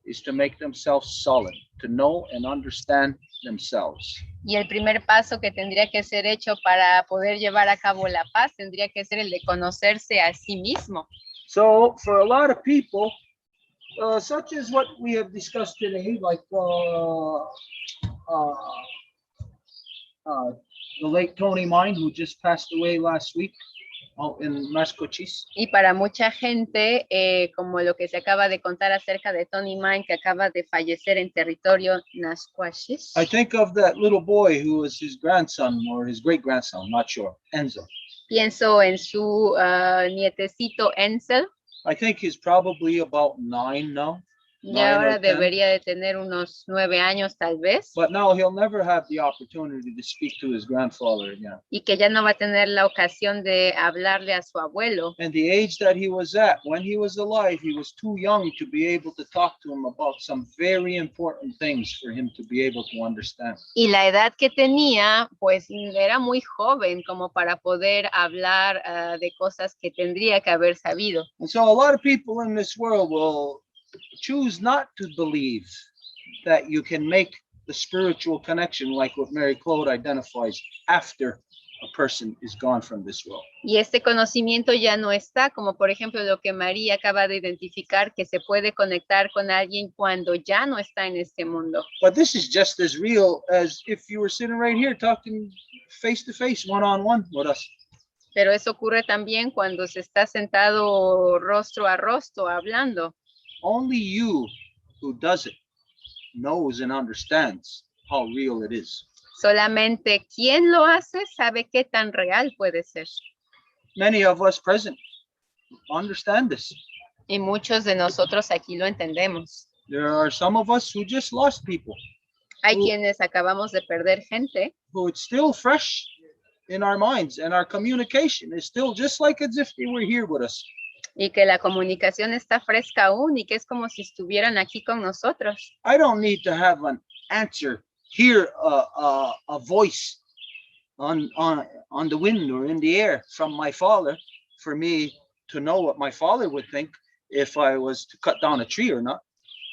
is to make themselves solid, to know and understand themselves. Y el primer paso que tendría que ser hecho para poder llevar a cabo la paz tendría que ser el de conocerse a sí mismo. So for a lot of people, such as what we have discussed today, like the late Tony Mine, who just passed away last week out in Mascochis. Y para mucha gente, como lo que se acaba de contar acerca de Tony Mine, que acaba de fallecer en territorio Nasquashis. I think of that little boy who was his grandson or his great-grandson, not sure, Enzo. Pienso en su nietecito Ensel. I think he's probably about 9 now. Y ahora debería de tener unos 9 años tal vez. But now he'll never have the opportunity to speak to his grandfather again. Y que ya no va a tener la ocasión de hablarle a su abuelo. And the age that he was at, when he was alive, he was too young to be able to talk to him about some very important things for him to be able to understand. Y la edad que tenía, pues era muy joven como para poder hablar de cosas que tendría que haber sabido. And so a lot of people in this world will choose not to believe that you can make the spiritual connection like what Mary Claude identifies after a person is gone from this world. Y este conocimiento ya no está, como por ejemplo lo que María acaba de identificar, que se puede conectar con alguien cuando ya no está en este mundo. But this is just as real as if you were sitting right here talking face to face, one-on-one with us. Pero eso ocurre también cuando se está sentado rostro a rostro hablando. Only you who does it knows and understands how real it is. Solamente quien lo hace sabe qué tan real puede ser. Many of us present understand this. Y muchos de nosotros aquí lo entendemos. There are some of us who just lost people. Hay quienes acabamos de perder gente. Who it's still fresh in our minds and our communication is still just like as if they were here with us. Y que la comunicación está fresca aún y que es como si estuvieran aquí con nosotros. I don't need to have an answer, hear a voice on the wind or in the air from my father for me to know what my father would think if I was to cut down a tree or not.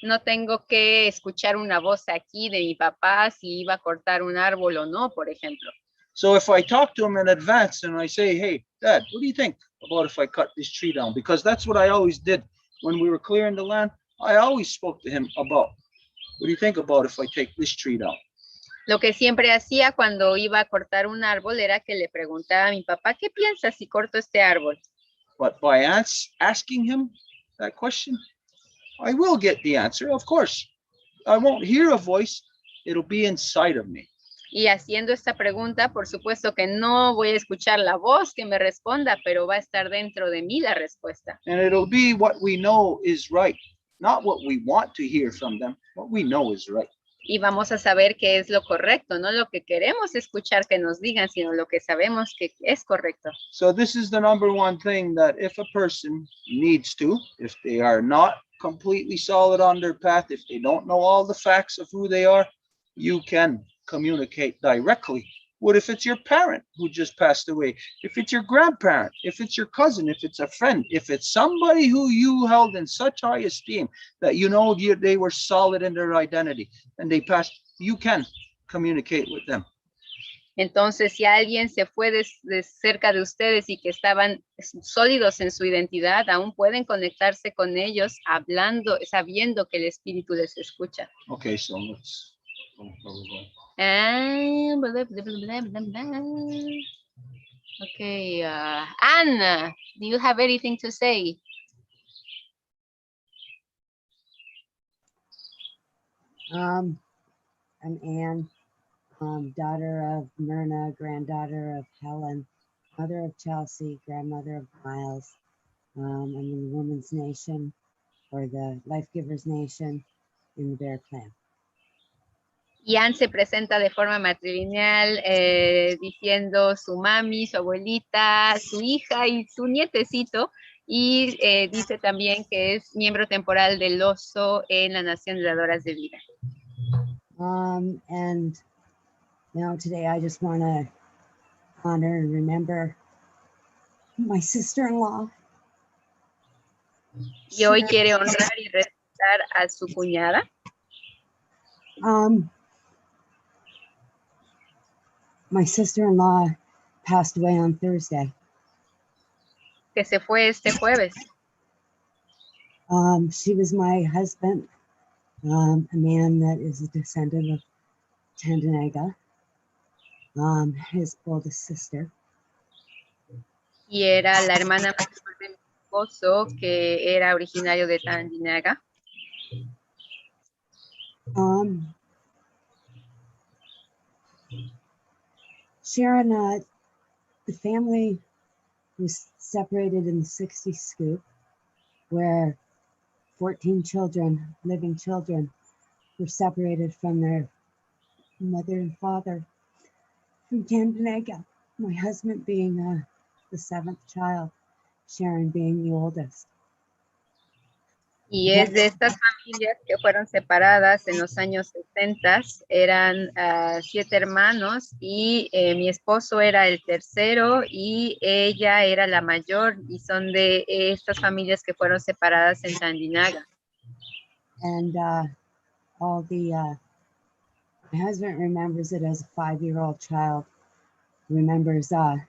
No tengo que escuchar una voz aquí de mi papá si iba a cortar un árbol o no, por ejemplo. So if I talk to him in advance and I say, hey, Dad, what do you think about if I cut this tree down? Because that's what I always did when we were clearing the land. I always spoke to him about, what do you think about if I take this tree down? Lo que siempre hacía cuando iba a cortar un árbol era que le preguntaba a mi papá, ¿qué piensas si corto este árbol? But by asking him that question, I will get the answer, of course. I won't hear a voice, it'll be inside of me. Y haciendo esta pregunta, por supuesto que no voy a escuchar la voz que me responda, pero va a estar dentro de mí la respuesta. And it'll be what we know is right, not what we want to hear from them, what we know is right. Y vamos a saber qué es lo correcto, no lo que queremos escuchar que nos digan, sino lo que sabemos que es correcto. So this is the number one thing that if a person needs to, if they are not completely solid on their path, if they don't know all the facts of who they are, you can communicate directly. What if it's your parent who just passed away? If it's your grandparent, if it's your cousin, if it's a friend, if it's somebody who you held in such high esteem that you know they were solid in their identity and they passed, you can communicate with them. Entonces, si alguien se fue de cerca de ustedes y que estaban sólidos en su identidad, aún pueden conectarse con ellos hablando, sabiendo que el espíritu les escucha. Okay, so let's... Okay, Anna, do you have anything to say? I'm Anne, daughter of Myrna, granddaughter of Helen, mother of Chelsea, grandmother of Miles. I'm in the Women's Nation, or the Life Givers Nation, in the Bear Clan. Y Anne se presenta de forma matrilineal diciendo su mami, su abuelita, su hija y su nietecito. Y dice también que es miembro temporal del oso en la Nación de Dadoras de Vida. And now today I just want to honor and remember my sister-in-law. Y hoy quiere honrar y respetar a su cuñada. My sister-in-law passed away on Thursday. Que se fue este jueves. She was my husband, a man that is a descendant of Tandanaga, his oldest sister. Y era la hermana mayor de mi esposo, que era originario de Tandinaga. Sharon, the family was separated in the 60s scoop, where 14 children, living children, were separated from their mother and father from Tandanaga. My husband being the 7th child, Sharon being the oldest. Y es de estas familias que fueron separadas en los años 60. Eran 7 hermanos y mi esposo era el tercero y ella era la mayor, y son de estas familias que fueron separadas en Tandinaga. And all the, my husband remembers it as a 5-year-old child, remembers there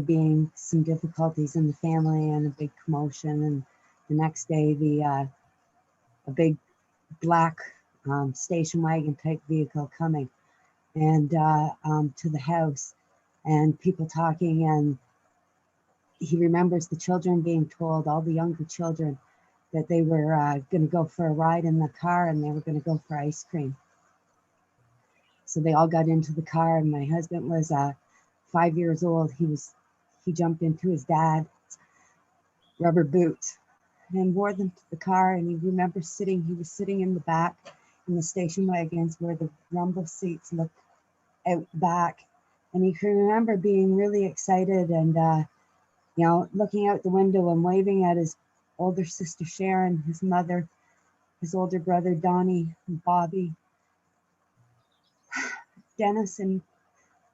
being some difficulties in the family and a big commotion, and the next day a big black station wagon type vehicle coming and to the house, and people talking, and he remembers the children being told, all the younger children, that they were going to go for a ride in the car and they were going to go for ice cream. So they all got into the car, and my husband was 5 years old. He jumped into his dad's rubber boots and wore them to the car, and he remembers he was sitting in the back in the station wagons where the rumble seats look out back, and he can remember being really excited and looking out the window and waving at his older sister Sharon, his mother, his older brother Donnie, and Bobby, Dennis and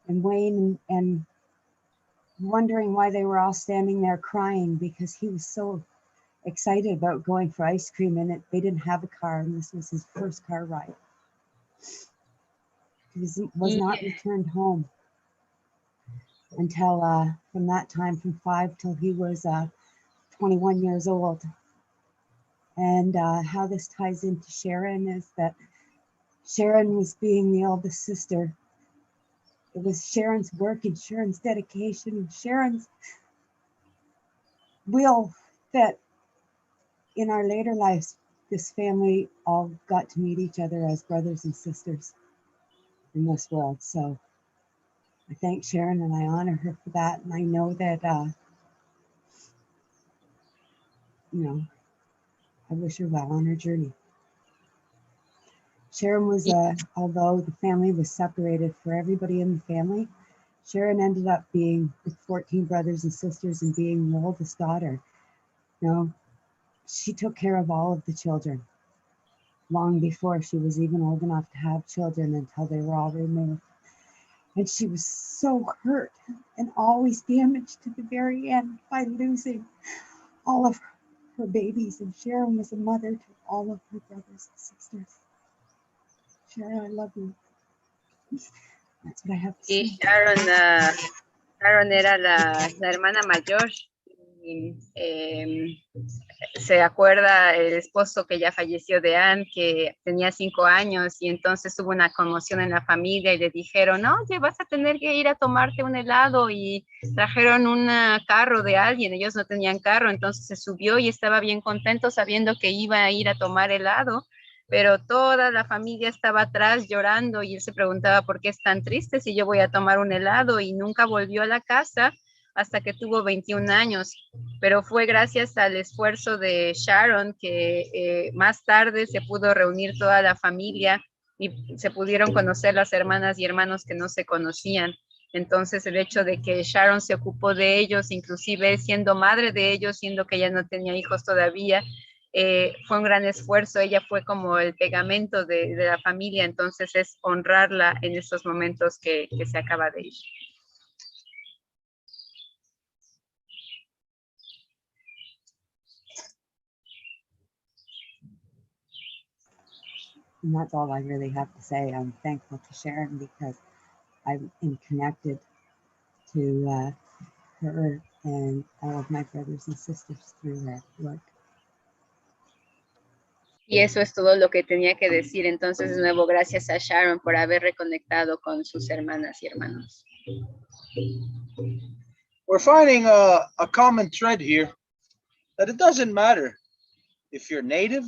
Wayne, and wondering why they were all standing there crying, because he was so excited about going for ice cream, and they didn't have a car, and this was his first car ride. He was not returned home until from that time, from 5 till he was 21 years old. And how this ties into Sharon is that Sharon was being the eldest sister. It was Sharon's work and Sharon's dedication and Sharon's will that in our later lives, this family all got to meet each other as brothers and sisters in this world. So I thank Sharon and I honor her for that. And I know that, I wish her well on her journey. Sharon was, although the family was separated, for everybody in the family, Sharon ended up being with 14 brothers and sisters and being the oldest daughter. She took care of all of the children long before she was even old enough to have children, until they were all removed. And she was so hurt and always damaged to the very end by losing all of her babies. And Sharon was a mother to all of her brothers and sisters. Sharon, I love you. That's what I have to say. Y Sharon era la hermana mayor. Y, se acuerda el esposo que ya falleció de Anne, que tenía 5 años, y entonces hubo una conmoción en la familia y le dijeron, oye, vas a tener que ir a tomarte un helado, y trajeron un carro de alguien. Ellos no tenían carro, entonces se subió y estaba bien contento sabiendo que iba a ir a tomar helado, pero toda la familia estaba atrás llorando, y él se preguntaba por qué es tan triste si yo voy a tomar un helado, y nunca volvió a la casa hasta que tuvo 21 años, pero fue gracias al esfuerzo de Sharon que más tarde se pudo reunir toda la familia y se pudieron conocer las hermanas y hermanos que no se conocían. Entonces el hecho de que Sharon se ocupó de ellos, inclusive siendo madre de ellos, siendo que ella no tenía hijos todavía, fue un gran esfuerzo, ella fue como el pegamento de la familia, entonces es honrarla en estos momentos que se acaba de ir. And that's all I really have to say. I'm thankful to Sharon because I'm connected to her and all of my brothers and sisters through her work. Y eso es todo lo que tenía que decir. Entonces, de nuevo, gracias a Sharon por haber reconectado con sus hermanas y hermanos. We're finding a common thread here, that it doesn't matter if you're native,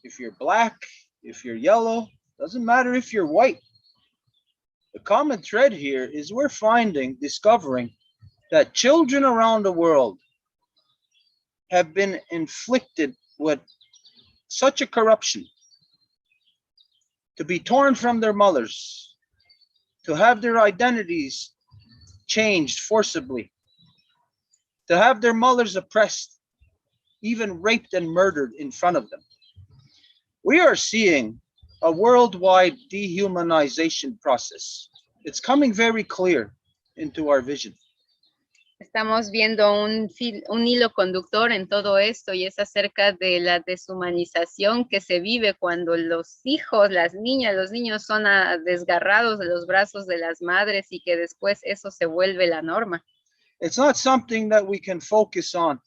if you're black, if you're yellow, doesn't matter if you're white. The common thread here is we're discovering that children around the world have been inflicted with such a corruption, to be torn from their mothers, to have their identities changed forcibly, to have their mothers oppressed, even raped and murdered in front of them. We are seeing a worldwide dehumanization process. It's coming very clear into our vision. Estamos viendo un hilo conductor en todo esto y es acerca de la deshumanización que se vive cuando los hijos, las niñas, los niños son desgarrados de los brazos de las madres y que después eso se vuelve la norma. It's not something that we can focus on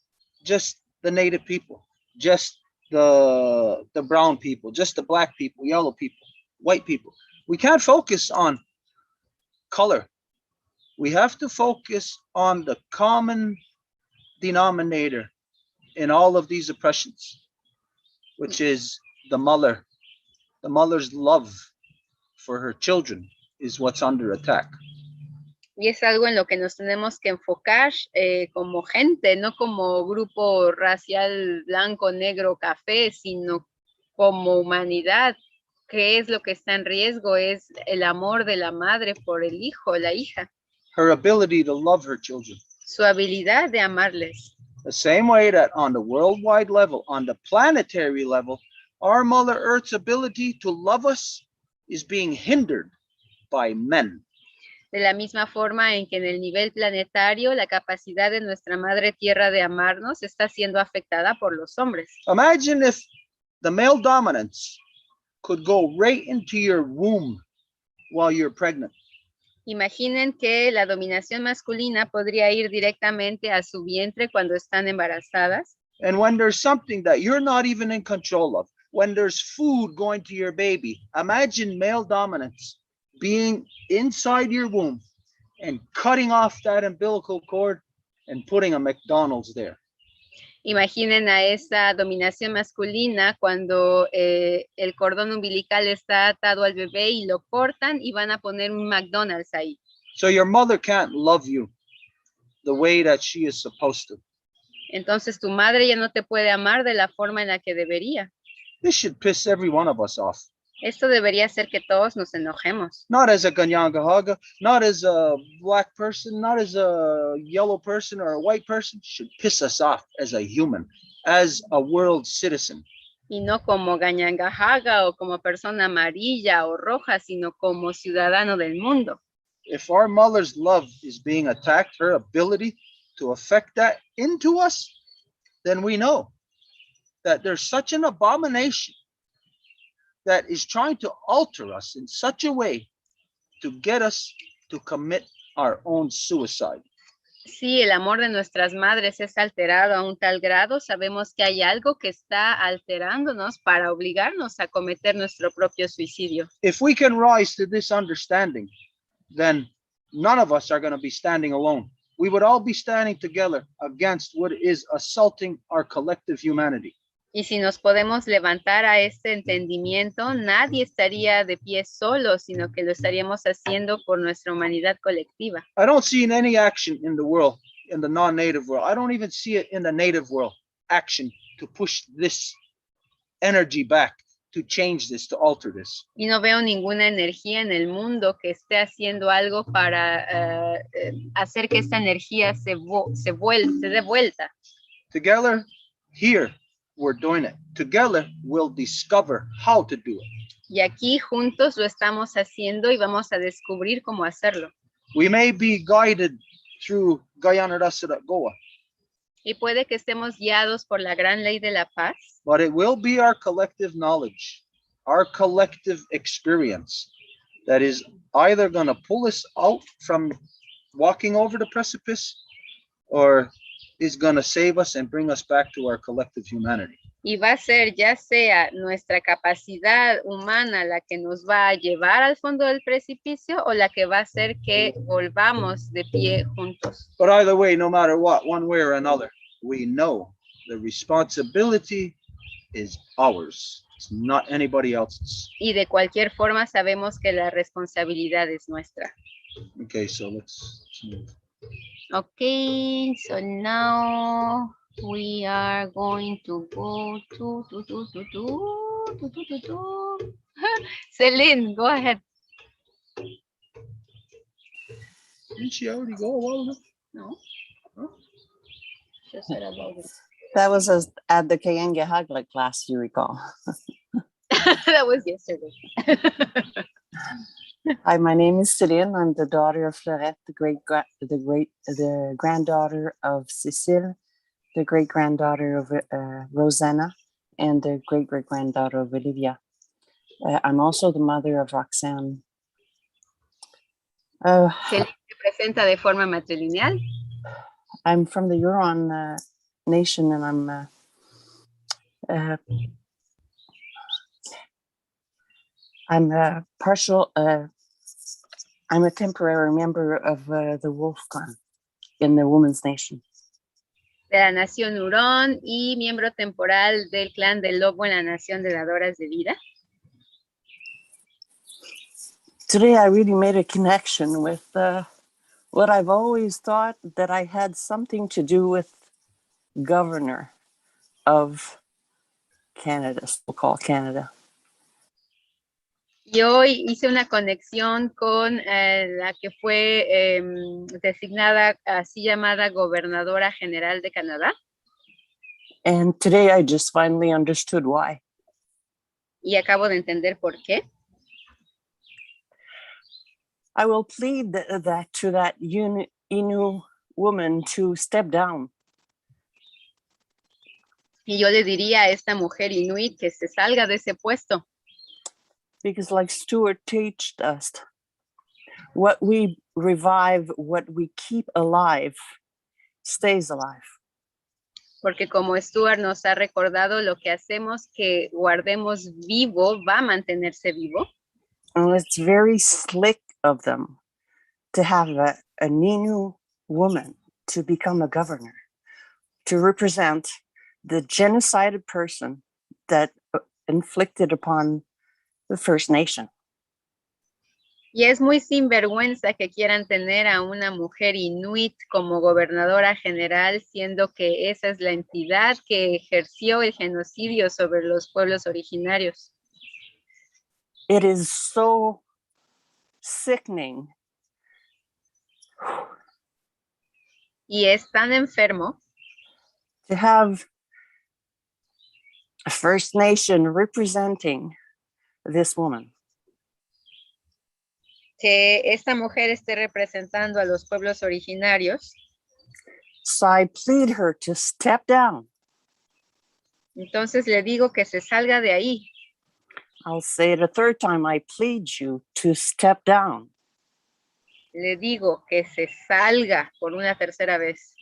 just the native people, just the brown people, just the black people, yellow people, white people. We can't focus on color. We have to focus on the common denominator in all of these oppressions, which is the mother. The mother's love for her children is what's under attack. Y es algo en lo que nos tenemos que enfocar como gente, no como grupo racial blanco, negro, café, sino como humanidad. ¿Qué es lo que está en riesgo? Es el amor de la madre por el hijo, la hija. Her ability to love her children. Su habilidad de amarles. The same way that on the worldwide level, on the planetary level, our Mother Earth's ability to love us is being hindered by men. De la misma forma en que en el nivel planetario la capacidad de nuestra Madre Tierra de amarnos está siendo afectada por los hombres. Imagine if the male dominance could go right into your womb while you're pregnant. Imaginen que la dominación masculina podría ir directamente a su vientre cuando están embarazadas. And when there's something that you're not even in control of, when there's food going to your baby, imagine male dominance being inside your womb and cutting off that umbilical cord and putting a McDonald's there. Imaginen a esa dominación masculina cuando el cordón umbilical está atado al bebé y lo cortan y van a poner un McDonald's ahí. So your mother can't love you the way that she is supposed to. Entonces tu madre ya no te puede amar de la forma en la que debería. This should piss every one of us off. Esto debería hacer que todos nos enojemos. Not as a Kanyangahaga, not as a black person, not as a yellow person or a white person. Should piss us off as a human, as a world citizen. Y no como Ganyangahaga o como persona amarilla o roja, sino como ciudadano del mundo. If our mother's love is being attacked, her ability to affect that into us, then we know that there's such an abomination that is trying to alter us in such a way to get us to commit our own suicide. Si el amor de nuestras madres es alterado a un tal grado, sabemos que hay algo que está alterándonos para obligarnos a cometer nuestro propio suicidio. If we can rise to this understanding, then none of us are going to be standing alone. We would all be standing together against what is assaulting our collective humanity. Y si nos podemos levantar a este entendimiento, nadie estaría de pie solo, sino que lo estaríamos haciendo por nuestra humanidad colectiva. I don't see any action in the world, in the non-native world. I don't even see it in the native world, action to push this energy back, to change this, to alter this. Y no veo ninguna energía en el mundo que esté haciendo algo para hacer que esta energía se dé vuelta. Together, here, we're doing it. Together, we'll discover how to do it. Y aquí juntos lo estamos haciendo y vamos a descubrir cómo hacerlo. We may be guided through Guyana Rasa Goa, Y puede que estemos guiados por la gran ley de la paz, but it will be our collective knowledge, our collective experience that is either going to pull us out from walking over the precipice or is going to save us and bring us back to our collective humanity. y va a ser ya sea nuestra capacidad humana la que nos va a llevar al fondo del precipicio o la que va a hacer que volvamos de pie juntos. But either way, no matter what, one way or another, we know the responsibility is ours. It's not anybody else's. Y de cualquier forma sabemos que la responsabilidad es nuestra. Okay, so let's move. Okay, so now we are going to go to Celine, go ahead. Didn't she already go a while ago? No. Just said about it. That was at the Kayenge Hagla class, you recall. That was yesterday. Hi, my name is Céline. I'm the daughter of Fleurette, the granddaughter of Cécile, the great-granddaughter of Rosanna, and the great-great-granddaughter of Olivia. I'm also the mother of Roxanne. Se presenta de forma matrilineal. I'm from the Huron nation, and I'm a partial. I'm a temporary member of the Wolf Clan in the Women's Nation. De la nación Hurón y miembro temporal del clan del lobo en la nación de dadoras de vida. Today I really made a connection with what I've always thought that I had something to do with governor of Canada, so-called Canada. Y hoy hice una conexión con la que fue designada, así llamada gobernadora general de Canadá. And today I just finally understood why. Y acabo de entender por qué. I will plead that to that Innu woman to step down. Y yo le diría a esta mujer inuit que se salga de ese puesto. Because like Stuart taught us, what we revive, what we keep alive, stays alive. Porque como Stuart nos ha recordado, lo que hacemos que guardemos vivo va a mantenerse vivo. And it's very slick of them to have a Innu woman to become a governor, to represent the genocided person that inflicted upon the First Nation. Y es muy sinvergüenza que quieran tener a una mujer inuit como gobernadora general, siendo que esa es la entidad que ejerció el genocidio sobre los pueblos originarios. It is so sickening. Y es tan enfermo To have a First Nation representing this woman. que esta mujer esté representando a los pueblos originarios. So I plead her to step down. Entonces le digo que se salga de ahí. I'll say it a third time. I plead you to step down. Le digo que se salga por una tercera vez.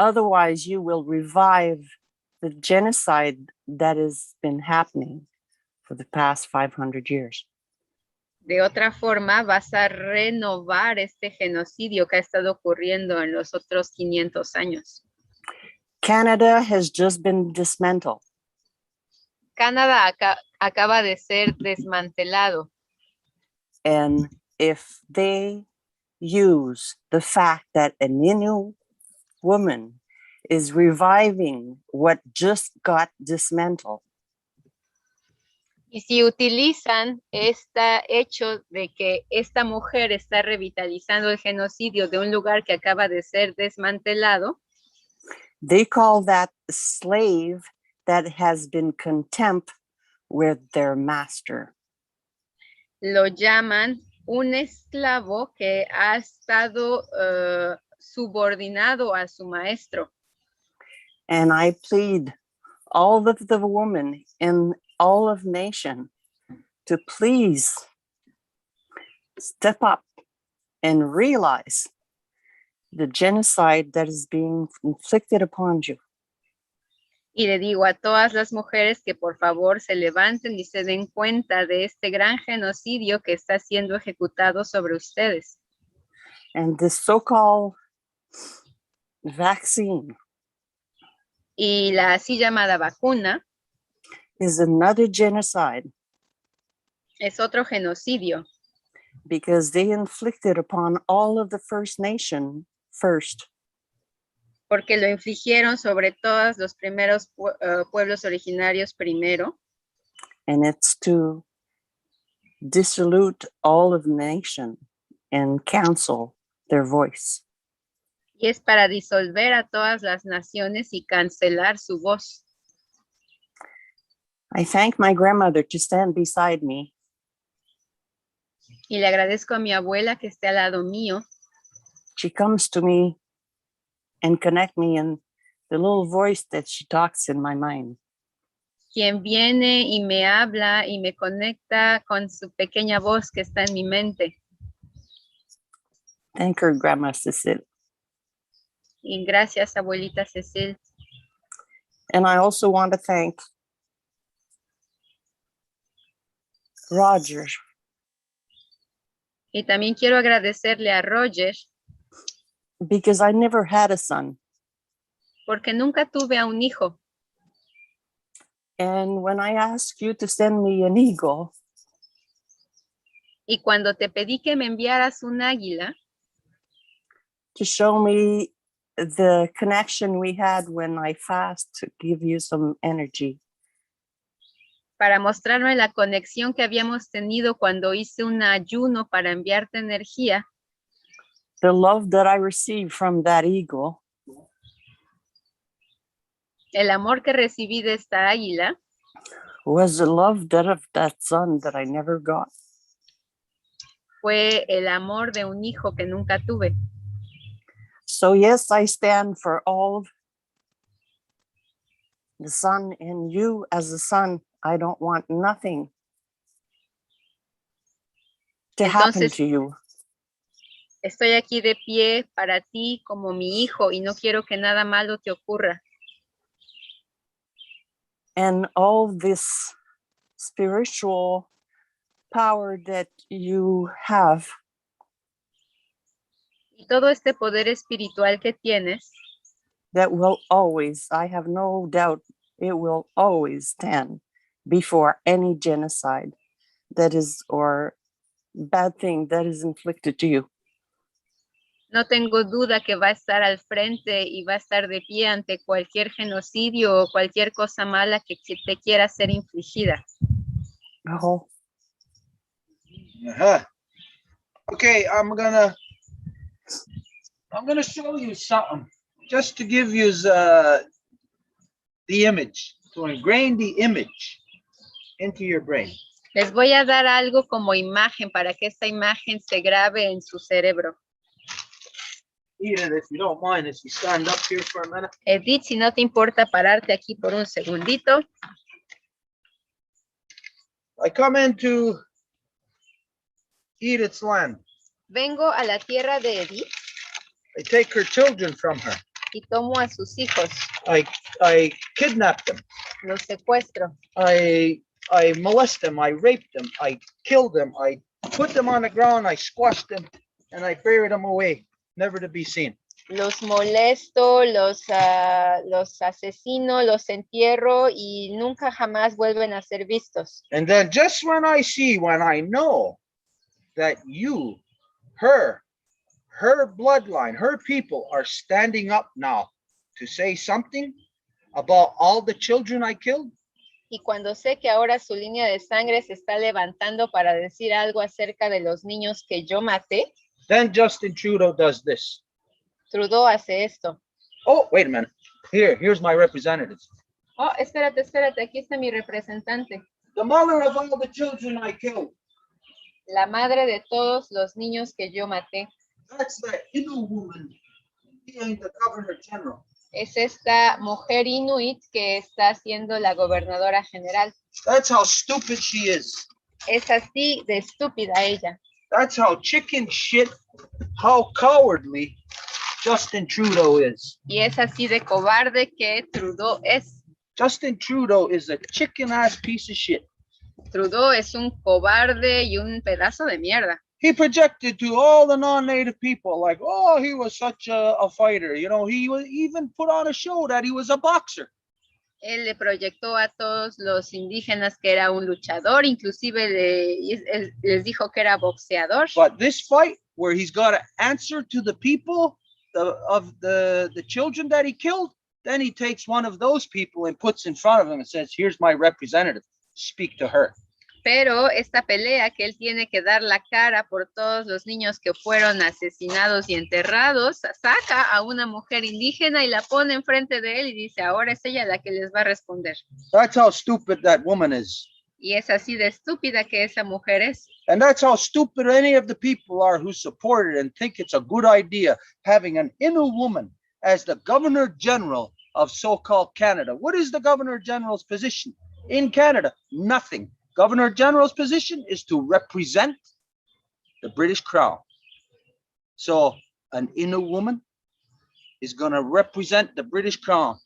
Otherwise, you will revive the genocide that has been happening for the past 500 years. De otra forma, vas a renovar este genocidio que ha estado ocurriendo en los otros 500 años. Canada has just been dismantled. Canadá acaba de ser desmantelado. And if they use the fact that an Innu woman is reviving what just got dismantled, Y si utilizan este hecho de que esta mujer está revitalizando el genocidio de un lugar que acaba de ser desmantelado, they call that slave that has been contempt with their master. Lo llaman un esclavo que ha estado subordinado a su maestro. And I plead all of the women in all of nation to please step up and realize the genocide that is being inflicted upon you. Y le digo a todas las mujeres que por favor se levanten y se den cuenta de este gran genocidio que está siendo ejecutado sobre ustedes. And this so-called vaccine Y la así llamada vacuna is another genocide es otro genocidio because they inflicted upon all of the First Nation first. porque lo infligieron sobre todos los primeros pueblos originarios primero. And it's to dissolute all of the nation and cancel their voice. Y es para disolver a todas las naciones y cancelar su voz. I thank my grandmother to stand beside me. Y le agradezco a mi abuela que esté al lado mío. She comes to me and connect me in the little voice that she talks in my mind. Quien viene y me habla y me conecta con su pequeña voz que está en mi mente. Thank her, Grandma Cecil. Y gracias, abuelita Cecil. And I also want to thank Roger. Y también quiero agradecerle a Roger Because I never had a son. porque nunca tuve a un hijo. And when I asked you to send me an eagle, Y cuando te pedí que me enviaras un águila to show me the connection we had when I fast to give you some energy, para mostrarme la conexión que habíamos tenido cuando hice un ayuno para enviarte energía, the love that I received from that eagle el amor que recibí de esta águila was the love that of that son that I never got. fue el amor de un hijo que nunca tuve. So yes, I stand for all of the son in you as a son. I don't want nothing to happen Entonces, to you. estoy aquí de pie para ti como mi hijo y no quiero que nada malo te ocurra. And all this spiritual power that you have, Y todo este poder espiritual que tienes, that will always, I have no doubt, it will always stand before any genocide that is, or bad thing that is inflicted to you. no tengo duda que va a estar al frente y va a estar de pie ante cualquier genocidio o cualquier cosa mala que te quiera ser infligida. Oh, Uh-huh. Okay, I'm gonna show you something just to give you the image, to ingrain the image into your brain. Les voy a dar algo como imagen para que esta imagen se grabe en su cerebro. Edith, if you don't mind, if you stand up here for a minute. Edith, si no te importa pararte aquí por un segundito. I come into Edith's land. Vengo a la tierra de Edith I take her children from her. y tomo a sus hijos, I kidnap them. los secuestro, I molest them. I rape them. I kill them. I put them on the ground. I squash them, and I bury them away, never to be seen. los molesto, los asesino, los entierro y nunca jamás vuelven a ser vistos. And then just when I know that you, her bloodline, her people are standing up now to say something about all the children I killed, Y cuando sé que ahora su línea de sangre se está levantando para decir algo acerca de los niños que yo maté, then Justin Trudeau does this. Trudeau hace esto. Oh, wait a minute. Here's my representatives. Oh, espérate, aquí está mi representante. The mother of all the children I killed. La madre de todos los niños que yo maté. That's the Innu woman. He ain't the governor general. Es esta mujer inuit que está siendo la gobernadora general. That's how stupid she is. Es así de estúpida ella. That's how chicken shit, how cowardly Justin Trudeau is. Y es así de cobarde que Trudeau es. Justin Trudeau is a chicken ass piece of shit. Trudeau es un cobarde y un pedazo de mierda. He projected to all the non-native people like, oh, he was such a fighter. You know, he was even put on a show that he was a boxer. Él le proyectó a todos los indígenas que era un luchador, inclusive les dijo que era boxeador. But this fight where he's got to answer to the people of the children that he killed, then he takes one of those people and puts in front of him and says, here's my representative, speak to her. Pero esta pelea que él tiene que dar la cara por todos los niños que fueron asesinados y enterrados, saca a una mujer indígena y la pone enfrente de él y dice, ahora es ella la que les va a responder. That's how stupid that woman is. Y es así de estúpida que esa mujer es. And that's how stupid any of the people are who support it and think it's a good idea having an Innu woman as the Governor General of so-called Canada. What is the Governor General's position in Canada? Nothing. Governor General's position is to represent the British Crown. So an Innu woman is going to represent the British Crown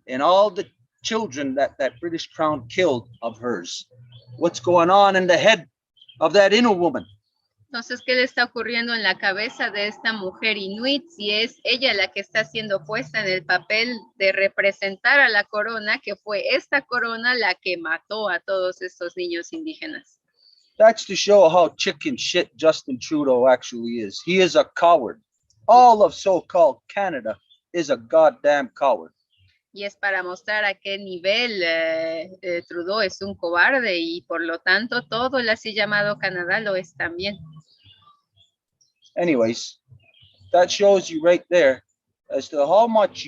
and all the children that British Crown killed of hers. What's going on in the head of that Innu woman? Entonces, ¿qué le está ocurriendo en la cabeza de esta mujer inuit si es ella la que está siendo puesta en el papel de representar a la corona, que fue esta corona la que mató a todos estos niños indígenas? That's to show how chicken shit Justin Trudeau actually is. He is a coward. All of so-called Canada is a goddamn coward. Y es para mostrar a qué nivel Trudeau es un cobarde y por lo tanto todo el así llamado Canadá lo es también. Anyways, that shows you right there as to how much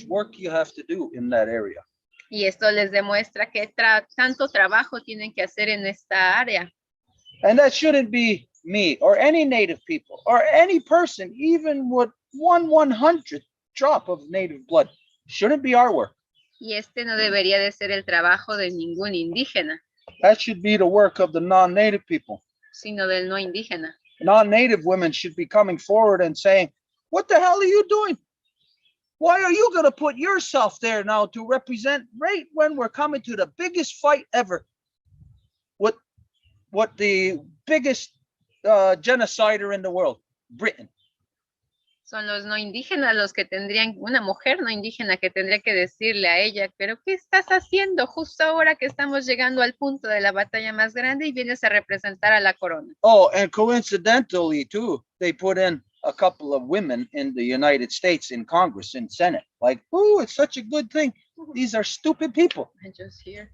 work you have to do in that area. Y esto les demuestra que tanto trabajo tienen que hacer en esta área. And that shouldn't be me or any native people or any person, even with 1/100th drop of native blood. Shouldn't be our work. Y este no debería de ser el trabajo de ningún indígena. That should be the work of the non-native people. Sino del no indígena. Non-native women should be coming forward and saying, what the hell are you doing? Why are you going to put yourself there now to represent right when we're coming to the biggest fight ever? What the biggest genocider in the world, Britain. Son los no indígenas los que tendrían, una mujer no indígena que tendría que decirle a ella, pero ¿qué estás haciendo justo ahora que estamos llegando al punto de la batalla más grande y vienes a representar a la corona? Oh, and coincidentally too, they put in a couple of women in the United States in Congress, in Senate. Like, oh, it's such a good thing. These are stupid people. I just hear.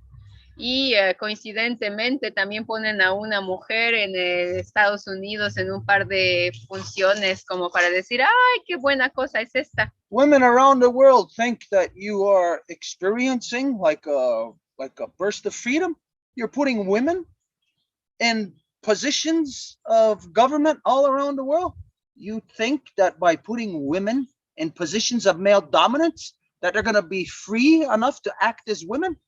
Y coincidentemente también ponen a una mujer en Estados Unidos en un par de funciones como para decir, ay, qué buena cosa es esta. Women around the world think that you are experiencing like a burst of freedom. You're putting women in positions of government all around the world. You think that by putting women in positions of male dominance, that they're going to be free enough to act as women?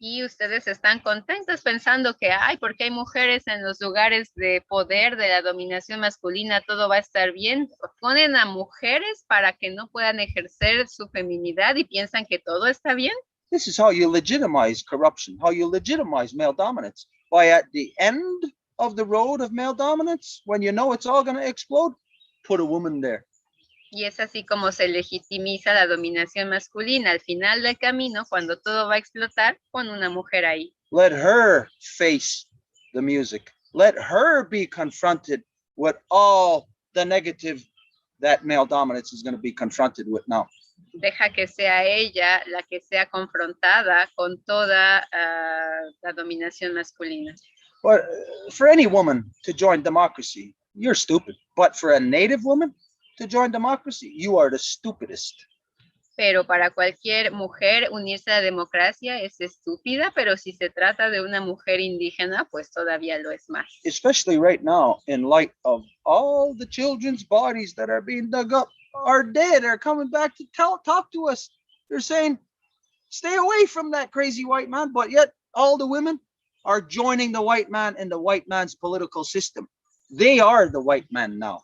Y ustedes están contentos pensando que, ay, porque hay mujeres en los lugares de poder, de la dominación masculina, todo va a estar bien. Ponen a mujeres para que no puedan ejercer su feminidad y piensan que todo está bien. This is how you legitimize corruption, how you legitimize male dominance. By at the end of the road of male dominance, when you know it's all going to explode, put a woman there. Y es así como se legitimiza la dominación masculina. Al final del camino, cuando todo va a explotar, pon una mujer ahí. Let her face the music. Let her be confronted with all the negative that male dominance is going to be confronted with now. Deja que sea ella la que sea confrontada con toda la dominación masculina. But for any woman to join democracy, you're stupid. But for a native woman to join democracy, you are the stupidest. Pero para cualquier mujer unirse a la democracia es estúpida, pero si se trata de una mujer indígena, pues todavía lo es más. Especially right now, in light of all the children's bodies that are being dug up, are dead, are coming back to talk to us. They're saying, stay away from that crazy white man, but yet all the women are joining the white man in the white man's political system. They are the white man now.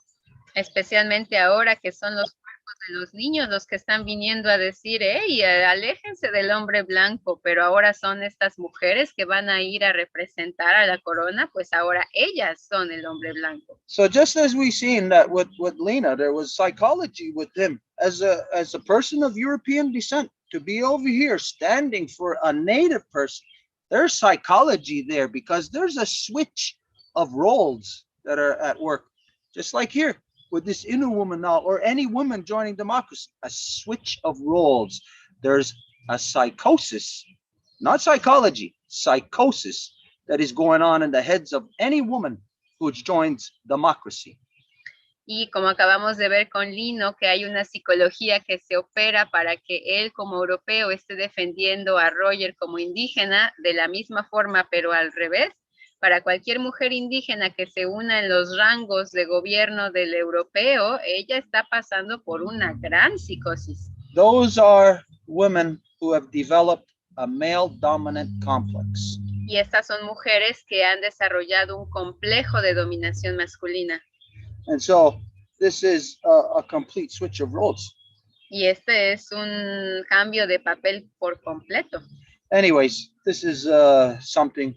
Especialmente ahora que son los cuerpos de los niños los que están viniendo a decir, hey, aléjense del hombre blanco, pero ahora son estas mujeres que van a ir a representar a la corona, pues ahora ellas son el hombre blanco. So just as we seen that with Lena, there was psychology with him as a person of European descent to be over here standing for a native person. There's psychology there because there's a switch of roles that are at work, just like here with this Innu woman now, or any woman joining democracy, a switch of roles. There's a psychosis, not psychology, psychosis that is going on in the heads of any woman who joins democracy. Y como acabamos de ver con Lino, que hay una psicología que se opera para que él como europeo esté defendiendo a Roger como indígena de la misma forma, pero al revés. Para cualquier mujer indígena que se una en los rangos de gobierno del europeo, ella está pasando por una gran psicosis. Those are women who have developed a male dominant complex. Y estas son mujeres que han desarrollado un complejo de dominación masculina. And so this is a complete switch of roles. Y este es un cambio de papel por completo. Anyways, this is something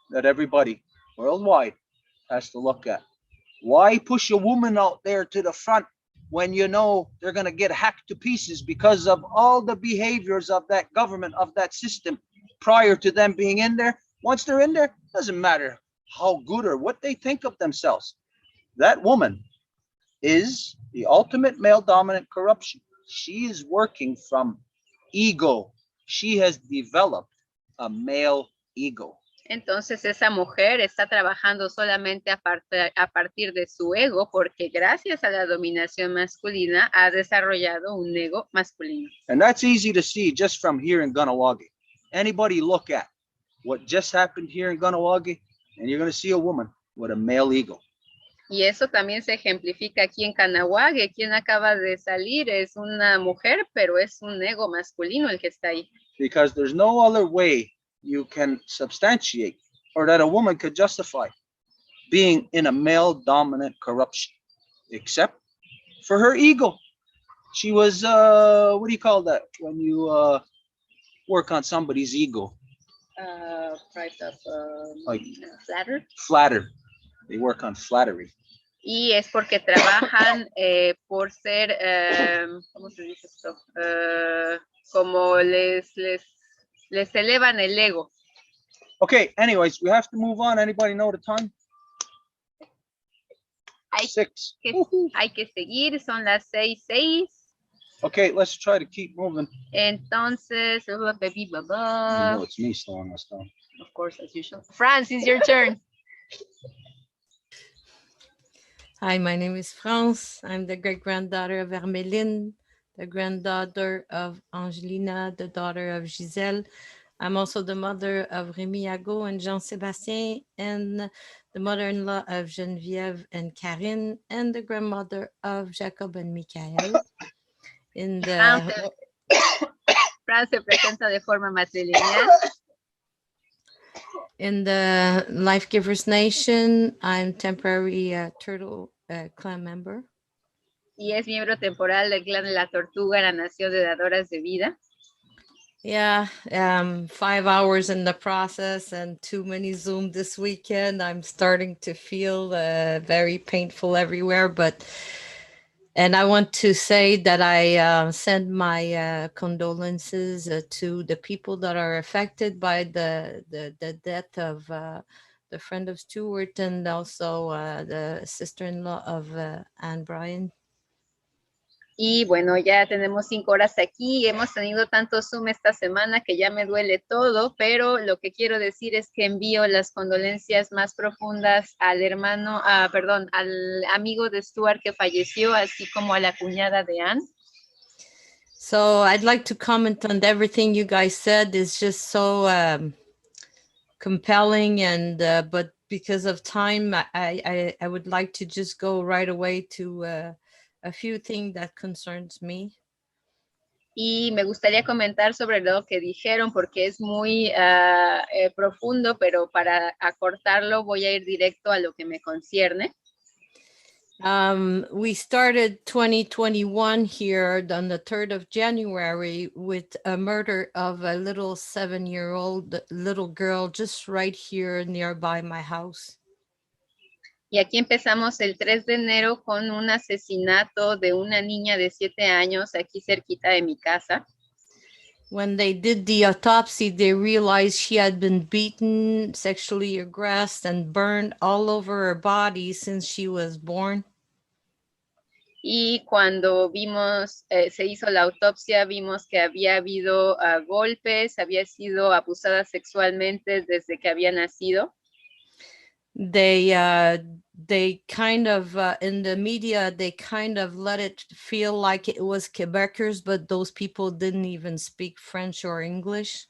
that everybody worldwide has to look at. Why push a woman out there to the front when you know they're going to get hacked to pieces because of all the behaviors of that government, of that system prior to them being in there? Once they're in there, doesn't matter how good or what they think of themselves. That woman is the ultimate male dominant corruption. She is working from ego. She has developed a male ego. Entonces esa mujer está trabajando solamente a partir de su ego, porque gracias a la dominación masculina ha desarrollado un ego masculino. And that's easy to see just from here in Ganawagi. Anybody look at what just happened here in Ganawagi, and you're going to see a woman with a male ego. Y eso también se ejemplifica aquí en Canahuague. Quien acaba de salir es una mujer, pero es un ego masculino el que está ahí. Because there's no other way you can substantiate or that a woman could justify being in a male dominant corruption except for her ego. She was what do you call that when you work on somebody's ego? Price of Like flatter. They work on flattery. Y es porque trabajan por ser ¿cómo se dice esto? Como les elevan el ego. Okay, anyways, we have to move on. Anybody know the time? Hay que seguir, son las 6:06. Okay, let's try to keep moving. Entonces, You know it's me slowing us down. Of course, as usual. France, it's your turn. Hi, my name is France. I'm the great-granddaughter of Hermeline, the granddaughter of Angelina, the daughter of Giselle. I'm also the mother of Rémi Yago and Jean-Sébastien, and the mother-in-law of Geneviève and Karine, and the grandmother of Jacob and Michael. France se presenta de forma matrilineal. In the Life Givers Nation, I'm temporary Turtle clan member. Y es miembro temporal del clan de la Tortuga, la nación de dadoras de vida. Yeah, 5 hours in the process and too many Zoom this weekend. I'm starting to feel very painful everywhere, and I want to say that I send my condolences to the people that are affected by the death of the friend of Stuart and also the sister-in-law of Anne Bryan. Y bueno, ya tenemos 5 horas aquí, hemos tenido tanto Zoom esta semana que ya me duele todo, pero lo que quiero decir es que envío las condolencias más profundas al al amigo de Stuart que falleció, así como a la cuñada de Anne. So I'd like to comment on everything you guys said. It's just so compelling, and but because of time, I would like to just go right away to a few things that concerns me. Y me gustaría comentar sobre lo que dijeron porque es muy profundo, pero para acortarlo voy a ir directo a lo que me concierne. We started 2021 here on the 3rd of January with a murder of a little 7-year-old little girl just right here nearby my house. Y aquí empezamos el 3 de enero con un asesinato de una niña de 7 años aquí cerquita de mi casa. When they did the autopsy, they realized she had been beaten, sexually aggressed, and burned all over her body since she was born. Y cuando vimos, se hizo la autopsia, vimos que había habido golpes, había sido abusada sexualmente desde que había nacido. They kind of, in the media, they kind of let it feel like it was Quebecers, but those people didn't even speak French or English.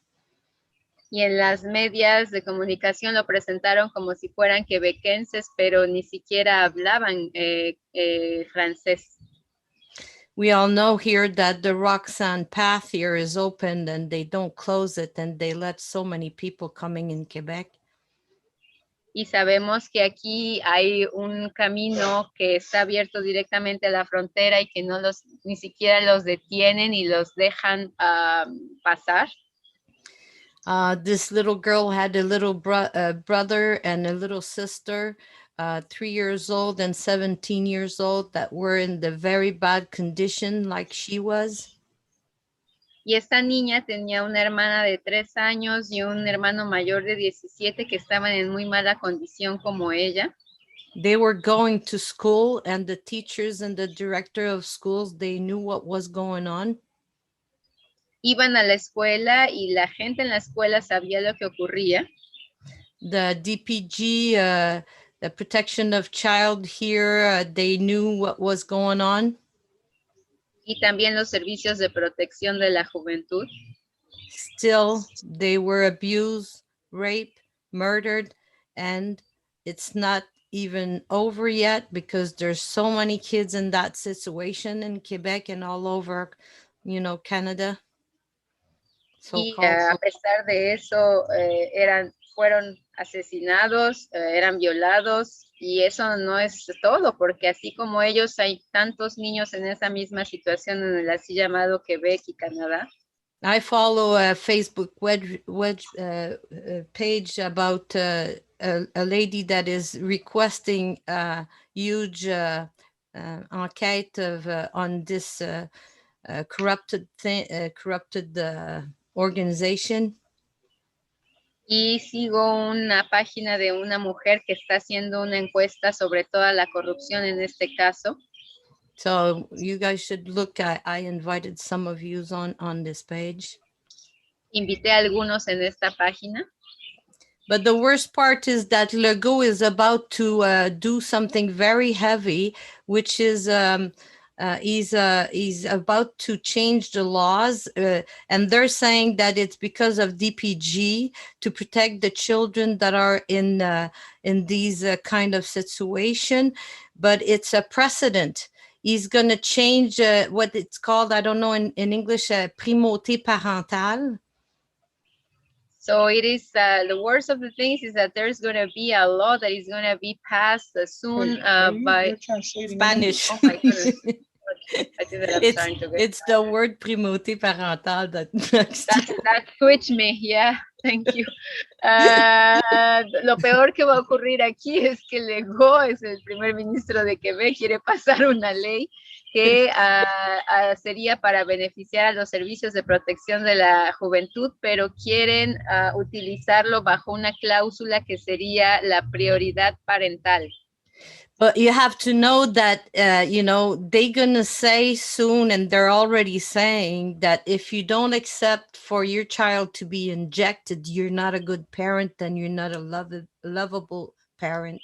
Y en las medias de comunicación lo presentaron como si fueran quebequenses, pero ni siquiera hablaban francés. We all know here that the Roxanne path here is open and they don't close it, and they let so many people coming in Quebec. Y sabemos que aquí hay un camino que está abierto directamente a la frontera y que no ni siquiera los detienen y los dejan pasar. This little girl had a little brother and a little sister, 3 years old and 17 years old, that were in the very bad condition like she was. Y esta niña tenía una hermana de 3 años y un hermano mayor de 17 que estaban en muy mala condición como ella. They were going to school, and the teachers and the director of schools, they knew what was going on. Iban a la escuela y la gente en la escuela sabía lo que ocurría. The DPG, the protection of child here, they knew what was going on. Y también los servicios de protección de la juventud. Still, they were abused, raped, murdered, and it's not even over yet because there's so many kids in that situation in Quebec and all over, Canada. Y a pesar de eso, fueron asesinados, eran violados, y eso no es todo, porque así como ellos, hay tantos niños en esa misma situación en el así llamado Quebec y Canadá. I follow a Facebook page about a lady that is requesting a huge enquête on this corrupted organization. Y sigo una página de una mujer que está haciendo una encuesta sobre toda la corrupción en este caso. So you guys should look. I invited some of you on this page. Invité a algunos en esta página. But the worst part is that Legault is about to do something very heavy, which is he's about to change the laws, and they're saying that it's because of DPG to protect the children that are in these kind of situation, but it's a precedent. He's going to change what it's called, I don't know in English, primauté parentale. So it is, the worst of the things is that there's going to be a law that is going to be passed soon by Spanish. Oh my goodness. I think that I'm trying to get it's the word primauté parentale that switched me, yeah, thank you. Lo peor que va a ocurrir aquí es que Legault es el primer ministro de Quebec, quiere pasar una ley que sería para beneficiar a los servicios de protección de la juventud, pero quieren utilizarlo bajo una cláusula que sería la prioridad parental. But you have to know that, they're going to say soon, and they're already saying that if you don't accept for your child to be injected, you're not a good parent and you're not a lovable parent.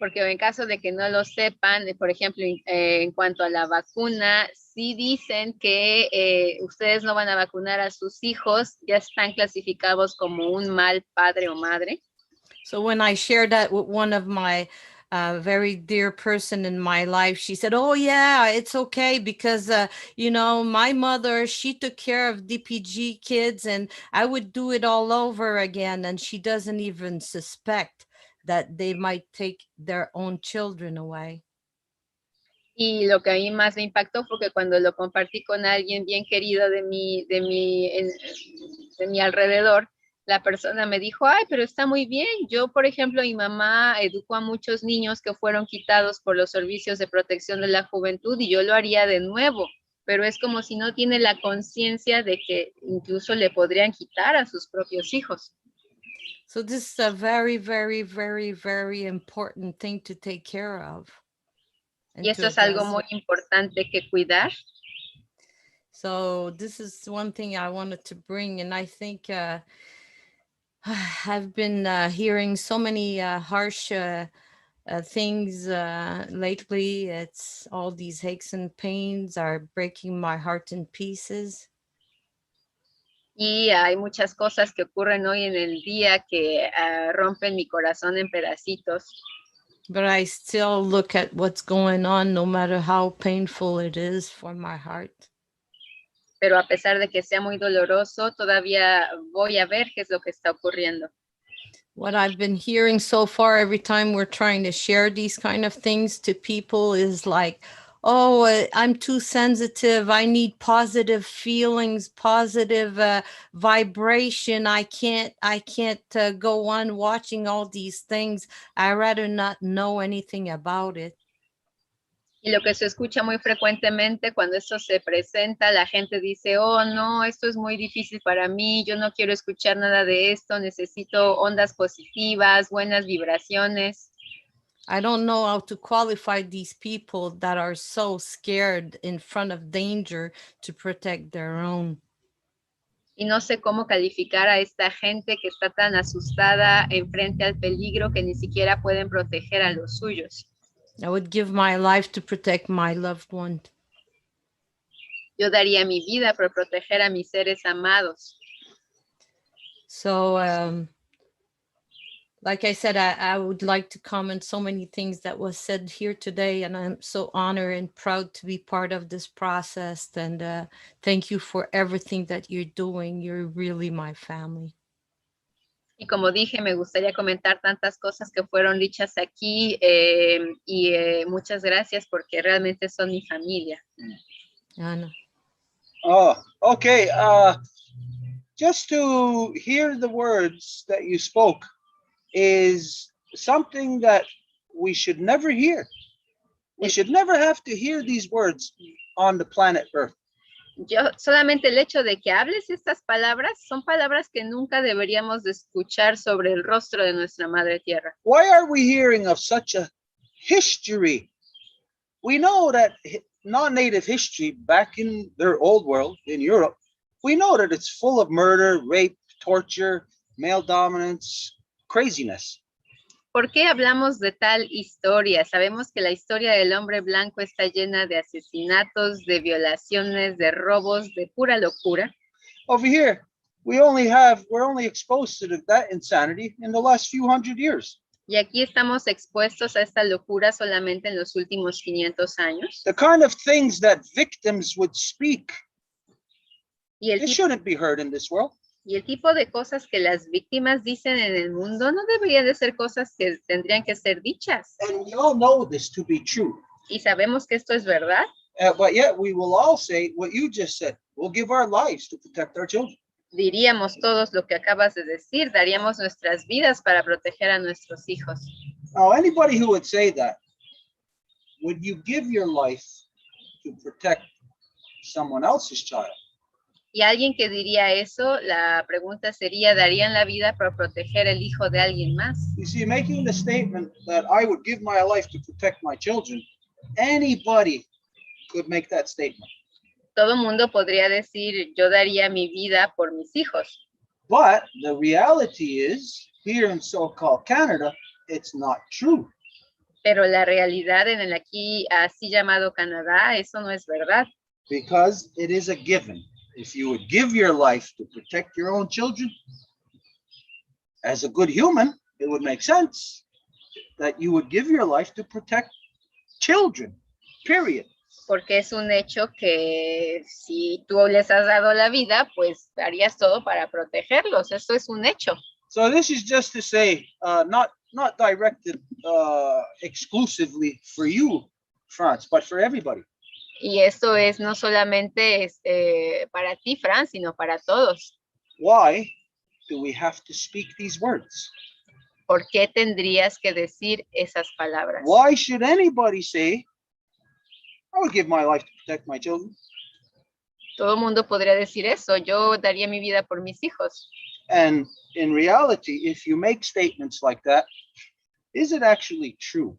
Porque en caso de que no lo sepan, por ejemplo, en cuanto a la vacuna, sí dicen que ustedes no van a vacunar a sus hijos, ya están clasificados como un mal padre o madre. So when I shared that with one of my very dear person in my life, she said, oh yeah, it's okay because, you know, my mother, she took care of DPG kids and I would do it all over again. And she doesn't even suspect that they might take their own children away. Y lo que a mí más me impactó fue que cuando lo compartí con alguien bien querido de mi alrededor, la persona me dijo, ay, pero está muy bien. Yo, por ejemplo, mi mamá educó a muchos niños que fueron quitados por los servicios de protección de la juventud y yo lo haría de nuevo, pero es como si no tiene la conciencia de que incluso le podrían quitar a sus propios hijos. So this is a very, very, very, very important thing to take care of. Y eso es algo muy importante que cuidar. So this is one thing I wanted to bring, and I think I've been hearing so many harsh things lately. It's all these aches and pains are breaking my heart in pieces. Y hay muchas cosas que ocurren hoy en el día que rompen mi corazón en pedacitos. But I still look at what's going on, no matter how painful it is for my heart. Pero a pesar de que sea muy doloroso, todavía voy a ver qué es lo que está ocurriendo. What I've been hearing so far, every time we're trying to share these kind of things to people, is like, oh, I'm too sensitive. I need positive feelings, positive vibration. I can't go on watching all these things. I'd rather not know anything about it. Y lo que se escucha muy frecuentemente cuando esto se presenta, la gente dice, oh, no, esto es muy difícil para mí, yo no quiero escuchar nada de esto, necesito ondas positivas, buenas vibraciones. I don't know how to qualify these people that are so scared in front of danger to protect their own. Y no sé cómo calificar a esta gente que está tan asustada enfrente al peligro que ni siquiera pueden proteger a los suyos. I would give my life to protect my loved one. Yo daría mi vida por proteger a mis seres amados. So, like I said, I would like to comment so many things that was said here today, and I'm so honored and proud to be part of this process. And thank you for everything that you're doing. You're really my family. Y como dije, me gustaría comentar tantas cosas que fueron dichas aquí muchas gracias porque realmente son mi familia. Ana. Oh, okay. Just to hear the words that you spoke is something that we should never hear. We should never have to hear these words on the planet Earth. Yo solamente el hecho de que hables estas palabras son palabras que nunca deberíamos de escuchar sobre el rostro de nuestra madre tierra. Why are we hearing of such a history? We know that non-native history back in their old world in Europe, we know that it's full of murder, rape, torture, male dominance, craziness. ¿Por qué hablamos de tal historia? Sabemos que la historia del hombre blanco está llena de asesinatos, de violaciones, de robos, de pura locura. Over here, we're only exposed to that insanity in the last few hundred years. Y aquí estamos expuestos a esta locura solamente en los últimos 500 años. The kind of things that victims would speak, it shouldn't be heard in this world. Y el tipo de cosas que las víctimas dicen en el mundo no deberían de ser cosas que tendrían que ser dichas. And we all know this to be true. Y sabemos que esto es verdad. But yet we will all say what you just said. We'll give our lives to protect our children. Diríamos todos lo que acabas de decir, daríamos nuestras vidas para proteger a nuestros hijos. Now, anybody who would say that, would you give your life to protect someone else's child? Y alguien que diría eso, la pregunta sería, ¿darían la vida para proteger el hijo de alguien más? You see, making the statement that I would give my life to protect my children, anybody could make that statement. Todo mundo podría decir, yo daría mi vida por mis hijos. But the reality is, here in so-called Canada, it's not true. Pero la realidad en el aquí así llamado Canadá, eso no es verdad. because it is a given. If you would give your life to protect your own children, as a good human, it would make sense that you would give your life to protect children, period. Porque es un hecho que si tú les has dado la vida, pues harías todo para protegerlos. Eso es un hecho. So this is just to say, not directed exclusively for you, France, but for everybody. Y eso es no solamente para ti, Fran, sino para todos. Why do we have to speak these words? ¿Por qué tendrías que decir esas palabras? Why should anybody say, I would give my life to protect my children? Todo el mundo podría decir eso. Yo daría mi vida por mis hijos. And in reality, if you make statements like that, is it actually true?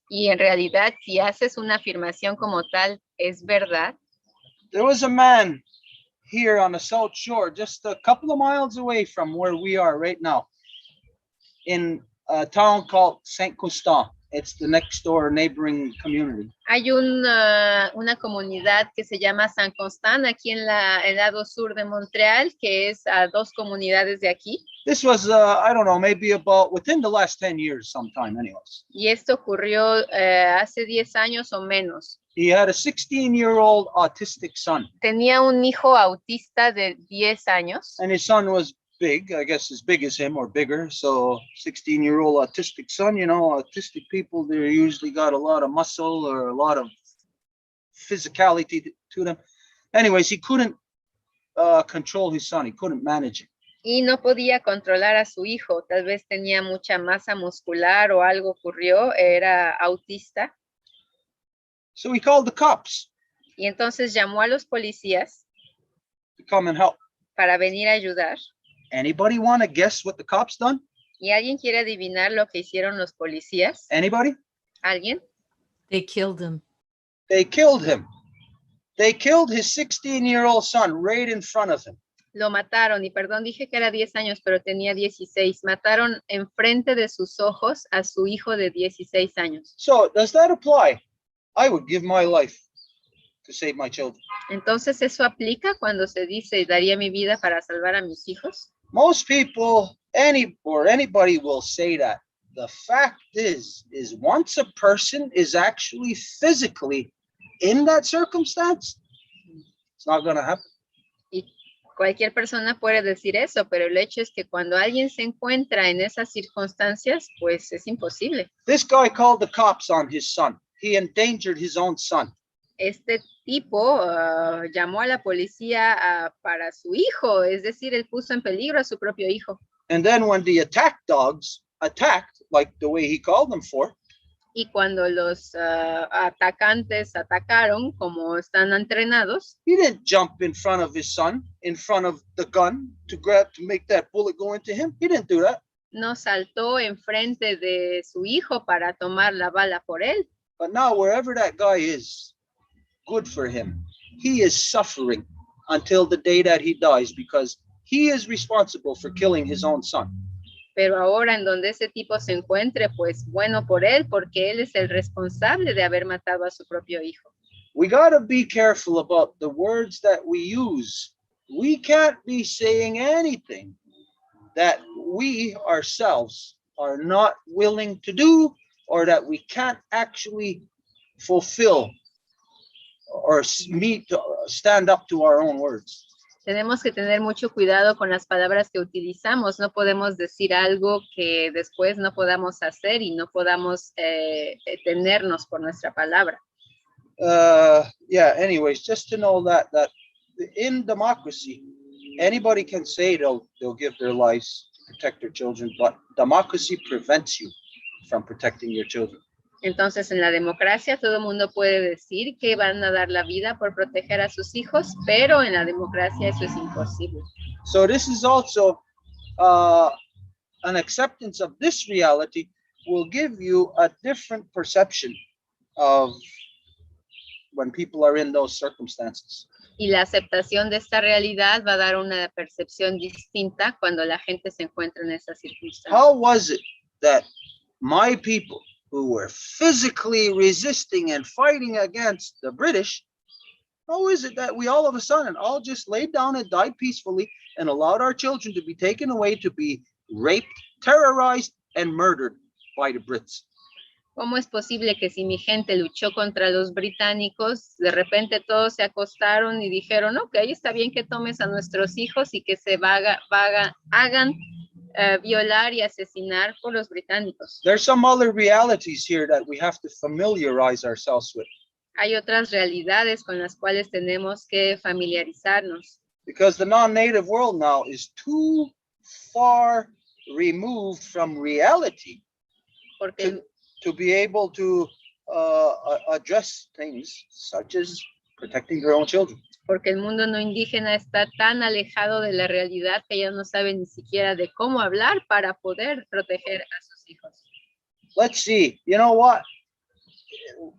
Y en realidad, si haces una afirmación como tal, ¿es verdad? There was a man here on the South Shore, just a couple of miles away from where we are right now, in a town called Saint Constant. It's the next door neighboring community. Hay una comunidad que se llama San Constant aquí en el lado sur de Montreal, que es a 2 comunidades de aquí. This was, I don't know, maybe about within the last 10 years sometime anyways. Y esto ocurrió hace 10 años o menos. He had a 16-year-old autistic son. Tenía un hijo autista de 10 años. And his son was big, I guess as big as him or bigger. So 16-year-old autistic son, you know, autistic people, they usually got a lot of muscle or a lot of physicality to them. Anyways, he couldn't control his son. He couldn't manage it. Y no podía controlar a su hijo. Tal vez tenía mucha masa muscular o algo ocurrió. Era autista. So he called the cops. Y entonces llamó a los policías to come and help. Para venir a ayudar. Anybody want to guess what the cops done? ¿Y alguien quiere adivinar lo que hicieron los policías? Anybody? ¿Alguien? They killed him. They killed him. They killed his 16-year-old son right in front of him. Lo mataron, y perdón, dije que era 10 años, pero tenía 16. Mataron enfrente de sus ojos a su hijo de 16 años. So, does that apply? I would give my life to save my children. Entonces, ¿eso aplica cuando se dice daría mi vida para salvar a mis hijos? Most people, anybody will say that. The fact is once a person is actually physically in that circumstance, it's not going to happen. Y cualquier persona puede decir eso, pero el hecho es que cuando alguien se encuentra en esas circunstancias, pues es imposible. This guy called the cops on his son. He endangered his own son. Este tipo llamó a la policía para su hijo, es decir, él puso en peligro a su propio hijo. And then when the attack dogs attacked, like the way he called them for, y cuando los atacantes atacaron como están entrenados, he didn't jump in front of his son, in front of the gun to make that bullet go into him. He didn't do that. No saltó enfrente de su hijo para tomar la bala por él. But now wherever that guy is, good for him. He is suffering until the day that he dies because he is responsible for killing his own son. Pero ahora en donde ese tipo se encuentre, pues bueno por él, porque él es el responsable de haber matado a su propio hijo. We got to be careful about the words that we use. We can't be saying anything that we ourselves are not willing to do or that we can't actually fulfill or stand up to our own words. Tenemos que tener mucho cuidado con las palabras que utilizamos. No podemos decir algo que después no podamos hacer y no podamos tenernos por nuestra palabra. Yeah, anyways, just to know that in democracy, anybody can say they'll give their lives to protect their children, but democracy prevents you from protecting your children. Entonces, en la democracia, todo el mundo puede decir que van a dar la vida por proteger a sus hijos, pero en la democracia eso es imposible. So this is also an acceptance of this reality will give you a different perception of when people are in those circumstances. Y la aceptación de esta realidad va a dar una percepción distinta cuando la gente se encuentra en esas circunstancias. How was it that my people who were physically resisting and fighting against the British How is it that we all of a sudden all just laid down and died peacefully and allowed our children to be taken away to be raped, terrorized, and murdered by the Brits? ¿Cómo es posible que si mi gente luchó contra los británicos, de repente todos se acostaron y dijeron, ok, está bien que tomes a nuestros hijos y que se hagan violar y asesinar por los británicos? There's some other realities here that we have to familiarize ourselves with. Hay otras realidades con las cuales tenemos que familiarizarnos. Because the non-native world now is too far removed from reality to be able to address things such as protecting their own children. Porque el mundo no indígena está tan alejado de la realidad que ya no sabe ni siquiera de cómo hablar para poder proteger a sus hijos. Let's see, you know what?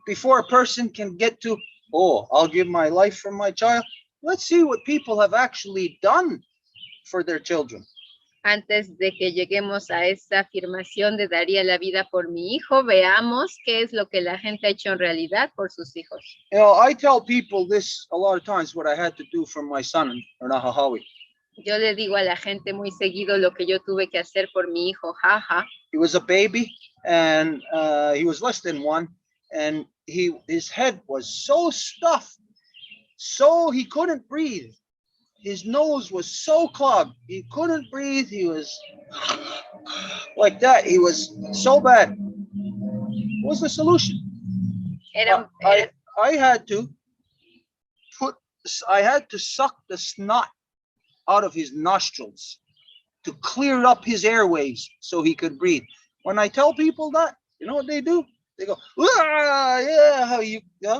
Before a person can get to, oh, I'll give my life for my child, let's see what people have actually done for their children. Antes de que lleguemos a esa afirmación de daría la vida por mi hijo, veamos qué es lo que la gente ha hecho en realidad por sus hijos. You know, I tell people this a lot of times, what I had to do for my son in Nahahawi. Yo le digo a la gente muy seguido lo que yo tuve que hacer por mi hijo, jaja. He was a baby and he was less than one, and his head was so stuffed, so he couldn't breathe. His nose was so clogged, he couldn't breathe. He was like that. He was so bad. What was the solution? I had to suck the snot out of his nostrils to clear up his airways so he could breathe. When I tell people that, you know what they do? They go, ah, yeah, how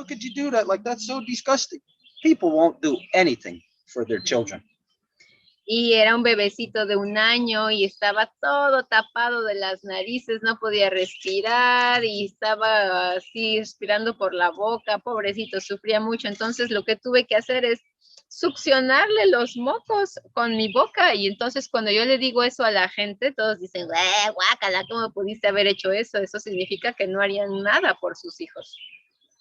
could you do that? Like, that's so disgusting. People won't do anything for their children. Y era un bebecito de 1 año y estaba todo tapado de las narices, no podía respirar y estaba así respirando por la boca, pobrecito, sufría mucho. Entonces lo que tuve que hacer es succionarle los mocos con mi boca, y entonces cuando yo le digo eso a la gente, todos dicen, guácala, ¿cómo pudiste haber hecho eso? Eso significa que no harían nada por sus hijos.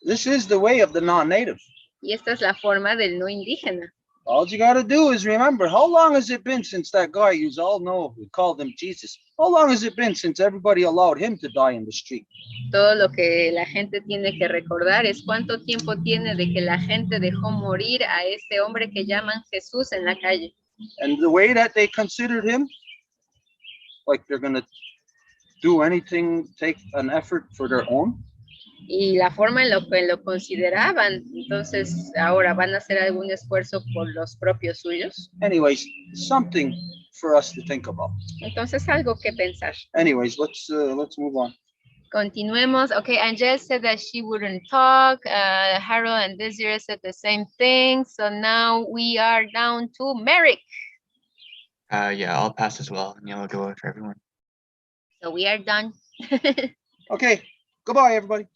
This is the way of the non-native. Y esta es la forma del no indígena. All you got to do is remember, how long has it been since that guy you all know, we called him Jesus, how long has it been since everybody allowed him to die in the street? Todo lo que la gente tiene que recordar es cuánto tiempo tiene de que la gente dejó morir a este hombre que llaman Jesús en la calle. And the way that they considered him, like they're going to do anything, take an effort for their own. Y la forma en lo que lo consideraban, entonces ahora van a hacer algún esfuerzo por los propios suyos. Anyways, something for us to think about. Entonces algo que pensar. Anyways, let's move on. Continuemos. Okay, Angel said that she wouldn't talk. Harold and Desiree said the same thing. So now we are down to Merrick. Yeah, I'll pass as well, and you'll go for everyone. So we are done. Okay. Goodbye, everybody.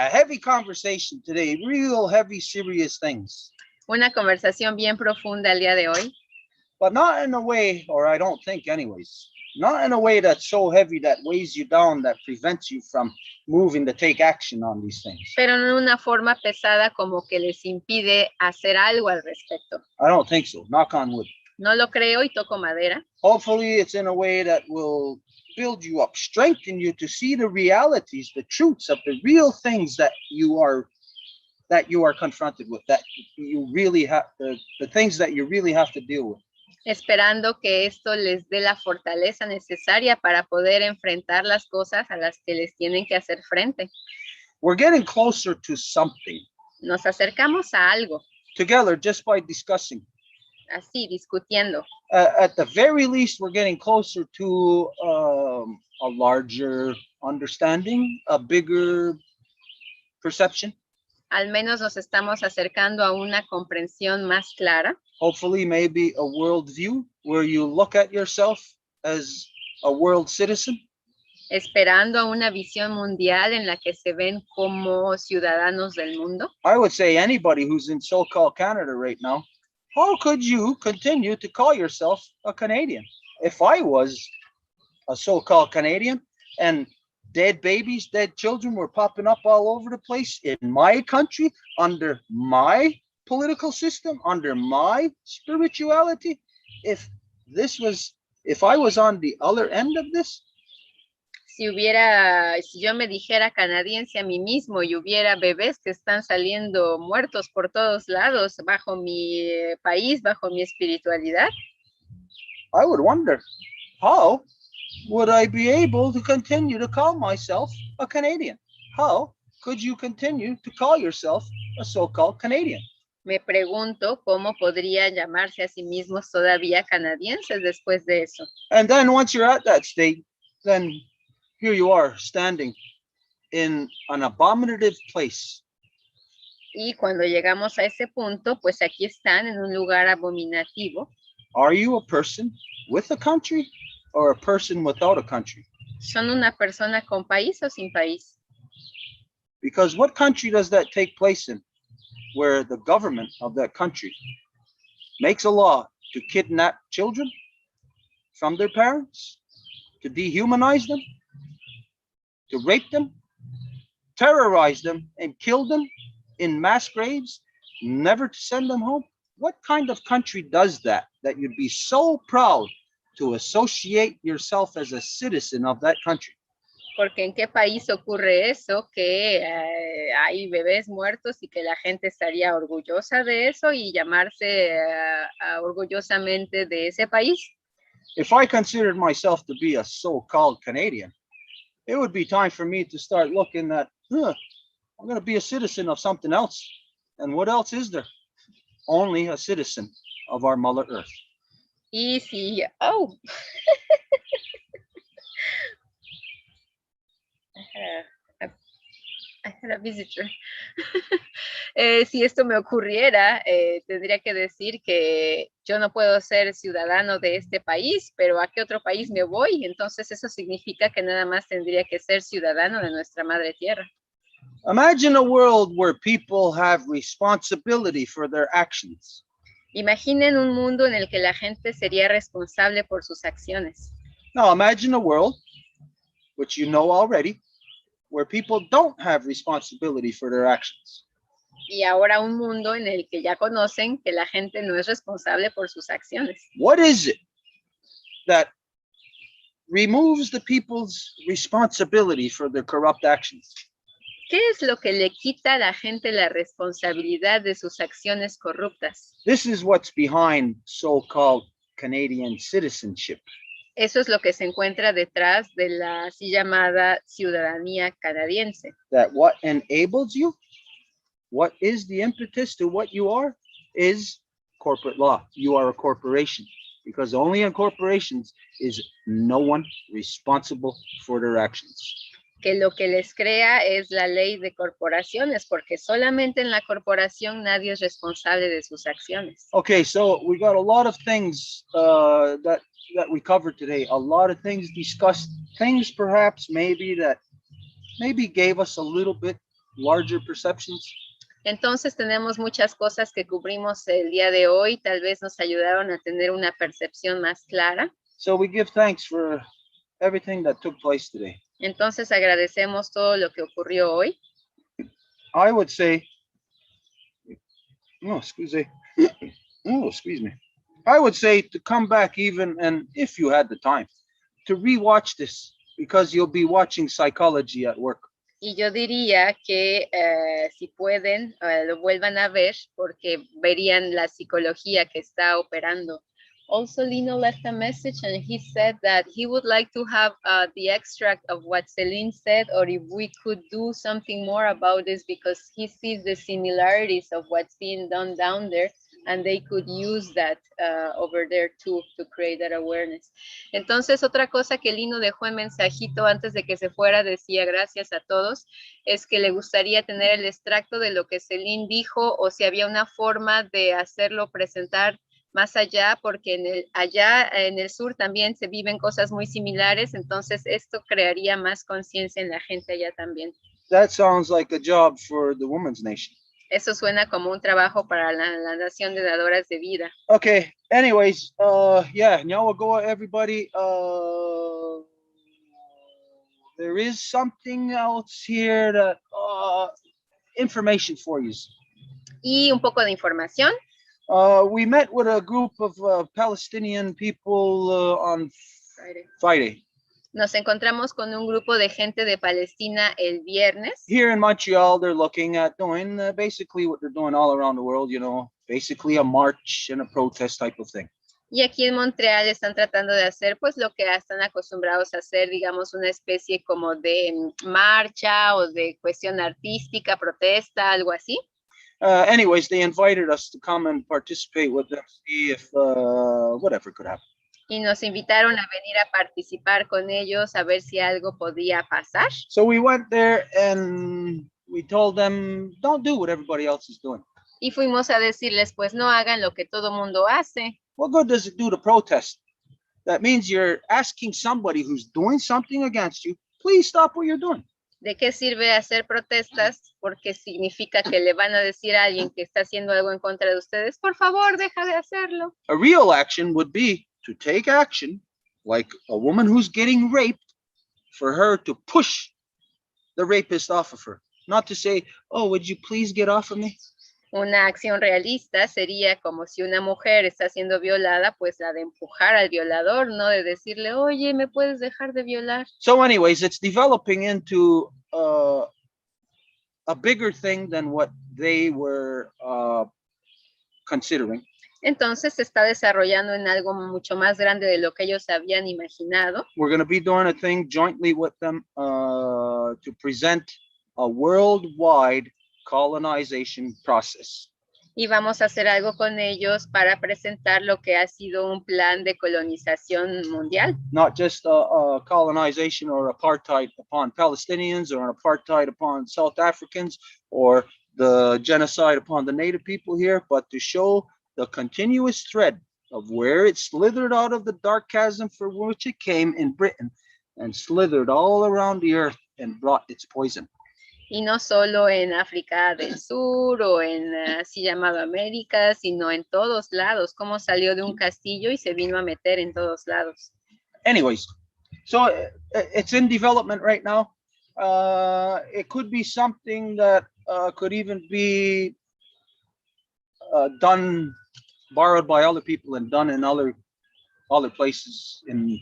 Heavy conversation today. Real heavy, serious things. Una conversación bien profunda el día de hoy. But not in a way, or I don't think anyways, not in a way that's so heavy that weighs you down, that prevents you from moving to take action on these things. Pero no en una forma pesada como que les impide hacer algo al respecto. I don't think so. Knock on wood. No lo creo y toco madera. Hopefully it's in a way that will build you up, strengthen you to see the realities, the truths of the real things that you are confronted with, that you really have, the things that you really have to deal with. Esperando que esto les dé la fortaleza necesaria para poder enfrentar las cosas a las que les tienen que hacer frente. We're getting closer to something. Nos acercamos a algo. Together, just by discussing. Así, discutiendo. At the very least, we're getting closer to a larger understanding, a bigger perception. Al menos nos estamos acercando a una comprensión más clara. Hopefully, maybe a world view where you look at yourself as a world citizen. Esperando a una visión mundial en la que se ven como ciudadanos del mundo. I would say anybody who's in so-called Canada right now, how could you continue to call yourself a Canadian? If I was a so-called Canadian and dead babies, dead children were popping up all over the place in my country, under my political system, under my spirituality. If I was on the other end of this, Si yo me dijera canadiense a mí mismo y hubiera bebés que están saliendo muertos por todos lados bajo mi país, bajo mi espiritualidad, I would wonder, how would I be able to continue to call myself a Canadian? How could you continue to call yourself a so-called Canadian? me pregunto cómo podrían llamarse a sí mismos todavía canadienses después de eso. And then once you're at that state, then here you are standing in an abominative place. Y cuando llegamos a ese punto, pues aquí están en un lugar abominativo. Are you a person with a country or a person without a country? ¿Son una persona con país o sin país? Because what country does that take place in? Where the government of that country makes a law to kidnap children from their parents, to dehumanize them, to rape them, terrorize them, and kill them in mass graves, never to send them home? What kind of country does that you'd be so proud to associate yourself as a citizen of that country? Porque ¿en qué país ocurre eso? Que hay bebés muertos y que la gente estaría orgullosa de eso y llamarse orgullosamente de ese país. If I considered myself to be a so-called Canadian, it would be time for me to start looking at, I'm going to be a citizen of something else. And what else is there? Only a citizen of our Mother Earth. Y si, oh, I had a visitor. Si esto me ocurriera, tendría que decir que yo no puedo ser ciudadano de este país, pero ¿a qué otro país me voy? Entonces eso significa que nada más tendría que ser ciudadano de nuestra madre tierra. Imagine a world where people have responsibility for their actions. Imaginen un mundo en el que la gente sería responsable por sus acciones. Now imagine a world, which you know already, where people don't have responsibility for their actions. Y ahora un mundo en el que ya conocen que la gente no es responsable por sus acciones. What is it that removes the people's responsibility for their corrupt actions? ¿Qué es lo que le quita a la gente la responsabilidad de sus acciones corruptas? This is what's behind so-called Canadian citizenship. Eso es lo que se encuentra detrás de la así llamada ciudadanía canadiense. That what enables you, what is the impetus to what you are, is corporate law. You are a corporation, because only in corporations is no one responsible for their actions. Que lo que les crea es la ley de corporaciones, porque solamente en la corporación nadie es responsable de sus acciones. Okay, so we got a lot of things that we covered today, a lot of things discussed, things perhaps maybe gave us a little bit larger perceptions. Entonces tenemos muchas cosas que cubrimos el día de hoy, tal vez nos ayudaron a tener una percepción más clara. So we give thanks for everything that took place today. Entonces agradecemos todo lo que ocurrió hoy. I would say, excuse me. I would say to come back even, and if you had the time, to rewatch this, because you'll be watching psychology at work. Y yo diría que si pueden, lo vuelvan a ver porque verían la psicología que está operando. Also, Lino left a message and he said that he would like to have the extract of what Celine said, or if we could do something more about this, because he sees the similarities of what's being done down there, and they could use that over there too to create that awareness. Entonces, otra cosa que Lino dejó en mensajito antes de que se fuera, decía gracias a todos, es que le gustaría tener el extracto de lo que Celine dijo, o si había una forma de hacerlo presentar más allá, porque allá en el sur también se viven cosas muy similares, entonces esto crearía más conciencia en la gente allá también. That sounds like a job for the Women's Nation. Eso suena como un trabajo para la nación de dadoras de vida. Okay, anyways, yeah, Nyawagoa, everybody. there is something else here that information for you. Y un poco de información. We met with a group of Palestinian people on Friday. Nos encontramos con un grupo de gente de Palestina el viernes. Here in Montreal, they're looking at doing basically what they're doing all around the world, you know, basically a march and a protest type of thing. Y aquí en Montreal están tratando de hacer pues lo que están acostumbrados a hacer, digamos, una especie como de marcha o de cuestión artística, protesta, algo así. Anyways, they invited us to come and participate with them, see if whatever could happen. Y nos invitaron a venir a participar con ellos, a ver si algo podía pasar. So we went there and we told them, don't do what everybody else is doing. Y fuimos a decirles, pues no hagan lo que todo mundo hace. What good does it do to protest? That means you're asking somebody who's doing something against you, please stop what you're doing. ¿De qué sirve hacer protestas? Porque significa que le van a decir a alguien que está haciendo algo en contra de ustedes, por favor, deja de hacerlo. A real action would be to take action, like a woman who's getting raped, for her to push the rapist off of her. Not to say, oh, would you please get off of me? Una acción realista sería como si una mujer está siendo violada, pues la de empujar al violador, no de decirle, oye, ¿me puedes dejar de violar? So anyways, it's developing into a bigger thing than what they were considering. Entonces se está desarrollando en algo mucho más grande de lo que ellos habían imaginado. We're going to be doing a thing jointly with them to present a worldwide colonization process. Y vamos a hacer algo con ellos para presentar lo que ha sido un plan de colonización mundial. Not just a colonization or apartheid upon Palestinians or an apartheid upon South Africans or the genocide upon the native people here, but to show the continuous thread of where it slithered out of the dark chasm for which it came in Britain and slithered all around the earth and brought its poison. Y no solo en África del Sur o en así llamado América, sino en todos lados, cómo salió de un castillo y se vino a meter en todos lados. Anyways, so it's in development right now. It could be something that could even be done, borrowed by other people and done in other places in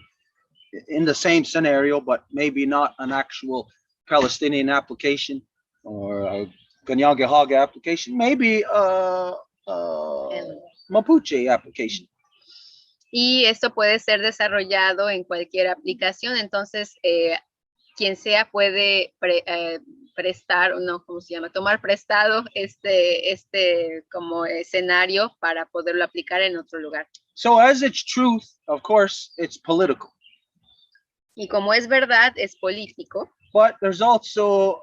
the same scenario, but maybe not an actual Palestinian application or a Ganyaga application, maybe a Mapuche application. Y esto puede ser desarrollado en cualquier aplicación, entonces quien sea puede prestar, o no, ¿cómo se llama? Tomar prestado este como escenario para poderlo aplicar en otro lugar. So as it's truth, of course, it's political. Y como es verdad, es político. But there's also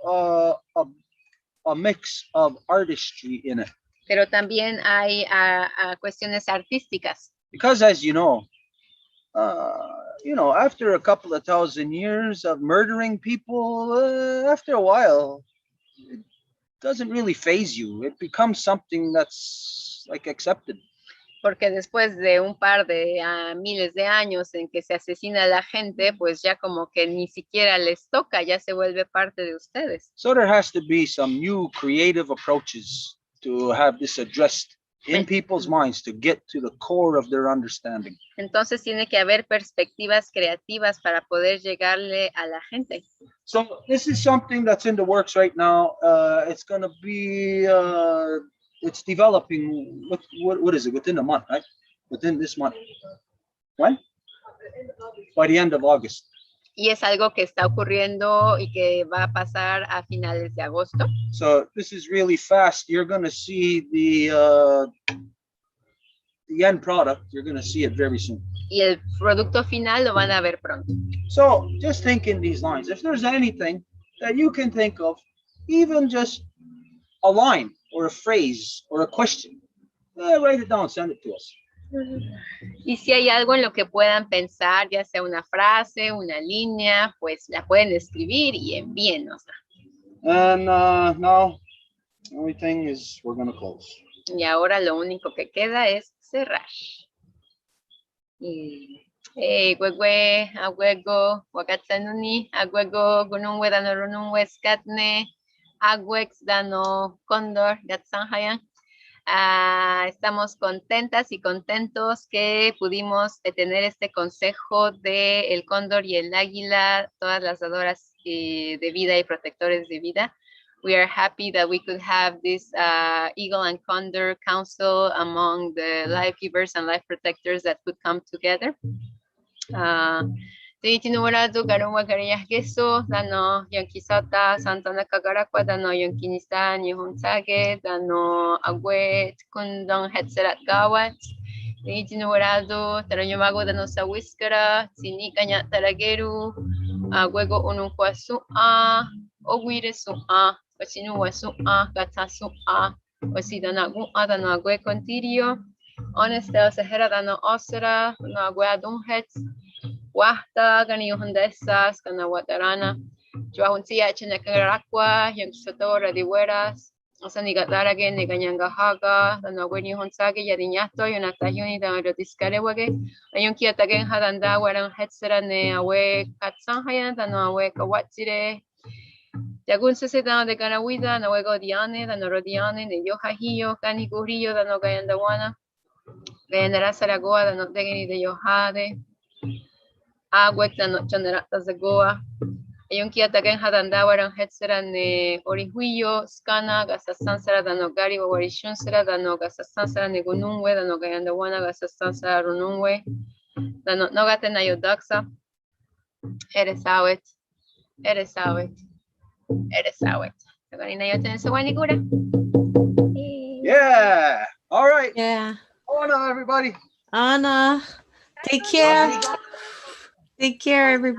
a mix of artistry in it. Pero también hay cuestiones artísticas. Because as you know, after a couple of thousand years of murdering people, after a while, it doesn't really faze you. It becomes something that's like accepted. Porque después de un par de miles de años en que se asesina a la gente, pues ya como que ni siquiera les toca, ya se vuelve parte de ustedes. So there has to be some new creative approaches to have this addressed in people's minds to get to the core of their understanding. Entonces tiene que haber perspectivas creativas para poder llegarle a la gente. So this is something that's in the works right now. It's going to be it's developing. What is it? Within a month, right? Within this month. When? By the end of August. Y es algo que está ocurriendo y que va a pasar a finales de agosto. So this is really fast. You're going to see the end product. You're going to see it very soon. Y el producto final lo van a ver pronto. So just think in these lines. If there's anything that you can think of, even just a line or a phrase or a question, write it down, send it to us. Y si hay algo en lo que puedan pensar, ya sea una frase, una línea, pues la pueden escribir y envíennosla. And now, the only thing is we're going to close. Y ahora lo único que queda es cerrar. Y Gwegwe, Agwego, Wakatsanuni, Agwego, Gunungwe, Dano Runungwe, Skatne, Agwex, Dano Condor, Gatsanhayan. Estamos contentas y contentos que pudimos tener este consejo de el cóndor y el águila, todas las dadoras de vida y protectores de vida. We are happy that we could have this Eagle and Condor Council among the life givers and life protectors that could come together. Tinuwarado Garumwa Gariyas Geso, Dano Yankisata, Santana Kagarakwa, Dano Yankinista, Nihonsage, Dano Agwe, Kundong Hetzerat Gawat, Tinuwarado, Taranyamago, Dano Sawiskara, Sinikanya Tarageru, Agwego Ununkwa Su'a, Ogwire Su'a, Wasinuwa Su'a, Gata Su'a, Wasidana Gu'a, Dano Agwe Contirio, Honestel Sahara, Dano Osera, Dano Agwe Adunhets, Wahta, Gani Hondesas, Gana Watarana, Joahuntia Chenekarakwa, Yang Satora de Hueras, Osanigatarage, Neganyangahaga, Danaweni Honsage, Yadiñato, Yonatayuni, Danotiscarewage, Ayunki Atagen Hadanda, Waran Hetsera, Ne Awe Katsanhayan, Dano Awe Kawatsire, Yagun Sedan de Ganawida, Nawego Diane, Danorodiane, Ne Yohahio, Gani Gurillo, Dano Gayandawana, Gayanara Saragoa, Dano Degani de Yohade. Agwek Dano Chaneratas de Goa, Ayunki Atagen Hadandawaran Hetzeran Orihuyo, Skana, Gasasansara, Dano Gari, Warishunsera, Dano Gasasansara, Negununwe, Dano Gayandawana, Gasasansara, Rununwe, Dano Nogaten Ayodaxa, Eres Awet, Eres Awet, Eres Awet. Yeah. All right. Yeah. Anna, everybody. Anna, take care. Take care, everybody.